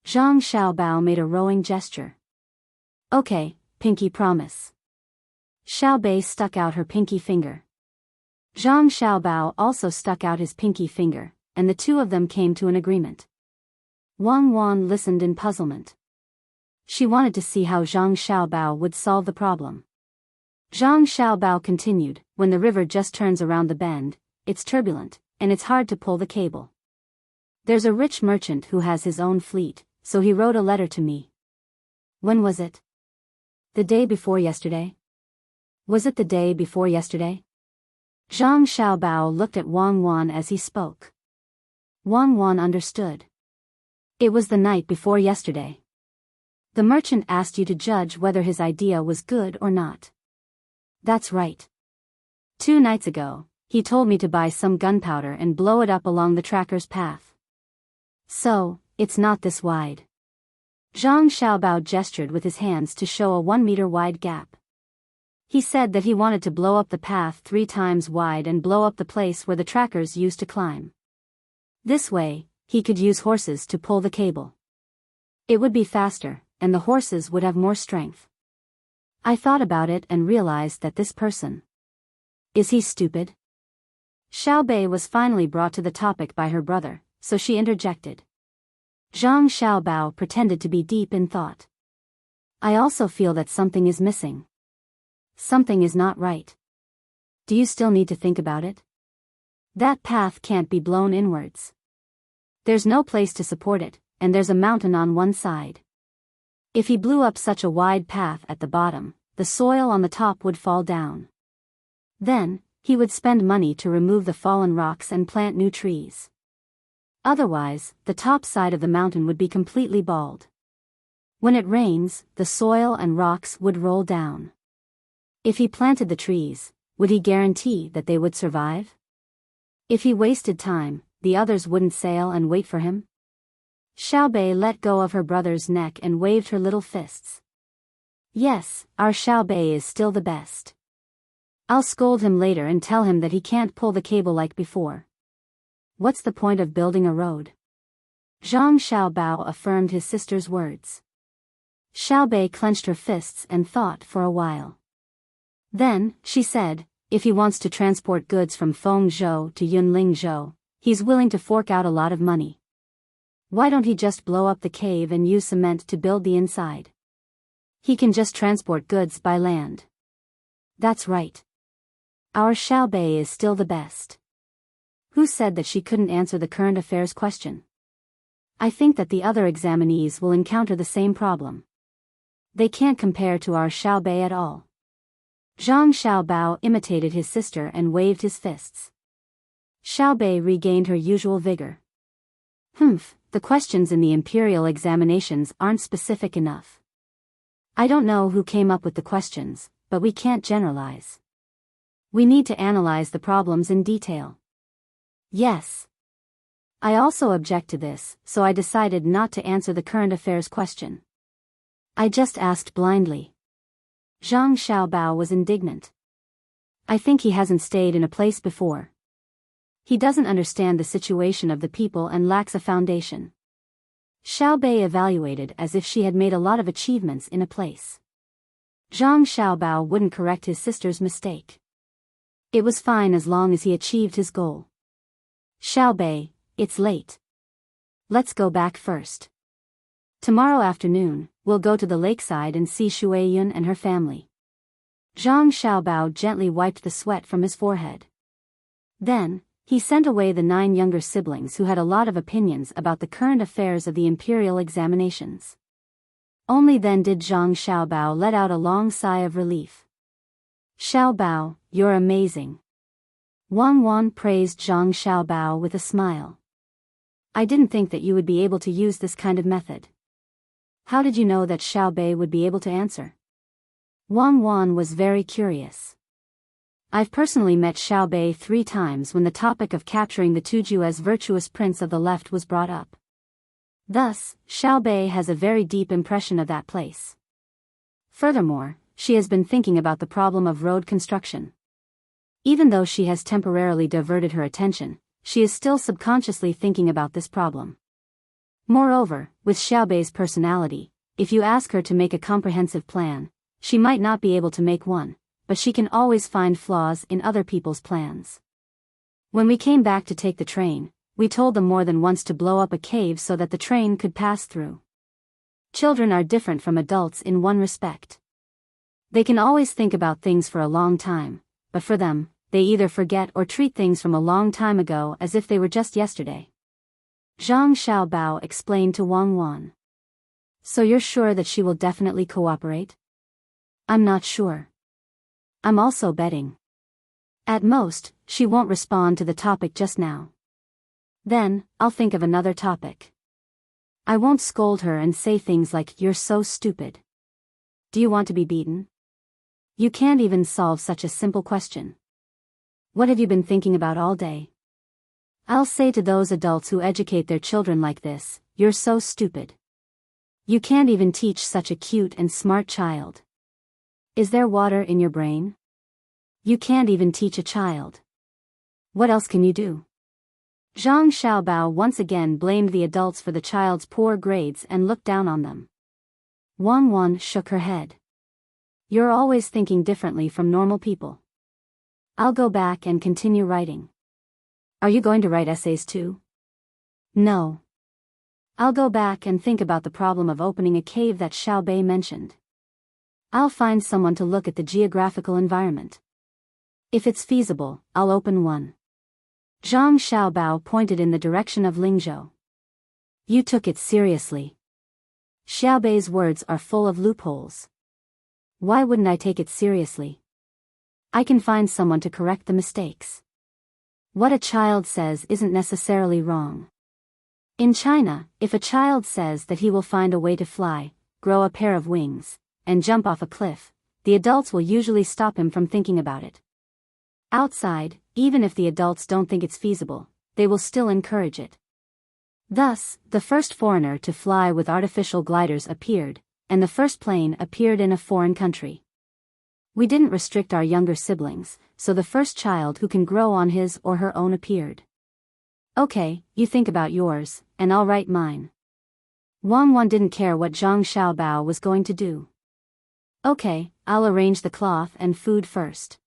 Zhang Xiaobao made a rowing gesture. Okay, pinky promise. Xiao Bei stuck out her pinky finger. Zhang Xiaobao also stuck out his pinky finger, and the two of them came to an agreement. Wang Wan listened in puzzlement. She wanted to see how Zhang Xiaobao would solve the problem. Zhang Xiaobao continued, when the river just turns around the bend, it's turbulent, and it's hard to pull the cable. There's a rich merchant who has his own fleet, so he wrote a letter to me. When was it? The day before yesterday? Was it the day before yesterday? Zhang Xiaobao looked at Wang Wan as he spoke. Wang Wan understood. It was the night before yesterday. The merchant asked you to judge whether his idea was good or not. That's right. 2 nights ago, he told me to buy some gunpowder and blow it up along the tracker's path. So, it's not this wide. Zhang Xiaobao gestured with his hands to show a 1-meter wide gap. He said that he wanted to blow up the path 3 times wide and blow up the place where the trackers used to climb. This way, he could use horses to pull the cable. It would be faster, and the horses would have more strength. I thought about it and realized that this person. Is he stupid? Xiao Bei was finally brought to the topic by her brother, so she interjected. Zhang Xiaobao pretended to be deep in thought. I also feel that something is missing. Something is not right. Do you still need to think about it? That path can't be blown inwards. There's no place to support it, and there's a mountain on one side. If he blew up such a wide path at the bottom, the soil on the top would fall down. Then, he would spend money to remove the fallen rocks and plant new trees. Otherwise, the top side of the mountain would be completely bald. When it rains, the soil and rocks would roll down. If he planted the trees, would he guarantee that they would survive? If he wasted time, the others wouldn't sail and wait for him? Xiao Bei let go of her brother's neck and waved her little fists. Yes, our Xiao Bei is still the best. I'll scold him later and tell him that he can't pull the cable like before. What's the point of building a road? Zhang Xiaobao affirmed his sister's words. Xiao Bei clenched her fists and thought for a while. Then, she said, if he wants to transport goods from Fengzhou to Yunlingzhou, he's willing to fork out a lot of money. Why don't he just blow up the cave and use cement to build the inside? He can just transport goods by land. That's right. Our Xiao Bei is still the best. Who said that she couldn't answer the current affairs question? I think that the other examinees will encounter the same problem. They can't compare to our Xiao Bei at all. Zhang Xiaobao imitated his sister and waved his fists. Xiaobei regained her usual vigor. The questions in the imperial examinations aren't specific enough. I don't know who came up with the questions, but we can't generalize. We need to analyze the problems in detail. Yes. I also object to this, so I decided not to answer the current affairs question. I just asked blindly. Zhang Xiaobao was indignant. I think he hasn't stayed in a place before. He doesn't understand the situation of the people and lacks a foundation. Xiaobei evaluated as if she had made a lot of achievements in a place. Zhang Xiaobao wouldn't correct his sister's mistake. It was fine as long as he achieved his goal. Xiaobei, it's late. Let's go back first. Tomorrow afternoon, we'll go to the lakeside and see Shuiyun and her family. Zhang Xiaobao gently wiped the sweat from his forehead. Then, he sent away the 9 younger siblings who had a lot of opinions about the current affairs of the imperial examinations. Only then did Zhang Xiaobao let out a long sigh of relief. Xiaobao, you're amazing. Wang Wan praised Zhang Xiaobao with a smile. I didn't think that you would be able to use this kind of method. How did you know that Xiaobei would be able to answer? Wang Wan was very curious. I've personally met Xiaobei 3 times when the topic of capturing the Tuju as virtuous prince of the left was brought up. Thus, Xiaobei has a very deep impression of that place. Furthermore, she has been thinking about the problem of road construction. Even though she has temporarily diverted her attention, she is still subconsciously thinking about this problem. Moreover, with Xiaobei's personality, if you ask her to make a comprehensive plan, she might not be able to make one, but she can always find flaws in other people's plans. When we came back to take the train, we told them more than once to blow up a cave so that the train could pass through. Children are different from adults in one respect. They can always think about things for a long time, but for them, they either forget or treat things from a long time ago as if they were just yesterday. Zhang Xiaobao explained to Wang Wan. So you're sure that she will definitely cooperate? I'm not sure. I'm also betting. At most, she won't respond to the topic just now. Then, I'll think of another topic. I won't scold her and say things like, "You're so stupid." Do you want to be beaten? You can't even solve such a simple question. What have you been thinking about all day? I'll say to those adults who educate their children like this, "You're so stupid. You can't even teach such a cute and smart child. Is there water in your brain? You can't even teach a child. What else can you do?" Zhang Xiaobao once again blamed the adults for the child's poor grades and looked down on them. Wang Wan shook her head. You're always thinking differently from normal people. I'll go back and continue writing. Are you going to write essays too? No. I'll go back and think about the problem of opening a cave that Xiaobei mentioned. I'll find someone to look at the geographical environment. If it's feasible, I'll open one. Zhang Xiaobao pointed in the direction of Lingzhou. You took it seriously. Xiaobei's words are full of loopholes. Why wouldn't I take it seriously? I can find someone to correct the mistakes. What a child says isn't necessarily wrong. In China, if a child says that he will find a way to fly, grow a pair of wings, and jump off a cliff, the adults will usually stop him from thinking about it. Outside, even if the adults don't think it's feasible, they will still encourage it. Thus, the first foreigner to fly with artificial gliders appeared, and the first plane appeared in a foreign country. We didn't restrict our younger siblings, so the first child who can grow on his or her own appeared. Okay, you think about yours, and I'll write mine. Wang Wan didn't care what Zhang Xiaobao was going to do. Okay, I'll arrange the cloth and food first.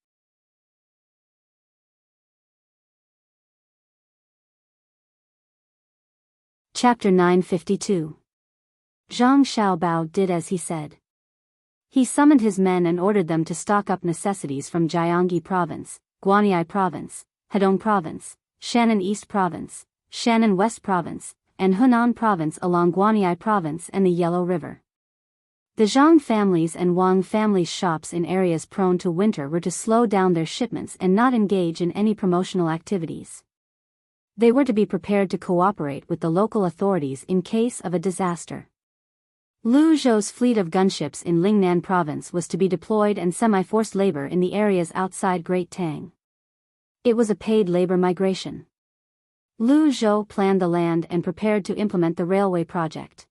Chapter 952. Zhang Xiaobao did as he said. He summoned his men and ordered them to stock up necessities from Jiangxi Province, Guanyi Province, Hedong Province, Shannan East Province, Shannan West Province, and Hunan Province along Guanyi Province and the Yellow River. The Zhang family's and Wang family's shops in areas prone to winter were to slow down their shipments and not engage in any promotional activities. They were to be prepared to cooperate with the local authorities in case of a disaster. Liu Zhou's fleet of gunships in Lingnan province was to be deployed and semi-forced labor in the areas outside Great Tang. It was a paid labor migration. Liu Zhou planned the land and prepared to implement the railway project.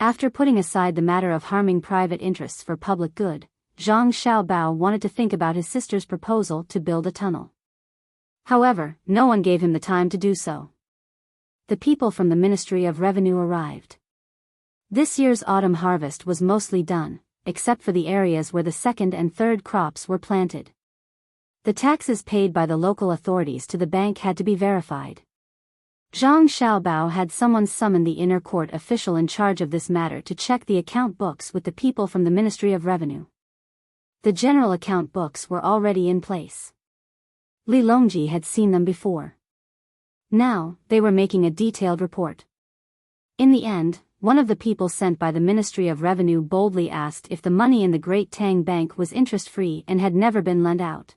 After putting aside the matter of harming private interests for public good, Zhang Xiaobao wanted to think about his sister's proposal to build a tunnel. However, no one gave him the time to do so. The people from the Ministry of Revenue arrived. This year's autumn harvest was mostly done, except for the areas where the second and third crops were planted. The taxes paid by the local authorities to the bank had to be verified. Zhang Xiaobao had someone summon the inner court official in charge of this matter to check the account books with the people from the Ministry of Revenue. The general account books were already in place. Li Longji had seen them before. Now, they were making a detailed report. In the end, one of the people sent by the Ministry of Revenue boldly asked if the money in the Great Tang Bank was interest-free and had never been lent out.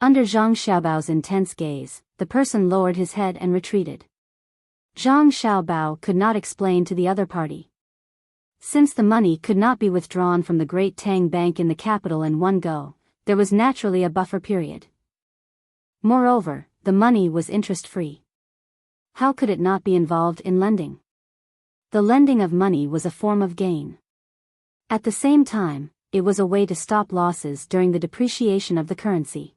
Under Zhang Xiaobao's intense gaze, the person lowered his head and retreated. Zhang Xiaobao could not explain to the other party. Since the money could not be withdrawn from the Great Tang Bank in the capital in one go, there was naturally a buffer period. Moreover, the money was interest-free. How could it not be involved in lending? The lending of money was a form of gain. At the same time, it was a way to stop losses during the depreciation of the currency.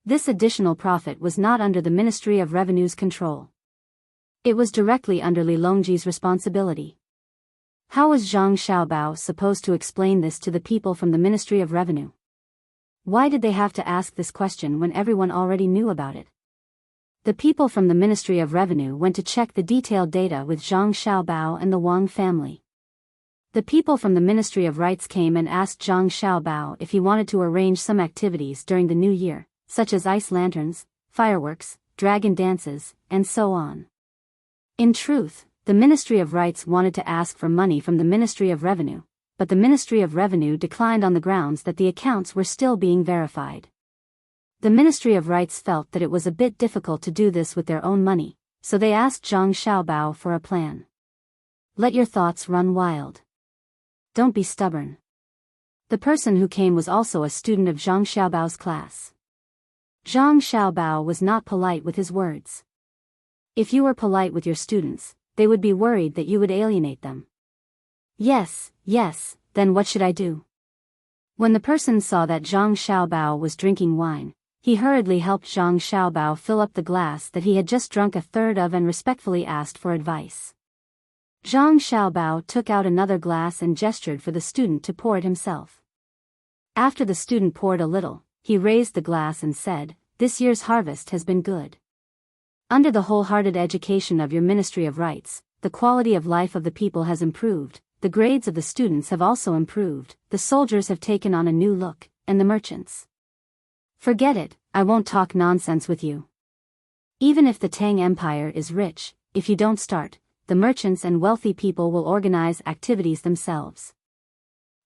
This additional profit was not under the Ministry of Revenue's control. It was directly under Li Longji's responsibility. How was Zhang Xiaobao supposed to explain this to the people from the Ministry of Revenue? Why did they have to ask this question when everyone already knew about it? The people from the Ministry of Revenue went to check the detailed data with Zhang Xiaobao and the Wang family. The people from the Ministry of Rights came and asked Zhang Xiaobao if he wanted to arrange some activities during the new year, such as ice lanterns, fireworks, dragon dances, and so on. In truth, the Ministry of Rights wanted to ask for money from the Ministry of Revenue, but the Ministry of Revenue declined on the grounds that the accounts were still being verified. The Ministry of Rights felt that it was a bit difficult to do this with their own money, so they asked Zhang Xiaobao for a plan. Let your thoughts run wild. Don't be stubborn. The person who came was also a student of Zhang Xiaobao's class. Zhang Xiaobao was not polite with his words. If you were polite with your students, they would be worried that you would alienate them. Yes, then what should I do? When the person saw that Zhang Xiaobao was drinking wine, he hurriedly helped Zhang Xiaobao fill up the glass that he had just drunk a third of and respectfully asked for advice. Zhang Xiaobao took out another glass and gestured for the student to pour it himself. After the student poured a little, he raised the glass and said, "This year's harvest has been good. Under the wholehearted education of your Ministry of Rights, the quality of life of the people has improved, the grades of the students have also improved, the soldiers have taken on a new look, and the merchants." Forget it, I won't talk nonsense with you. Even if the Tang Empire is rich, if you don't start, the merchants and wealthy people will organize activities themselves.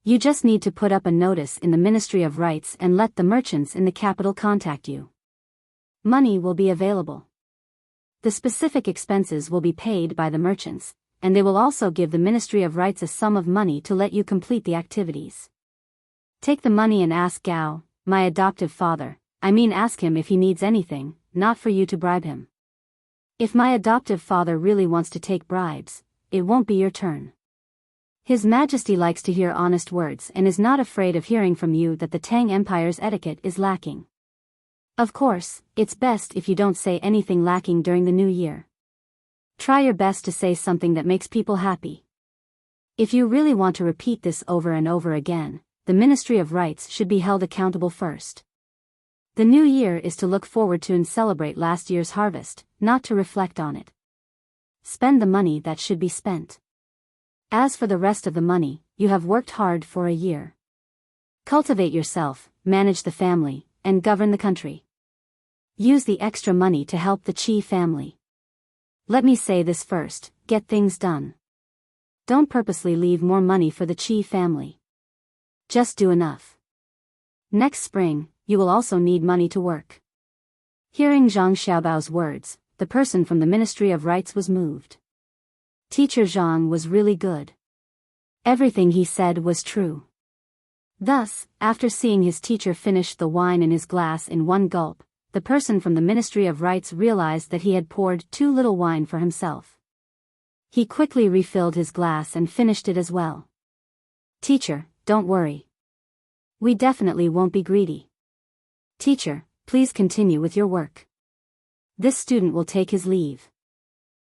You just need to put up a notice in the Ministry of Rights and let the merchants in the capital contact you. Money will be available. The specific expenses will be paid by the merchants, and they will also give the Ministry of Rights a sum of money to let you complete the activities. Take the money and ask Gao, my adoptive father, ask him if he needs anything, not for you to bribe him. If my adoptive father really wants to take bribes, it won't be your turn. His Majesty likes to hear honest words and is not afraid of hearing from you that the Tang Empire's etiquette is lacking. Of course, it's best if you don't say anything lacking during the new year. Try your best to say something that makes people happy. If you really want to repeat this over and over again, the Ministry of Rights should be held accountable first. The new year is to look forward to and celebrate last year's harvest, not to reflect on it. Spend the money that should be spent. As for the rest of the money, you have worked hard for a year. Cultivate yourself, manage the family, and govern the country. Use the extra money to help the Qi family. Let me say this first, get things done. Don't purposely leave more money for the Qi family. Just do enough. Next spring, you will also need money to work. Hearing Zhang Xiaobao's words, the person from the Ministry of Rites was moved. Teacher Zhang was really good. Everything he said was true. Thus, after seeing his teacher finish the wine in his glass in one gulp, the person from the Ministry of Rites realized that he had poured too little wine for himself. He quickly refilled his glass and finished it as well. Teacher, don't worry. We definitely won't be greedy. Teacher, please continue with your work. This student will take his leave.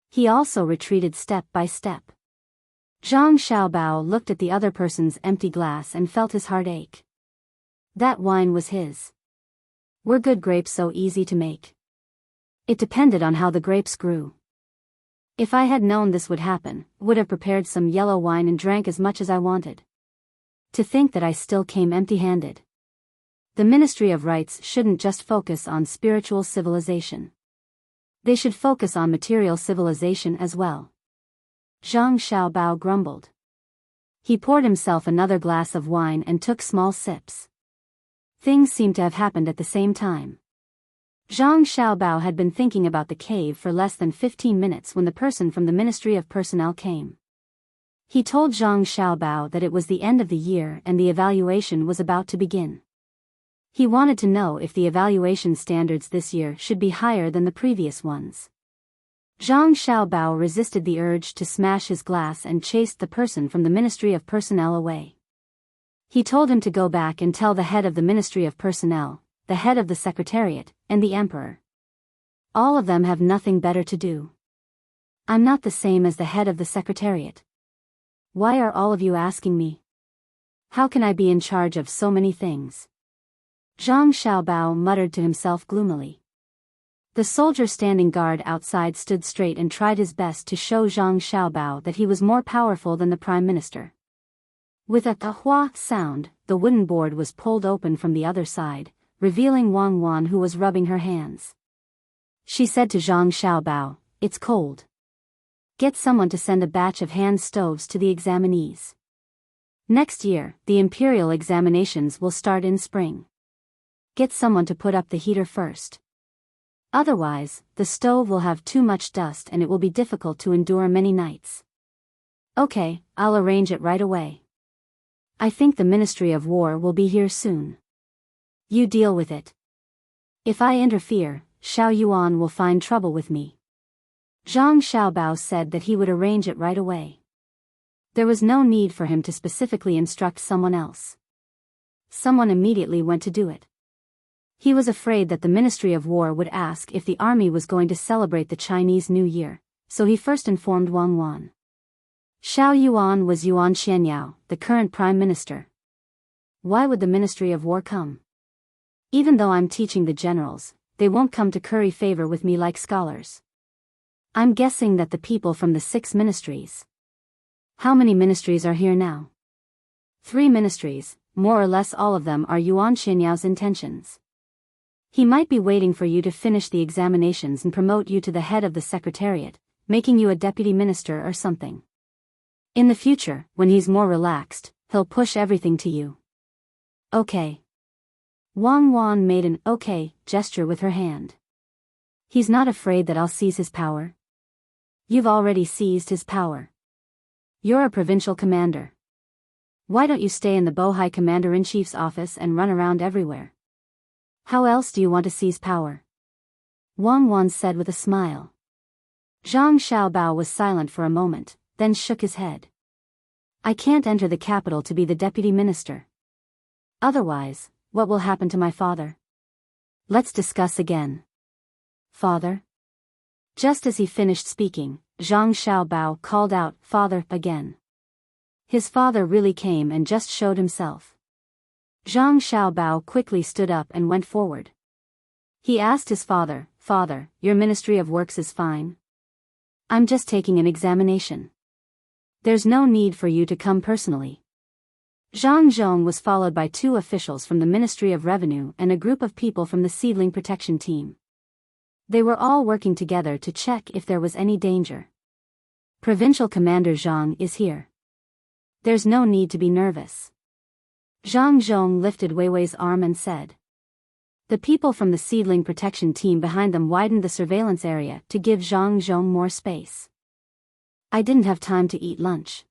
He also retreated step by step. Zhang Xiaobao looked at the other person's empty glass and felt his heart ache. That wine was his. Were good grapes so easy to make? It depended on how the grapes grew. If I had known this would happen, would have prepared some yellow wine and drank as much as I wanted. To think that I still came empty-handed. The Ministry of Rites shouldn't just focus on spiritual civilization. They should focus on material civilization as well. Zhang Xiaobao grumbled. He poured himself another glass of wine and took small sips. Things seemed to have happened at the same time. Zhang Xiaobao had been thinking about the cave for less than 15 minutes when the person from the Ministry of Personnel came. He told Zhang Xiaobao that it was the end of the year and the evaluation was about to begin. He wanted to know if the evaluation standards this year should be higher than the previous ones. Zhang Xiaobao resisted the urge to smash his glass and chased the person from the Ministry of Personnel away. He told him to go back and tell the head of the Ministry of Personnel, the head of the Secretariat, and the Emperor. All of them have nothing better to do. I'm not the same as the head of the Secretariat. Why are all of you asking me? How can I be in charge of so many things? Zhang Xiaobao muttered to himself gloomily. The soldier standing guard outside stood straight and tried his best to show Zhang Xiaobao that he was more powerful than the Prime Minister. With a "hua" sound, the wooden board was pulled open from the other side, revealing Wang Wan, who was rubbing her hands. She said to Zhang Xiaobao, "It's cold. Get someone to send a batch of hand stoves to the examinees. Next year, the imperial examinations will start in spring. Get someone to put up the heater first. Otherwise, the stove will have too much dust and it will be difficult to endure many nights." "Okay, I'll arrange it right away. I think the Ministry of War will be here soon. You deal with it. If I interfere, Xiao Yuan will find trouble with me." Zhang Xiaobao said that he would arrange it right away. There was no need for him to specifically instruct someone else. Someone immediately went to do it. He was afraid that the Ministry of War would ask if the army was going to celebrate the Chinese New Year, so he first informed Wang Wan. Xiao Yuan was Yuan Xianyao, the current Prime Minister. Why would the Ministry of War come? Even though I'm teaching the generals, they won't come to curry favor with me like scholars. I'm guessing that the people from the 6 ministries. How many ministries are here now? 3 ministries, more or less all of them are Yuan Xianyao's intentions. He might be waiting for you to finish the examinations and promote you to the head of the Secretariat, making you a deputy minister or something. In the future, when he's more relaxed, he'll push everything to you. Okay. Wang Wan made an okay gesture with her hand. He's not afraid that I'll seize his power? You've already seized his power. You're a provincial commander. Why don't you stay in the Bohai Commander-in-Chief's office and run around everywhere? How else do you want to seize power? Wang Wan said with a smile. Zhang Xiaobao was silent for a moment, then shook his head. I can't enter the capital to be the deputy minister. Otherwise, what will happen to my father? Let's discuss again. Father? Just as he finished speaking, Zhang Xiaobao called out, "Father," again. His father really came and just showed himself. Zhang Xiaobao quickly stood up and went forward. He asked his father, "Father, your Ministry of Works is fine? I'm just taking an examination. There's no need for you to come personally." Zhang Zhong was followed by 2 officials from the Ministry of Revenue and a group of people from the Seedling Protection Team. They were all working together to check if there was any danger. Provincial Commander Zhang is here. There's no need to be nervous. Zhang Zhong lifted Weiwei's arm and said. The people from the seedling protection team behind them widened the surveillance area to give Zhang Zhong more space. I didn't have time to eat lunch.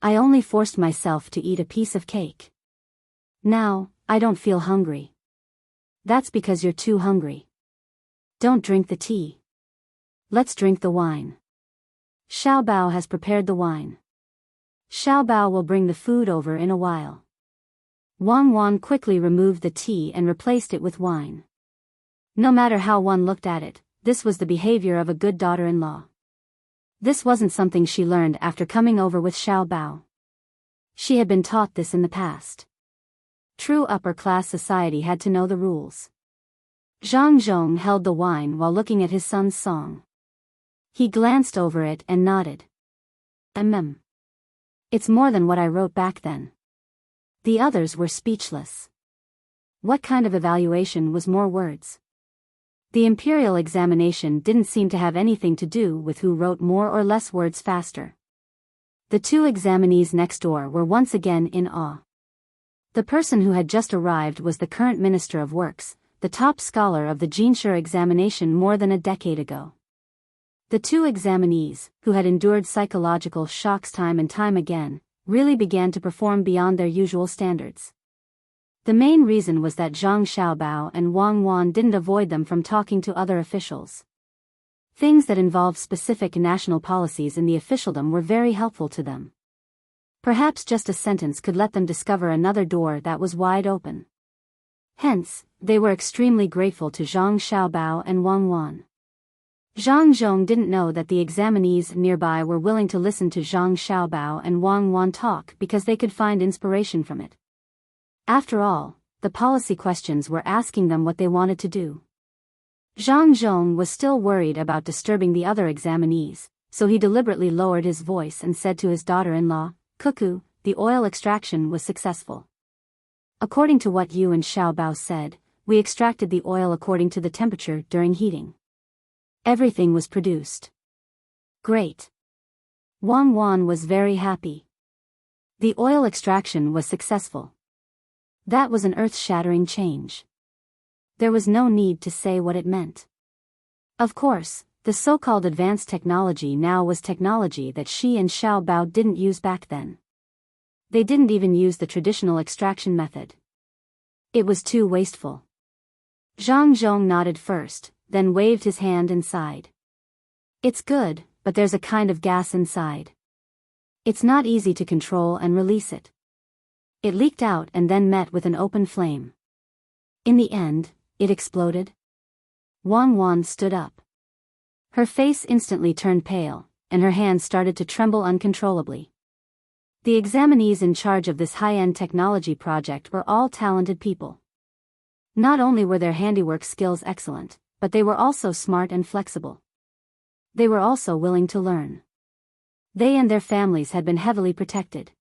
I only forced myself to eat a piece of cake. Now, I don't feel hungry. That's because you're too hungry. Don't drink the tea. Let's drink the wine. Xiao Bao has prepared the wine. Xiao Bao will bring the food over in a while. Wang Wan quickly removed the tea and replaced it with wine. No matter how one looked at it, this was the behavior of a good daughter-in-law. This wasn't something she learned after coming over with Xiao Bao. She had been taught this in the past. True upper-class society had to know the rules. Zhang Zhong held the wine while looking at his son's song. He glanced over it and nodded. It's more than what I wrote back then. The others were speechless. What kind of evaluation was more words? The imperial examination didn't seem to have anything to do with who wrote more or less words faster. The two examinees next door were once again in awe. The person who had just arrived was the current Minister of Works, the top scholar of the Jinshi examination more than a decade ago. The two examinees, who had endured psychological shocks time and time again, really began to perform beyond their usual standards. The main reason was that Zhang Xiaobao and Wang Wan didn't avoid them from talking to other officials. Things that involved specific national policies in the officialdom were very helpful to them. Perhaps just a sentence could let them discover another door that was wide open. Hence, they were extremely grateful to Zhang Xiaobao and Wang Wan. Zhang Zhong didn't know that the examinees nearby were willing to listen to Zhang Xiaobao and Wang Wan talk because they could find inspiration from it. After all, the policy questions were asking them what they wanted to do. Zhang Zhong was still worried about disturbing the other examinees, so he deliberately lowered his voice and said to his daughter-in-law, "Cuckoo, the oil extraction was successful. According to what you and Xiao Bao said, we extracted the oil according to the temperature during heating. Everything was produced. Great." Wang Wan was very happy. The oil extraction was successful. That was an earth-shattering change. There was no need to say what it meant. Of course, the so-called advanced technology now was technology that she and Xiao Bao didn't use back then. They didn't even use the traditional extraction method. It was too wasteful. Zhang Zhong nodded first, then waved his hand and sighed. It's good, but there's a kind of gas inside. It's not easy to control and release it. It leaked out and then met with an open flame. In the end, it exploded. Wang Wan stood up. Her face instantly turned pale, and her hands started to tremble uncontrollably. The examinees in charge of this high-end technology project were all talented people. Not only were their handiwork skills excellent, but they were also smart and flexible. They were also willing to learn. They and their families had been heavily protected.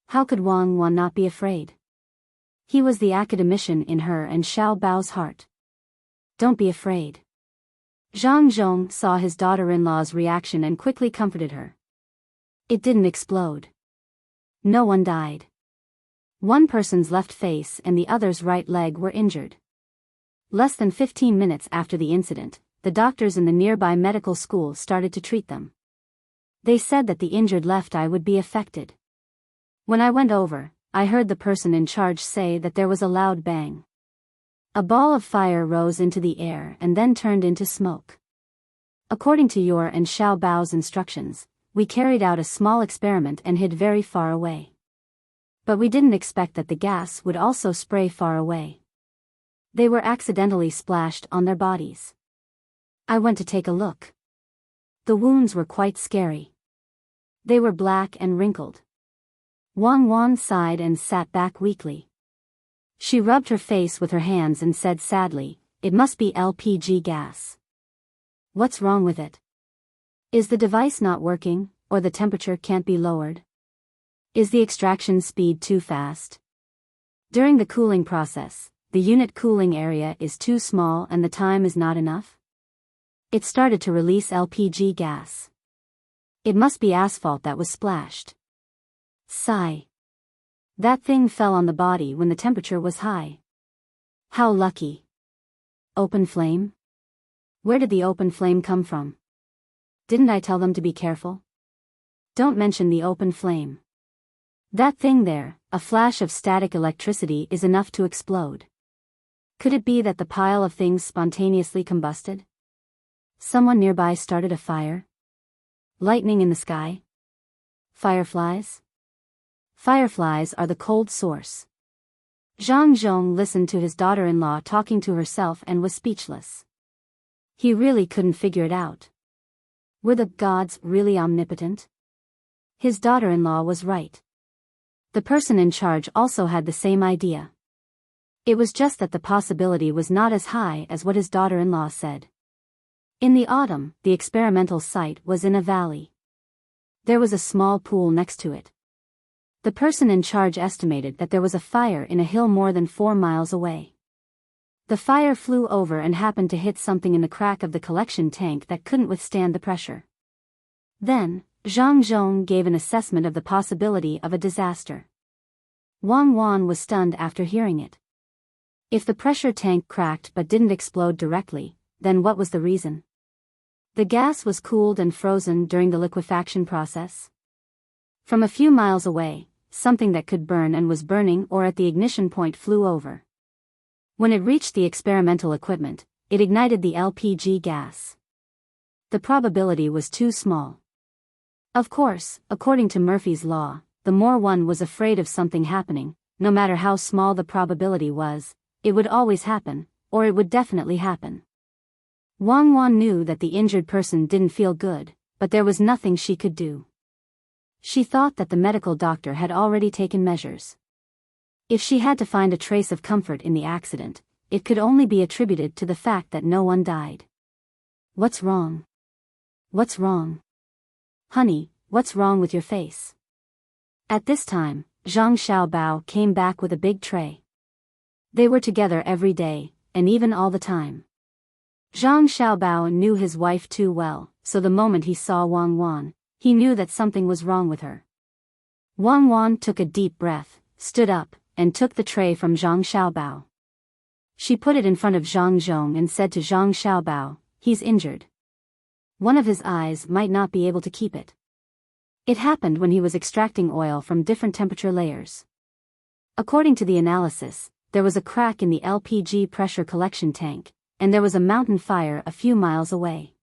How could Wang Wan not be afraid? He was the academician in her and Xiao Bao's heart. Don't be afraid. Zhang Zhong saw his daughter-in-law's reaction and quickly comforted her. It didn't explode. No one died. One person's left face and the other's right leg were injured. Less than 15 minutes after the incident, the doctors in the nearby medical school started to treat them. They said that the injured left eye would be affected. When I went over, I heard the person in charge say that there was a loud bang. A ball of fire rose into the air and then turned into smoke. According to your and Xiao Bao's instructions, we carried out a small experiment and hid very far away. But we didn't expect that the gas would also spray far away. They were accidentally splashed on their bodies. I went to take a look. The wounds were quite scary. They were black and wrinkled. Wang Wan sighed and sat back weakly. She rubbed her face with her hands and said sadly, "It must be LPG gas. What's wrong with it? Is the device not working, or the temperature can't be lowered? Is the extraction speed too fast? During the cooling process, the unit cooling area is too small and the time is not enough? It started to release LPG gas. It must be asphalt that was splashed. Sigh. That thing fell on the body when the temperature was high. How lucky. Open flame? Where did the open flame come from? Didn't I tell them to be careful? Don't mention the open flame. That thing there, a flash of static electricity is enough to explode. Could it be that the pile of things spontaneously combusted? Someone nearby started a fire? Lightning in the sky? Fireflies? Fireflies are the cold source. Zhang Zhong listened to his daughter-in-law talking to herself and was speechless. He really couldn't figure it out. Were the gods really omnipotent? His daughter-in-law was right. The person in charge also had the same idea. It was just that the possibility was not as high as what his daughter-in-law said. In the autumn, the experimental site was in a valley. There was a small pool next to it. The person in charge estimated that there was a fire in a hill more than 4 miles away. The fire flew over and happened to hit something in the crack of the collection tank that couldn't withstand the pressure. Then, Zhang Zhong gave an assessment of the possibility of a disaster. Wang Wan was stunned after hearing it. If the pressure tank cracked but didn't explode directly, then what was the reason? The gas was cooled and frozen during the liquefaction process. From a few miles away, something that could burn and was burning or at the ignition point flew over. When it reached the experimental equipment, it ignited the LPG gas. The probability was too small. Of course, according to Murphy's law, the more one was afraid of something happening, no matter how small the probability was, it would always happen, or it would definitely happen. Wang Wan knew that the injured person didn't feel good, but there was nothing she could do. She thought that the medical doctor had already taken measures. If she had to find a trace of comfort in the accident, it could only be attributed to the fact that no one died. What's wrong? What's wrong? Honey, what's wrong with your face? At this time, Zhang Xiaobao came back with a big tray. They were together every day, and even all the time. Zhang Xiaobao knew his wife too well, so the moment he saw Wang Wan, he knew that something was wrong with her. Wang Wan took a deep breath, stood up, and took the tray from Zhang Xiaobao. She put it in front of Zhang Zhong and said to Zhang Xiaobao, "He's injured. One of his eyes might not be able to keep it." It happened when he was extracting oil from different temperature layers. According to the analysis, there was a crack in the LPG pressure collection tank, and there was a mountain fire a few miles away.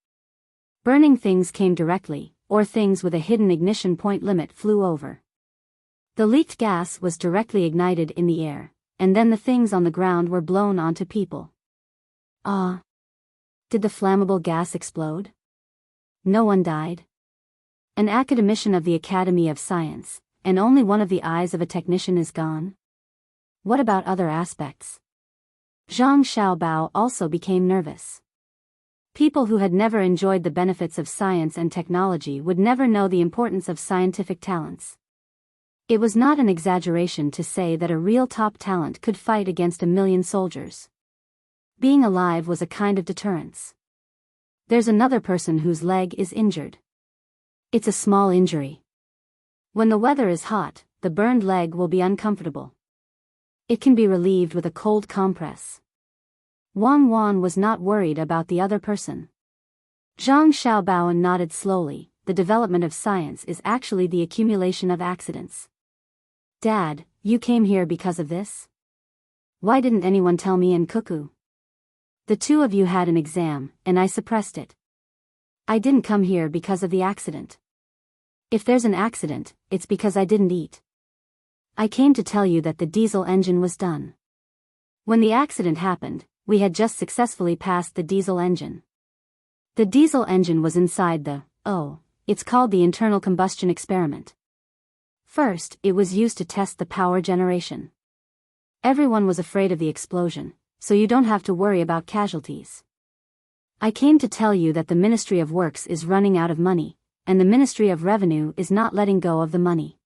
Burning things came directly, or things with a hidden ignition point limit flew over. The leaked gas was directly ignited in the air, and then the things on the ground were blown onto people. Did the flammable gas explode? No one died. An academician of the Academy of Science, and only one of the eyes of a technician is gone? What about other aspects? Zhang Xiaobao also became nervous. People who had never enjoyed the benefits of science and technology would never know the importance of scientific talents. It was not an exaggeration to say that a real top talent could fight against 1,000,000 soldiers. Being alive was a kind of deterrence. There's another person whose leg is injured. It's a small injury. When the weather is hot, the burned leg will be uncomfortable. It can be relieved with a cold compress. Wang Wan was not worried about the other person. Zhang Xiaobao nodded slowly. The development of science is actually the accumulation of accidents. Dad, you came here because of this? Why didn't anyone tell me and Cuckoo? The two of you had an exam, and I suppressed it. I didn't come here because of the accident. If there's an accident, it's because I didn't eat. I came to tell you that the diesel engine was done. When the accident happened, we had just successfully passed the diesel engine. The diesel engine was inside it's called the internal combustion experiment. First, it was used to test the power generation. Everyone was afraid of the explosion, so you don't have to worry about casualties. I came to tell you that the Ministry of Works is running out of money, and the Ministry of Revenue is not letting go of the money.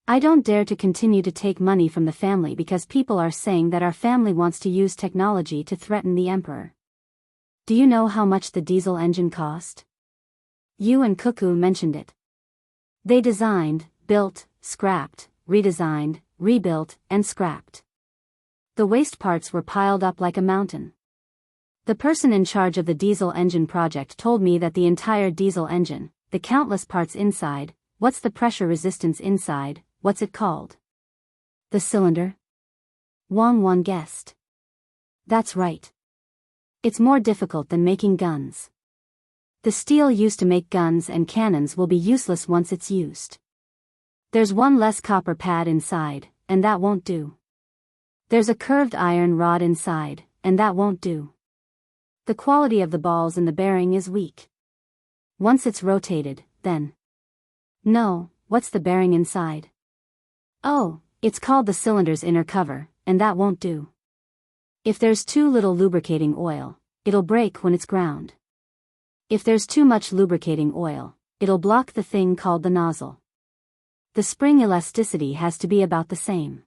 I don't dare to continue to take money from the family because people are saying that our family wants to use technology to threaten the emperor. Do you know how much the diesel engine cost? You and Cuckoo mentioned it. They designed, built, scrapped, redesigned, rebuilt, and scrapped. The waste parts were piled up like a mountain. The person in charge of the diesel engine project told me that the entire diesel engine, the countless parts inside, what's the pressure resistance inside, what's it called? The cylinder? Wang Wan guessed. That's right. It's more difficult than making guns. The steel used to make guns and cannons will be useless once it's used. There's one less copper pad inside, and that won't do. There's a curved iron rod inside, and that won't do. The quality of the balls in the bearing is weak. Once it's rotated, then. No, what's the bearing inside? Oh, it's called the cylinder's inner cover, and that won't do. If there's too little lubricating oil, it'll break when it's ground. If there's too much lubricating oil, it'll block the thing called the nozzle. The spring elasticity has to be about the same.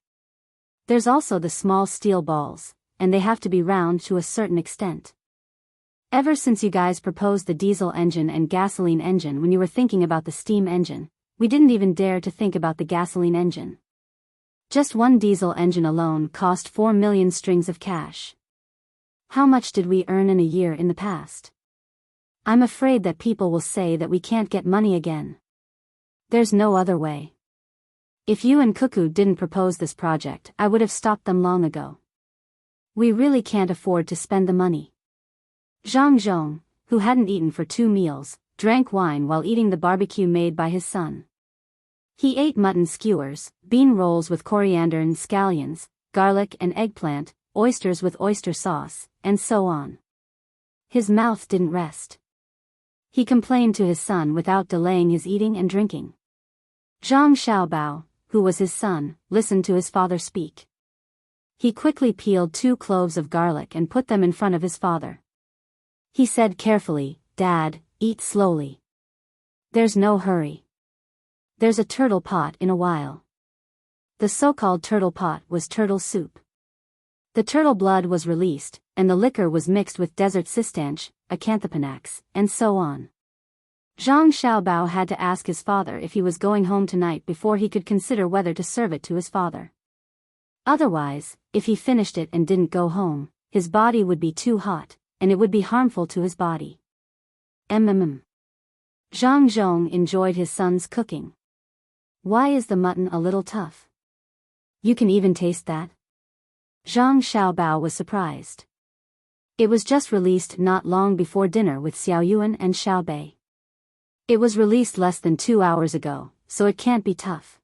There's also the small steel balls, and they have to be round to a certain extent. Ever since you guys proposed the diesel engine and gasoline engine when you were thinking about the steam engine, we didn't even dare to think about the gasoline engine. Just one diesel engine alone cost 4 million strings of cash. How much did we earn in a year in the past? I'm afraid that people will say that we can't get money again. There's no other way. If you and Cuckoo didn't propose this project, I would have stopped them long ago. We really can't afford to spend the money. Zhang Zhong, who hadn't eaten for 2 meals, drank wine while eating the barbecue made by his son. He ate mutton skewers, bean rolls with coriander and scallions, garlic and eggplant, oysters with oyster sauce, and so on. His mouth didn't rest. He complained to his son without delaying his eating and drinking. Zhang Xiaobao, who was his son, listened to his father speak. He quickly peeled 2 cloves of garlic and put them in front of his father. He said carefully, "Dad, eat slowly. There's no hurry. There's a turtle pot in a while." The so-called turtle pot was turtle soup. The turtle blood was released, and the liquor was mixed with desert cistanche, acanthopanax, and so on. Zhang Xiaobao had to ask his father if he was going home tonight before he could consider whether to serve it to his father. Otherwise, if he finished it and didn't go home, his body would be too hot, and it would be harmful to his body. Zhang Zhong enjoyed his son's cooking. Why is the mutton a little tough? You can even taste that? Zhang Xiaobao was surprised. It was just released not long before dinner with Xiaoyuan and Xiaobei. It was released less than 2 hours ago, so it can't be tough.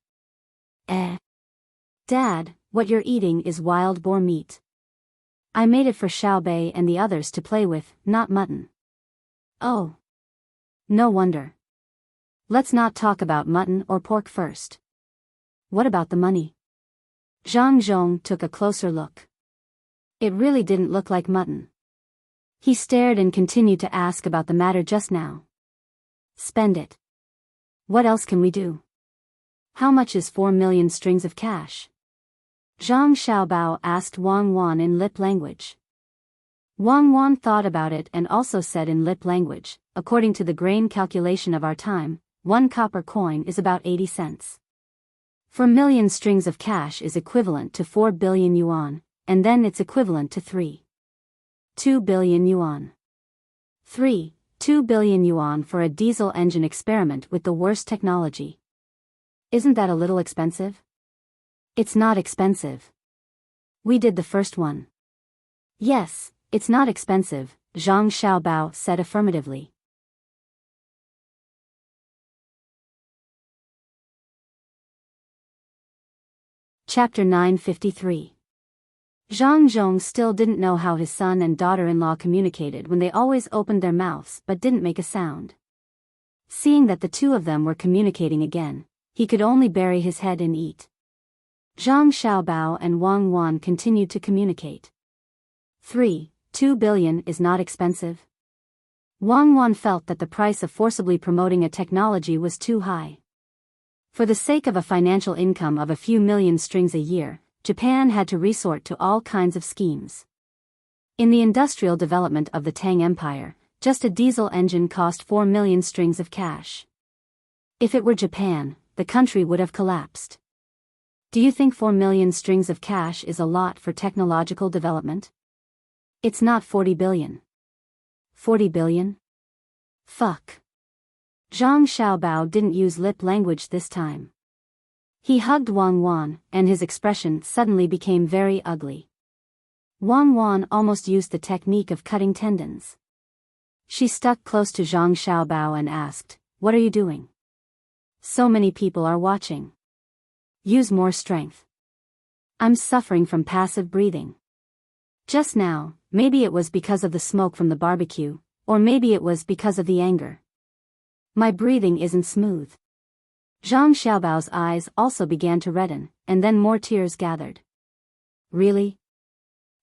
Dad, what you're eating is wild boar meat. I made it for Xiaobei and the others to play with, not mutton. Oh. No wonder. Let's not talk about mutton or pork first. What about the money? Zhang Zhong took a closer look. It really didn't look like mutton. He stared and continued to ask about the matter just now. Spend it. What else can we do? How much is 4 million strings of cash? Zhang Xiaobao asked Wang Wan in lip language. Wang Wan thought about it and also said in lip language, according to the grain calculation of our time, 1 copper coin is about 80 cents. 4 million strings of cash is equivalent to 4 billion yuan, and then it's equivalent to 2 billion yuan. 2 billion yuan for a diesel engine experiment with the worst technology. Isn't that a little expensive? It's not expensive. We did the first one. Yes, it's not expensive, Zhang Xiaobao said affirmatively. Chapter 953. Zhang Zhong still didn't know how his son and daughter-in-law communicated when they always opened their mouths but didn't make a sound. Seeing that the 2 of them were communicating again, he could only bury his head and eat. Zhang Xiaobao and Wang Wan continued to communicate. 2 billion is not expensive. Wang Wan felt that the price of forcibly promoting a technology was too high. For the sake of a financial income of a few million strings a year, Japan had to resort to all kinds of schemes. In the industrial development of the Tang Empire, just a diesel engine cost 4 million strings of cash. If it were Japan, the country would have collapsed. Do you think 4 million strings of cash is a lot for technological development? It's not 40 billion. 40 billion? Fuck. Zhang Xiaobao didn't use lip language this time. He hugged Wang Wan, and his expression suddenly became very ugly. Wang Wan almost used the technique of cutting tendons. She stuck close to Zhang Xiaobao and asked, "What are you doing? So many people are watching. Use more strength." "I'm suffering from passive breathing. Just now, maybe it was because of the smoke from the barbecue, or maybe it was because of the anger. My breathing isn't smooth." Zhang Xiaobao's eyes also began to redden, and then more tears gathered. "Really?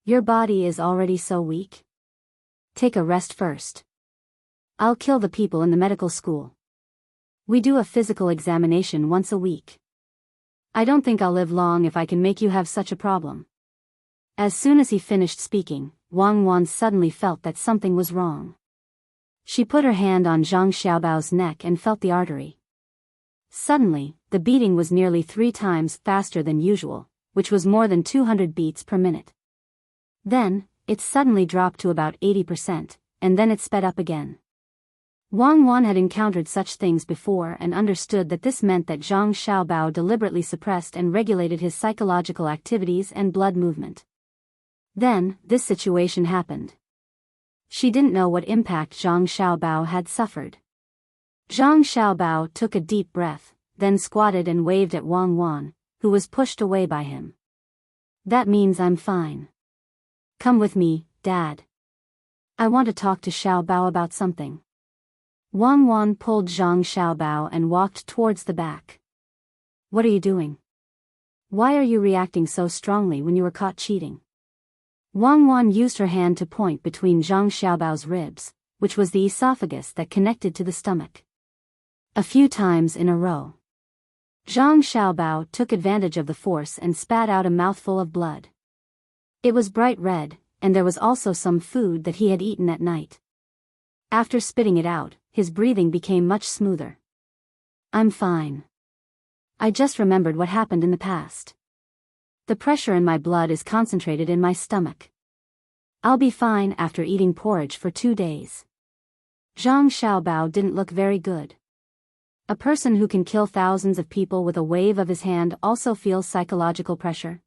Your body is already so weak? Take a rest first. I'll kill the people in the medical school. We do a physical examination once a week. I don't think I'll live long if I can make you have such a problem." As soon as he finished speaking, Wang Wan suddenly felt that something was wrong. She put her hand on Zhang Xiaobao's neck and felt the artery. Suddenly, the beating was nearly 3 times faster than usual, which was more than 200 beats per minute. Then, it suddenly dropped to about 80%, and then it sped up again. Wang Wan had encountered such things before and understood that this meant that Zhang Xiaobao deliberately suppressed and regulated his psychological activities and blood movement. Then, this situation happened. She didn't know what impact Zhang Xiaobao had suffered. Zhang Xiaobao took a deep breath, then squatted and waved at Wang Wan, who was pushed away by him. "That means I'm fine. Come with me, Dad. I want to talk to Xiaobao about something." Wang Wan pulled Zhang Xiaobao and walked towards the back. "What are you doing? Why are you reacting so strongly when you were caught cheating?" Wang Wan used her hand to point between Zhang Xiaobao's ribs, which was the esophagus that connected to the stomach. A few times in a row. Zhang Xiaobao took advantage of the force and spat out a mouthful of blood. It was bright red, and there was also some food that he had eaten at night. After spitting it out, his breathing became much smoother. "I'm fine. I just remembered what happened in the past. The pressure in my blood is concentrated in my stomach. I'll be fine after eating porridge for 2 days." Zhang Xiaobao didn't look very good. A person who can kill thousands of people with a wave of his hand also feels psychological pressure.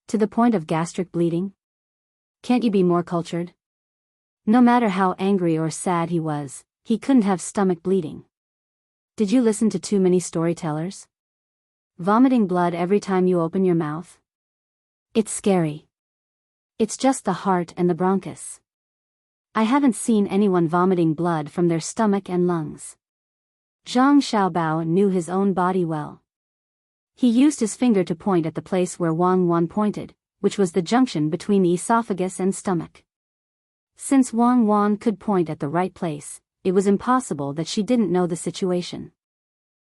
To the point of gastric bleeding? Can't you be more cultured? No matter how angry or sad he was, he couldn't have stomach bleeding. Did you listen to too many storytellers? Vomiting blood every time you open your mouth? It's scary. It's just the heart and the bronchus. I haven't seen anyone vomiting blood from their stomach and lungs. Zhang Xiaobao knew his own body well. He used his finger to point at the place where Wang Wan pointed, which was the junction between the esophagus and stomach. Since Wang Wan could point at the right place, it was impossible that she didn't know the situation.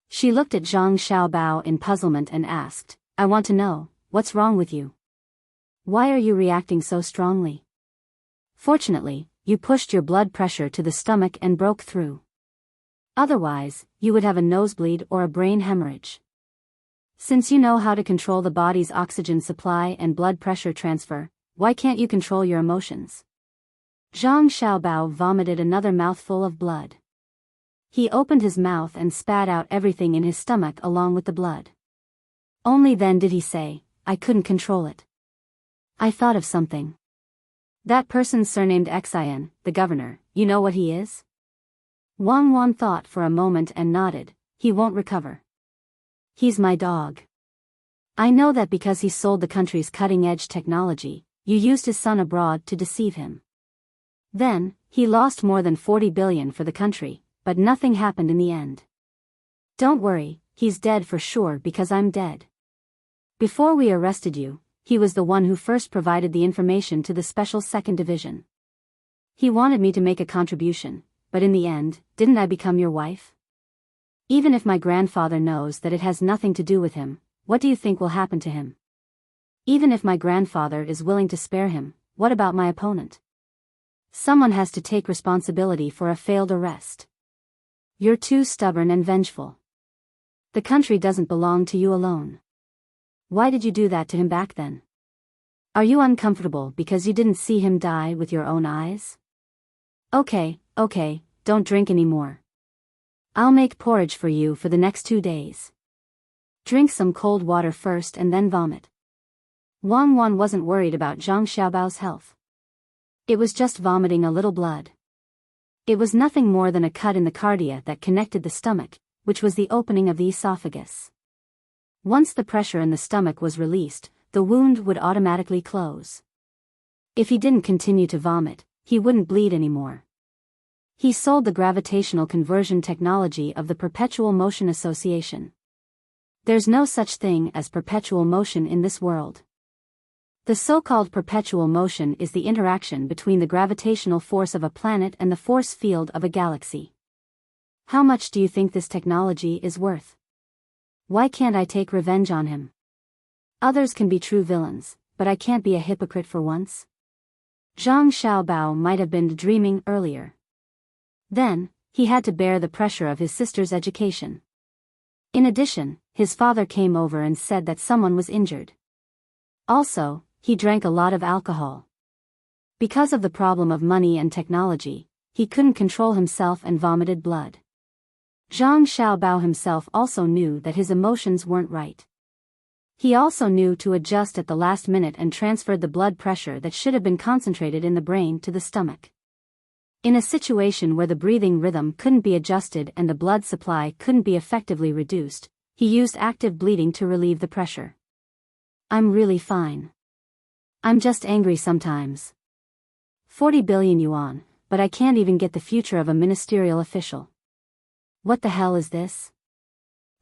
She looked at Zhang Xiaobao in puzzlement and asked, "I want to know, what's wrong with you? Why are you reacting so strongly? Fortunately, you pushed your blood pressure to the stomach and broke through. Otherwise, you would have a nosebleed or a brain hemorrhage. Since you know how to control the body's oxygen supply and blood pressure transfer, why can't you control your emotions?" Zhang Xiaobao vomited another mouthful of blood. He opened his mouth and spat out everything in his stomach along with the blood. Only then did he say, "I couldn't control it. I thought of something. That person's surnamed Xian, the governor, you know what he is?" Wang Wan thought for a moment and nodded. "He won't recover. He's my dog. I know that because he sold the country's cutting-edge technology, you used his son abroad to deceive him. Then, he lost more than 40 billion for the country, but nothing happened in the end. Don't worry, he's dead for sure because I'm dead. Before we arrested you, he was the one who first provided the information to the Special Second Division. He wanted me to make a contribution, but in the end, didn't I become your wife? Even if my grandfather knows that it has nothing to do with him, what do you think will happen to him? Even if my grandfather is willing to spare him, what about my opponent? Someone has to take responsibility for a failed arrest. You're too stubborn and vengeful. The country doesn't belong to you alone. Why did you do that to him back then? Are you uncomfortable because you didn't see him die with your own eyes? Okay, don't drink anymore. I'll make porridge for you for the next 2 days. Drink some cold water first and then vomit. Wang Wan wasn't worried about Zhang Xiaobao's health. It was just vomiting a little blood. It was nothing more than a cut in the cardia that connected the stomach, which was the opening of the esophagus. Once the pressure in the stomach was released, the wound would automatically close. If he didn't continue to vomit, he wouldn't bleed anymore. He sold the gravitational conversion technology of the Perpetual Motion Association. There's no such thing as perpetual motion in this world. The so-called perpetual motion is the interaction between the gravitational force of a planet and the force field of a galaxy. How much do you think this technology is worth? Why can't I take revenge on him? Others can be true villains, but I can't be a hypocrite for once. Zhang Xiaobao might have been dreaming earlier. Then, he had to bear the pressure of his sister's education. In addition, his father came over and said that someone was injured. Also, he drank a lot of alcohol. Because of the problem of money and technology, he couldn't control himself and vomited blood. Zhang Xiaobao himself also knew that his emotions weren't right. He also knew to adjust at the last minute and transferred the blood pressure that should have been concentrated in the brain to the stomach. In a situation where the breathing rhythm couldn't be adjusted and the blood supply couldn't be effectively reduced, he used active bleeding to relieve the pressure. I'm really fine. I'm just angry sometimes. 40 billion yuan, but I can't even get the future of a ministerial official. What the hell is this?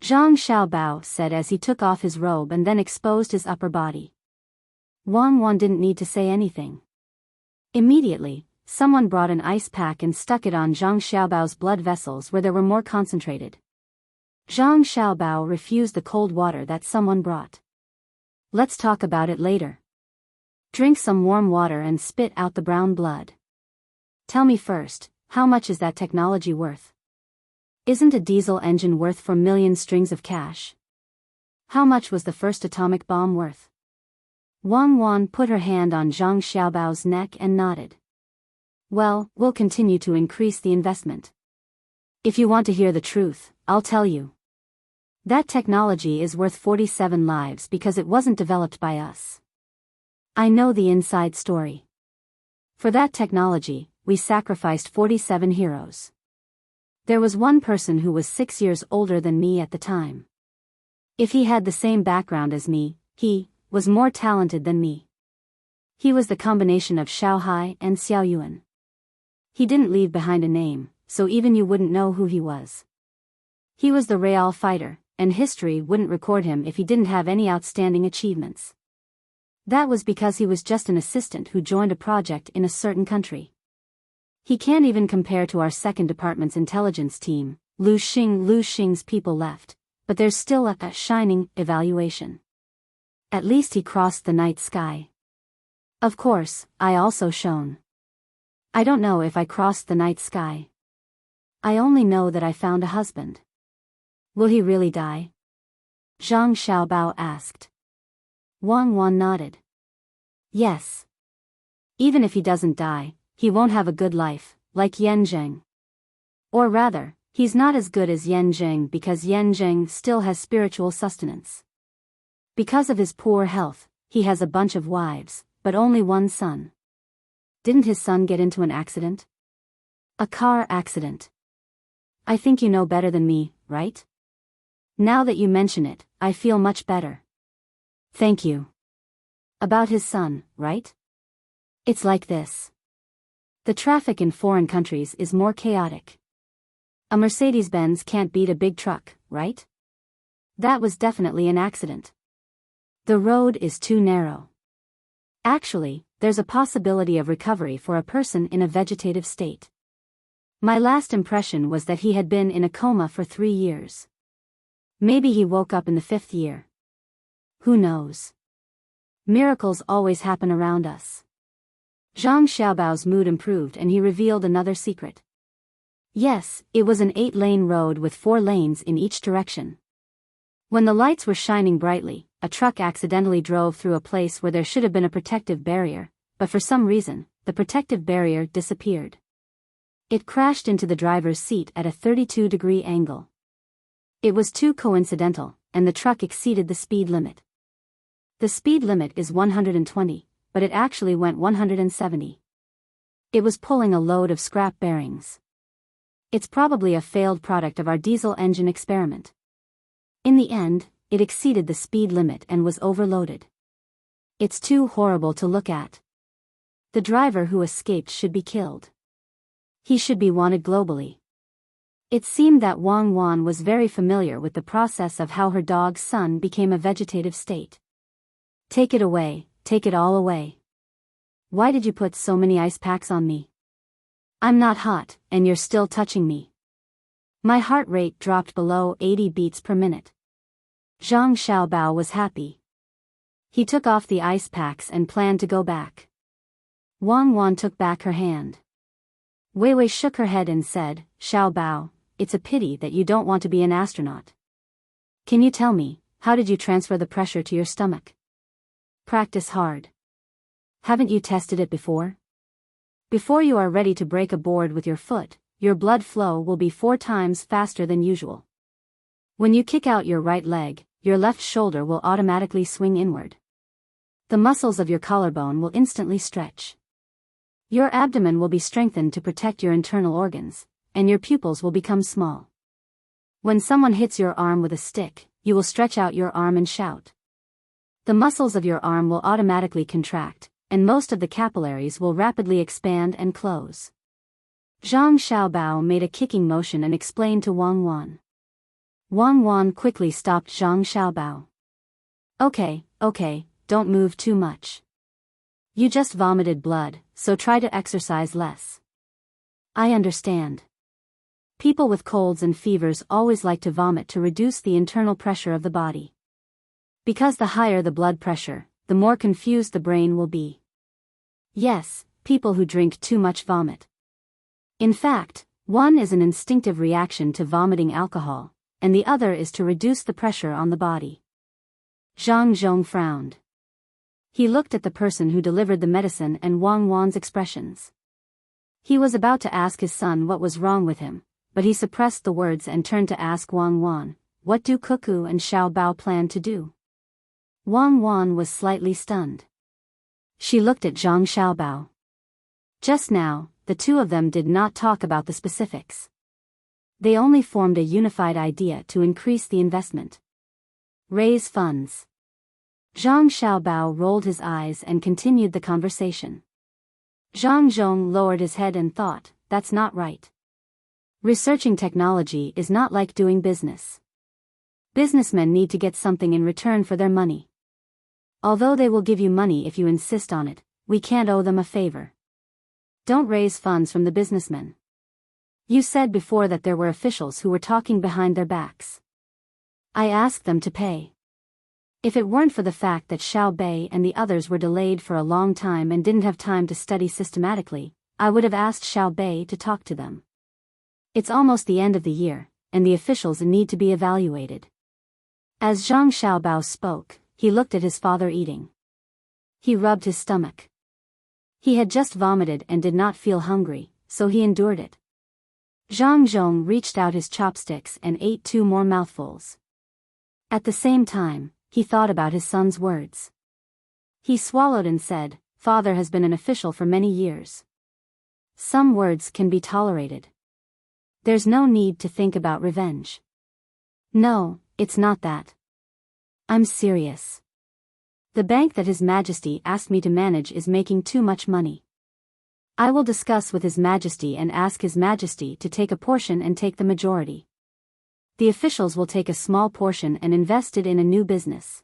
Zhang Xiaobao said as he took off his robe and then exposed his upper body. Wang Wan didn't need to say anything. Immediately, someone brought an ice pack and stuck it on Zhang Xiaobao's blood vessels where they were more concentrated. Zhang Xiaobao refused the cold water that someone brought. Let's talk about it later. Drink some warm water and spit out the brown blood. Tell me first, how much is that technology worth? Isn't a diesel engine worth 4 million strings of cash? How much was the first atomic bomb worth? Wang Wan put her hand on Zhang Xiaobao's neck and nodded. Well, we'll continue to increase the investment. If you want to hear the truth, I'll tell you. That technology is worth 47 lives because it wasn't developed by us. I know the inside story. For that technology, we sacrificed 47 heroes. There was one person who was 6 years older than me at the time. If he had the same background as me, he was more talented than me. He was the combination of Xiaohai and Xiaoyuan. He didn't leave behind a name, so even you wouldn't know who he was. He was the Real fighter, and history wouldn't record him if he didn't have any outstanding achievements. That was because he was just an assistant who joined a project in a certain country. He can't even compare to our second department's intelligence team. Lu Xing's people left, but there's still a shining evaluation. At least he crossed the night sky. Of course, I also shone. I don't know if I crossed the night sky. I only know that I found a husband. Will he really die? Zhang Xiaobao asked. Wang Wan nodded. Yes. Even if he doesn't die, he won't have a good life, like Yan Zheng. Or rather, he's not as good as Yan Zheng because Yan Zheng still has spiritual sustenance. Because of his poor health, he has a bunch of wives, but only one son. Didn't his son get into an accident? A car accident. I think you know better than me, right? Now that you mention it, I feel much better. Thank you. About his son, right? It's like this. The traffic in foreign countries is more chaotic. A Mercedes-Benz can't beat a big truck, right? That was definitely an accident. The road is too narrow. Actually, there's a possibility of recovery for a person in a vegetative state. My last impression was that he had been in a coma for 3 years. Maybe he woke up in the 5th year. Who knows? Miracles always happen around us. Zhang Xiaobao's mood improved and he revealed another secret. Yes, it was an 8-lane road with 4 lanes in each direction. When the lights were shining brightly, a truck accidentally drove through a place where there should have been a protective barrier, but for some reason, the protective barrier disappeared. It crashed into the driver's seat at a 32-degree angle. It was too coincidental, and the truck exceeded the speed limit. The speed limit is 120, but it actually went 170. It was pulling a load of scrap bearings. It's probably a failed product of our diesel engine experiment. In the end, it exceeded the speed limit and was overloaded. It's too horrible to look at. The driver who escaped should be killed. He should be wanted globally. It seemed that Wang Wan was very familiar with the process of how her dog's son became a vegetative state. Take it away, take it all away. Why did you put so many ice packs on me? I'm not hot, and you're still touching me. My heart rate dropped below 80 beats per minute. Zhang Xiaobao was happy. He took off the ice packs and planned to go back. Wang Wan took back her hand. Wei Wei shook her head and said, Xiaobao, it's a pity that you don't want to be an astronaut. Can you tell me, how did you transfer the pressure to your stomach? Practice hard. Haven't you tested it before? Before you are ready to break a board with your foot, your blood flow will be 4 times faster than usual. When you kick out your right leg, your left shoulder will automatically swing inward. The muscles of your collarbone will instantly stretch. Your abdomen will be strengthened to protect your internal organs, and your pupils will become small. When someone hits your arm with a stick, you will stretch out your arm and shout. The muscles of your arm will automatically contract, and most of the capillaries will rapidly expand and close. Zhang Xiaobao made a kicking motion and explained to Wang Wan. Wang Wan quickly stopped Zhang Xiaobao. Okay, don't move too much. You just vomited blood, so try to exercise less. I understand. People with colds and fevers always like to vomit to reduce the internal pressure of the body. Because the higher the blood pressure, the more confused the brain will be. Yes, people who drink too much vomit. In fact, one is an instinctive reaction to vomiting alcohol, and the other is to reduce the pressure on the body. Zhang Zhong frowned. He looked at the person who delivered the medicine and Wang Wan's expressions. He was about to ask his son what was wrong with him, but he suppressed the words and turned to ask Wang Wan, what do Cuckoo and Xiaobao plan to do? Wang Wan was slightly stunned. She looked at Zhang Xiaobao. Just now, the two of them did not talk about the specifics. They only formed a unified idea to increase the investment. Raise funds. Zhang Xiaobao rolled his eyes and continued the conversation. Zhang Zhong lowered his head and thought, that's not right. Researching technology is not like doing business. Businessmen need to get something in return for their money. Although they will give you money if you insist on it, we can't owe them a favor. Don't raise funds from the businessmen. You said before that there were officials who were talking behind their backs. I asked them to pay. If it weren't for the fact that Xiao Bei and the others were delayed for a long time and didn't have time to study systematically, I would have asked Xiao Bei to talk to them. It's almost the end of the year, and the officials need to be evaluated. As Zhang Xiaobao spoke, he looked at his father eating. He rubbed his stomach. He had just vomited and did not feel hungry, so he endured it. Zhang Zhong reached out his chopsticks and ate 2 more mouthfuls. At the same time, he thought about his son's words. He swallowed and said, Father has been an official for many years. Some words can be tolerated. There's no need to think about revenge. No, it's not that. I'm serious. The bank that His Majesty asked me to manage is making too much money. I will discuss with His Majesty and ask His Majesty to take a portion and take the majority. The officials will take a small portion and invest it in a new business.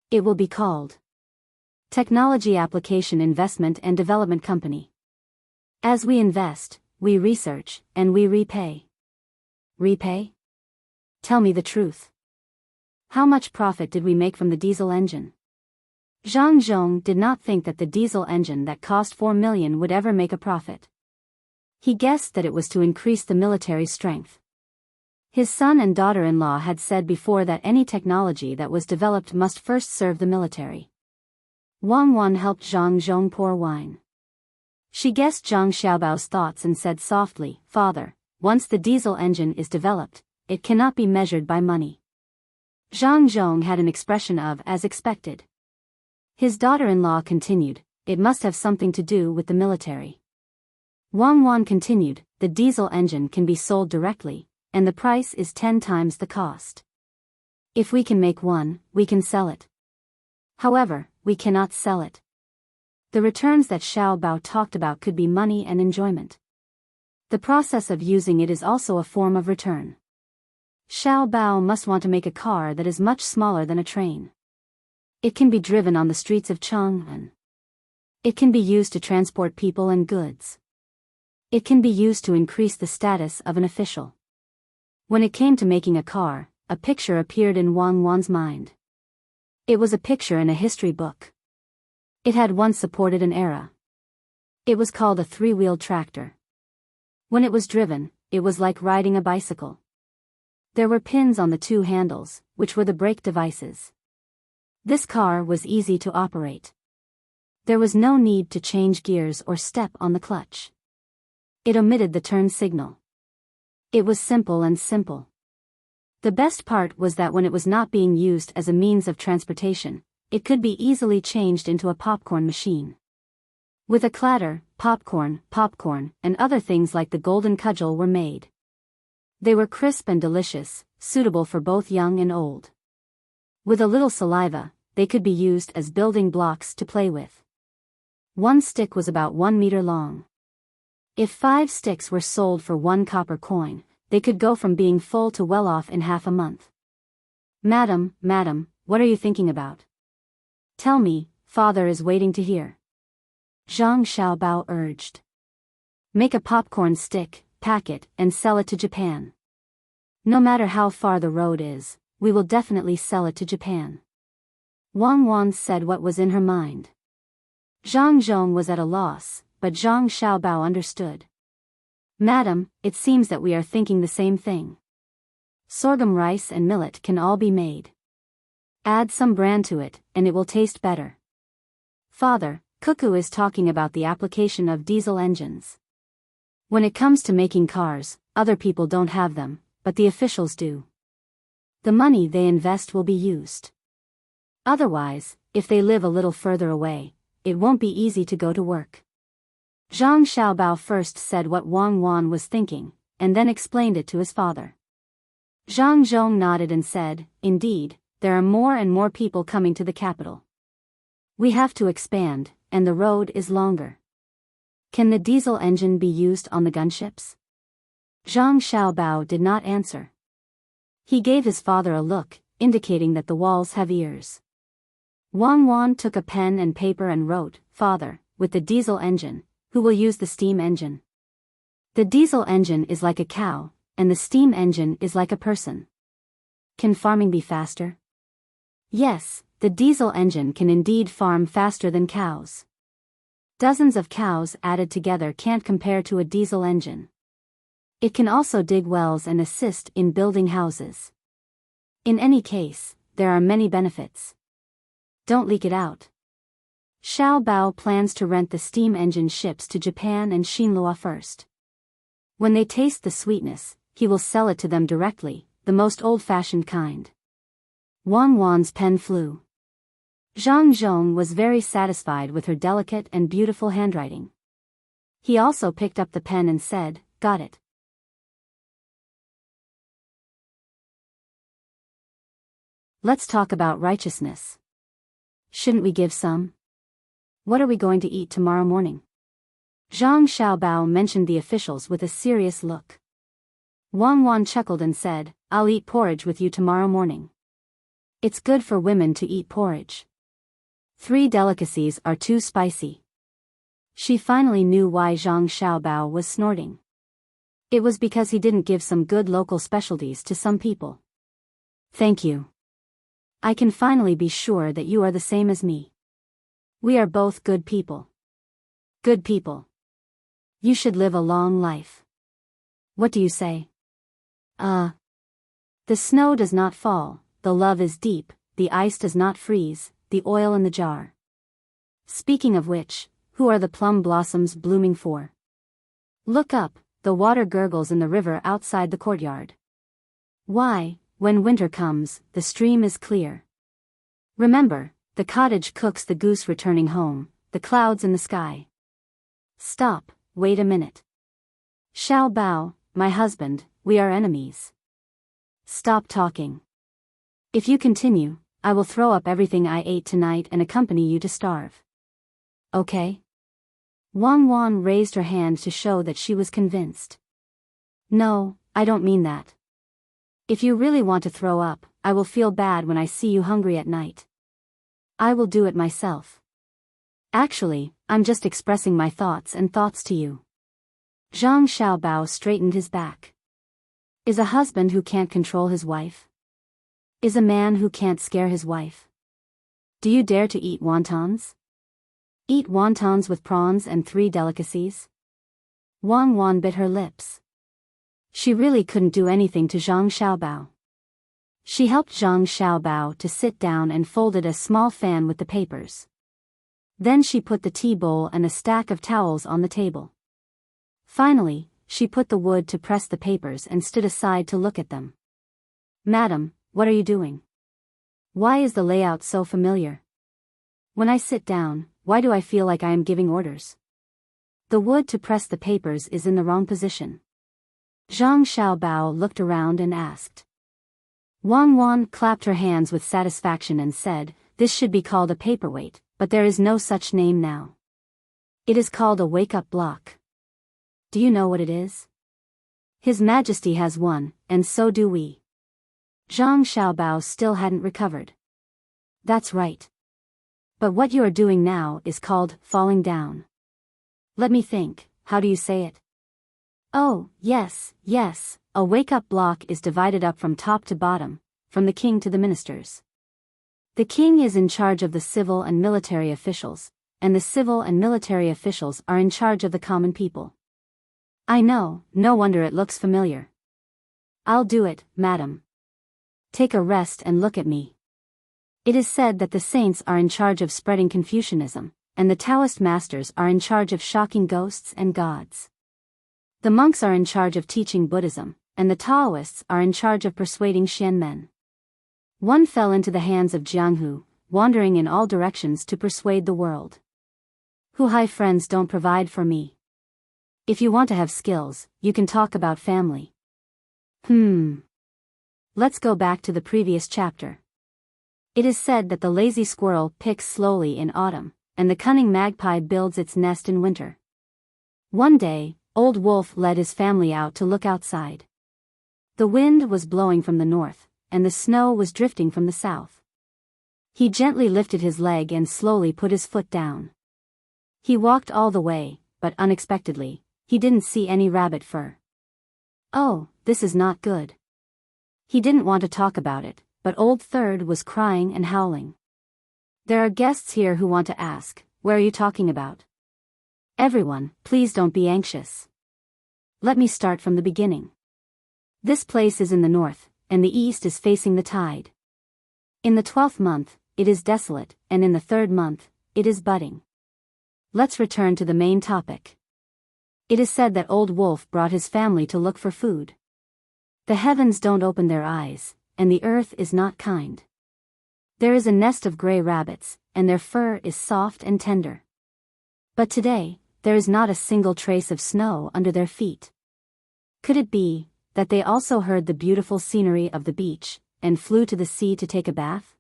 It will be called Technology Application Investment and Development Company. As we invest, we research, and we repay. Repay? Tell me the truth. How much profit did we make from the diesel engine? Zhang Zhong did not think that the diesel engine that cost 4 million would ever make a profit. He guessed that it was to increase the military strength. His son and daughter-in-law had said before that any technology that was developed must first serve the military. Wang Wan helped Zhang Zhong pour wine. She guessed Zhang Xiaobao's thoughts and said softly, "Father, once the diesel engine is developed, it cannot be measured by money." Zhang Zhong had an expression of as expected. His daughter-in-law continued, "It must have something to do with the military." Wang Wan continued, "The diesel engine can be sold directly, and the price is 10 times the cost. If we can make one, we can sell it. However, we cannot sell it. The returns that Xiao Bao talked about could be money and enjoyment. The process of using it is also a form of return. Xiao Bao must want to make a car that is much smaller than a train. It can be driven on the streets of Chang'an. It can be used to transport people and goods. It can be used to increase the status of an official." When it came to making a car, a picture appeared in Wang Wan's mind. It was a picture in a history book. It had once supported an era. It was called a three-wheeled tractor. When it was driven, it was like riding a bicycle. There were pins on the two handles, which were the brake devices. This car was easy to operate. There was no need to change gears or step on the clutch. It omitted the turn signal. It was simple and simple. The best part was that when it was not being used as a means of transportation, it could be easily changed into a popcorn machine. With a clatter, popcorn, and other things like the golden cudgel were made. They were crisp and delicious, suitable for both young and old. With a little saliva, they could be used as building blocks to play with. One stick was about 1 meter long. If 5 sticks were sold for 1 copper coin, they could go from being full to well off in half a month. Madam, what are you thinking about? Tell me, father is waiting to hear." Zhang Xiaobao urged. "Make a popcorn stick, pack it, and sell it to Japan. No matter how far the road is, we will definitely sell it to Japan." Wang Wan said what was in her mind. Zhang Zhong was at a loss, but Zhang Xiaobao understood. "Madam, it seems that we are thinking the same thing. Sorghum rice and millet can all be made. Add some bran to it, and it will taste better." "Father, Cuckoo is talking about the application of diesel engines. When it comes to making cars, other people don't have them, but the officials do. The money they invest will be used. Otherwise, if they live a little further away, it won't be easy to go to work." Zhang Xiaobao first said what Wang Wan was thinking, and then explained it to his father. Zhang Zhong nodded and said, "Indeed, there are more and more people coming to the capital. We have to expand, and the road is longer. Can the diesel engine be used on the gunships?" Zhang Xiaobao did not answer. He gave his father a look, indicating that the walls have ears. Wang Wan took a pen and paper and wrote, "Father, with the diesel engine, who will use the steam engine? The diesel engine is like a cow, and the steam engine is like a person. Can farming be faster?" Yes, the diesel engine can indeed farm faster than cows. Dozens of cows added together can't compare to a diesel engine. It can also dig wells and assist in building houses. In any case, there are many benefits. Don't leak it out. Xiao Bao plans to rent the steam engine ships to Japan and Xinhua first. When they taste the sweetness, he will sell it to them directly, the most old-fashioned kind. Wang Wan's pen flew. Zhang Zhong was very satisfied with her delicate and beautiful handwriting. He also picked up the pen and said, "Got it." Let's talk about righteousness. Shouldn't we give some? What are we going to eat tomorrow morning? Zhang Xiaobao mentioned the officials with a serious look. Wang Wan chuckled and said, "I'll eat porridge with you tomorrow morning. It's good for women to eat porridge. 3 delicacies are too spicy." She finally knew why Zhang Xiaobao was snorting. It was because he didn't give some good local specialties to some people. "Thank you. I can finally be sure that you are the same as me. We are both good people. Good people. You should live a long life. What do you say?" The snow does not fall, the love is deep, the ice does not freeze, the oil in the jar. Speaking of which, who are the plum blossoms blooming for? Look up, the water gurgles in the river outside the courtyard. Why, when winter comes, the stream is clear. Remember, the cottage cooks the goose returning home, the clouds in the sky. Stop, wait a minute. Xiao Bao, my husband, we are enemies. Stop talking. If you continue, I will throw up everything I ate tonight and accompany you to starve. Okay? Wang Wan raised her hand to show that she was convinced. No, I don't mean that. If you really want to throw up, I will feel bad when I see you hungry at night. I will do it myself. Actually, I'm just expressing my thoughts to you. Zhang Xiaobao straightened his back. Is a husband who can't control his wife? Is a man who can't scare his wife? Do you dare to eat wontons? Eat wontons with prawns and 3 delicacies? Wang Wan bit her lips. She really couldn't do anything to Zhang Xiaobao. She helped Zhang Xiaobao to sit down and folded a small fan with the papers. Then she put the tea bowl and a stack of towels on the table. Finally, she put the wood to press the papers and stood aside to look at them. Madam, what are you doing? Why is the layout so familiar? When I sit down, why do I feel like I am giving orders? The wood to press the papers is in the wrong position. Zhang Xiaobao looked around and asked. Wang Wan clapped her hands with satisfaction and said, this should be called a paperweight, but there is no such name now. It is called a wake-up block. Do you know what it is? His Majesty has one, and so do we. Zhang Xiaobao still hadn't recovered. That's right. But what you are doing now is called falling down. Let me think, how do you say it? Oh, yes, a wake-up block is divided up from top to bottom, from the king to the ministers. The king is in charge of the civil and military officials, and the civil and military officials are in charge of the common people. I know, no wonder it looks familiar. I'll do it, madam. Take a rest and look at me. It is said that the saints are in charge of spreading Confucianism, and the Taoist masters are in charge of shocking ghosts and gods. The monks are in charge of teaching Buddhism, and the Taoists are in charge of persuading Xian men. One fell into the hands of Jianghu, wandering in all directions to persuade the world. Hu Hai friends don't provide for me. If you want to have skills, you can talk about family. Let's go back to the previous chapter. It is said that the lazy squirrel picks slowly in autumn, and the cunning magpie builds its nest in winter. One day, Old Wolf led his family out to look outside. The wind was blowing from the north, and the snow was drifting from the south. He gently lifted his leg and slowly put his foot down. He walked all the way, but unexpectedly, he didn't see any rabbit fur. Oh, this is not good. He didn't want to talk about it, but Old Third was crying and howling. There are guests here who want to ask, where are you talking about? Everyone, please don't be anxious. Let me start from the beginning. This place is in the north, and the east is facing the tide. In the 12th month, it is desolate, and in the 3rd month, it is budding. Let's return to the main topic. It is said that Old Wolf brought his family to look for food. The heavens don't open their eyes, and the earth is not kind. There is a nest of gray rabbits, and their fur is soft and tender. But today, there is not a single trace of snow under their feet. Could it be that they also heard the beautiful scenery of the beach, and flew to the sea to take a bath?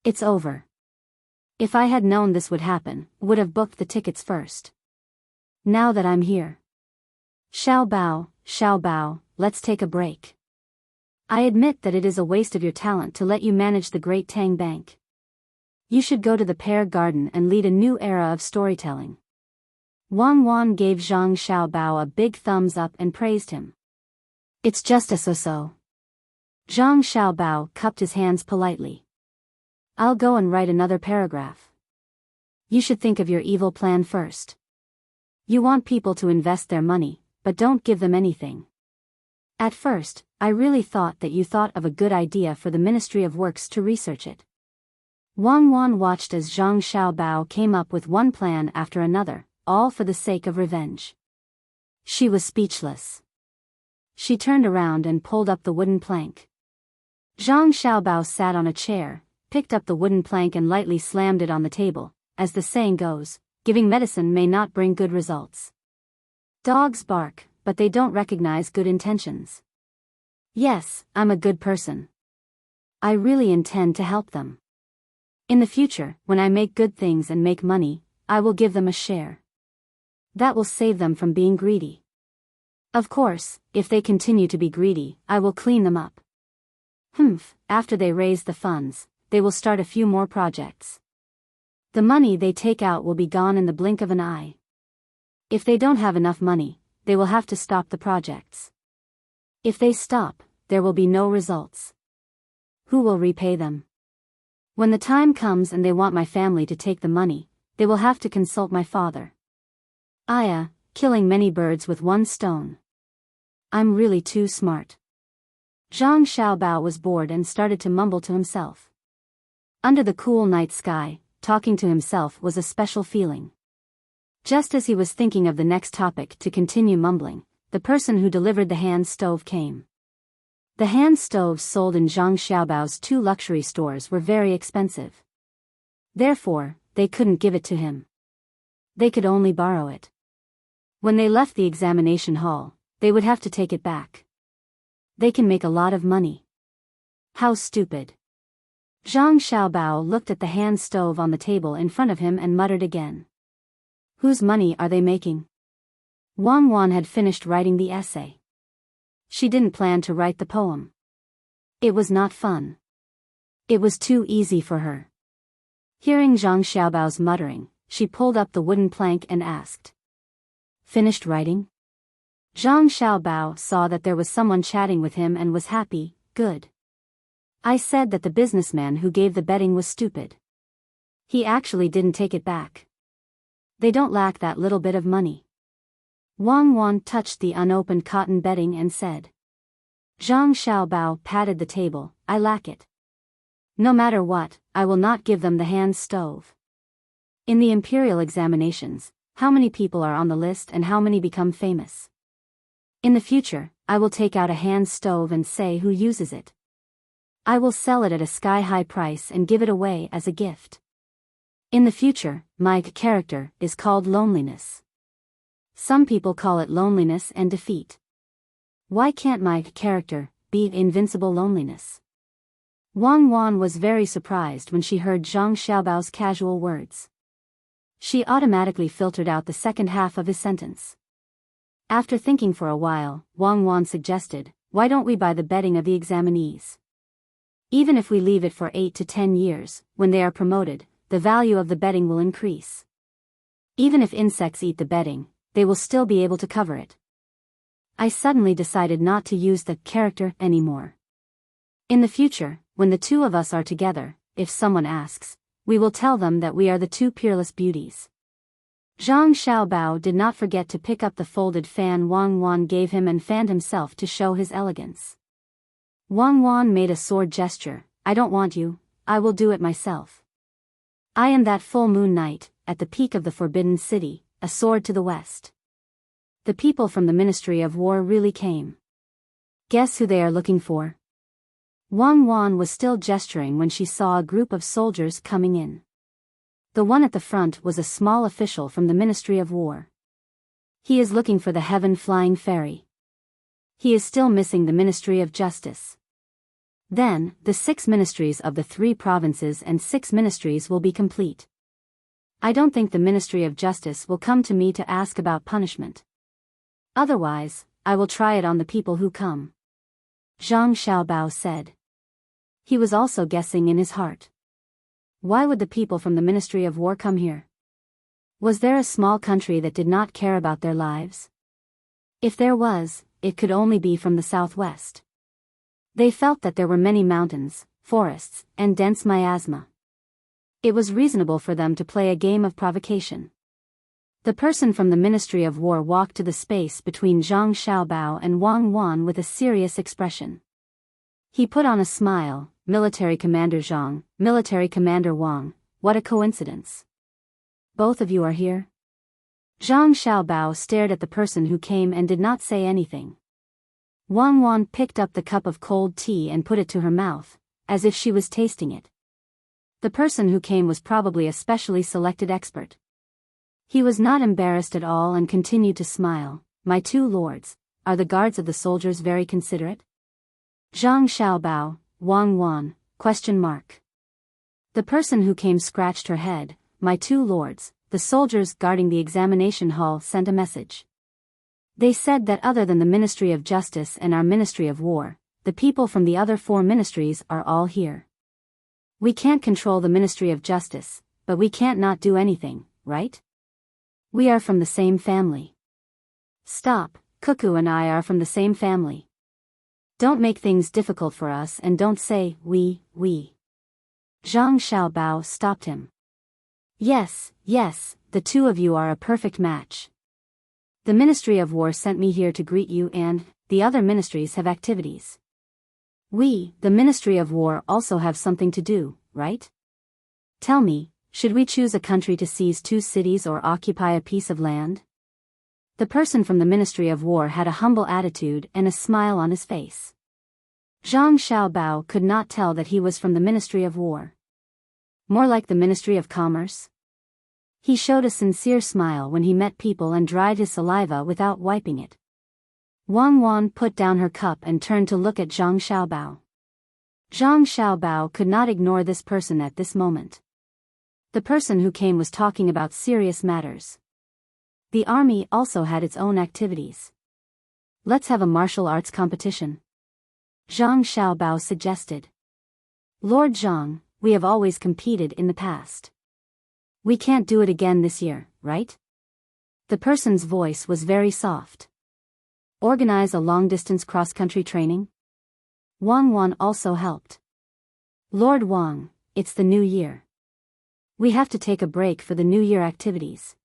It's over. If I had known this would happen, would have booked the tickets first. Now that I'm here. Xiao Bao, let's take a break. I admit that it is a waste of your talent to let you manage the great Tang Bank. You should go to the pear garden and lead a new era of storytelling. Wang Wan gave Zhang Xiaobao a big thumbs up and praised him. It's just a so-so. Zhang Xiaobao cupped his hands politely. I'll go and write another paragraph. You should think of your evil plan first. You want people to invest their money, but don't give them anything. At first, I really thought that you thought of a good idea for the Ministry of Works to research it. Wang Wan watched as Zhang Xiaobao came up with one plan after another, all for the sake of revenge. She was speechless. She turned around and pulled up the wooden plank. Zhang Xiaobao sat on a chair, picked up the wooden plank and lightly slammed it on the table. As the saying goes, giving medicine may not bring good results. Dogs bark, but they don't recognize good intentions. Yes, I'm a good person. I really intend to help them. In the future, when I make good things and make money, I will give them a share. That will save them from being greedy. Of course, if they continue to be greedy, I will clean them up. After they raise the funds, they will start a few more projects. The money they take out will be gone in the blink of an eye. If they don't have enough money, they will have to stop the projects. If they stop, there will be no results. Who will repay them? When the time comes and they want my family to take the money, they will have to consult my father. Killing many birds with one stone. I'm really too smart. Zhang Xiaobao was bored and started to mumble to himself. Under the cool night sky, talking to himself was a special feeling. Just as he was thinking of the next topic to continue mumbling, the person who delivered the hand stove came. The hand stoves sold in Zhang Xiaobao's 2 luxury stores were very expensive. Therefore, they couldn't give it to him. They could only borrow it. When they left the examination hall, they would have to take it back. They can make a lot of money. How stupid. Zhang Xiaobao looked at the hand stove on the table in front of him and muttered again. Whose money are they making? Wang Wan had finished writing the essay. She didn't plan to write the poem. It was not fun. It was too easy for her. Hearing Zhang Xiaobao's muttering, she pulled up the wooden plank and asked. Finished writing? Zhang Xiaobao saw that there was someone chatting with him and was happy. Good. I said that the businessman who gave the betting was stupid. He actually didn't take it back. They don't lack that little bit of money. Wang Wan touched the unopened cotton bedding and said. Zhang Xiaobao patted the table. I lack it. No matter what, I will not give them the hand stove. In the imperial examinations, how many people are on the list and how many become famous? In the future, I will take out a hand stove and say who uses it. I will sell it at a sky-high price and give it away as a gift. In the future, my character is called loneliness. Some people call it loneliness and defeat. Why can't my character be invincible loneliness? Wang Wan was very surprised when she heard Zhang Xiaobao's casual words. She automatically filtered out the second half of his sentence. After thinking for a while, Wang Wan suggested, why don't we buy the bedding of the examinees? Even if we leave it for 8 to 10 years, when they are promoted, the value of the bedding will increase. Even if insects eat the bedding, they will still be able to cover it. I suddenly decided not to use the character anymore. In the future, when the two of us are together, if someone asks, we will tell them that we are the 2 peerless beauties. Zhang Xiaobao did not forget to pick up the folded fan Wang Wan gave him and fanned himself to show his elegance. Wang Wan made a sword gesture. I don't want you, I will do it myself. I am that full moon night, at the peak of the Forbidden City, a sword to the west. The people from the Ministry of War really came. Guess who they are looking for? Wang Wan was still gesturing when she saw a group of soldiers coming in. The one at the front was a small official from the Ministry of War. He is looking for the heaven-flying fairy. He is still missing the Ministry of Justice. Then, the 6 ministries of the 3 provinces and 6 ministries will be complete. I don't think the Ministry of Justice will come to me to ask about punishment. Otherwise, I will try it on the people who come. Zhang Xiaobao said. He was also guessing in his heart. Why would the people from the Ministry of War come here? Was there a small country that did not care about their lives? If there was, it could only be from the southwest. They felt that there were many mountains, forests, and dense miasma. It was reasonable for them to play a game of provocation. The person from the Ministry of War walked to the space between Zhang Xiaobao and Wang Wan with a serious expression. He put on a smile. Military Commander Zhang, Military Commander Wang, what a coincidence. Both of you are here? Zhang Xiaobao stared at the person who came and did not say anything. Wang Wan picked up the cup of cold tea and put it to her mouth, as if she was tasting it. The person who came was probably a specially selected expert. He was not embarrassed at all and continued to smile. My two lords, are the guards of the soldiers very considerate? Zhang Xiaobao, Wang Wan, ? The person who came scratched her head. My two lords, the soldiers guarding the examination hall sent a message. They said that other than the Ministry of Justice and our Ministry of War, the people from the other 4 ministries are all here. We can't control the Ministry of Justice, but we can't not do anything, right? We are from the same family. Stop, Cuckoo and I are from the same family. Don't make things difficult for us and don't say, we. Zhang Xiaobao stopped him. Yes, the two of you are a perfect match. The Ministry of War sent me here to greet you and, the other ministries have activities. We, the Ministry of War also have something to do, right? Tell me, should we choose a country to seize 2 cities or occupy a piece of land? The person from the Ministry of War had a humble attitude and a smile on his face. Zhang Xiaobao could not tell that he was from the Ministry of War. More like the Ministry of Commerce? He showed a sincere smile when he met people and dried his saliva without wiping it. Wang Wan put down her cup and turned to look at Zhang Xiaobao. Zhang Xiaobao could not ignore this person at this moment. The person who came was talking about serious matters. The army also had its own activities. Let's have a martial arts competition. Zhang Xiaobao suggested. Lord Zhang, we have always competed in the past. We can't do it again this year, right? The person's voice was very soft. Organize a long-distance cross-country training? Wang Wan also helped. Lord Wang, it's the new year. We have to take a break for the New Year activities.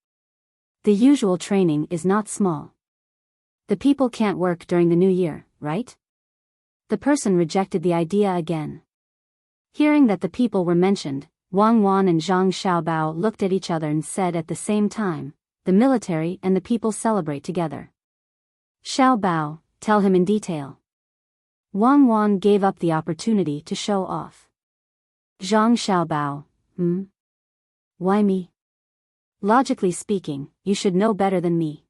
The usual training is not small. The people can't work during the New Year, right? The person rejected the idea again. Hearing that the people were mentioned, Wang Wan and Zhang Xiaobao looked at each other and said at the same time, the military and the people celebrate together. Xiaobao, tell him in detail. Wang Wan gave up the opportunity to show off. Zhang Xiaobao, Why me? Logically speaking, you should know better than me.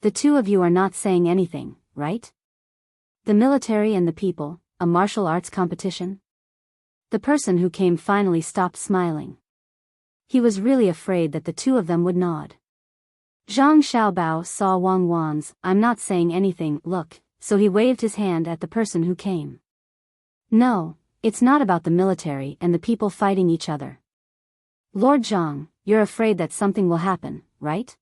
The two of you are not saying anything, right? The military and the people, a martial arts competition? The person who came finally stopped smiling. He was really afraid that the two of them would nod. Zhang Xiaobao saw Wang Wan's, I'm not saying anything, look, so he waved his hand at the person who came. No, it's not about the military and the people fighting each other. Lord Zhang, you're afraid that something will happen, right?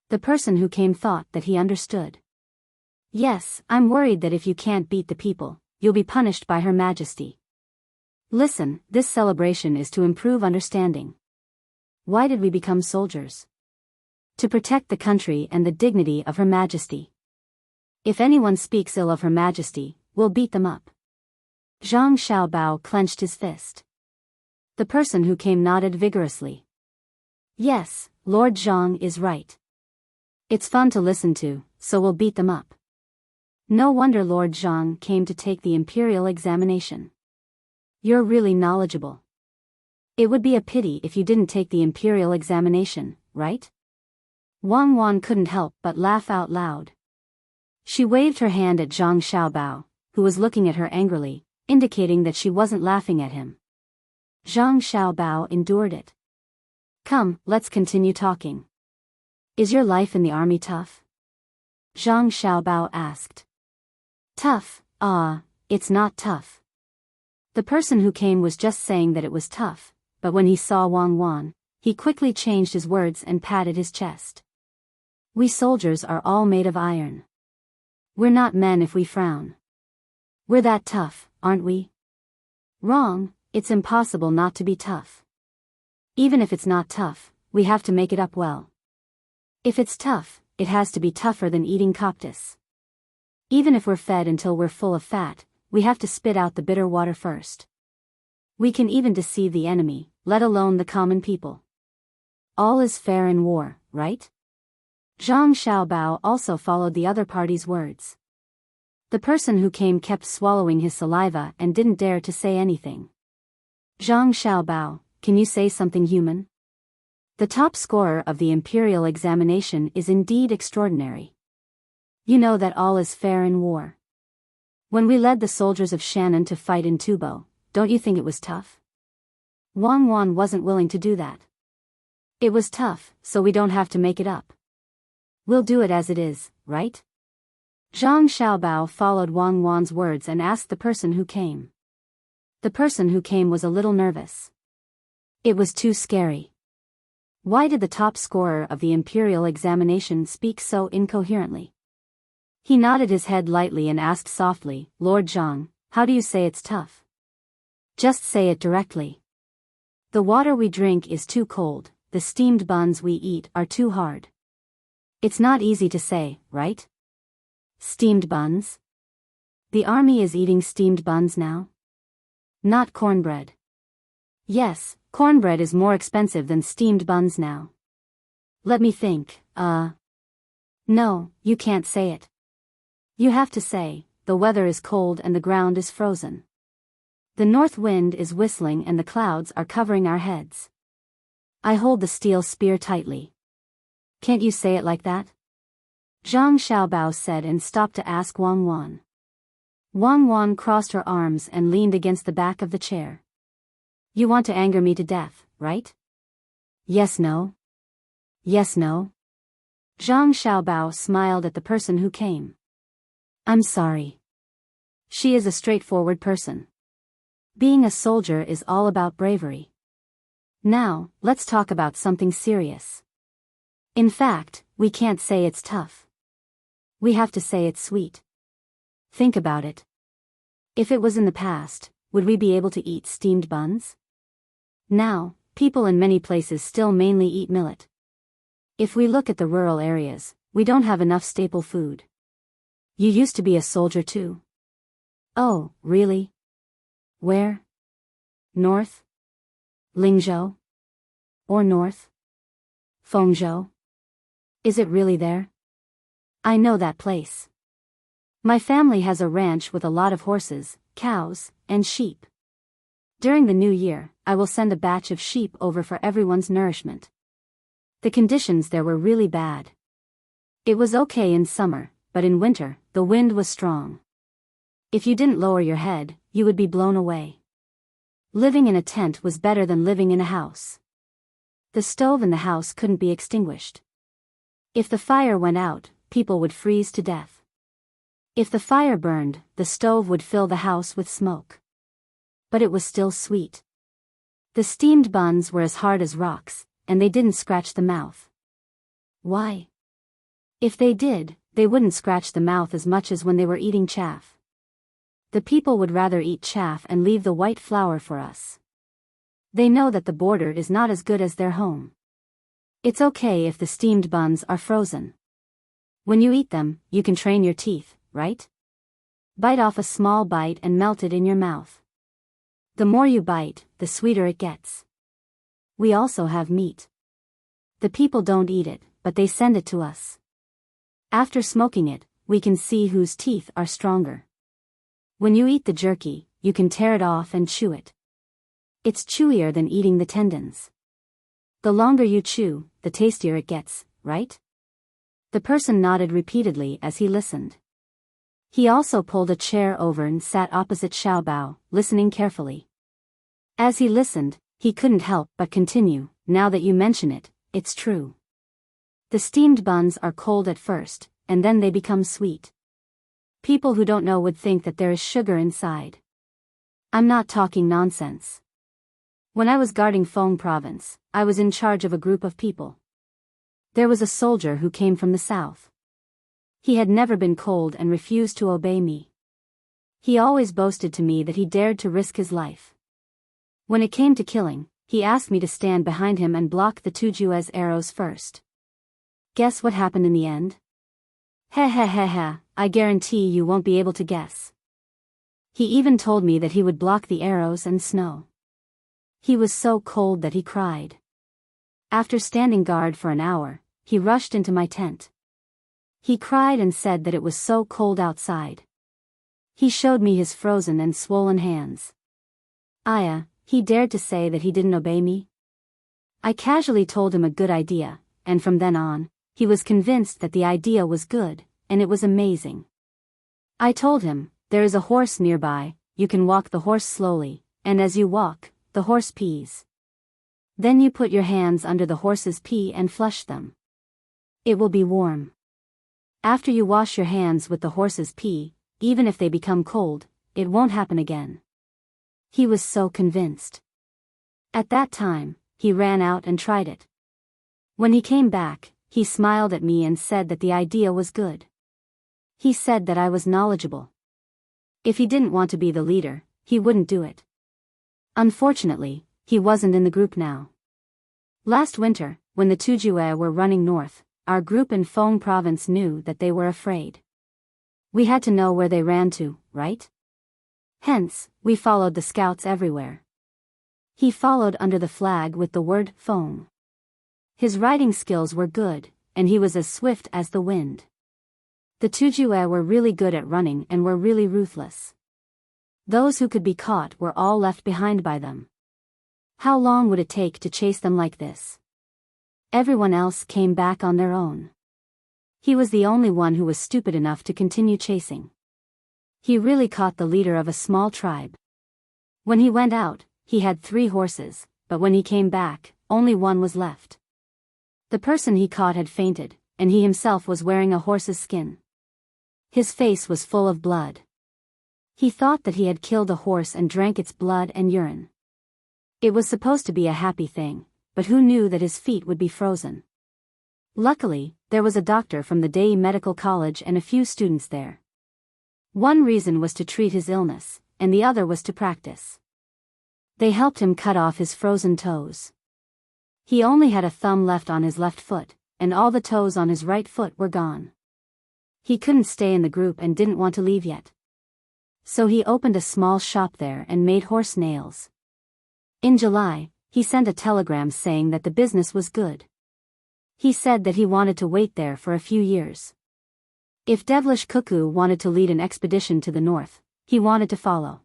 The person who came thought that he understood. Yes, I'm worried that if you can't beat the people, you'll be punished by Her Majesty. Listen, this celebration is to improve understanding. Why did we become soldiers? To protect the country and the dignity of Her Majesty. If anyone speaks ill of Her Majesty, we'll beat them up. Zhang Xiaobao clenched his fist. The person who came nodded vigorously. Yes, Lord Zhang is right. It's fun to listen to, so we'll beat them up. No wonder Lord Zhang came to take the imperial examination. You're really knowledgeable. It would be a pity if you didn't take the imperial examination, right? Wang Wan couldn't help but laugh out loud. She waved her hand at Zhang Xiaobao, who was looking at her angrily, indicating that she wasn't laughing at him. Zhang Xiaobao endured it. Come, let's continue talking. Is your life in the army tough? Zhang Xiaobao asked. Tough? It's not tough. The person who came was just saying that it was tough, but when he saw Wang Wan, he quickly changed his words and patted his chest. We soldiers are all made of iron. We're not men if we frown. We're that tough, aren't we? Wrong, it's impossible not to be tough. Even if it's not tough, we have to make it up well. If it's tough, it has to be tougher than eating cactus. Even if we're fed until we're full of fat, we have to spit out the bitter water first. We can even deceive the enemy, let alone the common people. All is fair in war, right? Zhang Xiaobao also followed the other party's words. The person who came kept swallowing his saliva and didn't dare to say anything. Zhang Xiaobao, can you say something human? The top scorer of the imperial examination is indeed extraordinary. You know that all is fair in war. When we led the soldiers of Shannon to fight in Tubo, don't you think it was tough? Wang Wan wasn't willing to do that. It was tough, so we don't have to make it up. We'll do it as it is, right? Zhang Xiaobao followed Wang Wan's words and asked the person who came. The person who came was a little nervous. It was too scary. Why did the top scorer of the imperial examination speak so incoherently? He nodded his head lightly and asked softly, Lord Zhang, how do you say it's tough? Just say it directly. The water we drink is too cold, the steamed buns we eat are too hard. It's not easy to say, right? Steamed buns? The army is eating steamed buns now? Not cornbread. Yes, cornbread is more expensive than steamed buns now. Let me think, No, you can't say it. You have to say, the weather is cold and the ground is frozen. The north wind is whistling and the clouds are covering our heads. I hold the steel spear tightly. Can't you say it like that? Zhang Xiaobao said and stopped to ask Wang Wan. Wang Wan crossed her arms and leaned against the back of the chair. You want to anger me to death, right? Yes, no? Yes, no? Zhang Xiaobao smiled at the person who came. I'm sorry. She is a straightforward person. Being a soldier is all about bravery. Now, let's talk about something serious. In fact, we can't say it's tough. We have to say it's sweet. Think about it. If it was in the past, would we be able to eat steamed buns? Now, people in many places still mainly eat millet. If we look at the rural areas, we don't have enough staple food. You used to be a soldier too. Oh, really? Where? North? Lingzhou? Or north? Fengzhou? Is it really there? I know that place. My family has a ranch with a lot of horses, cows, and sheep. During the new year, I will send a batch of sheep over for everyone's nourishment. The conditions there were really bad. It was okay in summer, but in winter, the wind was strong. If you didn't lower your head, you would be blown away. Living in a tent was better than living in a house. The stove in the house couldn't be extinguished. If the fire went out, people would freeze to death. If the fire burned, the stove would fill the house with smoke. But it was still sweet. The steamed buns were as hard as rocks, and they didn't scratch the mouth. Why? If they did, they wouldn't scratch the mouth as much as when they were eating chaff. The people would rather eat chaff and leave the white flour for us. They know that the border is not as good as their home. It's okay if the steamed buns are frozen. When you eat them, you can train your teeth, right? Bite off a small bite and melt it in your mouth. The more you bite, the sweeter it gets. We also have meat. The people don't eat it, but they send it to us. After smoking it, we can see whose teeth are stronger. When you eat the jerky, you can tear it off and chew it. It's chewier than eating the tendons. The longer you chew, the tastier it gets, right? The person nodded repeatedly as he listened. He also pulled a chair over and sat opposite Xiaobao, listening carefully. As he listened, he couldn't help but continue, now that you mention it, it's true. The steamed buns are cold at first, and then they become sweet. People who don't know would think that there is sugar inside. I'm not talking nonsense. When I was guarding Feng province, I was in charge of a group of people. There was a soldier who came from the south. He had never been cold and refused to obey me. He always boasted to me that he dared to risk his life. When it came to killing, he asked me to stand behind him and block the Tujue's arrows first. Guess what happened in the end? Heh heh heh heh, I guarantee you won't be able to guess. He even told me that he would block the arrows and snow. He was so cold that he cried. After standing guard for an hour, he rushed into my tent. He cried and said that it was so cold outside. He showed me his frozen and swollen hands. He dared to say that he didn't obey me? I casually told him a good idea, and from then on, he was convinced that the idea was good, and it was amazing. I told him, there is a horse nearby, you can walk the horse slowly, and as you walk, the horse pees. Then you put your hands under the horse's pee and flush them. It will be warm. After you wash your hands with the horse's pee, even if they become cold, it won't happen again. He was so convinced. At that time, he ran out and tried it. When he came back, he smiled at me and said that the idea was good. He said that I was knowledgeable. If he didn't want to be the leader, he wouldn't do it. Unfortunately, he wasn't in the group now. Last winter, when the Tujue were running north, our group in Feng province knew that they were afraid. We had to know where they ran to, right? Hence, we followed the scouts everywhere. He followed under the flag with the word Feng. His riding skills were good, and he was as swift as the wind. The Tujue were really good at running and were really ruthless. Those who could be caught were all left behind by them. How long would it take to chase them like this? Everyone else came back on their own. He was the only one who was stupid enough to continue chasing. He really caught the leader of a small tribe. When he went out, he had 3 horses, but when he came back, only one was left. The person he caught had fainted, and he himself was wearing a horse's skin. His face was full of blood. He thought that he had killed a horse and drank its blood and urine. It was supposed to be a happy thing, but who knew that his feet would be frozen? Luckily, there was a doctor from the Dei Medical College and a few students there. One reason was to treat his illness, and the other was to practice. They helped him cut off his frozen toes. He only had a thumb left on his left foot, and all the toes on his right foot were gone. He couldn't stay in the group and didn't want to leave yet. So he opened a small shop there and made horse nails. In July, he sent a telegram saying that the business was good. He said that he wanted to wait there for a few years. If Devilish Cuckoo wanted to lead an expedition to the north, he wanted to follow.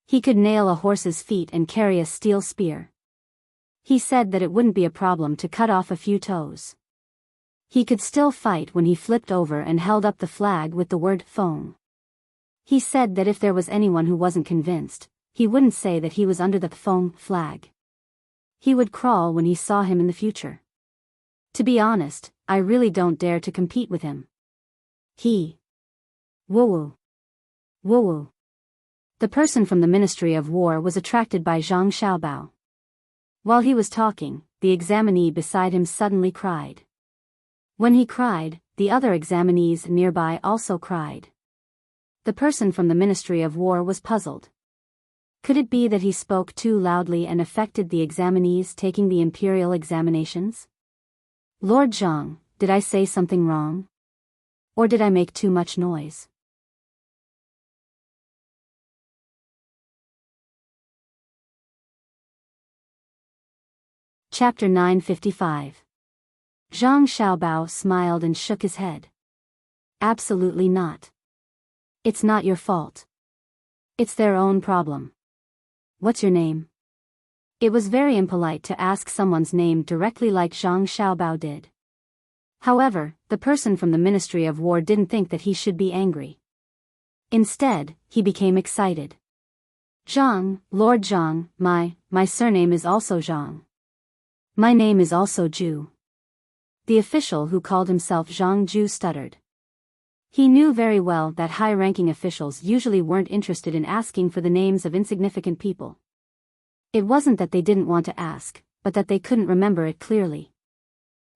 He could nail a horse's feet and carry a steel spear. He said that it wouldn't be a problem to cut off a few toes. He could still fight when he flipped over and held up the flag with the word Feng. He said that if there was anyone who wasn't convinced, he wouldn't say that he was under the Feng flag. He would crawl when he saw him in the future. To be honest, I really don't dare to compete with him. Woo-woo. Woo-woo. The person from the Ministry of War was attracted by Zhang Xiaobao. While he was talking, the examinee beside him suddenly cried. When he cried, the other examinees nearby also cried. The person from the Ministry of War was puzzled. Could it be that he spoke too loudly and affected the examinees taking the imperial examinations? Lord Zhang, did I say something wrong? Or did I make too much noise? Chapter 955. Zhang Xiaobao smiled and shook his head. Absolutely not. It's not your fault. It's their own problem. What's your name? It was very impolite to ask someone's name directly like Zhang Xiaobao did. However, the person from the Ministry of War didn't think that he should be angry. Instead, he became excited. Zhang, Lord Zhang, my surname is also Zhang. My name is also Zhu. The official who called himself Zhang Zhu stuttered. He knew very well that high-ranking officials usually weren't interested in asking for the names of insignificant people. It wasn't that they didn't want to ask, but that they couldn't remember it clearly.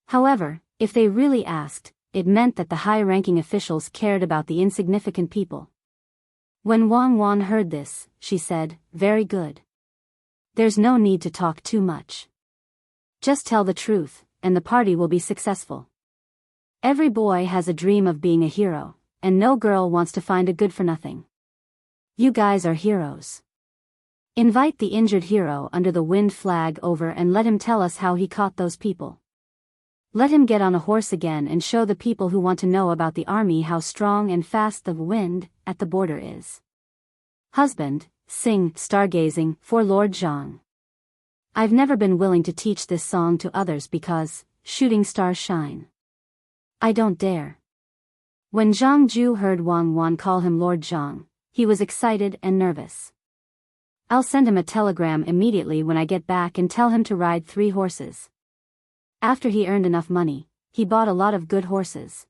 However, if they really asked, it meant that the high-ranking officials cared about the insignificant people. When Wang Wan heard this, she said, "Very good. There's no need to talk too much. Just tell the truth, and the party will be successful." Every boy has a dream of being a hero, and no girl wants to find a good-for-nothing. You guys are heroes. Invite the injured hero under the wind flag over and let him tell us how he caught those people. Let him get on a horse again and show the people who want to know about the army how strong and fast the wind at the border is. Husband, sing Stargazing for Lord Zhang. I've never been willing to teach this song to others because shooting stars shine. I don't dare. When Zhang Ju heard Wang Wan call him Lord Zhang, he was excited and nervous. I'll send him a telegram immediately when I get back and tell him to ride 3 horses. After he earned enough money, he bought a lot of good horses.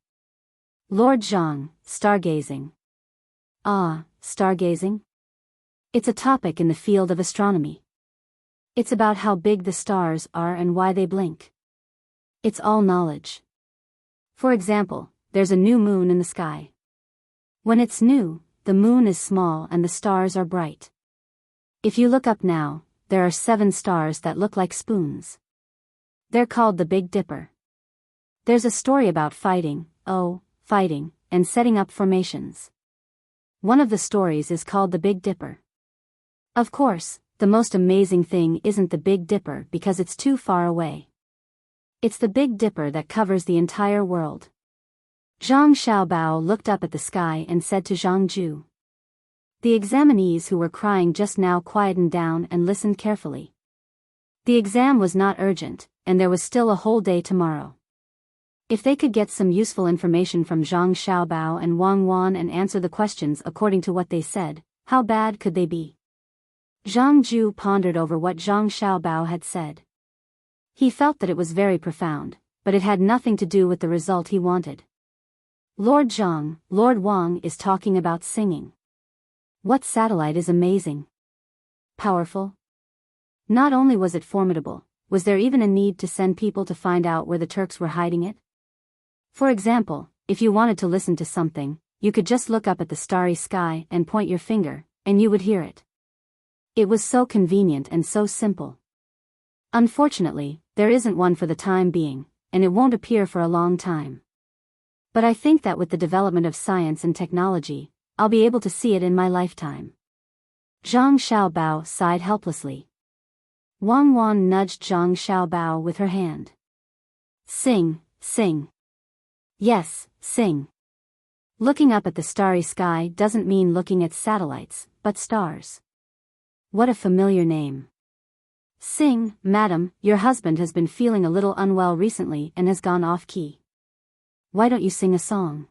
Lord Zhang, stargazing. Ah, stargazing? It's a topic in the field of astronomy. It's about how big the stars are and why they blink. It's all knowledge. For example, there's a new moon in the sky. When it's new, the moon is small and the stars are bright. If you look up now, there are 7 stars that look like spoons. They're called the Big Dipper. There's a story about fighting, and setting up formations. One of the stories is called the Big Dipper. Of course, the most amazing thing isn't the Big Dipper because it's too far away. It's the Big Dipper that covers the entire world. Zhang Xiaobao looked up at the sky and said to Zhang Ju. The examinees who were crying just now quietened down and listened carefully. The exam was not urgent, and there was still a whole day tomorrow. If they could get some useful information from Zhang Xiaobao and Wang Wan and answer the questions according to what they said, how bad could they be? Zhang Ju pondered over what Zhang Xiaobao had said. He felt that it was very profound, but it had nothing to do with the result he wanted. Lord Zhang, Lord Wang is talking about singing. What satellite is amazing? Powerful? Not only was it formidable, was there even a need to send people to find out where the Turks were hiding it? For example, if you wanted to listen to something, you could just look up at the starry sky and point your finger, and you would hear it. It was so convenient and so simple. Unfortunately, there isn't one for the time being, and it won't appear for a long time. But I think that with the development of science and technology, I'll be able to see it in my lifetime. Zhang Xiaobao sighed helplessly. Wang Wan nudged Zhang Xiaobao with her hand. Sing, sing. Yes, sing. Looking up at the starry sky doesn't mean looking at satellites, but stars. What a familiar name. Sing, madam, your husband has been feeling a little unwell recently and has gone off key. Why don't you sing a song?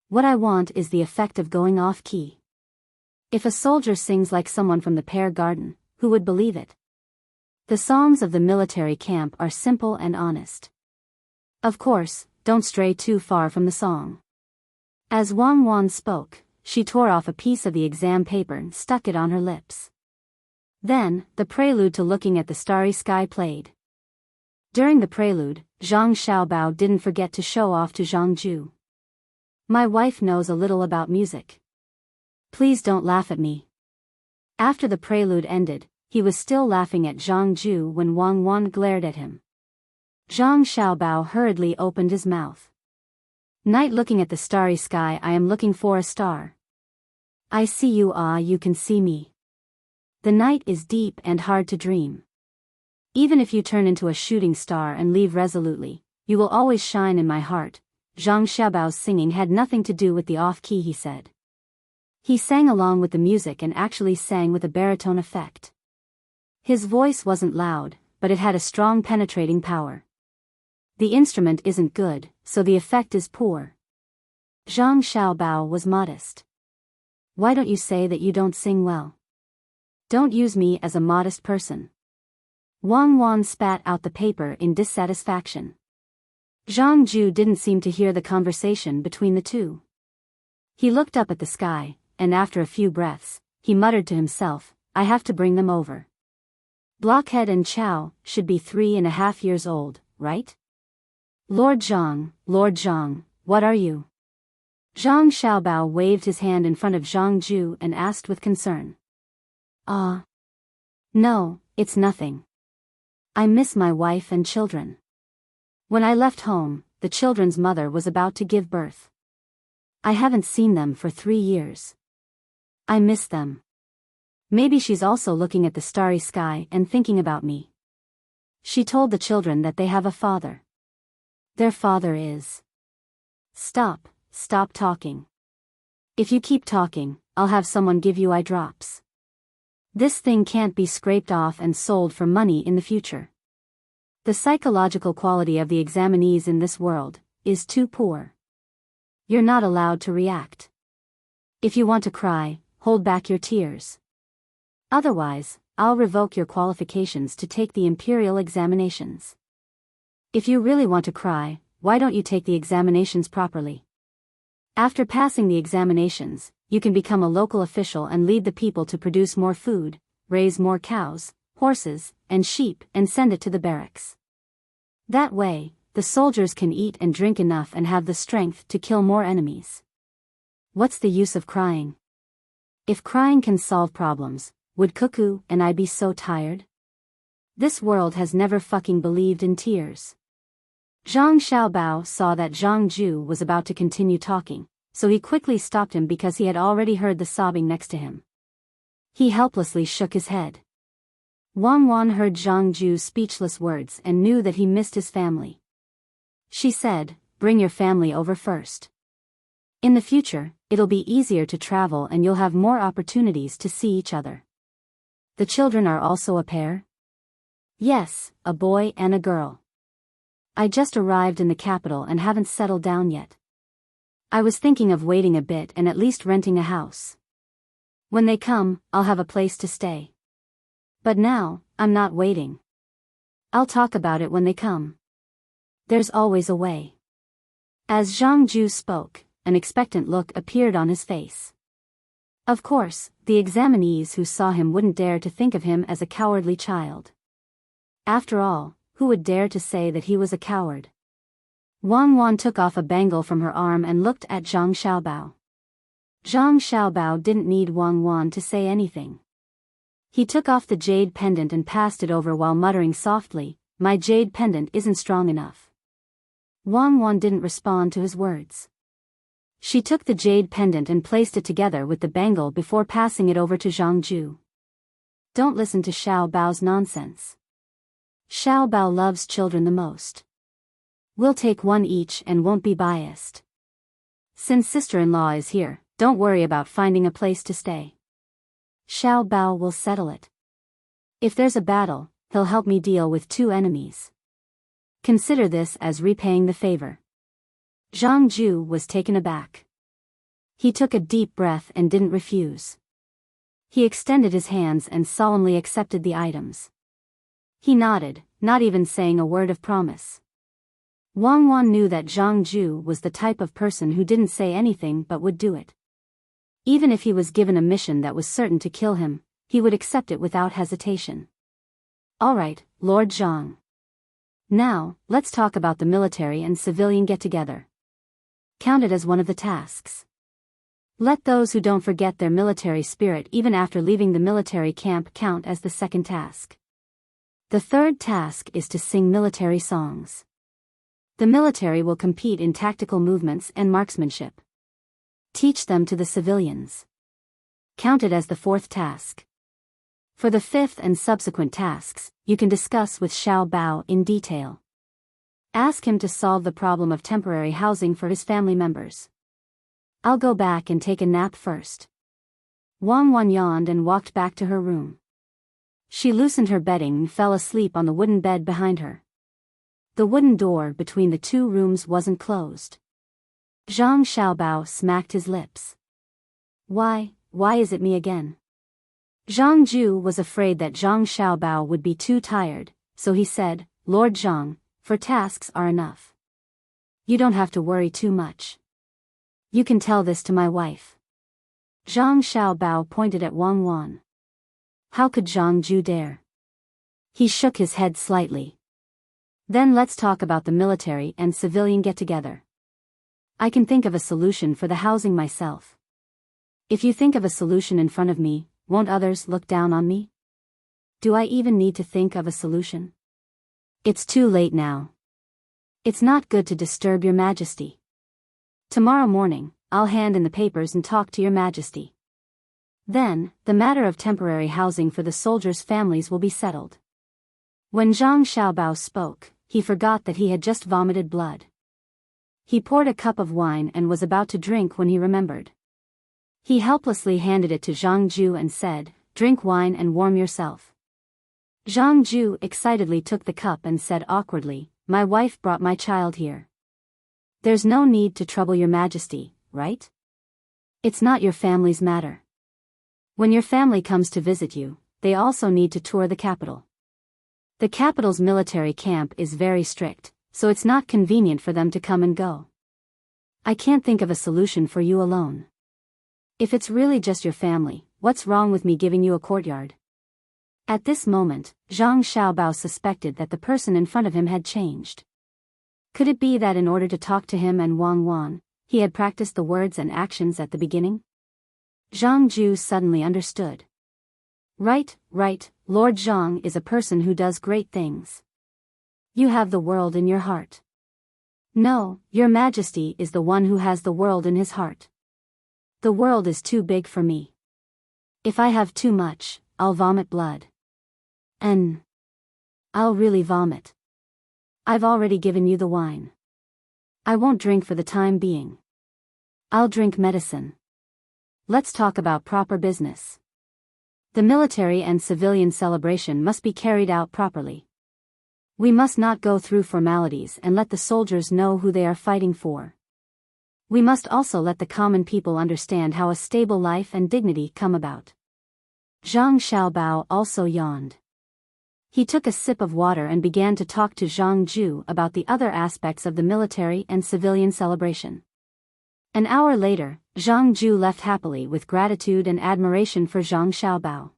What I want is the effect of going off key. If a soldier sings like someone from the pear garden, who would believe it? The songs of the military camp are simple and honest. Of course, don't stray too far from the song. As Wang Wan spoke, she tore off a piece of the exam paper and stuck it on her lips. Then, the prelude to Looking at the Starry Sky played. During the prelude, Zhang Xiaobao didn't forget to show off to Zhang Ju. My wife knows a little about music. Please don't laugh at me. After the prelude ended, he was still laughing at Zhang Ju when Wang Wan glared at him. Zhang Xiaobao hurriedly opened his mouth. Night looking at the starry sky, I am looking for a star. I see you, you can see me. The night is deep and hard to dream. Even if you turn into a shooting star and leave resolutely, you will always shine in my heart. Zhang Xiaobao's singing had nothing to do with the off-key, he said. He sang along with the music and actually sang with a baritone effect. His voice wasn't loud, but it had a strong penetrating power. The instrument isn't good, so the effect is poor. Zhang Xiaobao was modest. Why don't you say that you don't sing well? Don't use me as a modest person. Wang Wan spat out the paper in dissatisfaction. Zhang Ju didn't seem to hear the conversation between the two. He looked up at the sky, and after a few breaths, he muttered to himself, I have to bring them over. Blockhead and Chow should be 3.5 years old, right? Lord Zhang, what are you? Zhang Xiaobao waved his hand in front of Zhang Ju and asked with concern. No, it's nothing. I miss my wife and children. When I left home, the children's mother was about to give birth. I haven't seen them for 3 years. I miss them. Maybe she's also looking at the starry sky and thinking about me. She told the children that they have a father. Their father is... Stop talking. If you keep talking, I'll have someone give you eye drops. This thing can't be scraped off and sold for money in the future. The psychological quality of the examinees in this world is too poor. You're not allowed to react. If you want to cry, hold back your tears. Otherwise, I'll revoke your qualifications to take the imperial examinations. If you really want to cry, why don't you take the examinations properly? After passing the examinations, you can become a local official and lead the people to produce more food, raise more cows, horses, and sheep and send it to the barracks. That way, the soldiers can eat and drink enough and have the strength to kill more enemies. What's the use of crying? If crying can solve problems, would Cuckoo and I be so tired? This world has never fucking believed in tears. Zhang Xiaobao saw that Zhang Ju was about to continue talking, so he quickly stopped him because he had already heard the sobbing next to him. He helplessly shook his head. Wang Wan heard Zhang Ju's speechless words and knew that he missed his family. She said, "Bring your family over first. In the future, it'll be easier to travel and you'll have more opportunities to see each other." The children are also a pair? Yes, a boy and a girl. I just arrived in the capital and haven't settled down yet. I was thinking of waiting a bit and at least renting a house. When they come, I'll have a place to stay. But now, I'm not waiting. I'll talk about it when they come. There's always a way. As Zhang Ju spoke, an expectant look appeared on his face. Of course, the examinees who saw him wouldn't dare to think of him as a cowardly child. After all, who would dare to say that he was a coward? Wang Wan took off a bangle from her arm and looked at Zhang Xiaobao. Zhang Xiaobao didn't need Wang Wan to say anything. He took off the jade pendant and passed it over while muttering softly, "My jade pendant isn't strong enough." Wang Wan didn't respond to his words. She took the jade pendant and placed it together with the bangle before passing it over to Zhang Ju. Don't listen to Xiao Bao's nonsense. Xiao Bao loves children the most. We'll take one each and won't be biased. Since sister-in-law is here, don't worry about finding a place to stay. Xiao Bao will settle it. If there's a battle, he'll help me deal with 2 enemies. Consider this as repaying the favor. Zhang Ju was taken aback. He took a deep breath and didn't refuse. He extended his hands and solemnly accepted the items. He nodded, not even saying a word of promise. Wang Wan knew that Zhang Ju was the type of person who didn't say anything but would do it. Even if he was given a mission that was certain to kill him, he would accept it without hesitation. All right, Lord Zhang. Now, let's talk about the military and civilian get-together. Count it as one of the tasks. Let those who don't forget their military spirit even after leaving the military camp count as the second task. The third task is to sing military songs. The military will compete in tactical movements and marksmanship. Teach them to the civilians. Count it as the fourth task. For the fifth and subsequent tasks, you can discuss with Xiao Bao in detail. Ask him to solve the problem of temporary housing for his family members. I'll go back and take a nap first. Wang Wan yawned and walked back to her room. She loosened her bedding and fell asleep on the wooden bed behind her. The wooden door between the 2 rooms wasn't closed. Zhang Xiaobao smacked his lips. Why is it me again? Zhang Ju was afraid that Zhang Xiaobao would be too tired, so he said, "Lord Zhang, 4 tasks are enough. You don't have to worry too much. You can tell this to my wife." Zhang Xiaobao pointed at Wang Wan. How could Zhang Ju dare? He shook his head slightly. Then let's talk about the military and civilian get-together. I can think of a solution for the housing myself. If you think of a solution in front of me, won't others look down on me? Do I even need to think of a solution? It's too late now. It's not good to disturb your majesty. Tomorrow morning, I'll hand in the papers and talk to your majesty. Then, the matter of temporary housing for the soldiers' families will be settled. When Zhang Xiaobao spoke, he forgot that he had just vomited blood. He poured a cup of wine and was about to drink when he remembered. He helplessly handed it to Zhang Ju and said, "Drink wine and warm yourself." Zhang Ju excitedly took the cup and said awkwardly, "My wife brought my child here. There's no need to trouble your majesty, right? It's not your family's matter. When your family comes to visit you, they also need to tour the capital. The capital's military camp is very strict, so it's not convenient for them to come and go. I can't think of a solution for you alone. If it's really just your family, what's wrong with me giving you a courtyard?" At this moment, Zhang Xiaobao suspected that the person in front of him had changed. Could it be that in order to talk to him and Wang Wan, he had practiced the words and actions at the beginning? Zhang Ju suddenly understood. Right, Lord Zhang is a person who does great things. You have the world in your heart. No, your majesty is the one who has the world in his heart. The world is too big for me. If I have too much, I'll vomit blood. And I'll really vomit. I've already given you the wine. I won't drink for the time being. I'll drink medicine. Let's talk about proper business. The military and civilian celebration must be carried out properly. We must not go through formalities and let the soldiers know who they are fighting for. We must also let the common people understand how a stable life and dignity come about. Zhang Xiaobao also yawned. He took a sip of water and began to talk to Zhang Ju about the other aspects of the military and civilian celebration. An hour later, Zhang Ju left happily with gratitude and admiration for Zhang Xiaobao.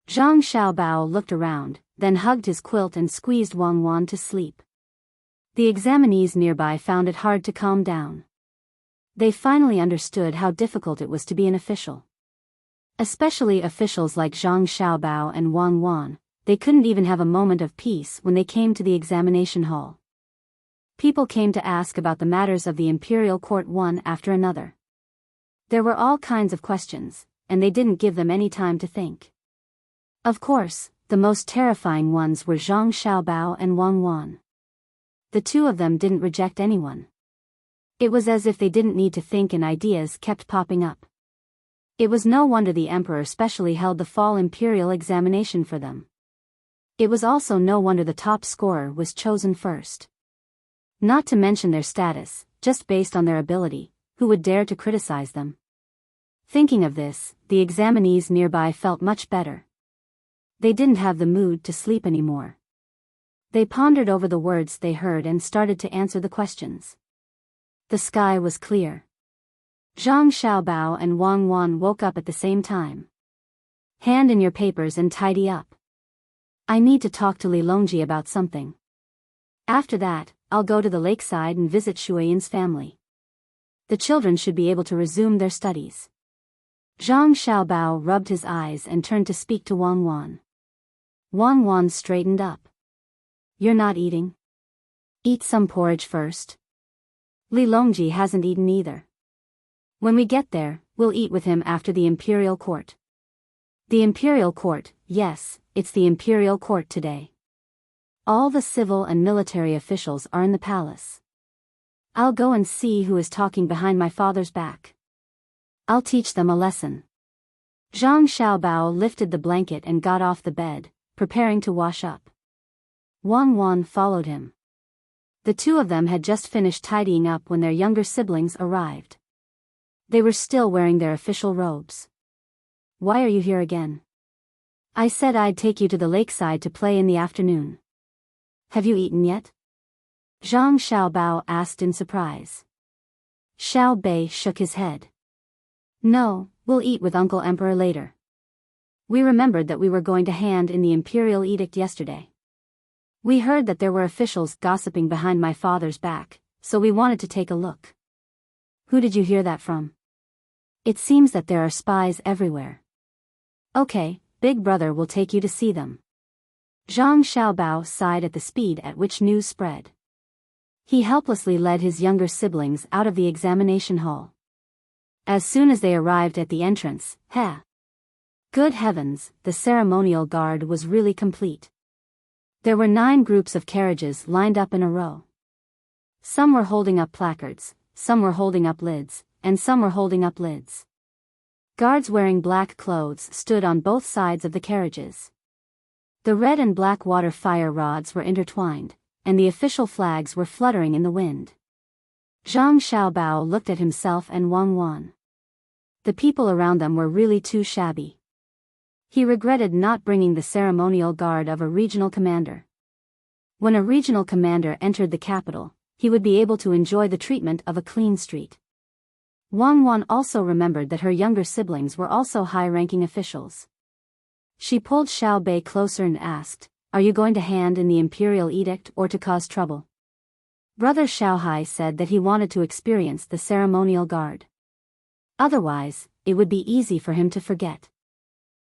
Zhang Xiaobao looked around, then hugged his quilt and squeezed Wang Wan to sleep. The examinees nearby found it hard to calm down. They finally understood how difficult it was to be an official. Especially officials like Zhang Xiaobao and Wang Wan, they couldn't even have a moment of peace when they came to the examination hall. People came to ask about the matters of the imperial court one after another. There were all kinds of questions, and they didn't give them any time to think. Of course, the most terrifying ones were Zhang Xiaobao and Wang Wan. The two of them didn't reject anyone. It was as if they didn't need to think and ideas kept popping up. It was no wonder the emperor specially held the fall imperial examination for them. It was also no wonder the top scorer was chosen first. Not to mention their status, just based on their ability, who would dare to criticize them? Thinking of this, the examinees nearby felt much better. They didn't have the mood to sleep anymore. They pondered over the words they heard and started to answer the questions. The sky was clear. Zhang Xiaobao and Wang Wan woke up at the same time. Hand in your papers and tidy up. I need to talk to Li Longji about something. After that, I'll go to the lakeside and visit Shuiyan's family. The children should be able to resume their studies. Zhang Xiaobao rubbed his eyes and turned to speak to Wang Wan. Wang Wan straightened up. You're not eating? Eat some porridge first. Li Longji hasn't eaten either. When we get there, we'll eat with him after the imperial court. The imperial court, yes, it's the imperial court today. All the civil and military officials are in the palace. I'll go and see who is talking behind my father's back. I'll teach them a lesson. Zhang Xiaobao lifted the blanket and got off the bed, preparing to wash up. Wang Wan followed him. The two of them had just finished tidying up when their younger siblings arrived. They were still wearing their official robes. Why are you here again? I said I'd take you to the lakeside to play in the afternoon. Have you eaten yet? Zhang Xiaobao asked in surprise. Xiao Bei shook his head. No, we'll eat with Uncle Emperor later. We remembered that we were going to hand in the imperial edict yesterday. We heard that there were officials gossiping behind my father's back, so we wanted to take a look. Who did you hear that from? It seems that there are spies everywhere. Okay, Big Brother will take you to see them. Zhang Xiaobao sighed at the speed at which news spread. He helplessly led his younger siblings out of the examination hall. As soon as they arrived at the entrance, good heavens, the ceremonial guard was really complete. There were 9 groups of carriages lined up in a row. Some were holding up placards, some were holding up lids, and some were holding up lids. Guards wearing black clothes stood on both sides of the carriages. The red and black water fire rods were intertwined, and the official flags were fluttering in the wind. Zhang Xiaobao looked at himself and Wang Wan. The people around them were really too shabby. He regretted not bringing the ceremonial guard of a regional commander. When a regional commander entered the capital, he would be able to enjoy the treatment of a clean street. Wang Wan also remembered that her younger siblings were also high-ranking officials. She pulled Xiao Bei closer and asked, "Are you going to hand in the imperial edict or to cause trouble?" Brother Xiaohai said that he wanted to experience the ceremonial guard. Otherwise, it would be easy for him to forget.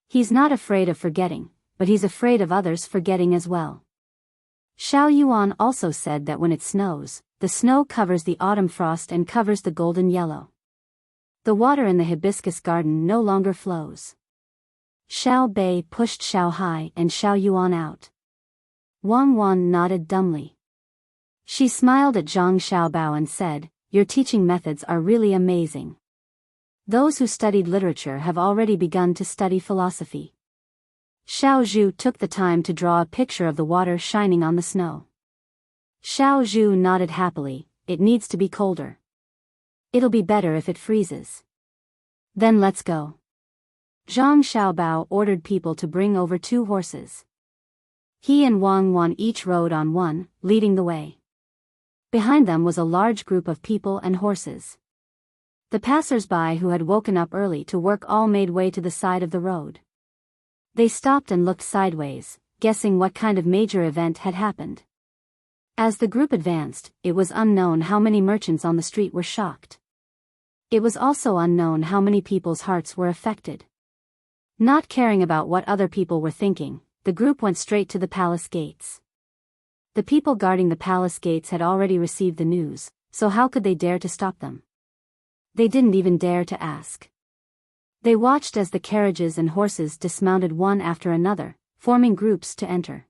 He's not afraid of forgetting, but he's afraid of others forgetting as well. Xiao Yuan also said that when it snows, the snow covers the autumn frost and covers the golden yellow. The water in the hibiscus garden no longer flows. Xiao Bei pushed Xiao Hai and Xiao Yuan out. Wang Wan nodded dumbly. She smiled at Zhang Xiaobao and said, "Your teaching methods are really amazing. Those who studied literature have already begun to study philosophy." Xiao Zhu took the time to draw a picture of the water shining on the snow. Xiao Zhu nodded happily. "It needs to be colder. It'll be better if it freezes. Then let's go." Zhang Xiaobao ordered people to bring over 2 horses. He and Wang Wan each rode on one, leading the way. Behind them was a large group of people and horses. The passers-by who had woken up early to work all made way to the side of the road. They stopped and looked sideways, guessing what kind of major event had happened. As the group advanced, it was unknown how many merchants on the street were shocked. It was also unknown how many people's hearts were affected. Not caring about what other people were thinking, the group went straight to the palace gates. The people guarding the palace gates had already received the news, so how could they dare to stop them? They didn't even dare to ask. They watched as the carriages and horses dismounted one after another, forming groups to enter.